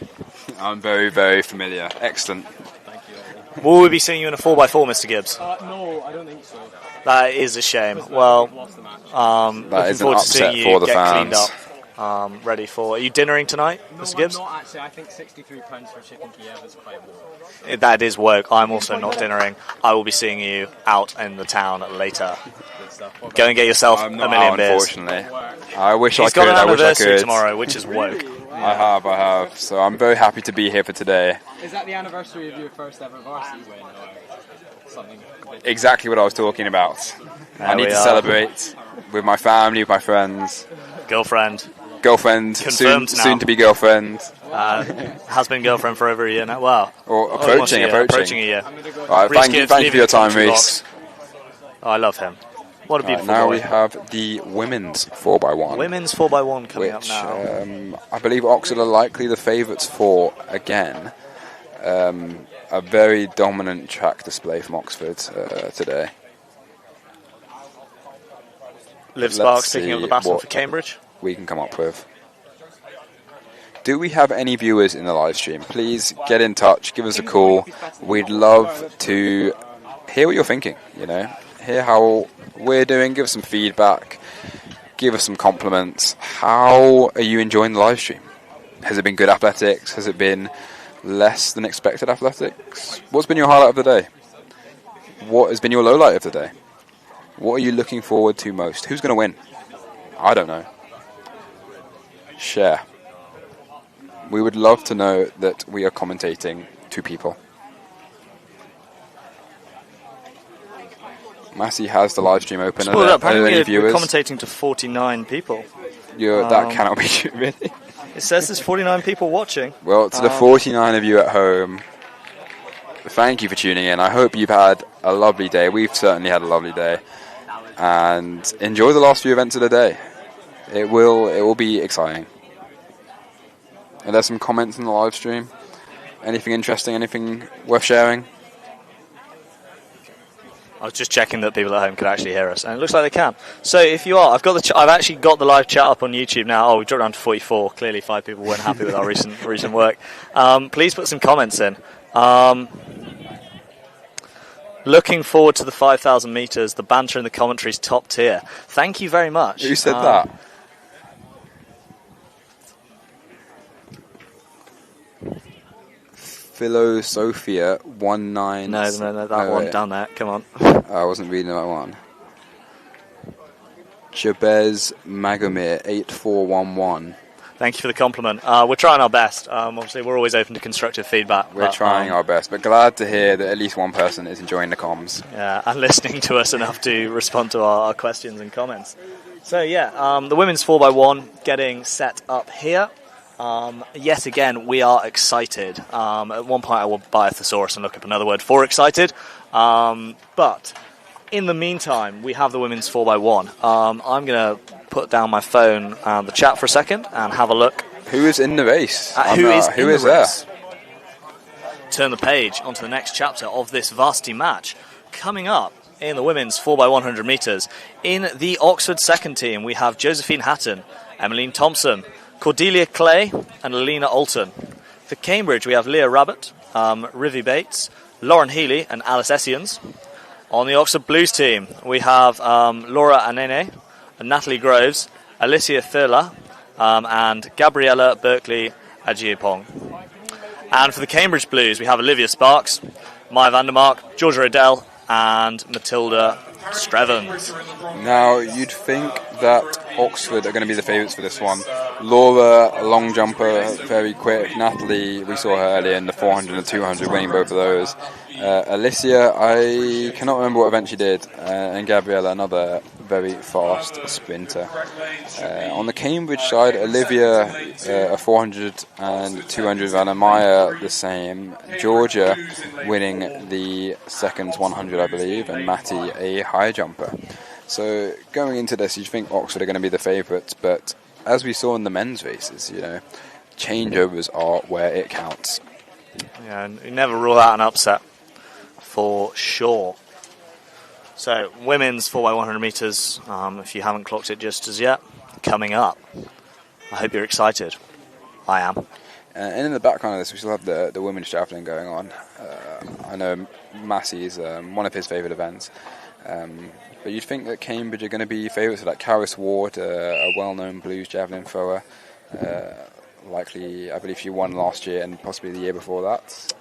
I'm very, very familiar. Excellent. Thank you. Will we be seeing you in a 4x4, Mr. Gibbs? No, I don't think so. That is a shame. Well, that looking is an forward to upset seeing you for the get fans. cleaned up. ready for. Are you dinnering tonight, Mr. Gibbs? No, I'm not actually. I think 63 pounds for chicken Kiev is quite low. That is woke. I'm also not dinnering. I will be seeing you out in the town later. Go and get yourself a million beers. Unfortunately, I wish I He's could. got an I wish I anniversary could. tomorrow, which is woke. I have. So I'm very happy to be here for today. Is that the anniversary of your first ever varsity win or something? Exactly what I was talking about. I There need we to are. celebrate with my family, with my friends. Girlfriend, soon, Confirmed now. soon to be girlfriend. Has been girlfriend for over a year now. Wow. Or Almost a approaching year. Right, Reece thank you Gibbs for leaving your the time, country Reece. box. Oh, I love him. What a beautiful now boy. we have the women's 4x1. Women's 4x1 coming up which now. I believe Oxford are likely the favourites for again. A very dominant track display from Oxford today. Liv Let's Sparks picking up see the baton what for Cambridge. We can come up with. Do we have any viewers in the live stream? Please get in touch, give us a call. We'd love to hear what you're thinking, hear how we're doing, give us some feedback, give us some compliments. How are you enjoying the live stream? Has it been good athletics? Has it been less than expected athletics? What's been your highlight of the day? What has been your low light of the day? What are you looking forward to most? Who's going to win? I don't know. Share. We would love to know that we are commentating to people. Massey has the live stream open. Well, Are there apparently any we're viewers? commentating to 49 people. That cannot be true, really. It says there's 49 people watching. Well, to the 49 of you at home, thank you for tuning in. I hope you've had a lovely day. We've certainly had a lovely day. And enjoy the last few events of the day. It will be exciting. Are there some comments in the live stream? Anything interesting? Anything worth sharing? I was just checking that people at home could actually hear us, and it looks like they can. So if you are, I've actually got the live chat up on YouTube now. Oh, we dropped down to 44. Clearly, 5 people weren't happy with our recent work. Please put some comments in. Looking forward to the 5,000 metres. The banter in the commentary is top tier. Thank you very much. Who said that? Philosophia 19. No, that one down there. Come on. I wasn't reading that one. Jabez Magomir 8411. Thank you for the compliment. We're trying our best. Obviously, we're always open to constructive feedback. We're trying our best, but glad to hear that at least one person is enjoying the comms. Yeah, and listening to us enough to respond to our questions and comments. So yeah, the women's 4x1 getting set up here. Yet again, we are excited. At one point, I will buy a thesaurus and look up another word for excited. But in the meantime, we have the women's 4x1. I'm going to put down my phone and the chat for a second and have a look. Who is in the race? Who is there? Race. Turn the page onto the next chapter of this varsity match. Coming up in the women's 4x100 metres, in the Oxford second team, we have Josephine Hatton, Emmeline Thompson, Cordelia Clay and Alina Alton. For Cambridge, we have Leah Rabbit, Rivy Bates, Lauren Healy and Alice Essians. On the Oxford Blues team, we have Laura Anene, Natalie Groves, Alicia Thurla, and Gabriella Berkeley Agiepong. And for the Cambridge Blues, we have Olivia Sparks, Maya Vandermark, Georgia Odell, and Matilda Strevens. Now, you'd think that Oxford are going to be the favourites for this one. Laura, a long jumper, very quick. Natalie, we saw her earlier in the 400 and 200, winning both of those. Alicia, I cannot remember what event she did. And Gabriella, another very fast sprinter. On the Cambridge side, Olivia, a 400 and 200, and Maya the same. Georgia winning the seconds 100, I believe, and Matty a high jumper. So going into this, you'd think Oxford are going to be the favourites, but as we saw in the men's races, changeovers are where it counts. Yeah, and you never rule out an upset, for sure. So, women's 4x100 metres, if you haven't clocked it just as yet, coming up. I hope you're excited. I am. And in the background of this, we still have the women's javelin going on. I know Massey is one of his favourite events. But you'd think that Cambridge are going to be favourites, like Karis Ward, a well-known blues javelin thrower. Likely, I believe she won last year and possibly the year before that.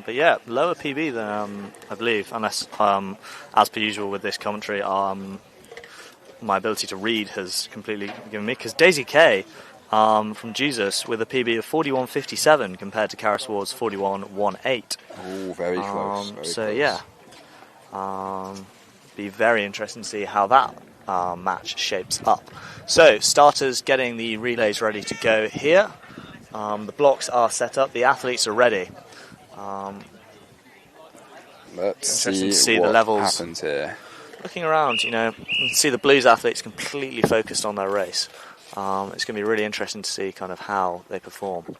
But yeah, lower PB than I believe, unless, as per usual with this commentary, my ability to read has completely given me. Because Daisy Kay from Jesus with a PB of 41.57 compared to Karis Ward's 41.18. Oh, very close. Very so close. yeah, be very interesting to see how that match shapes up. So starters getting the relays ready to go here. The blocks are set up. The athletes are ready. Let's see what the levels happens here. Looking around, you can see the blues athletes completely focused on their race. It's going to be really interesting to see kind of how they perform.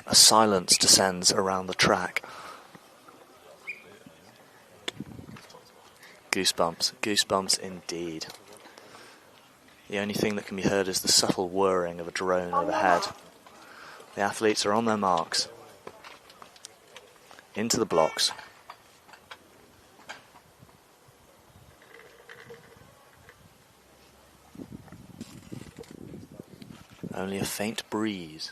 A silence descends around the track. Goosebumps indeed. The only thing that can be heard is the subtle whirring of a drone overhead. The athletes are on their marks. Into the blocks. Only a faint breeze.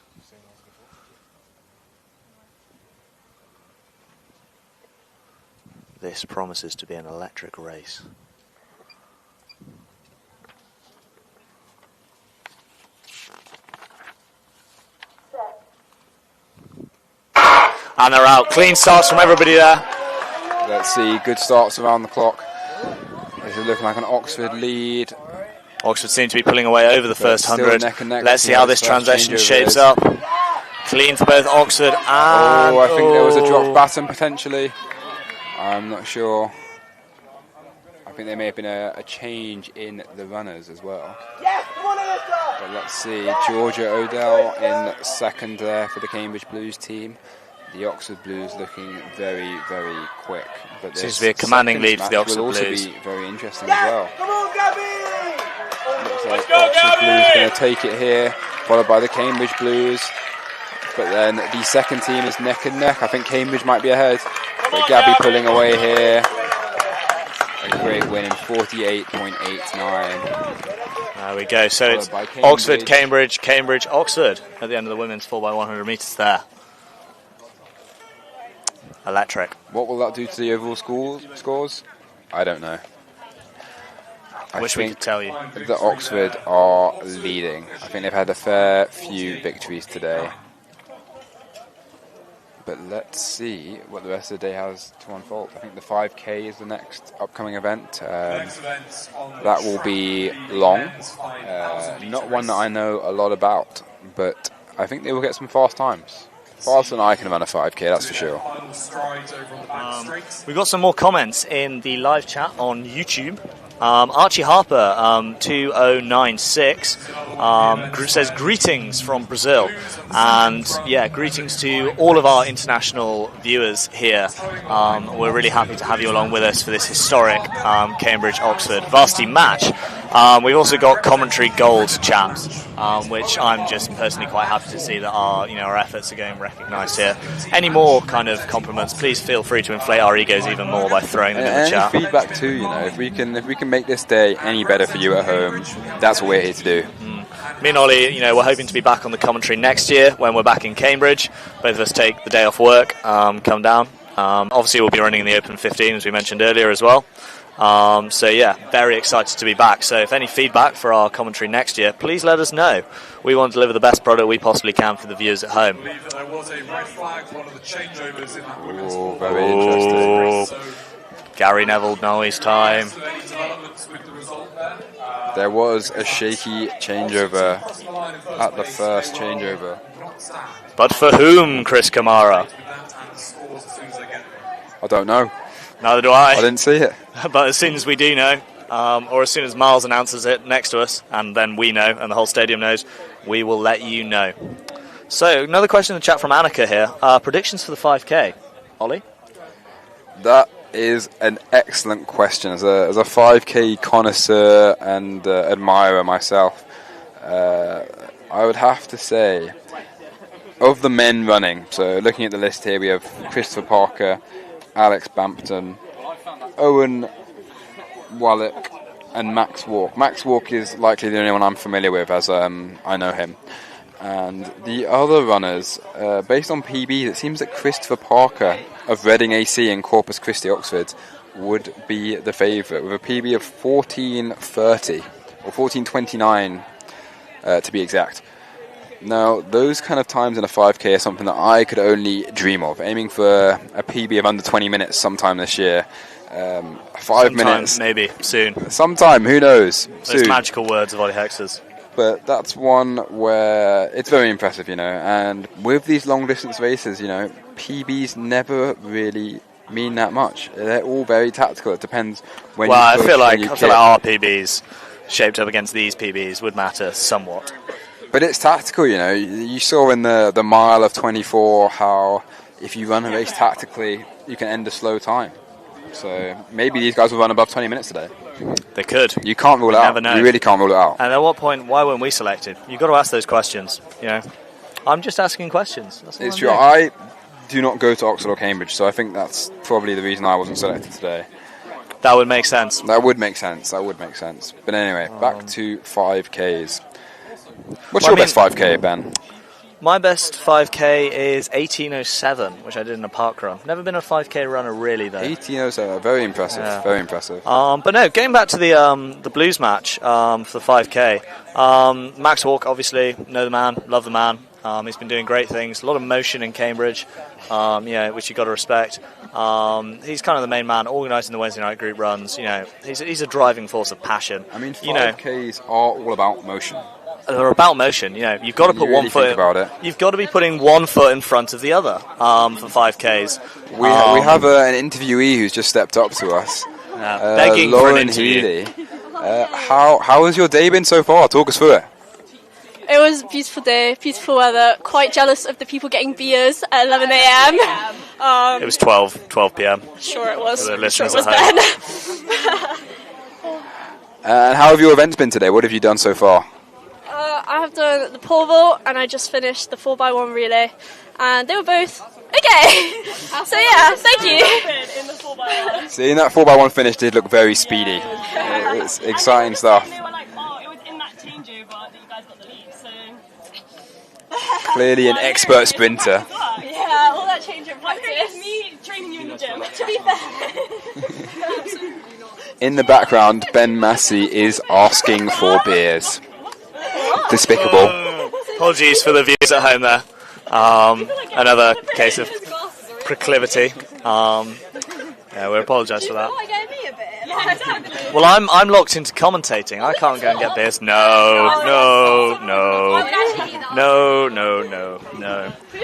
This promises to be an electric race. And they're out. Clean starts from everybody there. Let's see, good starts around the clock. This is looking like an Oxford lead. Oxford seem to be pulling away over the first Still 100. neck and neck. Let's see how this transition shapes up. Clean for both Oxford and... Oh, I think there was a drop baton potentially. I'm not sure. I think there may have been a change in the runners as well. But let's see, Georgia Odell in second there for the Cambridge Blues team. The Oxford Blues looking very, very quick. But seems to be a commanding lead for the Oxford will also Blues. Be very interesting as well. Looks like Oxford Blues going to take it here, followed by the Cambridge Blues. But then the second team is neck and neck. I think Cambridge might be ahead. But Gabby pulling away here. A great win in 48.89. There we go. So it's Oxford, Cambridge, Cambridge, Oxford at the end of the women's 4x100 metres there. Electric. What will that do to the overall scores? I don't know. I wish we could tell you. The Oxford are leading. I think they've had a fair few victories today. But let's see what the rest of the day has to unfold. I think the 5K is the next upcoming event. That will be long. Not one that I know a lot about, but I think they will get some fast times. Faster than I can run a 5K, that's for sure. We've got some more comments in the live chat on YouTube. Archie Harper, 2096, says greetings from Brazil. And yeah, greetings to all of our international viewers here. We're really happy to have you along with us for this historic Cambridge-Oxford varsity match. We've also got commentary gold chaps, which I'm just personally quite happy to see that our efforts are getting recognised here. Any more kind of compliments, please feel free to inflate our egos even more by throwing them in the chat. Feedback too, if we can make this day any better for you at home, that's what we're here to do. Me and Ollie, we're hoping to be back on the commentary next year when we're back in Cambridge. Both of us take the day off work, come down. Obviously, we'll be running in the Open 15 as we mentioned earlier as well. So yeah, very excited to be back. So if any feedback for our commentary next year, please let us know. We want to deliver the best product we possibly can for the viewers at home. I believe there was a red flag for one of the changeovers in that women's Oh, very interesting. Gary Neville, now his time. There was a shaky changeover at the first changeover. But for whom, Chris Kamara? I don't know. Neither do I. I didn't see it. But as soon as we do know, or as soon as Miles announces it next to us, and then we know, and the whole stadium knows, we will let you know. So, another question in the chat from Annika here. Predictions for the 5K. Ollie? That is an excellent question. As a 5K connoisseur and admirer myself, I would have to say, of the men running, so looking at the list here, we have Christopher Parker, Alex Bampton, Owen Wallach and Max Walk. Max Walk is likely the only one I'm familiar with, as I know him. And the other runners, based on PBs, it seems that Christopher Parker of Reading AC and Corpus Christi, Oxford, would be the favourite, with a PB of 14:30, or 14:29 to be exact. Now, those kind of times in a 5k are something that I could only dream of, aiming for a PB of under 20 minutes sometime this year. 5 minutes. Maybe, soon. Sometime, who knows? Those Soon. magical words of Ollie Hexers. But that's one where it's very impressive, and with these long distance races, PBs never really mean that much. They're all very tactical. It depends when you push, I feel like kick. our PBs shaped up against these PBs would matter somewhat. But it's tactical, You saw in the mile of 24 how if you run a race tactically, you can end a slow time. So maybe these guys will run above 20 minutes today. They could. You can't rule it out. Never know. You really can't rule it out. And at what point, why weren't we selected? You've got to ask those questions, I'm just asking questions. That's all It's I'm true. doing. I do not go to Oxford or Cambridge, so I think that's probably the reason I wasn't selected today. That would make sense. That would make sense. But anyway, back to 5Ks. What's Well, your best 5K, Ben? My best 5k is 18:07, which I did in a park run. Never been a 5k runner really, though. 18:07, very impressive. Yeah. Very impressive. But no, going back to the Blues match for the 5k, Max Walk, obviously, know the man, love the man. He's been doing great things. A lot of motion in Cambridge, which you've got to respect. He's kind of the main man organising the Wednesday night group runs. He's a driving force of passion. I mean, 5Ks are all about motion. They're about motion. You've got to put You one really foot. think about it. You've got to be putting one foot in front of the other for 5Ks. We have an interviewee who's just stepped up to us. Begging for an Lauren interview. Healy. How has your day been so far? Talk us through it. It was a beautiful day, beautiful weather. Quite jealous of the people getting beers at 11 a.m. It was 12 p.m. Sure it was. For the Sure listeners it was at home. Ben. And how have your events been today? What have you done so far? I have done the pole vault and I just finished the 4x1 relay, and they were both okay. So yeah, thank you. Seeing that 4x1 finish did look very speedy. It's exciting stuff. Clearly an expert sprinter. Yeah, all that change in practice. Me training you in the gym. To be fair. In the background, Ben Massey is asking for beers. Despicable. Apologies for the viewers at home there. Another case of proclivity. We apologise for that. Well, I'm locked into commentating. I can't go and get beers. No.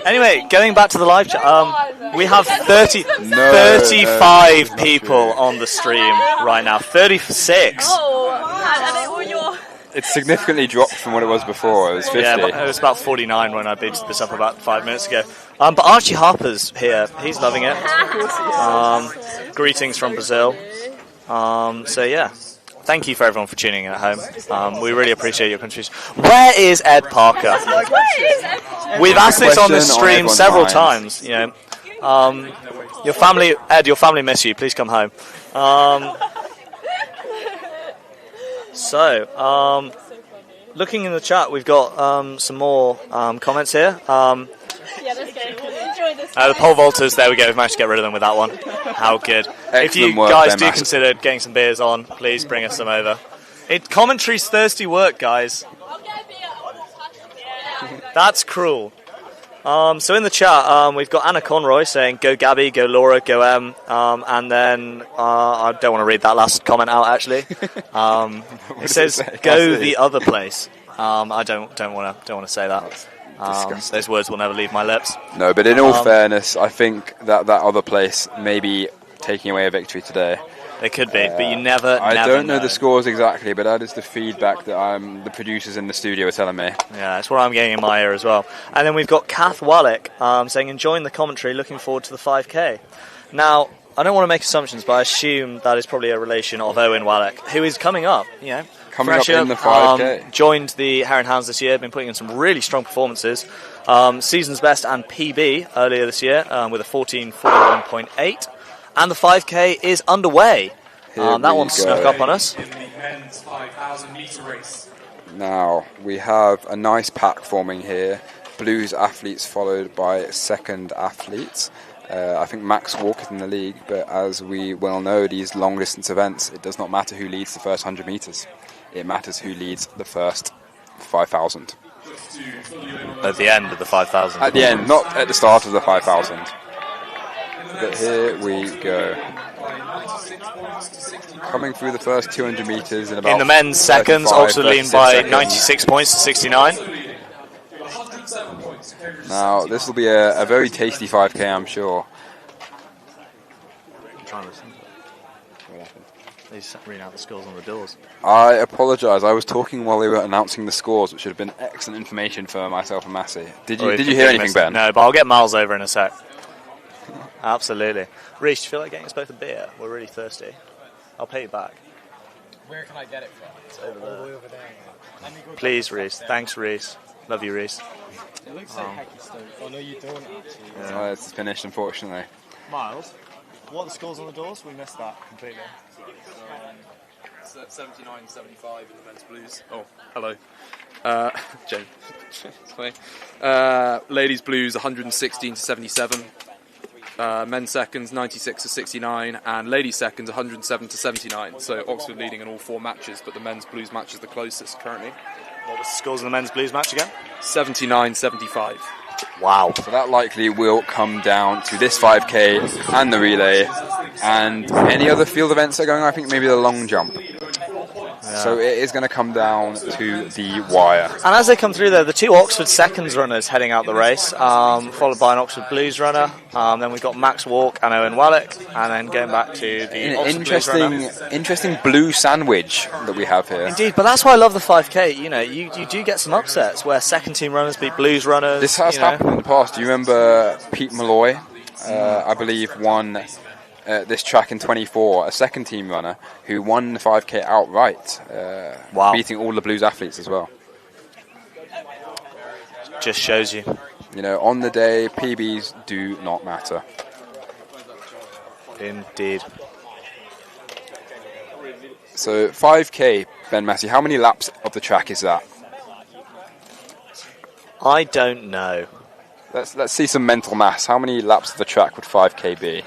Anyway, going back to the live chat, we have 35 people on the stream right now. 36. It's significantly dropped from what it was before. It was 50. Yeah, but it was about 49 when I booted this up about 5 minutes ago. But Archie Harper's here. He's loving it. Greetings from Brazil. Thank you for everyone for tuning in at home. We really appreciate your contribution. Where is Ed Parker? We've asked this on the stream several times. Your family, Ed, your family miss you. Please come home. Looking in the chat, we've got some more comments here. The pole vaulters, there we go, we've managed to get rid of them with that one. How good. If you guys do consider getting some beers on, please bring us some over. Commentary's thirsty work, guys. That's cruel. So in the chat, we've got Anna Conroy saying, go Gabby, go Laura, go Em, and then, I don't want to read that last comment out, actually. It says, go the other place. I don't want to say that. Those words will never leave my lips. No, but in all fairness, I think that other place may be taking away a victory today. It could be, but you never I don't know the scores exactly, but that is the feedback that the producers in the studio are telling me. Yeah, that's what I'm getting in my ear as well. And then we've got Kath Wallach saying, enjoying the commentary, looking forward to the 5K. Now, I don't want to make assumptions, but I assume that is probably a relation of Owen Wallach, who is coming up, Coming up in the 5K. Joined the Hare and Hounds this year, been putting in some really strong performances. Season's best and PB earlier this year with a 14:41.8. And the 5K is underway. That we one snuck go. up on us. In the men's 5,000 metre race. Now, we have a nice pack forming here. Blues athletes followed by second athletes. I think Max Walk is in the league, but as we well know, these long distance events, it does not matter who leads the first 100 metres. It matters who leads the first 5,000. At the end of the 5,000. At the end, not at the start of the 5,000. But here we go. Coming through the first 200 metres in about... In the men's seconds, Oxford leading by 96 points to 69. Now, this will be a very tasty 5K, I'm sure. I'm trying to listen to it. What happened? They just reading out the scores on the doors. I apologise, I was talking while they were announcing the scores, which should have been excellent information for myself and Massey. Did you hear anything, Ben? No, but I'll get Miles over in a sec. Absolutely. Reece, do you feel like getting us both a beer? We're really thirsty. I'll pay you back. Where can I get it from? It's over there. All the way over there. Let me go Please, Reece. Thanks, Reece. Love you, Reece. It looks like Hacky Stoke. Oh no, you don't actually. Oh, it's finished, unfortunately. Miles, what are the scores on the doors? We missed that completely. 79-75 in the men's blues. Oh, hello. Jane. It's funny. Ladies blues 116-77. Men's seconds 96-69, and ladies seconds 107-79. So Oxford leading in all 4 matches, but the men's blues match is the closest currently. What was the scores in the men's blues match again? 79-75. Wow. So that likely will come down to this 5K and the relay, and any other field events that are going on. I think maybe the long jump. So it is going to come down to the wire. And as they come through there, the 2 Oxford seconds runners heading out the race, followed by an Oxford Blues runner. Then we've got Max Walk and Owen Wallick, and then going back to the Oxford Blues runner. Interesting blue sandwich that we have here. Indeed, but that's why I love the 5K. You know, you do get some upsets where second team runners beat Blues runners. This has happened in the past. Do you remember Pete Malloy? I believe won this track in 24, a second team runner who won the 5K outright, beating all the Blues athletes as well. Just shows you. You know, on the day, PBs do not matter. Indeed. So 5K, Ben Massey, how many laps of the track is that? I don't know. Let's see some mental maths. How many laps of the track would 5K be?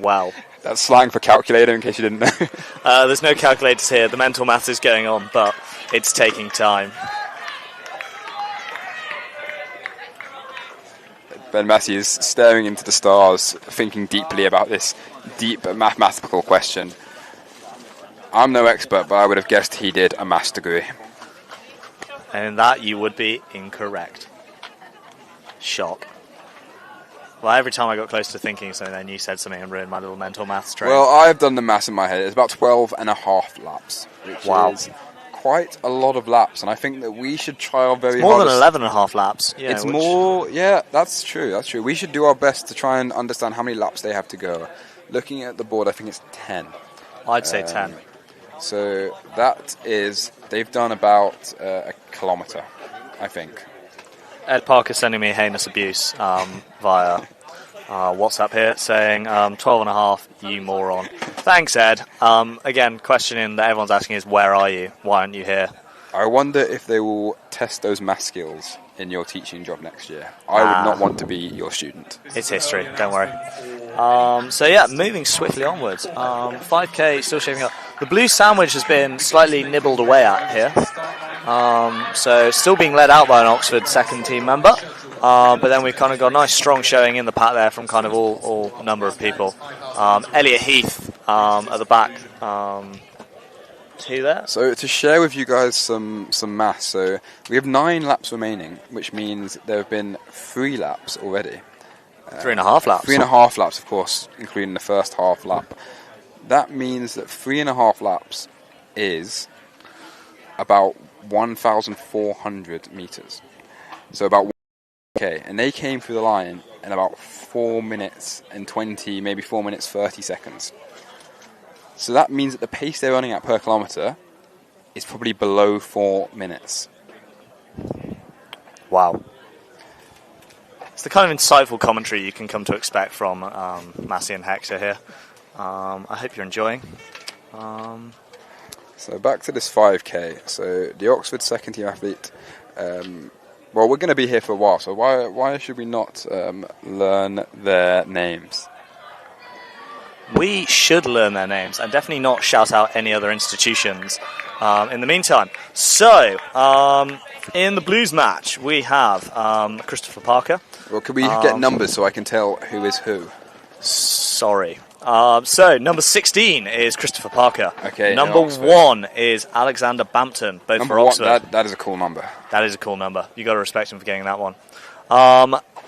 Wow. That's slang for calculator, in case you didn't know. There's no calculators here. The mental math is going on, but it's taking time. Ben Massey is staring into the stars, thinking deeply about this deep mathematical question. I'm no expert, but I would have guessed he did a maths degree. And in that, you would be incorrect. Shock. Well, every time I got close to thinking something, then you said something and ruined my little mental maths train. Well, I've done the maths in my head. It's about 12 and a half laps, which is quite a lot of laps, and I think that we should try our very more hardest. than 11 and a half laps. Yeah, It's more, yeah, that's true, that's true. We should do our best to try and understand how many laps they have to go. Looking at the board, I think it's 10. I'd say 10. So that is, they've done about a kilometre, I think. Ed Parker sending me heinous abuse via WhatsApp here, saying 12 and a half, you moron. Thanks, Ed. Again, question that everyone's asking is, where are you? Why aren't you here? I wonder if they will test those math skills in your teaching job next year. I would not want to be your student. It's history, don't worry. So yeah, moving swiftly onwards. 5K still shaping up. The blue sandwich has been slightly nibbled away at here. So still being led out by an Oxford second team member. But then we've kind of got a nice strong showing in the pack there from kind of all number of people. Elliot Heath at the back. Two there. So to share with you guys some maths, so we have 9 laps remaining, which means there have been 3 laps already. 3.5 laps. 3.5 laps, of course, including the first half lap. That means that 3.5 laps is about 1,400 metres. So about 1K. And they came through the line in about 4 minutes and 20, maybe 4 minutes 30 seconds. So that means that the pace they're running at per kilometre is probably below 4 minutes. Wow. the kind of insightful commentary you can come to expect from Massey and Hector here. I hope you're enjoying. So back to this 5k. So the Oxford second team athlete. Well, we're going to be here for a while, so why should we not learn their names? We should learn their names and definitely not shout out any other institutions in the meantime. So, in the Blues match, we have Christopher Parker. Well, could we get numbers so I can tell who is who? Sorry. So, number 16 is Christopher Parker. Okay. Number 1 is Alexander Bampton, both Number for Oxford. That is a cool number. That is a cool number. You got to respect him for getting that one.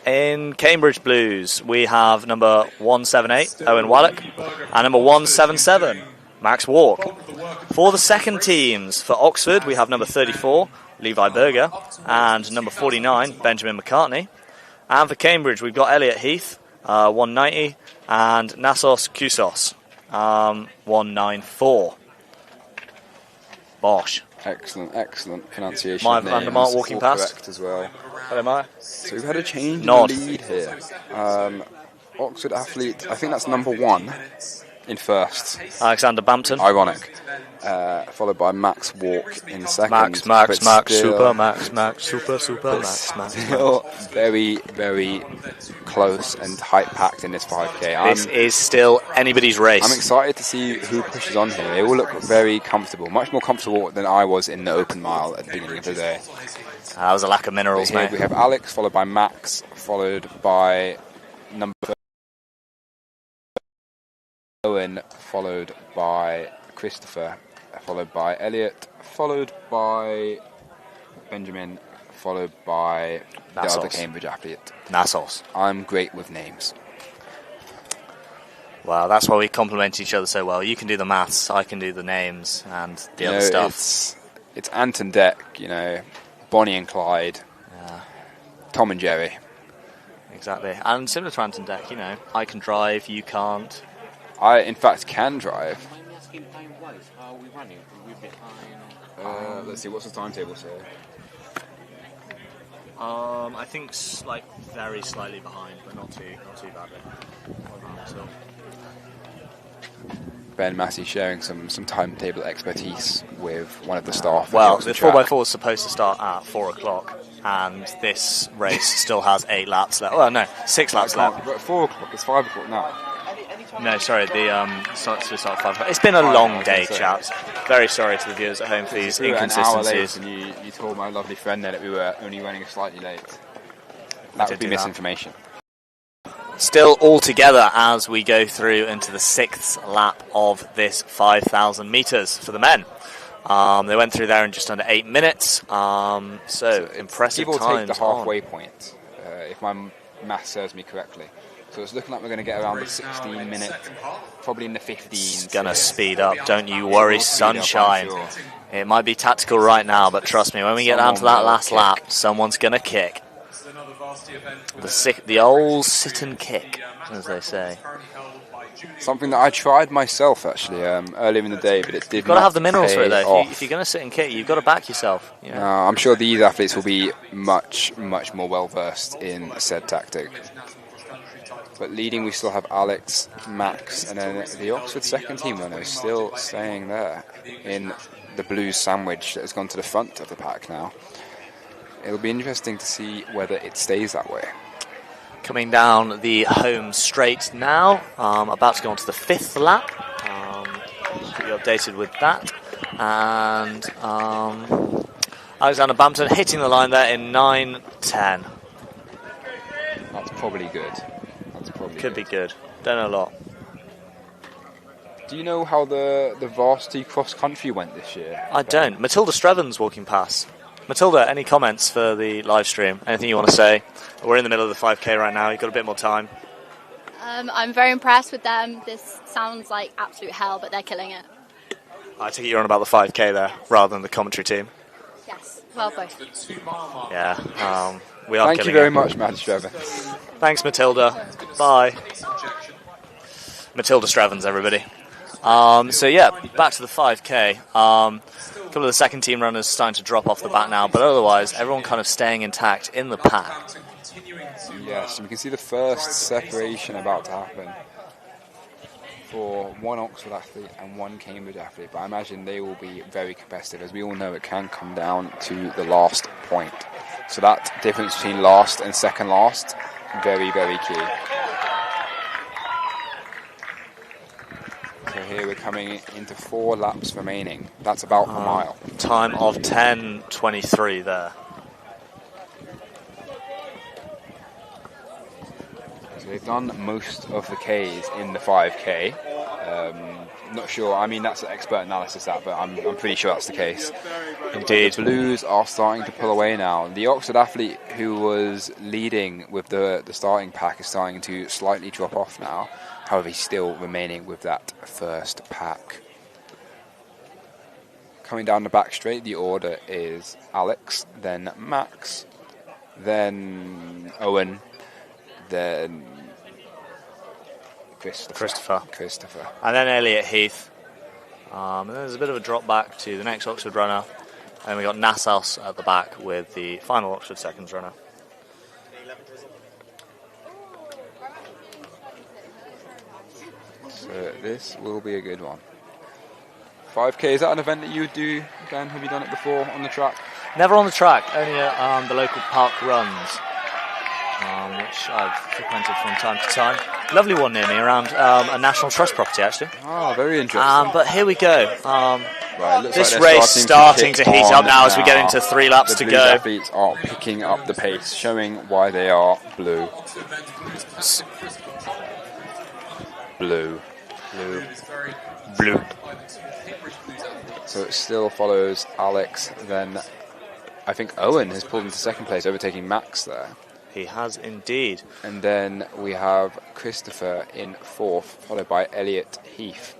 In Cambridge Blues, we have number 178, Owen Wallach, and number 177, Max Walk. For the second teams, for Oxford, we have number 34, Levi Berger, and number 49, Benjamin McCartney. And for Cambridge, we've got Elliot Heath, 190, and Nassos Kusos, 194. Bosh. Excellent pronunciation. My of names, Van der Mark walking all past. correct as well. Hello, Maya. So we've had a change Nod. in the lead here. Oxford athlete, I think that's number 1 in first. Alexander Bampton. Ironic. Followed by Max Walk in second. Max, still, super, Max. Still very, very close and tight packed in this 5k. This is still anybody's race. I'm excited to see who pushes on here. They all look very comfortable, much more comfortable than I was in the open mile at the beginning of the day. That was a lack of minerals, Here mate. we have Alex, followed by Max, followed by number Owen, followed by Christopher, followed by Elliot, followed by Benjamin, followed by the other Cambridge athlete. Nassos. I'm great with names. Well, that's why we complement each other so well. You can do the maths, I can do the names and the other stuff. It's Ant and Dec, Bonnie and Clyde, Tom and Jerry. Exactly. And similar to Ant and Dec, I can drive, you can't. I, in fact, can drive. Let's see, what's the timetable say? I think very slightly behind, but not too badly. Ben Massey sharing some timetable expertise with one of the staff. Well, the 4x4 is supposed to start at 4 o'clock, and this race still has 8 laps left. Well, no, 6 laps left. But at 4 o'clock, it's 5 o'clock now. No, sorry, it's supposed to start at 5 o'clock. It's been a long day, chaps. Very sorry to the viewers at home for these inconsistencies. An hour late, and you told my lovely friend there that we were only running slightly late. That would be misinformation. Still all together as we go through into the 6th lap of this 5,000 metres for the men. They went through there in just under 8 minutes, so impressive give or times. Take the halfway point, if my math serves me correctly. So it's looking like we're going to get around the 16 minute, probably in the 15s. It's going to speed up, don't you worry, sunshine. It might be tactical right now, but trust me, when we get down to that last lap, someone's going to kick. The old sit and kick, as they say. Something that I tried myself actually earlier in the day, but it did. You've got to have the minerals for it though. Off. If you're going to sit and kick, you've got to back yourself. I'm sure these athletes will be much more well versed in said tactic. But leading, we still have Alex, Max, and then the Oxford second team runners still staying there in the Blues sandwich that has gone to the front of the pack now. It'll be interesting to see whether it stays that way. Coming down the home straight now, about to go on to the 5th lap. Keep you updated with that. And Alexander Bampton hitting the line there in 9:10. That's probably good. Could be good. Don't know a lot. Do you know how the varsity cross country went this year? I don't. Matilda Streven's walking past. Matilda, any comments for the live stream? Anything you want to say? We're in the middle of the 5k right now. You've got a bit more time. I'm very impressed with them. This sounds like absolute hell, but they're killing it. I take it you're on about the 5k there, rather than the commentary team. Yes, well, both. Yeah, we are. Thank you very much, Matt Streven. Thanks, Matilda. Bye. Matilda Strevens, everybody. So yeah, back to the 5k. A couple of the second team runners starting to drop off the back now, but otherwise everyone kind of staying intact in the pack. Yes, we can see the first separation about to happen for one Oxford athlete and one Cambridge athlete, but I imagine they will be very competitive. As we all know, it can come down to the last point. So that difference between last and second last, very, very key. So here we're coming into 4 laps remaining. That's about a mile. Time of 10:23 there. So they've done most of the Ks in the 5K. Not sure, I mean that's an expert analysis that, but I'm pretty sure that's the case. Indeed. The Blues are starting to pull away now. The Oxford athlete who was leading with the starting pack is starting to slightly drop off now. However, he's still remaining with that first pack. Coming down the back straight, the order is Alex, then Max, then Owen, then Christopher. And then Elliot Heath. And there's a bit of a drop back to the next Oxford runner. And we got Nassau's at the back with the final Oxford seconds runner. So this will be a good one. 5K, is that an event that you would do, Dan? Have you done it before on the track? Never on the track, only at the local park runs, which I've frequented from time to time. Lovely one near me around a National Trust property, actually. Oh, very interesting. But here we go. Right, this like race starting to heat up now as we get into 3 laps to the go. Blues athletes are picking up the pace, showing why they are blue. Blue. So it still follows Alex, then I think Owen has pulled into second place, overtaking Max there. He has indeed. And then we have Christopher in 4th, followed by Elliot Heath.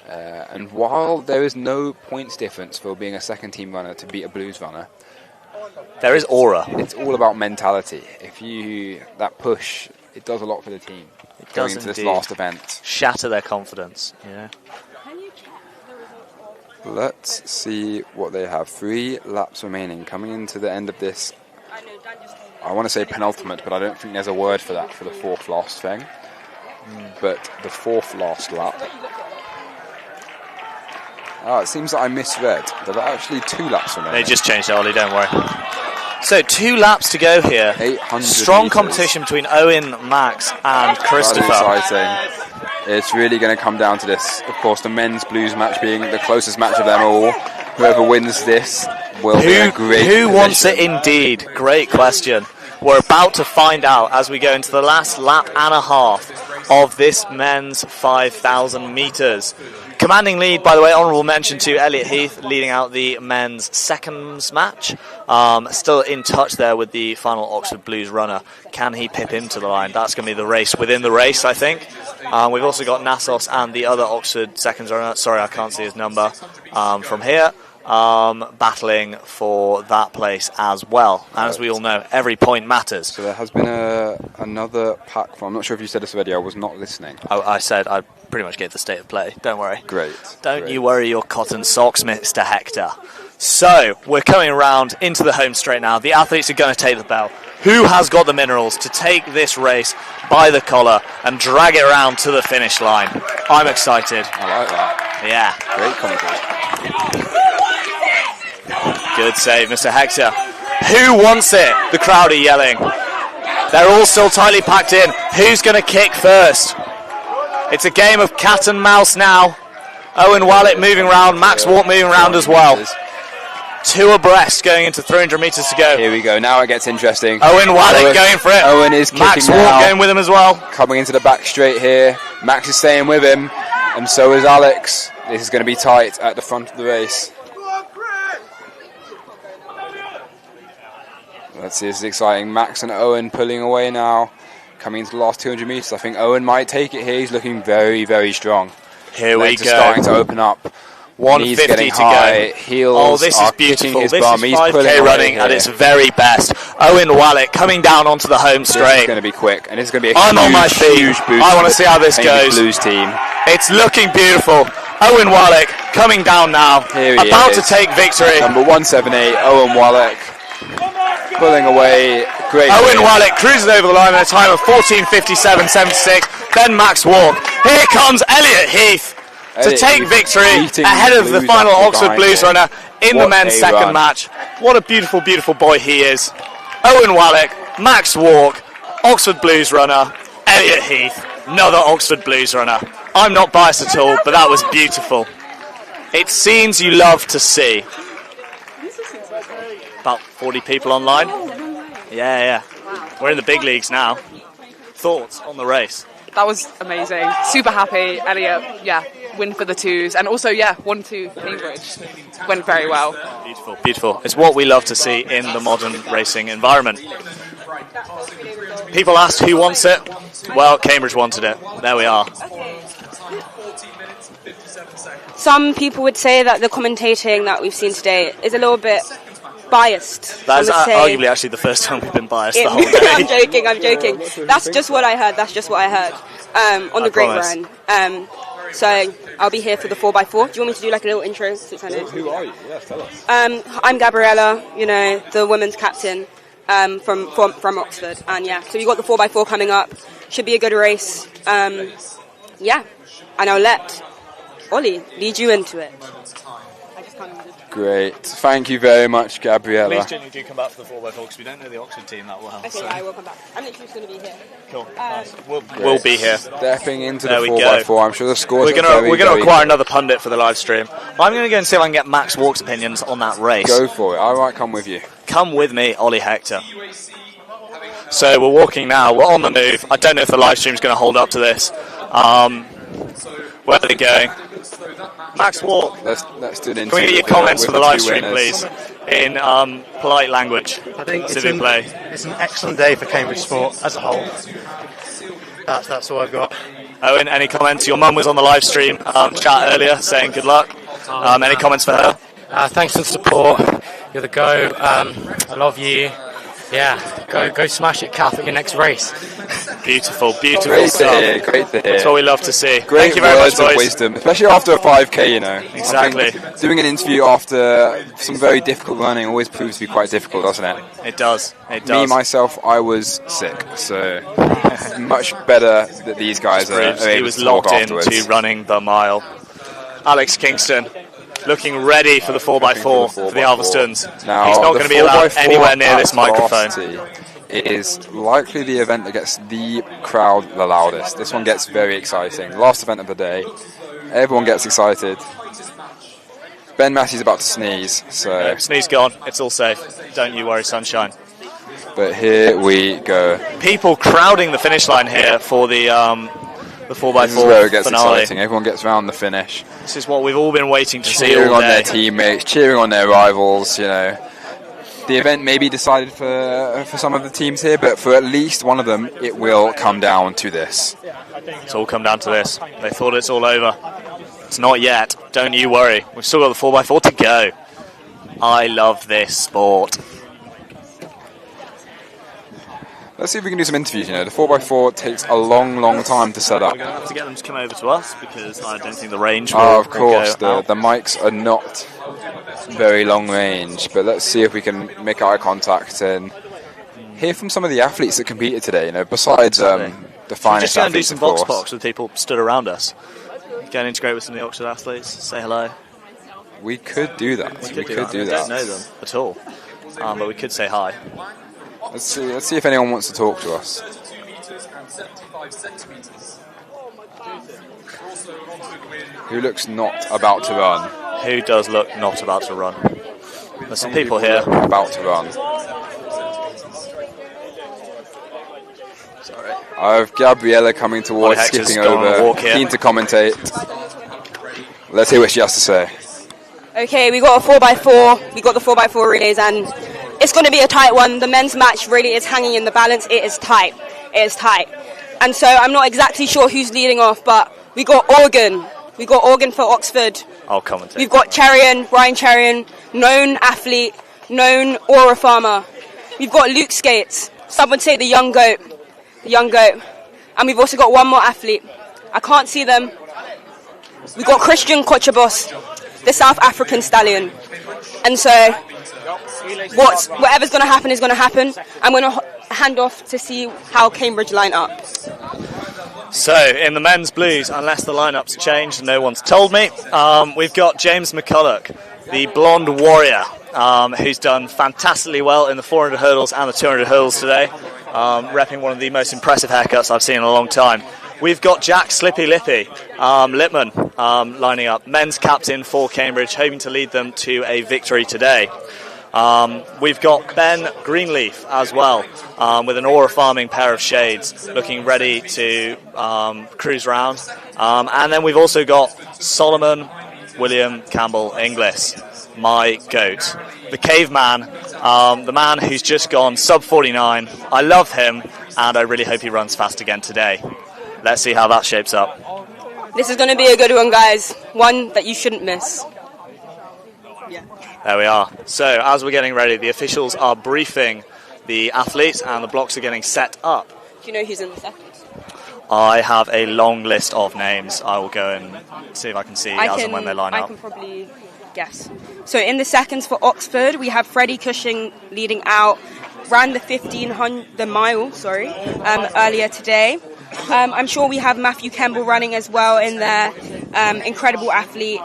And while there is no points difference for being a second team runner to beat a Blues runner, there is aura. It's all about mentality. If you, that push, it does a lot for the team. It going does into this indeed. last event. Shatter their confidence, you know. Let's see what they have. 3 laps remaining. Coming into the end of this, I want to say penultimate, but I don't think there's a word for that for the 4th last thing. But the 4th last lap. It seems that I misread. There are actually 2 laps remaining. They just changed it, Ollie, don't worry. So 2 laps to go here. 800 Strong meters. Competition between Owen, Max and Christopher. That is exciting. It's really going to come down to this. Of course, the men's Blues match being the closest match of them all. Whoever wins this will be a great Who wants it position. indeed? Great question. We're about to find out as we go into the last lap and a half of this men's 5,000 metres. Commanding lead, by the way, honourable mention to Elliot Heath leading out the men's seconds match. Still in touch there with the final Oxford Blues runner. Can he pip him to the line? That's going to be the race within the race, I think. We've also got Nassau's and the other Oxford seconds runner. Sorry, I can't see his number from here. Battling for that place as well. And as we all know, every point matters. So there has been another pack from, I'm not sure if you said this already, I was not listening. I said I pretty much gave the state of play. Don't worry. Great. Don't you worry your cotton socks, Mr. Hector. So, we're coming around into the home straight now. The athletes are going to take the bell. Who has got the minerals to take this race by the collar and drag it around to the finish line? I'm excited. I like that. Yeah. Great commentary. Good save, Mr. Hector. Who wants it? The crowd are yelling. They're all still tightly packed in. Who's going to kick first? It's a game of cat and mouse now. Owen Wallet moving around. Max Wart moving around as well. 2 abreast going into 300 metres to go. Here we go. Now it gets interesting. Owen Wallet going for it. Owen is kicking Max now. Wart going with him as well. Coming into the back straight here. Max is staying with him. And so is Alex. This is going to be tight at the front of the race. Let's see, this is exciting. Max and Owen pulling away now. Coming into the last 200 metres. I think Owen might take it here. He's looking very, very strong. Here we Legs go. are starting to open up. 150 to go. Heels oh, this is are beautiful. kicking his This bum. is He's 5K pulling running away at here. its very best. Owen Wallet coming down onto the home This straight. is going to be quick, and it's going to be a I'm huge, on my feet. huge boost. I want to see how this Cambridge goes. Blues team. It's looking beautiful. Owen Wallach coming down now. Here he about is. to take victory. Number 178, Owen Wallach. pulling away. Great. Owen Wallick cruises over the line at a time of 14:57.76. Then Max Walk. Here comes Elliot Heath to take victory ahead of the final Oxford Blues runner in the men's second match. What a beautiful, beautiful boy he is. Owen Wallick, Max Walk, Oxford Blues runner, Elliot Heath, another Oxford Blues runner. I'm not biased at all, but that was beautiful. It's scenes you love to see. About 40 people online. Yeah. We're in the big leagues now. Thoughts on the race? That was amazing. Super happy. Elliot, win for the twos. And also, 1-2 Cambridge. Went very well. Beautiful, beautiful. It's what we love to see in the modern racing environment. People asked who wants it. Well, Cambridge wanted it. There we are. Some people would say that the commentating that we've seen today is a little bit biased. That is arguably actually the first time we've been biased the whole day. I'm joking. That's just what I heard. On the grapevine. So I'll be here for the 4x4. Do you want me to do like a little intro? Since I know. Who are you? Yes, tell us. I'm Gabriella, the women's captain from Oxford. And so we've got the 4x4 coming up. Should be a good race. And I'll let Ollie lead you into it. Great. Thank you very much, Gabriella. Please genuinely do come back for the 4x4 because we don't know the Oxford team that well. Okay, I will come back. I'm literally just going to be here. Cool. Nice. We'll be here. Stepping into the 4x4. I'm sure the scores We're going to acquire another pundit for the live stream. I'm going to go and see if I can get Max Walk's opinions on that race. Go for it. I might come with you. Come with me, Ollie Hector. So we're walking now. We're on the move. I don't know if the live stream's going to hold up to this. Where are they going? Max Walk. Let's do an interview. Can we get your comments for the live stream, please? In polite language. I think it's an excellent day for Cambridge sport as a whole. That's all I've got. Owen, any comments? Your mum was on the live stream chat earlier saying good luck. Any comments for her? Thanks for the support. You're the go. I love you. Go smash it, Kath, at your next race. Beautiful stuff. Great to hear. That's what we love to see. Great Thank you very words much, boys. of wisdom, especially after a 5k, Exactly. I think doing an interview after some very difficult running always proves to be quite difficult, doesn't it? It does. Me, myself, I was sick, so much better that these guys are able He was to talk locked afterwards. into running the mile. Alex Kingston, looking ready for the 4x4 for the Alverstones. Now, he's not going to be allowed anywhere near this microphone. It is likely the event that gets the crowd the loudest. This one gets very exciting. Last event of the day, everyone gets excited. Ben Massey's about to sneeze, so... Sneeze gone, it's all safe. Don't you worry, sunshine. But here we go. People crowding the finish line here for the 4x4 This is where it gets finale. exciting. Everyone gets round the finish. This is what we've all been waiting to see Cheering all on day. their teammates, cheering on their rivals, The event may be decided for some of the teams here, but for at least one of them, it will come down to this. It's all come down to this. They thought it's all over. It's not yet. Don't you worry. We've still got the 4x4 to go. I love this sport. Let's see if we can do some interviews. The 4x4 takes a long time to set up. We're going to have to get them to come over to us because I don't think the range will Of course, go the mics are not very long range, but let's see if we can make eye contact and hear from some of the athletes that competed today. Besides the finest just go and do athletes, some of box course. box with people stood around us. Go and integrate with some of the Oxford athletes. Say hello. We could do that. We could do We that. don't know them at all, but we could say hi. Let's see if anyone wants to talk to us. Who looks not about to run? Who does look not about to run? There's some people here about to run. Sorry. I have Gabriella coming towards, Ollie Hector's skipping going on a over, walk here. keen to commentate. Let's hear what she has to say. Okay, we got a 4x4. We got the 4x4 relays, and it's going to be a tight one. The men's match really is hanging in the balance. It is tight. And so I'm not exactly sure who's leading off, but we got Organ. We got Organ for Oxford. I'll commentate. We've got Ryan Cherian, known athlete, known aura farmer. We've got Luke Skates. Some would say the young goat. And we've also got one more athlete. I can't see them. We've got Christian Kochabos, the South African stallion. And so whatever's going to happen is going to happen. I'm going to hand off to see how Cambridge line up. So, in the men's blues, unless the lineup's changed, no one's told me, we've got James McCulloch, the blonde warrior, who's done fantastically well in the 400 hurdles and the 200 hurdles today, repping one of the most impressive haircuts I've seen in a long time. We've got Jack Slippy Lippy Lippman lining up, men's captain for Cambridge, hoping to lead them to a victory today. We've got Ben Greenleaf as well, with an aura farming pair of shades, looking ready to cruise round. And then we've also got Solomon William Campbell Inglis, my goat, the caveman, the man who's just gone sub 49. I love him, and I really hope he runs fast again today. Let's see how that shapes up. This is going to be a good one, guys. One that you shouldn't miss. There we are. So, as we're getting ready, the officials are briefing the athletes and the blocks are getting set up. Do you know who's in the second? I have a long list of names. I will go and see if I can see as and when they line up. I can probably guess. So, in the seconds for Oxford, we have Freddie Cushing leading out. Ran the 1500 mile, earlier today. I'm sure we have Matthew Kemble running as well in there. Incredible athlete.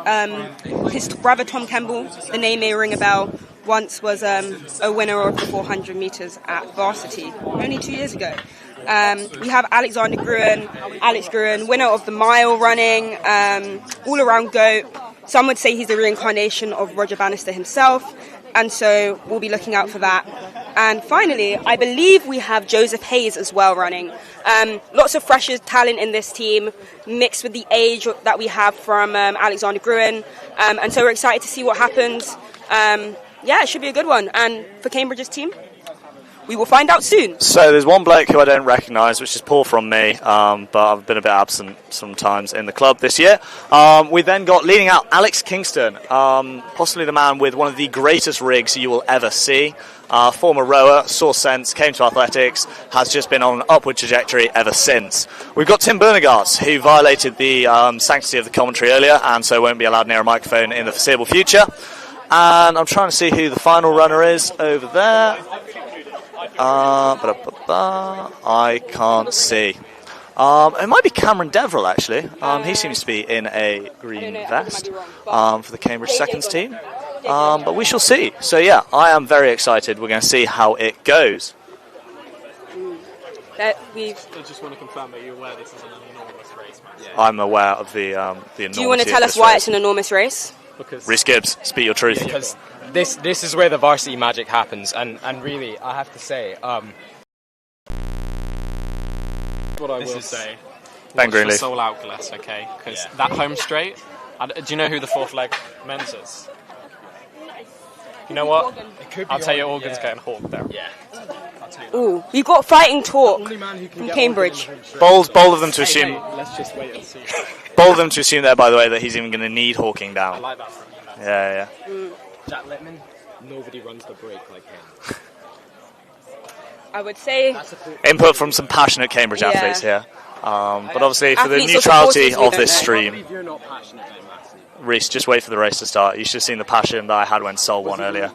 His brother Tom Kemble, the name may ring a bell, once was a winner of the 400 metres at Varsity only 2 years ago. We have Alex Gruen, winner of the mile running, all-around GOAT. Some would say he's the reincarnation of Roger Bannister himself, and so we'll be looking out for that. And finally, I believe we have Joseph Hayes as well running. Lots of fresh talent in this team, mixed with the age that we have from Alexander Gruen. And so we're excited to see what happens. It should be a good one. And for Cambridge's team, we will find out soon. So there's one bloke who I don't recognise, which is poor from me, but I've been a bit absent sometimes in the club this year. We then got leading out Alex Kingston, possibly the man with one of the greatest rigs you will ever see. Former rower, saw sense, came to athletics, has just been on an upward trajectory ever since. We've got Tim Bernegas, who violated the sanctity of the commentary earlier, and so won't be allowed near a microphone in the foreseeable future. And I'm trying to see who the final runner is over there. I can't see. It might be Cameron Deverill, actually. He seems to be in a green vest for the Cambridge seconds team. But we shall see. So, yeah, I am very excited. We're going to see how it goes. I just want to confirm that you're aware this is an enormous race, man. Yeah. I'm aware of the enormity. Do you want to tell us why it's an enormous race? Rhys Gibbs, speak your truth. Because this is where the varsity magic happens, and really, I have to say, what I will say. Ben Greenleaf. Soul out glass, okay? Because that home straight. Do you know who the fourth leg men's is? You know what? I'll tell you, Organ's getting hawked there. Yeah. Ooh, we've got fighting talk from Cambridge. Bold of them to assume. Let's just wait and see. Bold of them to assume there, by the way, that he's even going to need hawking down. I like that from you, man. Yeah. Jack Lippman, nobody runs the break like him. I would say input from some passionate Cambridge athletes here. But obviously, for the neutrality of this stream, Rhys, just wait for the race to start. You should have seen the passion that I had when Sol won earlier.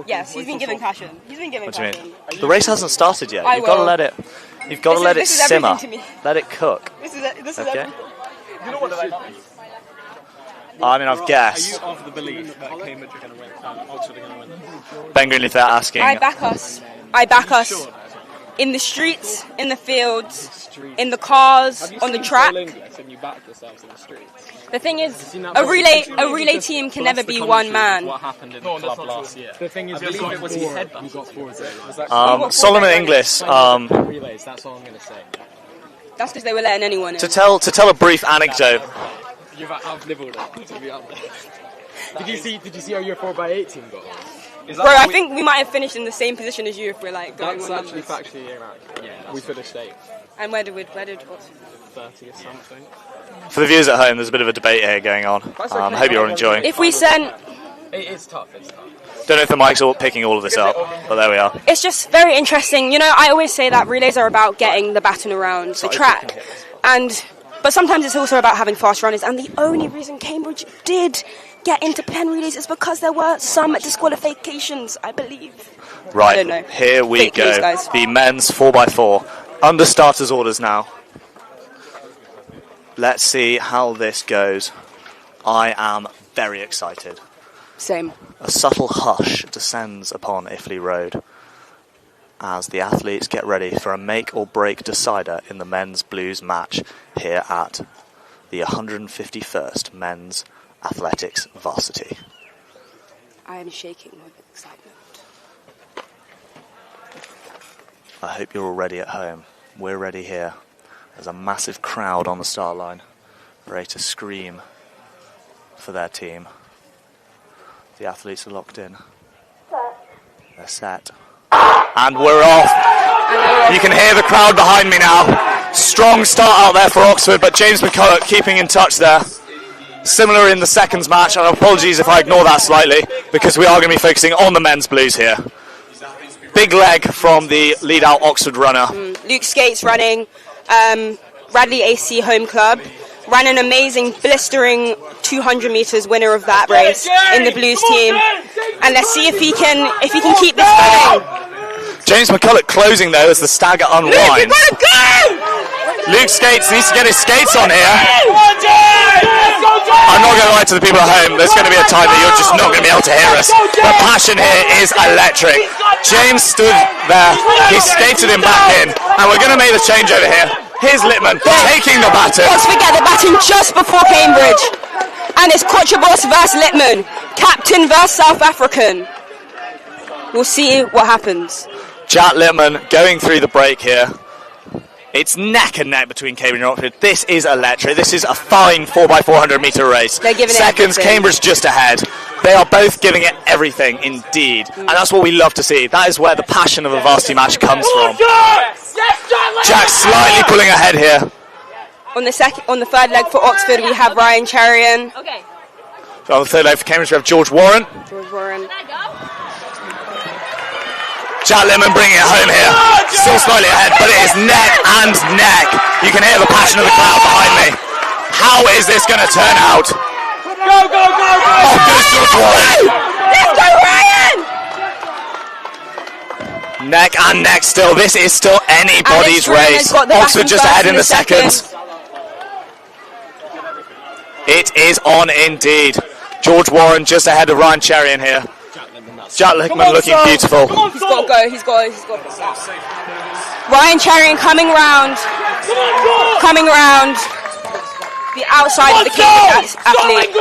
Yes, he's been given passion. What do you mean? The race hasn't started yet. You've got to let it. You've got to let it simmer. Let it cook. This is okay. You know what I mean, I've guessed. Are you of the belief that Cambridge are going to win? Oxford are going to win? Ben Greenleaf, they're asking. I back us. In the streets, in the fields, in the cars, on the track. The thing is, a relay team can never be one man. What happened in the club last year? The thing is, it was his headbutt. Solomon Inglis. Relays, that's all I'm going to say. That's because they were letting anyone in. To tell a brief anecdote. You've outlived it, to be honest. Did you see how your 4x8 team got on? Bro, I think we might have finished in the same position as you if we're like going that's on actually numbers. factually inaccurate. Yeah, we finished 8th. And where did what? 30 or something. For the viewers at home, there's a bit of a debate here going on. I hope you're all enjoying. If we sent... It's tough. Don't know if the mic's all picking all of this up, but there we are. It's just very interesting. You know, I always say that relays are about getting the baton around the track. But sometimes it's also about having fast runners. And the only reason Cambridge did get into pen relays is because there were some disqualifications, I believe. Right, I don't know. here we Fake go. news, guys. The men's 4x4. Under starters orders now. Let's see how this goes. I am very excited. Same. A subtle hush descends upon Iffley Road as the athletes get ready for a make or break decider in the men's blues match here at the 151st Men's Athletics Varsity. I am shaking with excitement. I hope you're all ready at home. We're ready here. There's a massive crowd on the start line, ready to scream for their team. The athletes are locked in. They're set. And we're off. You can hear the crowd behind me now. Strong start out there for Oxford, but James McCulloch keeping in touch there. Similar in the seconds match, and apologies if I ignore that slightly, because we are going to be focusing on the men's blues here. Big leg from the lead-out Oxford runner. Luke Skates running, Radley AC Home Club, ran an amazing, blistering 200 metres winner of that race in the blues team. And let's see if he can keep this going. James McCulloch closing though as the stagger unwinds. Luke Skates needs to get his skates on here. I'm not going to lie to the people at home, there's going to be a time that you're just not going to be able to hear us. The passion here is electric. James stood there, he skated him back in, and we're going to make the change over here. Here's Littman taking the baton. Let's forget the baton just before Cambridge. And it's Kotrabos versus Littman, captain versus South African. We'll see what happens. Jack Littman going through the break here. It's neck and neck between Cambridge and Oxford. This is electric. This is a fine 4x400 metre race. They're giving Seconds, it Cambridge just ahead. They are both giving it everything indeed. And that's what we love to see. That is where the passion of a varsity match comes from. Jack slightly pulling ahead here. On the third leg for Oxford, we have Ryan Cherian. Okay. On the third leg for Cambridge, we have George Warren. Jack Littman bringing it home here. Still slightly ahead, but it is neck and neck. You can hear the passion of the crowd behind me. How is this going to turn out? Go, go, go, go! Oh, goes George Warren. Let's go, Ryan! Neck and neck still. This is still anybody's race. Oxford just ahead in the seconds. It is on indeed. George Warren just ahead of Ryan Cherian here. Jack Littman looking beautiful. He's got to go. He's got to go. Ryan Cherian coming round. The outside of the Cambridge athlete.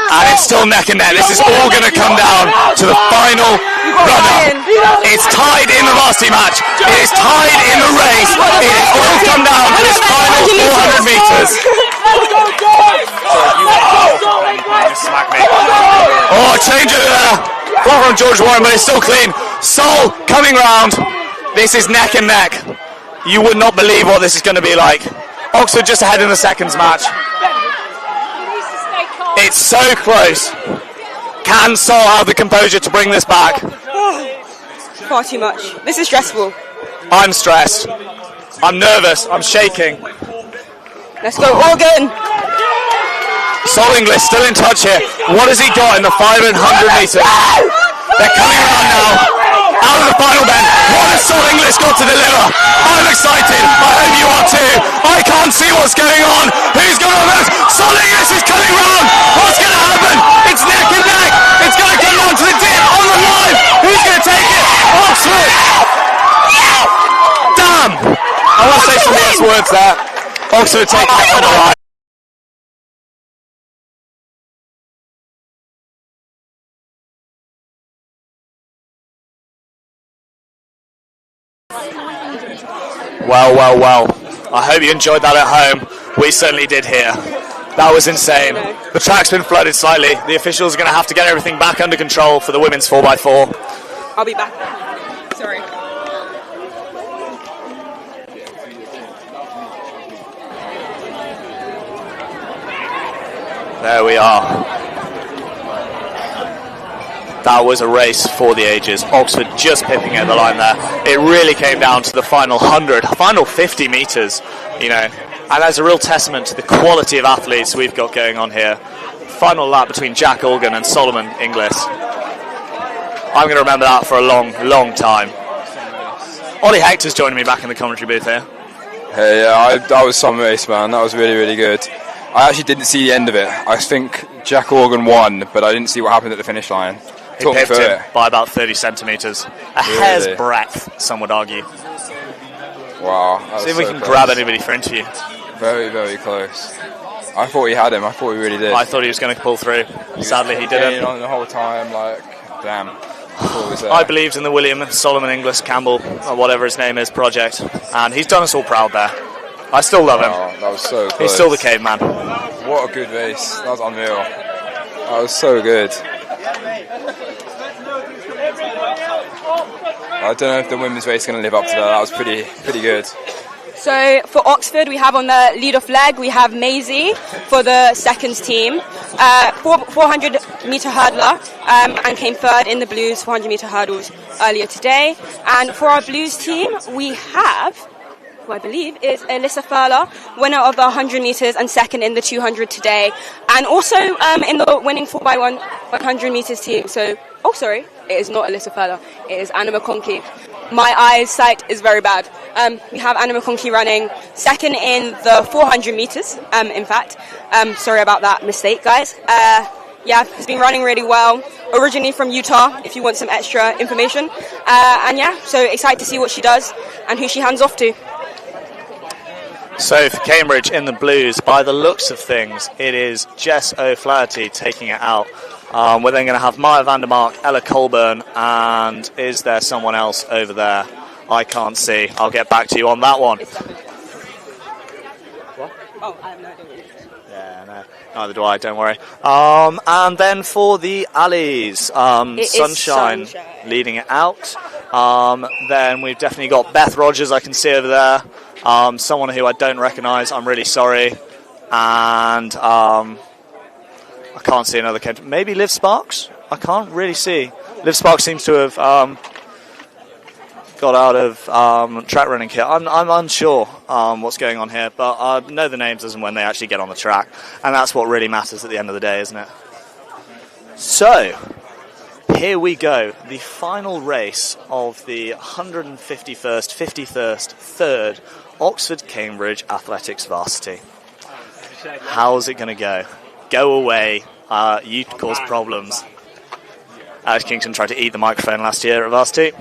And it's still neck and neck. This is all going to come down to the final runner. It's tied in the varsity match. It is tied in the race. It has all come down to this final 400 metres. Oh, change over there. Ball from George Warren, but it's still clean. Sol coming round. This is neck and neck. You would not believe what this is going to be like. Oxford just ahead in the seconds match. It's so close. Can Sol have the composure to bring this back? Far too much. This is stressful. I'm stressed. I'm nervous. I'm shaking. Let's go, Oregon. Sol English still in touch here. What has he got in the 500 metres? They're coming around now. Out of the final bend. What has Sol English got to deliver? I'm excited. I hope you are too. I can't see what's going on. Who's going on this? Sol English is coming round. What's going to happen? It's neck and neck. It's going to come down to the dip on the line. Who's going to take it? Oxford. Damn. I want to say some nice words there. Oxford taking it on the line. Well, well, well. I hope you enjoyed that at home. We certainly did here. That was insane. The track's been flooded slightly. The officials are going to have to get everything back under control for the women's 4x4. I'll be back. Sorry. There we are. That was a race for the ages. Oxford just pipping at the line there. It really came down to the final 100, final 50 metres. You know, And that's a real testament to the quality of athletes we've got going on here. Final lap between Jack Organ and Solomon Inglis. I'm going to remember that for a long, long time. Ollie Hector's joining me back in the commentary booth here. Hey, yeah, that was some race, man. That was really, really good. I actually didn't see the end of it. I think Jack Organ won, but I didn't see what happened at the finish line. He pipped him by about 30 centimetres. A hair's breadth, some would argue. Wow. See if we can grab anybody for interview. Very, very close. I thought he had him. I thought he really did. I thought he was going to pull through. Sadly, he didn't. On the whole time, like, damn. I believed in the William Solomon Inglis Campbell, or whatever his name is, project, and he's done us all proud there. I still love him. Oh, that was so close. He's still the caveman. What a good race. That was unreal. That was so good. I don't know if the women's race is going to live up to that. That was pretty good. So for Oxford, we have on the lead-off leg, we have Maisie for the seconds team, 400-metre hurdler, and came third in the Blues 400-metre hurdles earlier today. And for our Blues team, we have, who I believe is Alyssa Furler, winner of the 100 metres and second in the 200 today, and also in the winning 4x1 100 metres team. So, it is not Alyssa Furler, it is Anna McConkey. My eyesight is very bad. We have Anna McConkey running second in the 400 metres, in fact. Sorry about that mistake, guys. Has been running really well. Originally from Utah, if you want some extra information. So excited to see what she does and who she hands off to. So for Cambridge in the Blues, by the looks of things, it is Jess O'Flaherty taking it out. We're then going to have Maya Vandermark, Ella Colburn, and is there someone else over there? I can't see. I'll get back to you on that one. What? Oh, I have no idea. Yeah, no. Neither do I, don't worry. And then for the alleys, Sunshine leading it out. Then we've definitely got Beth Rogers, I can see over there. Someone who I don't recognise, I'm really sorry. And I can't see another kid. Maybe Liv Sparks? I can't really see. Liv Sparks seems to have got out of track running kit. I'm unsure what's going on here, but I know the names as and when they actually get on the track. And that's what really matters at the end of the day, isn't it? So, here we go. The final race of the 151st, 51st, 3rd Oxford-Cambridge Athletics Varsity. How's it going to go? Go away. You cause problems. Alex Kingston tried to eat the microphone last year at Varsity.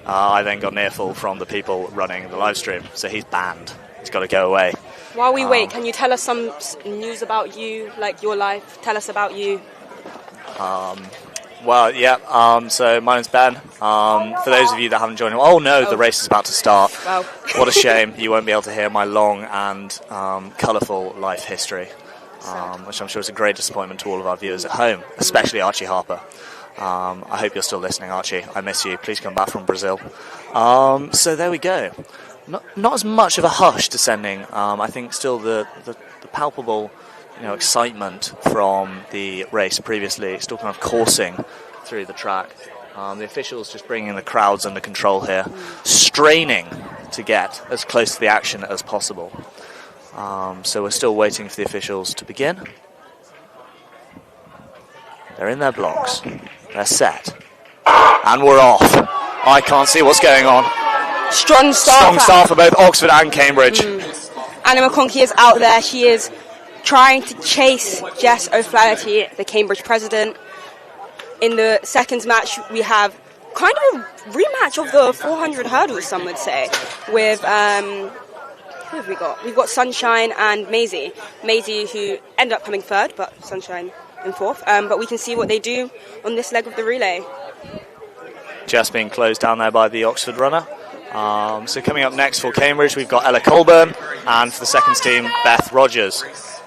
I then got an earful from the people running the live stream, so he's banned. He's got to go away. While we wait, can you tell us some news about you, like your life? Tell us about you. So my name's Ben. For those of you that haven't joined, the race is about to start. Wow. What a shame you won't be able to hear my long and colourful life history, which I'm sure is a great disappointment to all of our viewers at home, especially Archie Harper. I hope you're still listening, Archie. I miss you. Please come back from Brazil. So there we go. Not as much of a hush descending. I think still the palpable excitement from the race previously, still kind of coursing through the track. The officials just bringing the crowds under control here, straining to get as close to the action as possible. So we're still waiting for the officials to begin. They're in their blocks. They're set. And we're off. I can't see what's going on. Strong start for both Oxford and Cambridge. Anna McConkey is out there. She is trying to chase Jess O'Flaherty, the Cambridge president. In the seconds match, we have kind of a rematch of the 400 hurdles, some would say, with, who have we got? We've got Sunshine and Maisie. Maisie, who ended up coming third, but Sunshine in fourth. But we can see what they do on this leg of the relay. Just being closed down there by the Oxford runner. So coming up next for Cambridge, we've got Ella Colburn, and for the seconds team, Beth Rogers.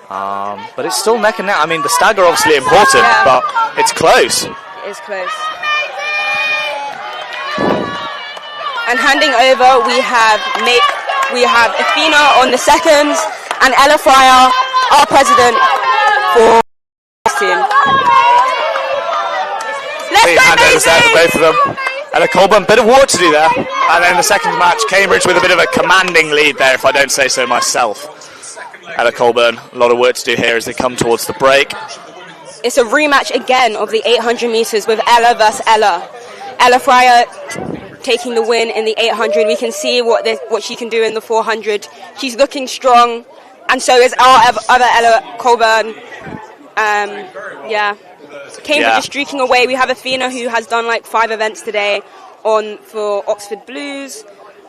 But it's still neck and neck. I mean, the stagger obviously important, but it's close. It is close. And handing over, we have Athena on the seconds, and Ella Fryer, our president, for this team. Handovers there for both of them. Ella Colburn, bit of work to do there. And then the second match, Cambridge with a bit of a commanding lead there, if I don't say so myself. Ella Colburn, a lot of work to do here as they come towards the break. It's a rematch again of the 800 metres with Ella versus Ella. Ella Fryer taking the win in the 800. We can see what she can do in the 400. She's looking strong, and so is our other Ella Colburn. Cambridge is streaking away. We have Athena, who has done like 5 events today for Oxford Blues,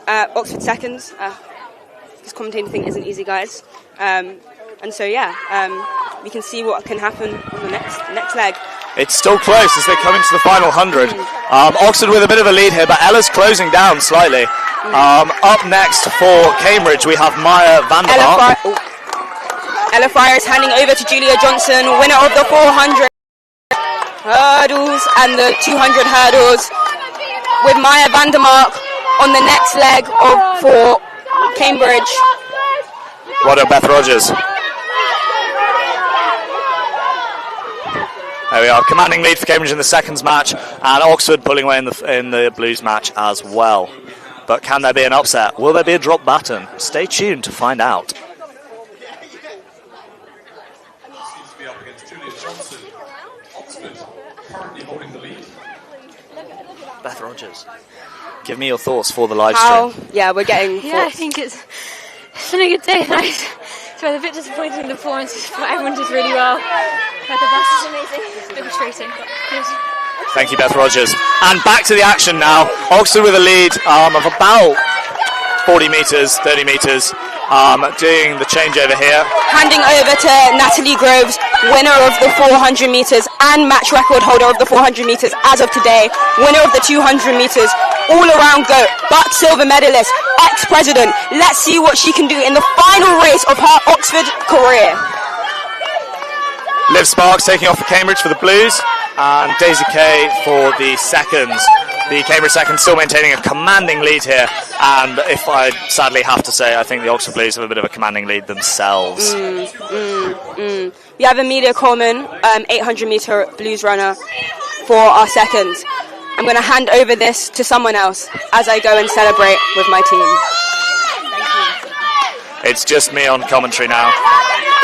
Oxford Seconds. This commentating thing isn't easy, guys. And so we can see what can happen on the next leg. It's still close as they come into the final 100. Oxford with a bit of a lead here, but Ella's closing down slightly. Up next for Cambridge, we have Maya van der Mark. Ella Fryer is handing over to Julia Johnson, winner of the 400 hurdles and the 200 hurdles, with Maya van der Mark on the next leg for Cambridge. What about Beth Rogers? There we are, commanding lead for Cambridge in the seconds match, and Oxford pulling away in the Blues match as well. But can there be an upset? Will there be a drop baton? Stay tuned to find out. Beth Rogers, give me your thoughts for the live stream. Yeah, we're getting Yeah, I think it's been a good day. Nice. So a bit disappointing in the performance, but everyone did really well. But the bus is amazing. A bit frustrating, but good. Thank you, Beth Rogers. And back to the action now. Oxford with a lead of about 40 metres, 30 metres, doing the changeover here. Handing over to Natalie Groves, winner of the 400 metres and match record holder of the 400 metres as of today, winner of the 200 metres, all-around GOAT, but silver medalist, ex-president. Let's see what she can do in the final race of her Oxford career. Liv Sparks taking off for Cambridge for the Blues, and Daisy Kay for the seconds. The Cambridge seconds still maintaining a commanding lead here, and if I sadly have to say, I think the Oxford Blues have a bit of a commanding lead themselves. We have Amelia Coleman, 800 metre Blues runner for our seconds. I'm going to hand over this to someone else as I go and celebrate with my team. It's just me on commentary now.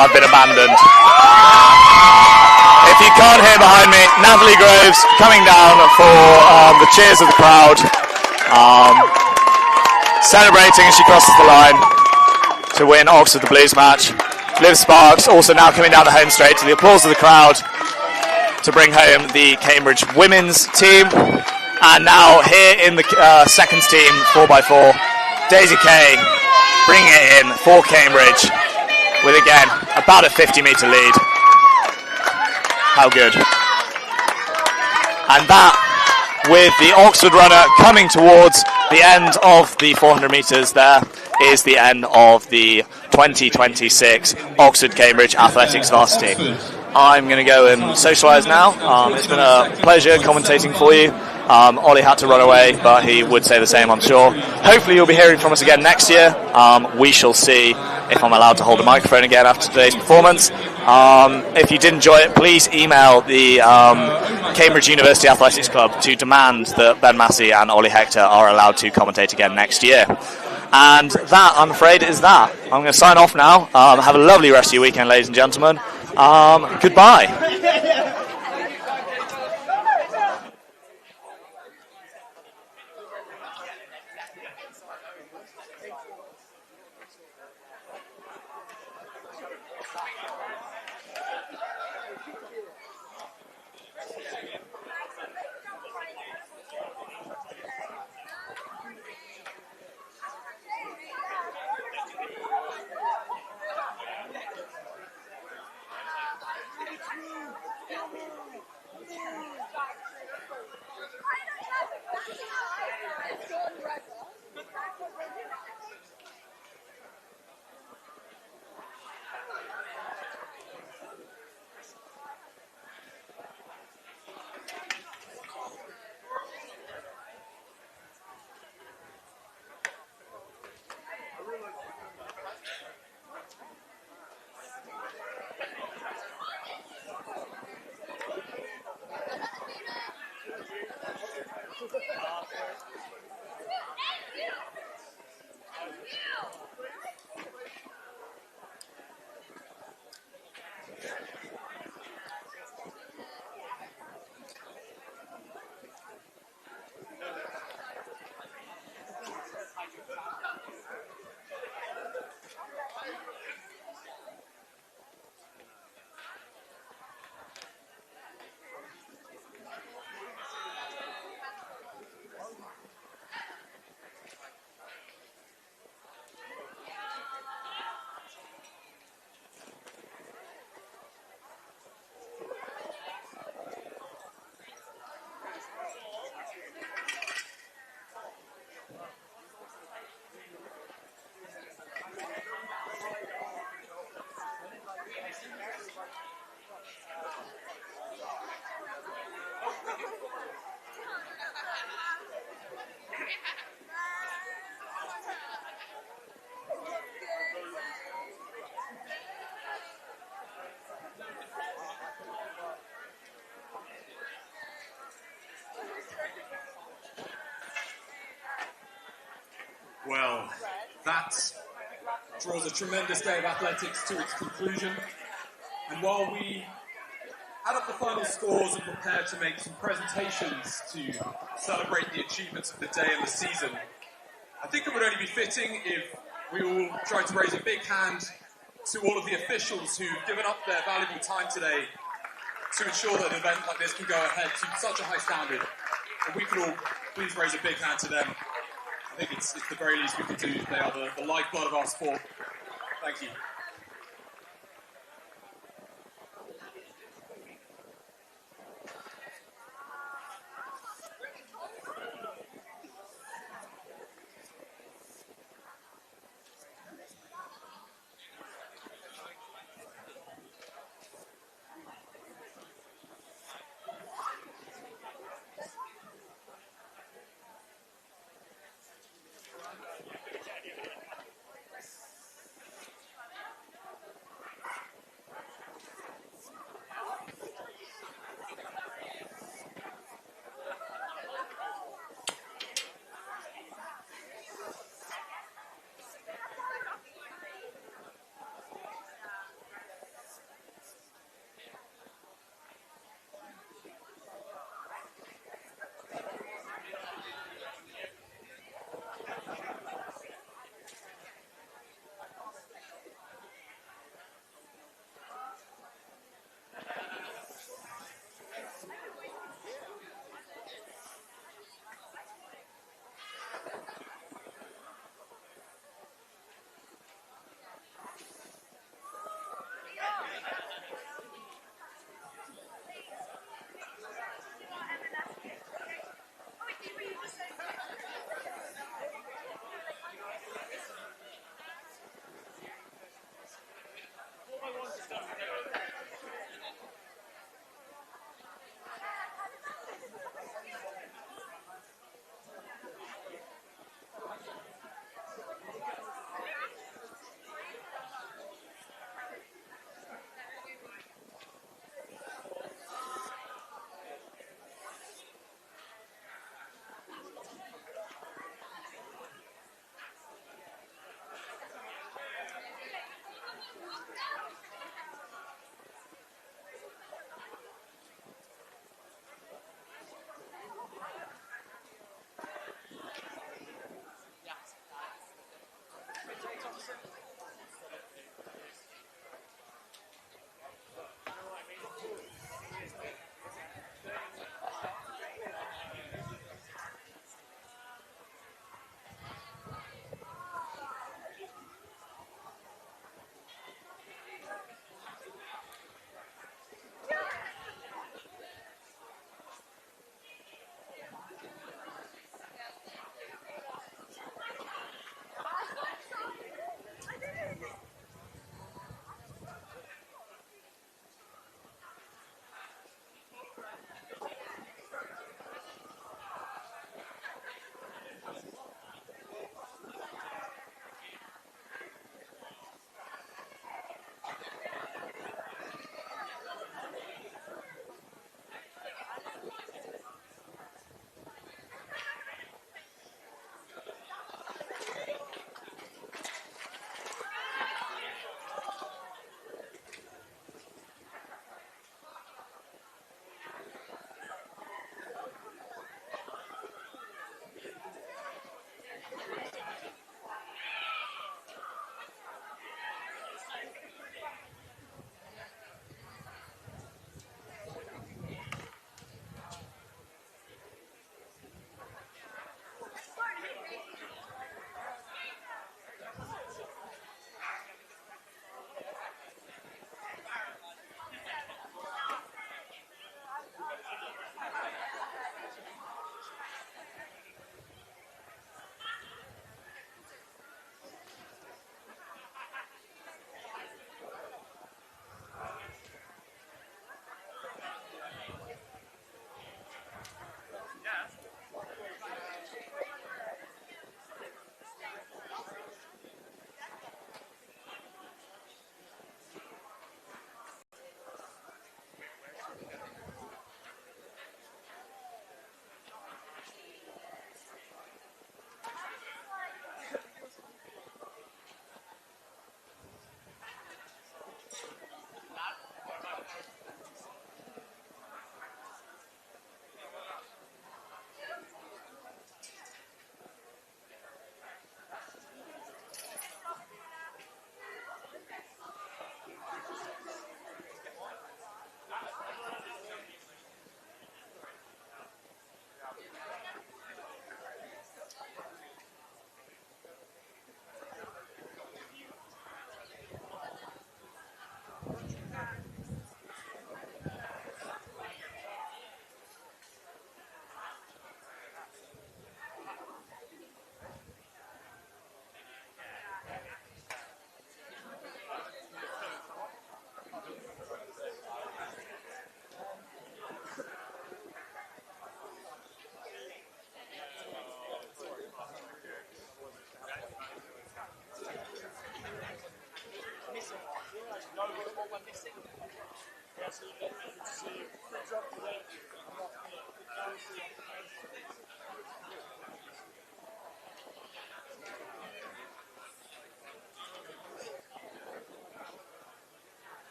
I've been abandoned. If you can't hear behind me, Natalie Groves coming down for the cheers of the crowd, celebrating as she crosses the line to win Oxford the Blues match. Liv Sparks also now coming down the home straight to the applause of the crowd to bring home the Cambridge women's team. And now here in the seconds team, 4x4, Daisy Kay bringing it in for Cambridge with, again, about a 50-metre lead. How good. And that, with the Oxford runner coming towards the end of the 400 metres, there is the end of the 2026 Oxford-Cambridge Athletics Varsity. I'm going to go and socialise now. It's been a pleasure commentating for you. Ollie had to run away, but he would say the same, I'm sure. Hopefully you'll be hearing from us again next year. We shall see if I'm allowed to hold a microphone again after today's performance. If you did enjoy it, please email the Cambridge University Athletics Club to demand that Ben Massey and Ollie Hector are allowed to commentate again next year. And that, I'm afraid, is that. I'm going to sign off now. Have a lovely rest of your weekend, ladies and gentlemen. Goodbye. Well, that draws a tremendous day of athletics to its conclusion. And while we add up the final scores and prepare to make some presentations to celebrate the achievements of the day and the season, I think it would only be fitting if we all tried to raise a big hand to all of the officials who've given up their valuable time today to ensure that an event like this can go ahead to such a high standard. And we could all please raise a big hand to them. I think it's the very least we can do. They are the lifeblood of our sport. Thank you.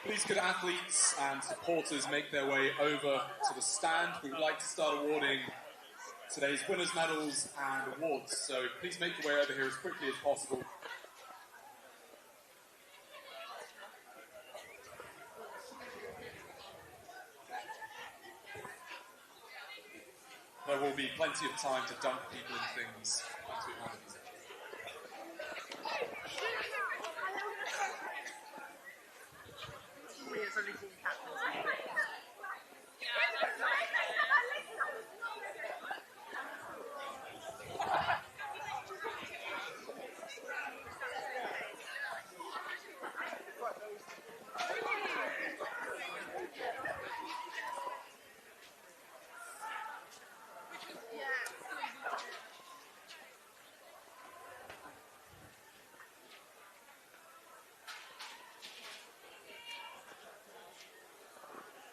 Please could athletes and supporters make their way over to the stand. We would like to start awarding today's winners' medals and awards. So please make your way over here as quickly as possible. There will be plenty of time to dunk people and things onto your hands.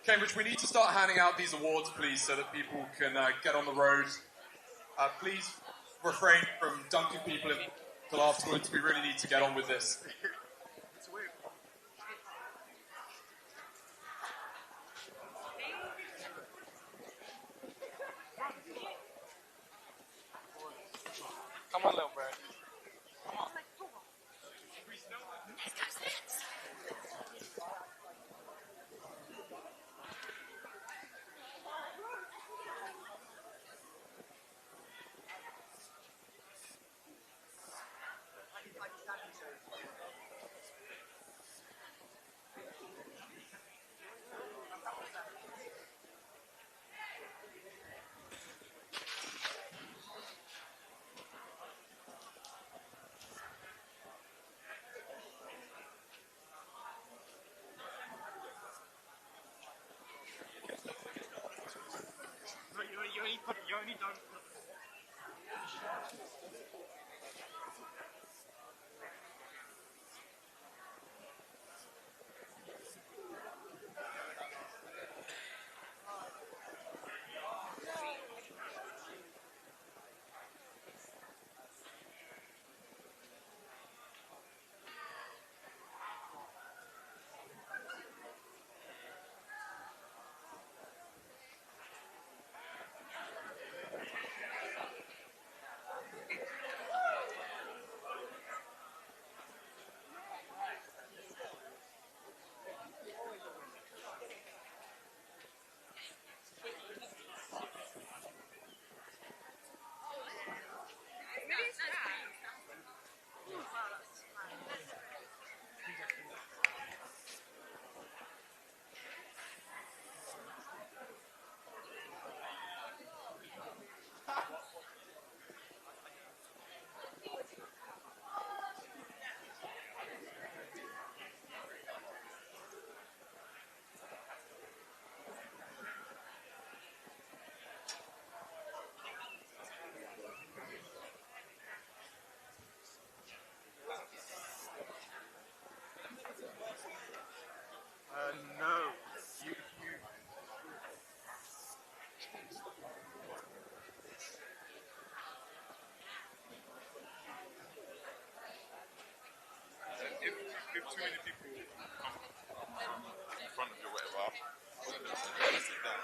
Cambridge, we need to start handing out these awards, please, so that people can get on the road. Please refrain from dunking people until afterwards. We really need to get on with this. Come on, little bro. many people come in front of you or whatever, sit down.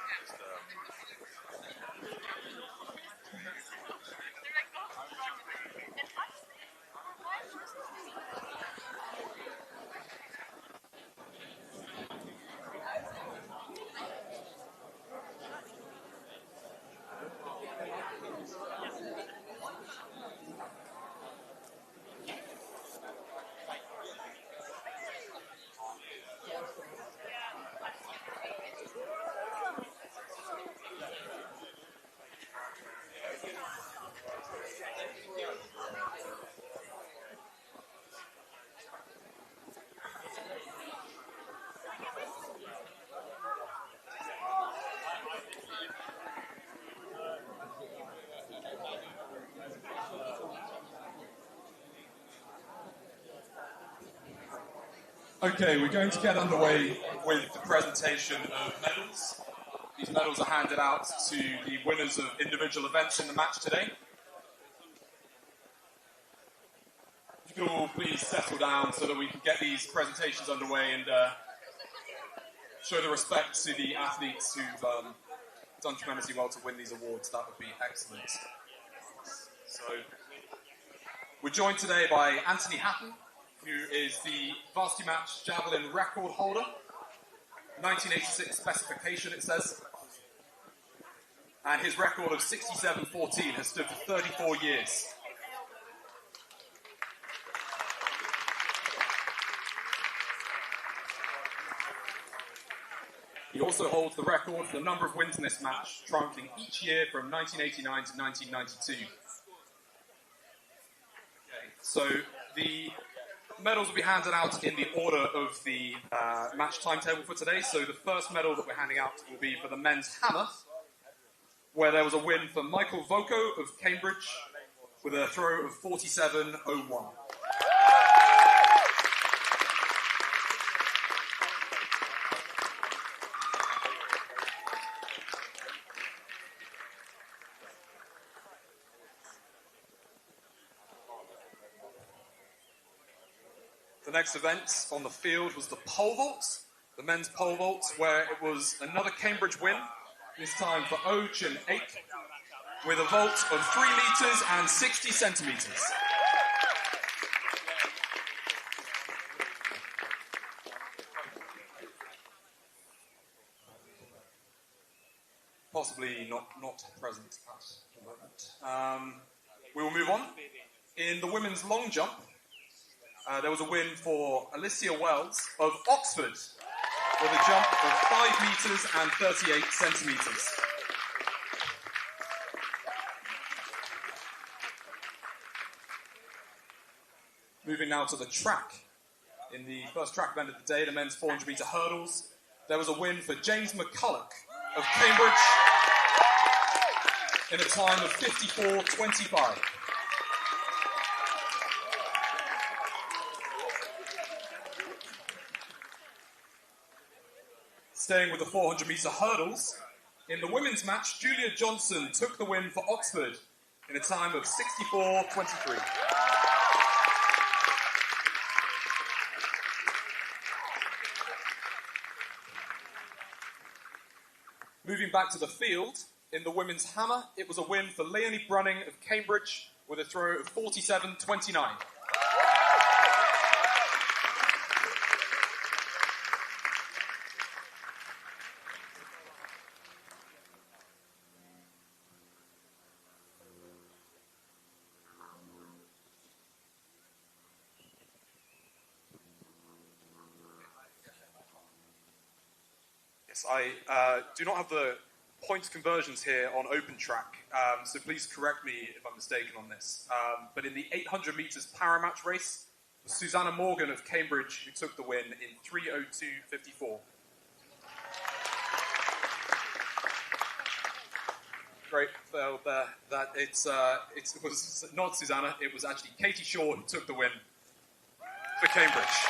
Okay, we're going to get underway with the presentation of medals. These medals are handed out to the winners of individual events in the match today. If you could all please settle down so that we can get these presentations underway and show the respect to the athletes who've done tremendously well to win these awards. That would be excellent. So, we're joined today by Anthony Hatton, who is the Varsity Match Javelin record holder. 1986 specification, it says. And his record of 67.14 has stood for 34 years. He also holds the record for the number of wins in this match, triumphing each year from 1989 to 1992. Okay, so the medals will be handed out in the order of the match timetable for today. So the first medal that we're handing out will be for the men's hammer, where there was a win for Michael Voko of Cambridge with a throw of 47.01. The next event on the field was the pole vault, the men's pole vault, where it was another Cambridge win, this time for Oh Chin Aik, with a vault of 3 metres and 60 centimetres. Possibly not present at the moment. We will move on. In the women's long jump, there was a win for Alicia Wells of Oxford with a jump of 5 metres and 38 centimetres. Moving now to the track. In the first track event of the day, the men's 400 metre hurdles, there was a win for James McCulloch of Cambridge in a time of 54.25. Staying with the 400 metre hurdles, in the women's match, Julia Johnson took the win for Oxford in a time of 64.23. Moving back to the field, in the women's hammer, it was a win for Leonie Brunning of Cambridge with a throw of 47.29. I do not have the points conversions here on open track, so please correct me if I'm mistaken on this. But in the 800 metres para match race, it was Susanna Morgan of Cambridge who took the win in 3:02.54. Great, well, it was not Susanna, it was actually Katie Shaw who took the win for Cambridge.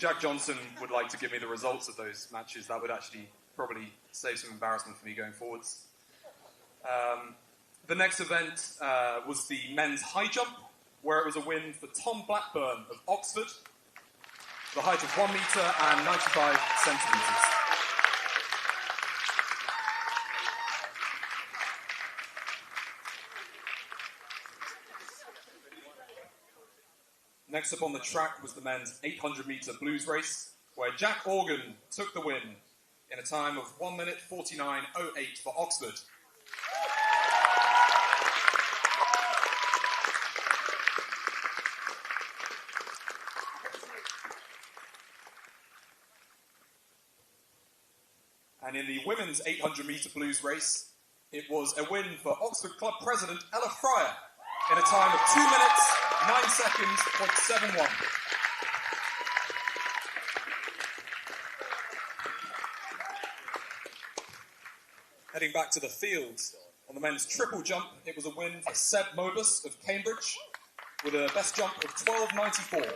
Jack Johnson would like to give me the results of those matches, that would actually probably save some embarrassment for me going forwards. The next event was the men's high jump, where it was a win for Tom Blackburn of Oxford, the height of 1 metre and 95 centimetres. Next up on the track was the men's 800 metre blues race, where Jack Organ took the win in a time of 1 minute 49.08 for Oxford. And in the women's 800 metre blues race, it was a win for Oxford Club President Ella Fryer in a time of 2 minutes, 9 seconds, .71. Heading back to the fields, on the men's triple jump, it was a win for Seb Mobus of Cambridge with a best jump of 12.94.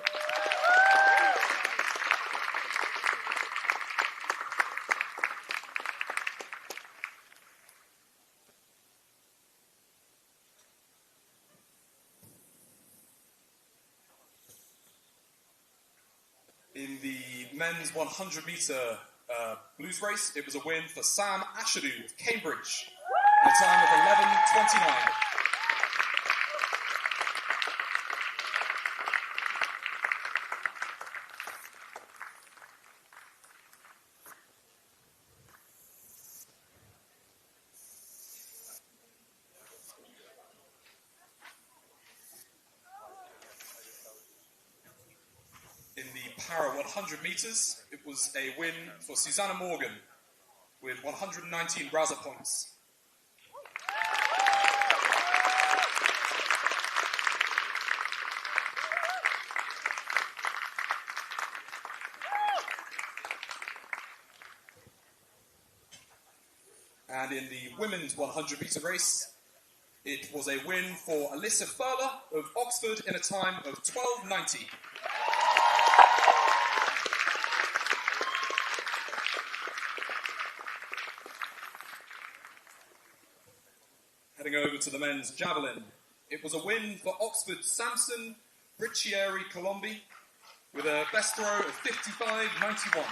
In the men's 100 metre blues race, it was a win for Sam Ashadu of Cambridge in a time of 11.29. In the para 100 metres, it was a win for Susanna Morgan with 119 Brazza points. And in the women's 100 metre race, it was a win for Alyssa Furler of Oxford in a time of 12.90. Heading over to the men's javelin, it was a win for Oxford's Samson Briccieri Colombi with a best throw of 55.91.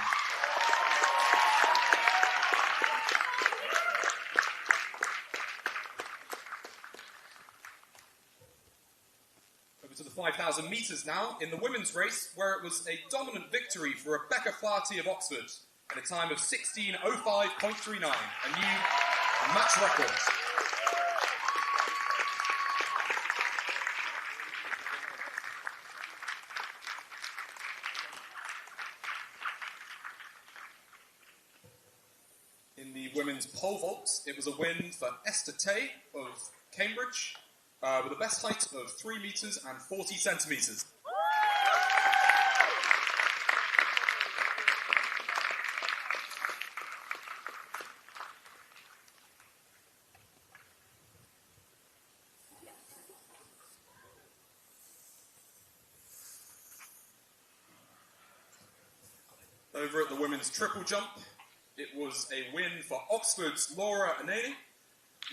Over to the 5,000 metres now, in the women's race, where it was a dominant victory for Rebecca Flaherty of Oxford in a time of 16.05.39, a new match record. In the women's pole vault, it was a win for Esther Tay of Cambridge with a best height of 3 metres and 40 centimetres. Over at the women's triple jump, it was a win for Oxford's Laura Anani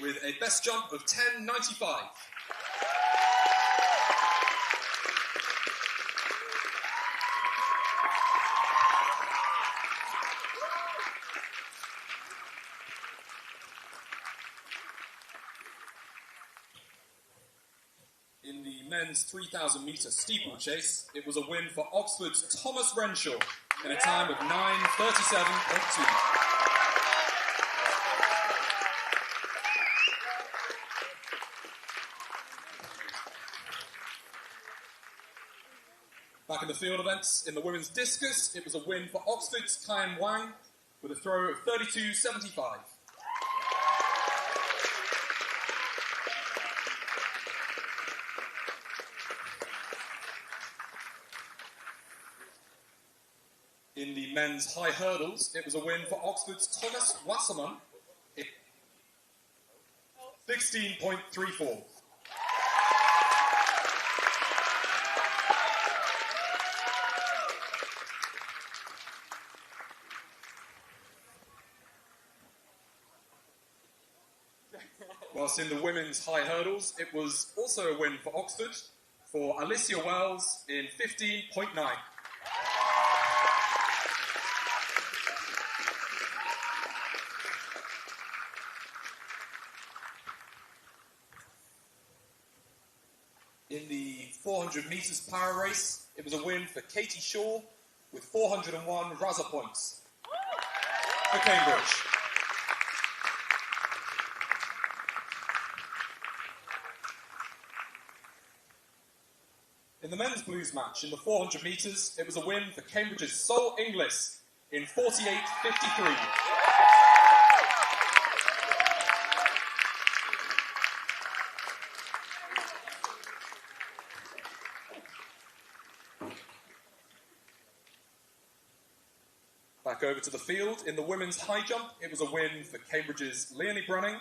with a best jump of 10.95. In the men's 3,000 metre steeplechase, it was a win for Oxford's Thomas Renshaw in a time of 9:37.2. Back in the field events, in the women's discus, it was a win for Oxford's Kyan Wang with a throw of 32.75. In the men's high hurdles, it was a win for Oxford's Thomas Wasserman, 16.34. Whilst in the women's high hurdles, it was also a win for Oxford, for Alicia Wells in 15.9. In the 400 metres para race, it was a win for Katie Shaw with 401 Raza points for Cambridge. In the men's blues match in the 400 metres, it was a win for Cambridge's Sol Inglis in 48.53. Back over to the field. In the women's high jump, it was a win for Cambridge's Leonie Brunning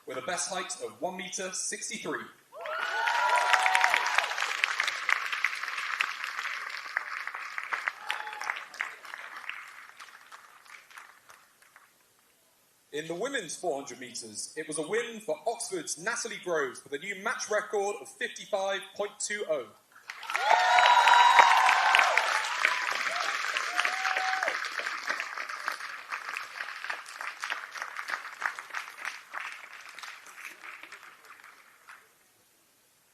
with a best height of 1 metre 63. In the women's 400 metres, it was a win for Oxford's Natalie Groves with a new match record of 55.20.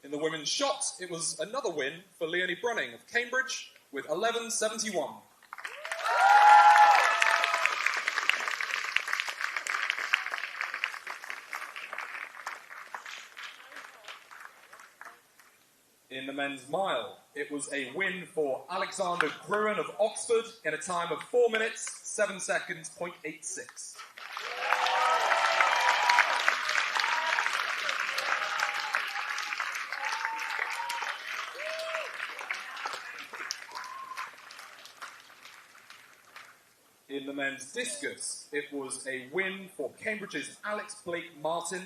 In the women's shot, it was another win for Leonie Brunning of Cambridge with 11.71. In the men's mile, it was a win for Alexander Gruen of Oxford in a time of 4 minutes, 7 seconds, .86. In the men's discus, it was a win for Cambridge's Alex Blake Martin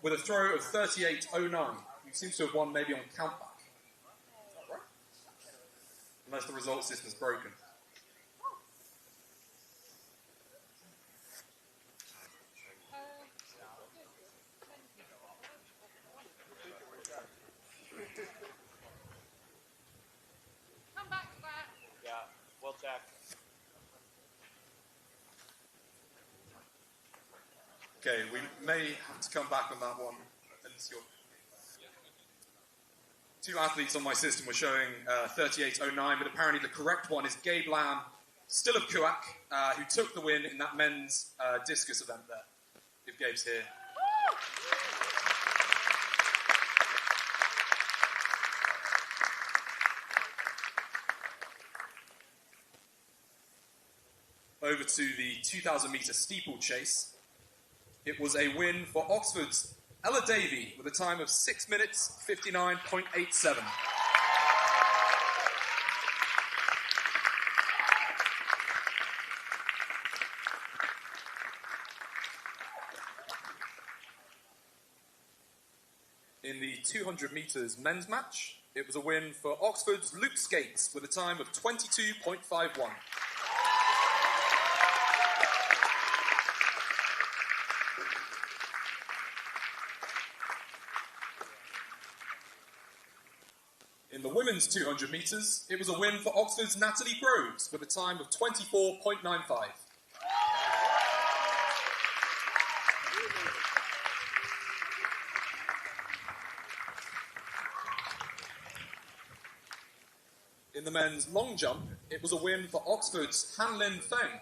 with a throw of 38.09. He seems to have won maybe on countback. Is that right? Unless the result system's broken. Yeah, well checked. Okay, we may have to come back on that one. Two athletes on my system were showing 38.09, but apparently the correct one is Gabe Lamb, still of Kuak, who took the win in that men's discus event there, if Gabe's here. Over to the 2,000 metre steeplechase. It was a win for Oxford's Ella Davey with a time of 6 minutes 59.87. In the 200 metres men's match, it was a win for Oxford's Luke Skates with a time of 22.51. In the women's 200 metres, it was a win for Oxford's Natalie Groves with a time of 24.95. In the men's long jump, it was a win for Oxford's Han Lin Feng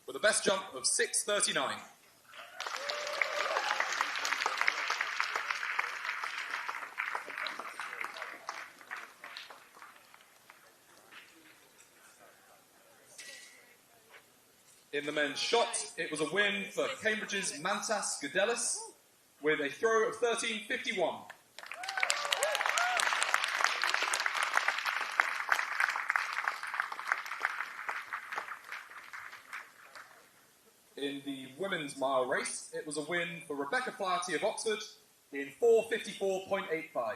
with a best jump of 6.39. In the men's shot, it was a win for Cambridge's Mantas Gedelis with a throw of 13.51. In the women's mile race, it was a win for Rebecca Flaherty of Oxford in 4:54.85.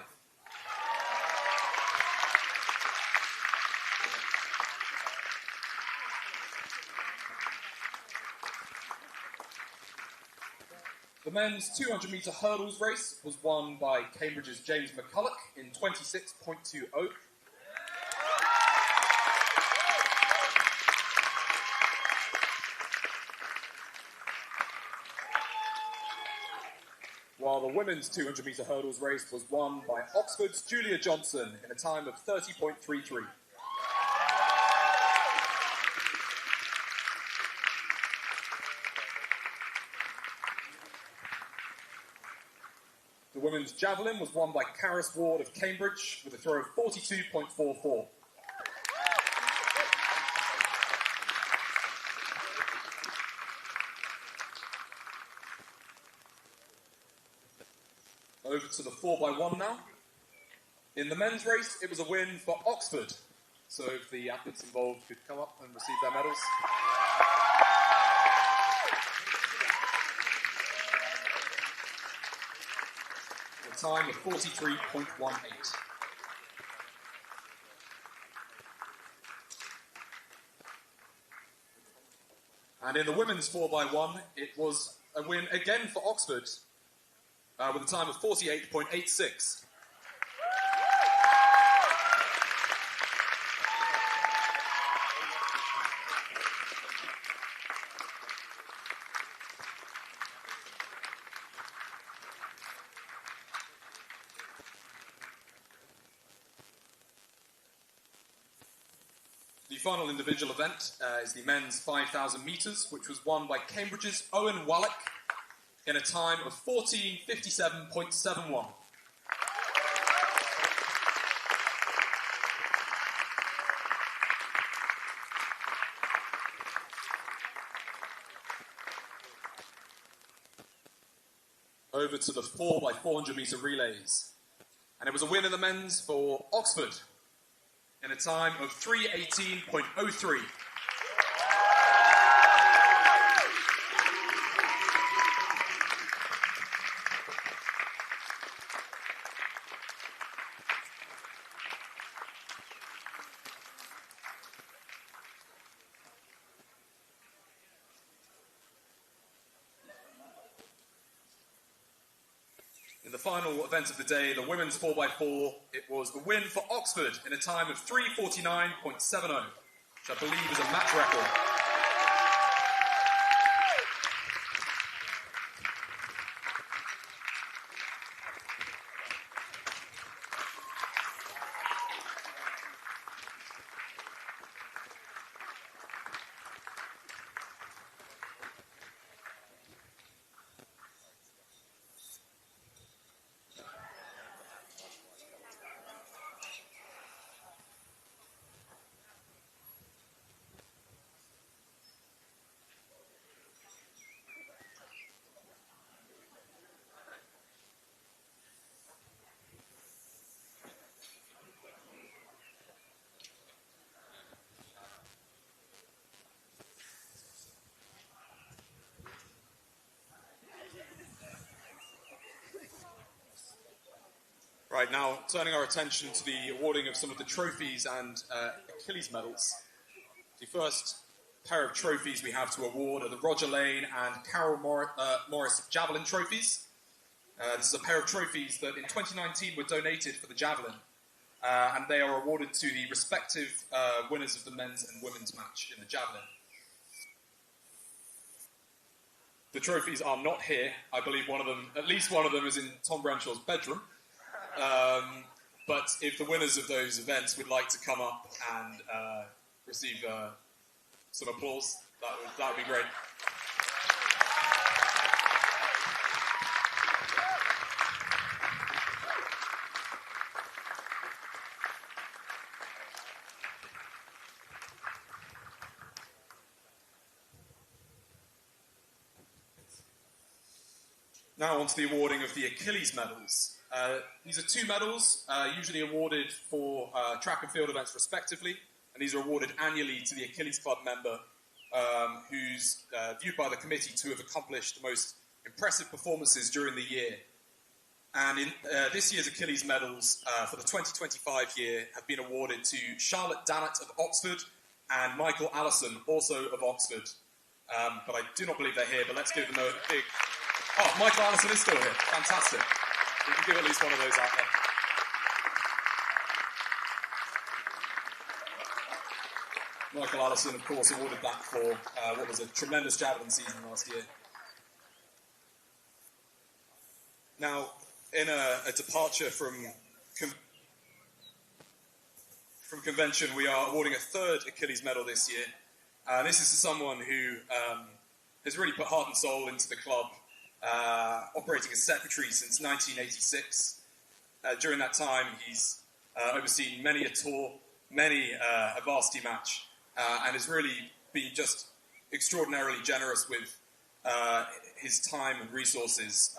The men's 200 metre hurdles race was won by Cambridge's James McCulloch in 26.20. While the women's 200 metre hurdles race was won by Oxford's Julia Johnson in a time of 30.33. The women's javelin was won by Caris Ward of Cambridge with a throw of 42.44. Over to the 4x1 now. In the men's race, it was a win for Oxford. So if the athletes involved could come up and receive their medals. A time of 43.18. And in the women's 4x1, it was a win again for Oxford. With a time of 48.86. The final individual event is the men's 5,000 metres, which was won by Cambridge's Owen Wallach in a time of 14:57.71. Over to the 4x400 metre relays. And it was a win in the men's for Oxford in a time of 3:18.03. In the final event of the day, the women's 4x4, it was the win for Oxford in a time of 3:49.70, which I believe is a match record. Right, now turning our attention to the awarding of some of the trophies and Achilles medals. The first pair of trophies we have to award are the Roger Lane and Carol Morris Javelin trophies. This is a pair of trophies that in 2019 were donated for the javelin, and they are awarded to the respective winners of the men's and women's match in the javelin. The trophies are not here. I believe one of them, at least one of them, is in Tom Brenshaw's bedroom. But if the winners of those events would like to come up and receive some applause, that would be great. Now on to the awarding of the Achilles medals. These are two medals, usually awarded for track and field events respectively, and these are awarded annually to the Achilles Club member who's viewed by the committee to have accomplished the most impressive performances during the year. And in this year's Achilles medals for the 2025 year have been awarded to Charlotte Dannett of Oxford and Michael Allison, also of Oxford. But I do not believe they're here, but let's give them a big... Oh, Michael Allison is still here. Fantastic. We can give at least one of those out there. Michael Allison, of course, awarded that for what was a tremendous javelin season last year. Now, in a departure from convention, we are awarding a third Achilles medal this year. This is to someone who has really put heart and soul into the club, operating as secretary since 1986. During that time, he's overseen many a tour, many a varsity match, and has really been just extraordinarily generous with his time and resources.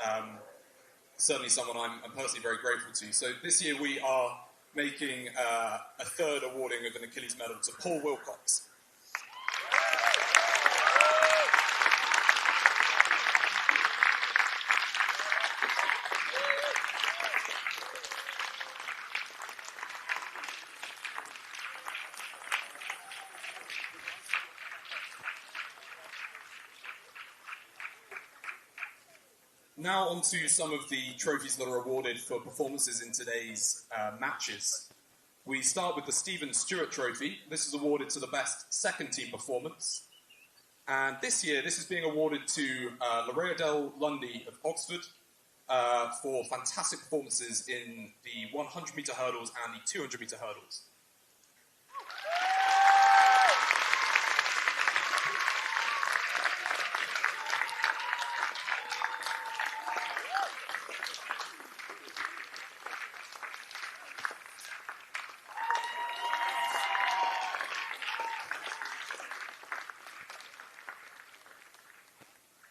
Certainly someone I'm personally very grateful to. So this year we are making a third awarding of an Achilles medal to Paul Wilcox. Now on to some of the trophies that are awarded for performances in today's matches. We start with the Stephen Stewart Trophy. This is awarded to the best second team performance. And this year, this is being awarded to Lorraine Del Lundy of Oxford for fantastic performances in the 100-metre hurdles and the 200-metre hurdles.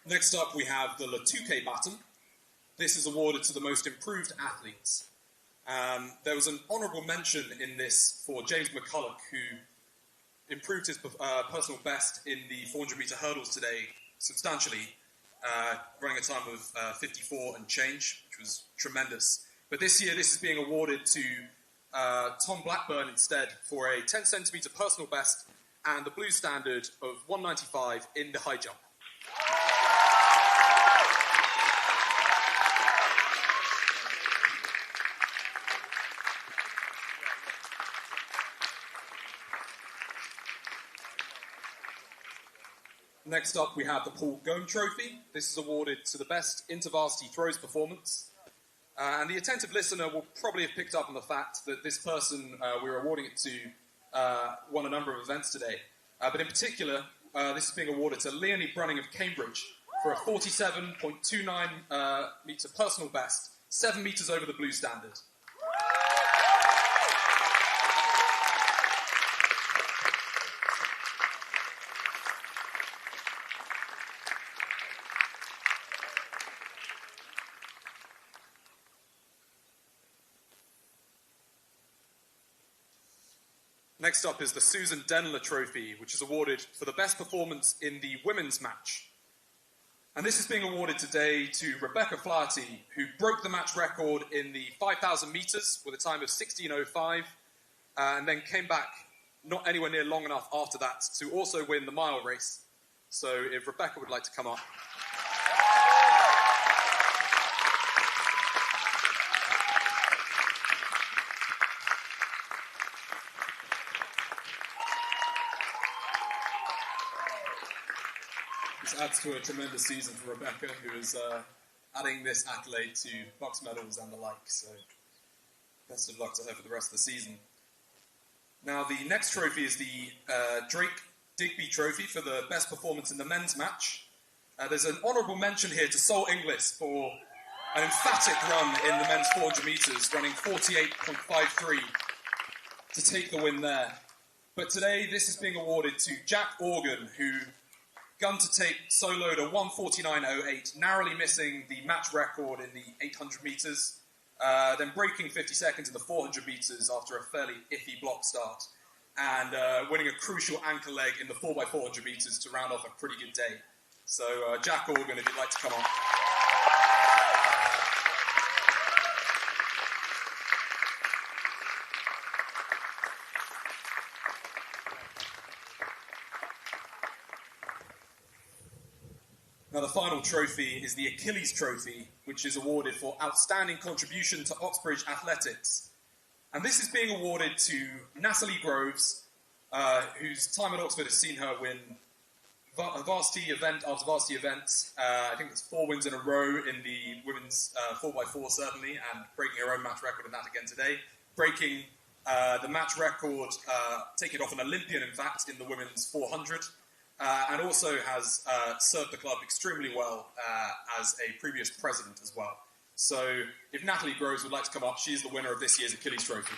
Next up, we have the Latuke baton. This is awarded to the most improved athletes. There was an honourable mention in this for James McCulloch, who improved his personal best in the 400-metre hurdles today substantially, running a time of 54 and change, which was tremendous. But this year, this is being awarded to Tom Blackburn instead for a 10-centimetre personal best and the blue standard of 195 in the high jump. Next up, we have the Paul Gomes Trophy. This is awarded to the best inter-varsity throws performance. And the attentive listener will probably have picked up on the fact that this person we're awarding it to won a number of events today. But in particular, this is being awarded to Leonie Brunning of Cambridge for a 47.29 metre personal best, 7 metres over the blue standard. Next up is the Susan Denler Trophy, which is awarded for the best performance in the women's match. And this is being awarded today to Rebecca Flaherty, who broke the match record in the 5,000 metres with a time of 16:05, and then came back not anywhere near long enough after that to also win the mile race. So if Rebecca would like to come up. This adds to a tremendous season for Rebecca, who is adding this accolade to box medals and the like, so best of luck to her for the rest of the season. Now, the next trophy is the Drake Digby Trophy for the best performance in the men's match. There's an honourable mention here to Sol Inglis for an emphatic run in the men's 400 metres, running 48.53 to take the win there. But today, this is being awarded to Jack Organ, who gunned to take soloed a 1:49.08, narrowly missing the match record in the 800 metres, then breaking 50 seconds in the 400 metres after a fairly iffy block start, and winning a crucial anchor leg in the 4x400 metres to round off a pretty good day. So Jack Organ, if you'd like to come on. Now, the final trophy is the Achilles Trophy, which is awarded for outstanding contribution to Oxbridge athletics. And this is being awarded to Natalie Groves, whose time at Oxford has seen her win varsity event after varsity event. I think it's 4 wins in a row in the women's 4x4, certainly, and breaking her own match record in that again today. Breaking the match record, taking it off an Olympian, in fact, in the women's 400. And also has served the club extremely well as a previous president as well. So if Natalie Groves would like to come up, she is the winner of this year's Achilles Trophy.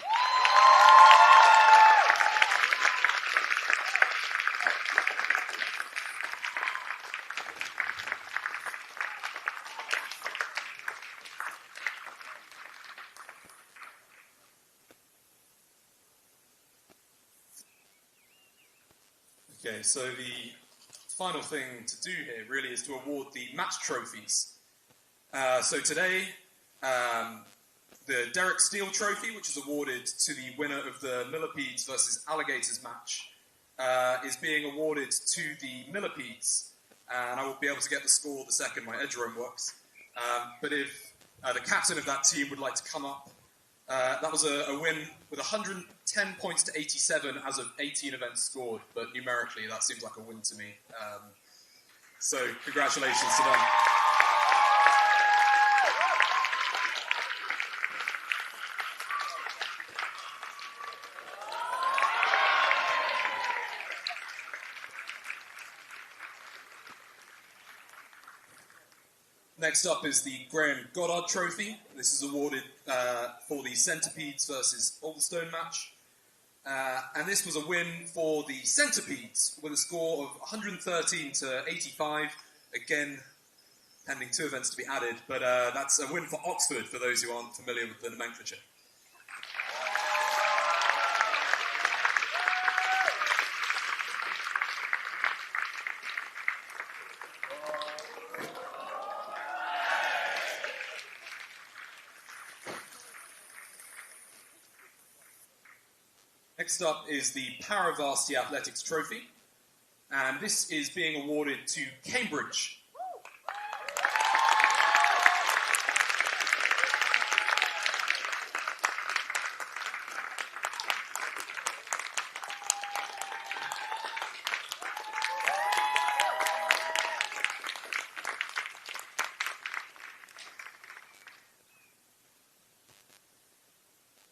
Okay, so the final thing to do here really is to award the match trophies. So today, the Derek Steele Trophy, which is awarded to the winner of the Millipedes versus Alligators match, is being awarded to the Millipedes. And I will be able to get the score the second my Edgerome works. But if the captain of that team would like to come up, that was a win with 110 points to 87 as of 18 events scored, but numerically that seems like a win to me. So congratulations to them. Next up is the Graham Goddard Trophy. This is awarded for the Centipedes versus Alderstone match. And this was a win for the Centipedes with a score of 113 to 85. Again, pending 2 events to be added, but that's a win for Oxford for those who aren't familiar with the nomenclature. Next up is the Para-Varsity Athletics Trophy, and this is being awarded to Cambridge.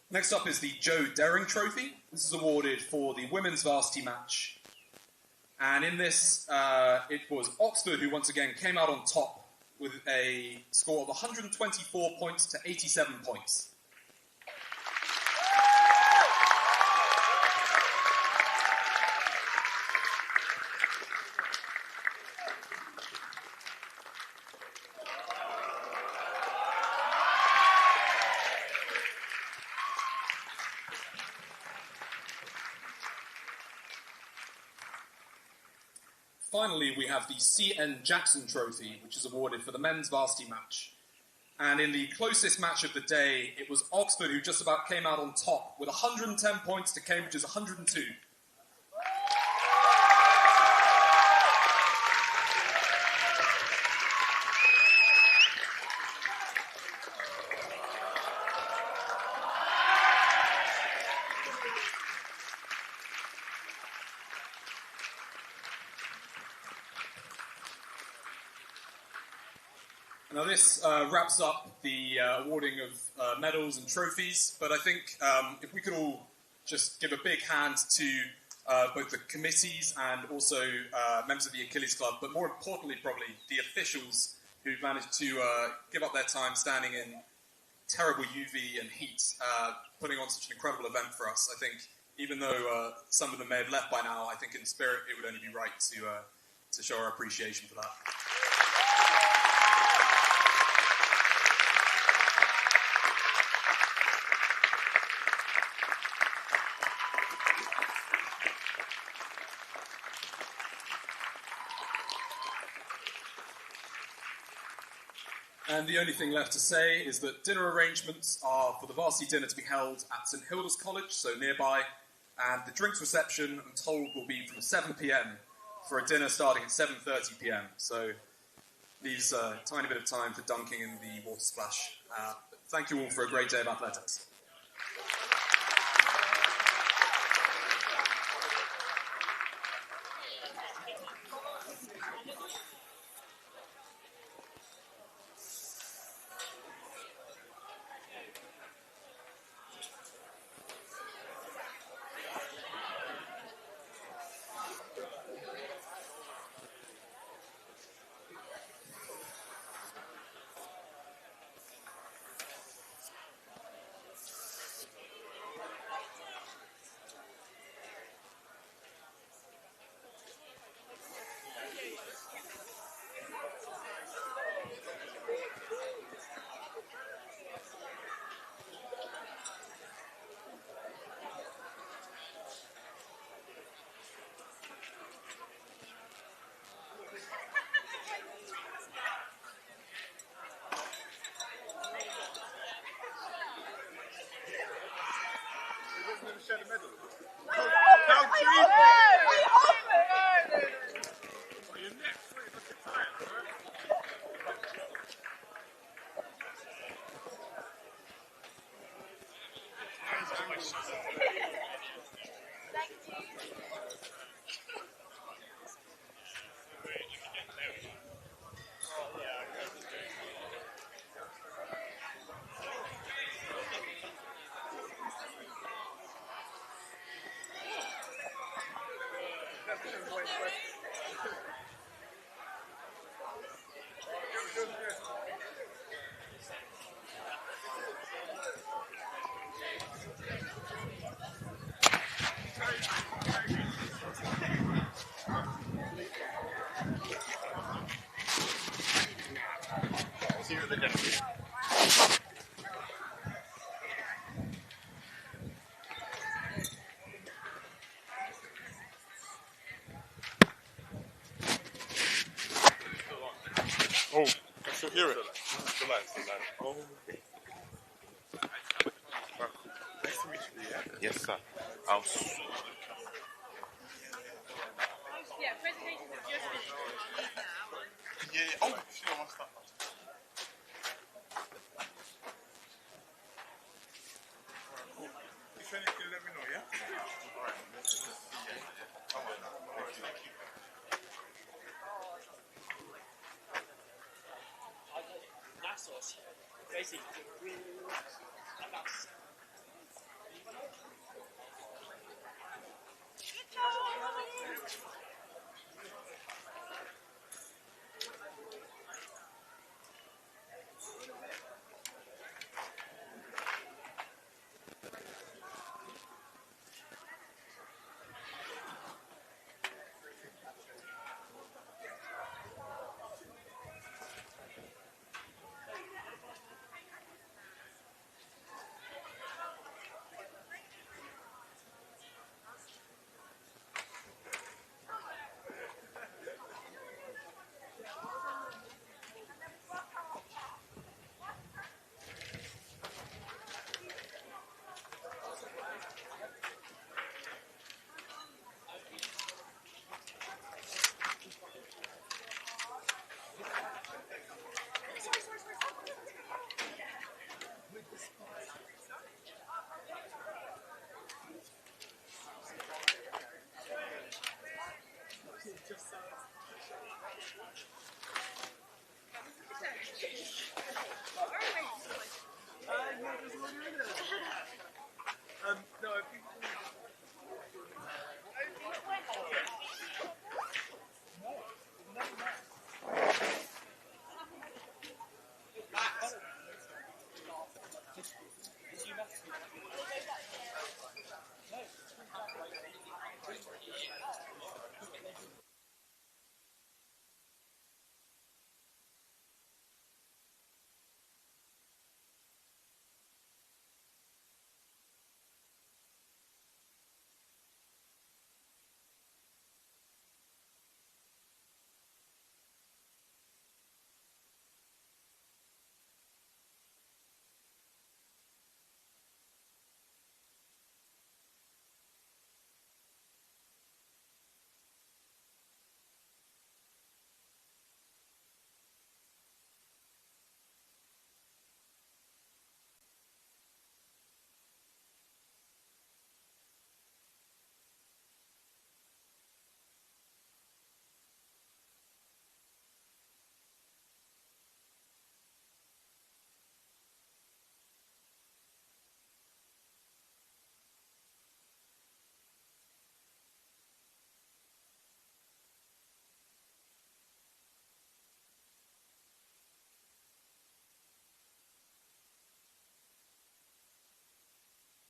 Next up is the Joe Dering Trophy. This is awarded for the women's varsity match. And in this, it was Oxford who once again came out on top with a score of 124 points to 87 points. Finally, we have the C.N. Jackson Trophy, which is awarded for the men's varsity match. And in the closest match of the day, it was Oxford who just about came out on top with 110 points to Cambridge's 102. Now this wraps up the awarding of medals and trophies, but I think if we could all just give a big hand to both the committees and also members of the Achilles Club, but more importantly probably the officials who've managed to give up their time standing in terrible UV and heat, putting on such an incredible event for us. I think even though some of them may have left by now, I think in spirit it would only be right to show our appreciation for that. And the only thing left to say is that dinner arrangements are for the varsity dinner to be held at St Hilda's College, so nearby, and the drinks reception, I'm told, will be from 7 p.m. for a dinner starting at 7:30 p.m. So leaves a tiny bit of time for dunking in the water splash. Thank you all for a great day of athletics. Oh, I still hear it. Still live. Oh. Nice to meet you. Yeah? Yes, sir. Yeah, presentations have just finished now. Yeah. Oh, shit, I must have. If anything, let me know, yeah? Alright. Come on now. Thank you. Nassos, basically, about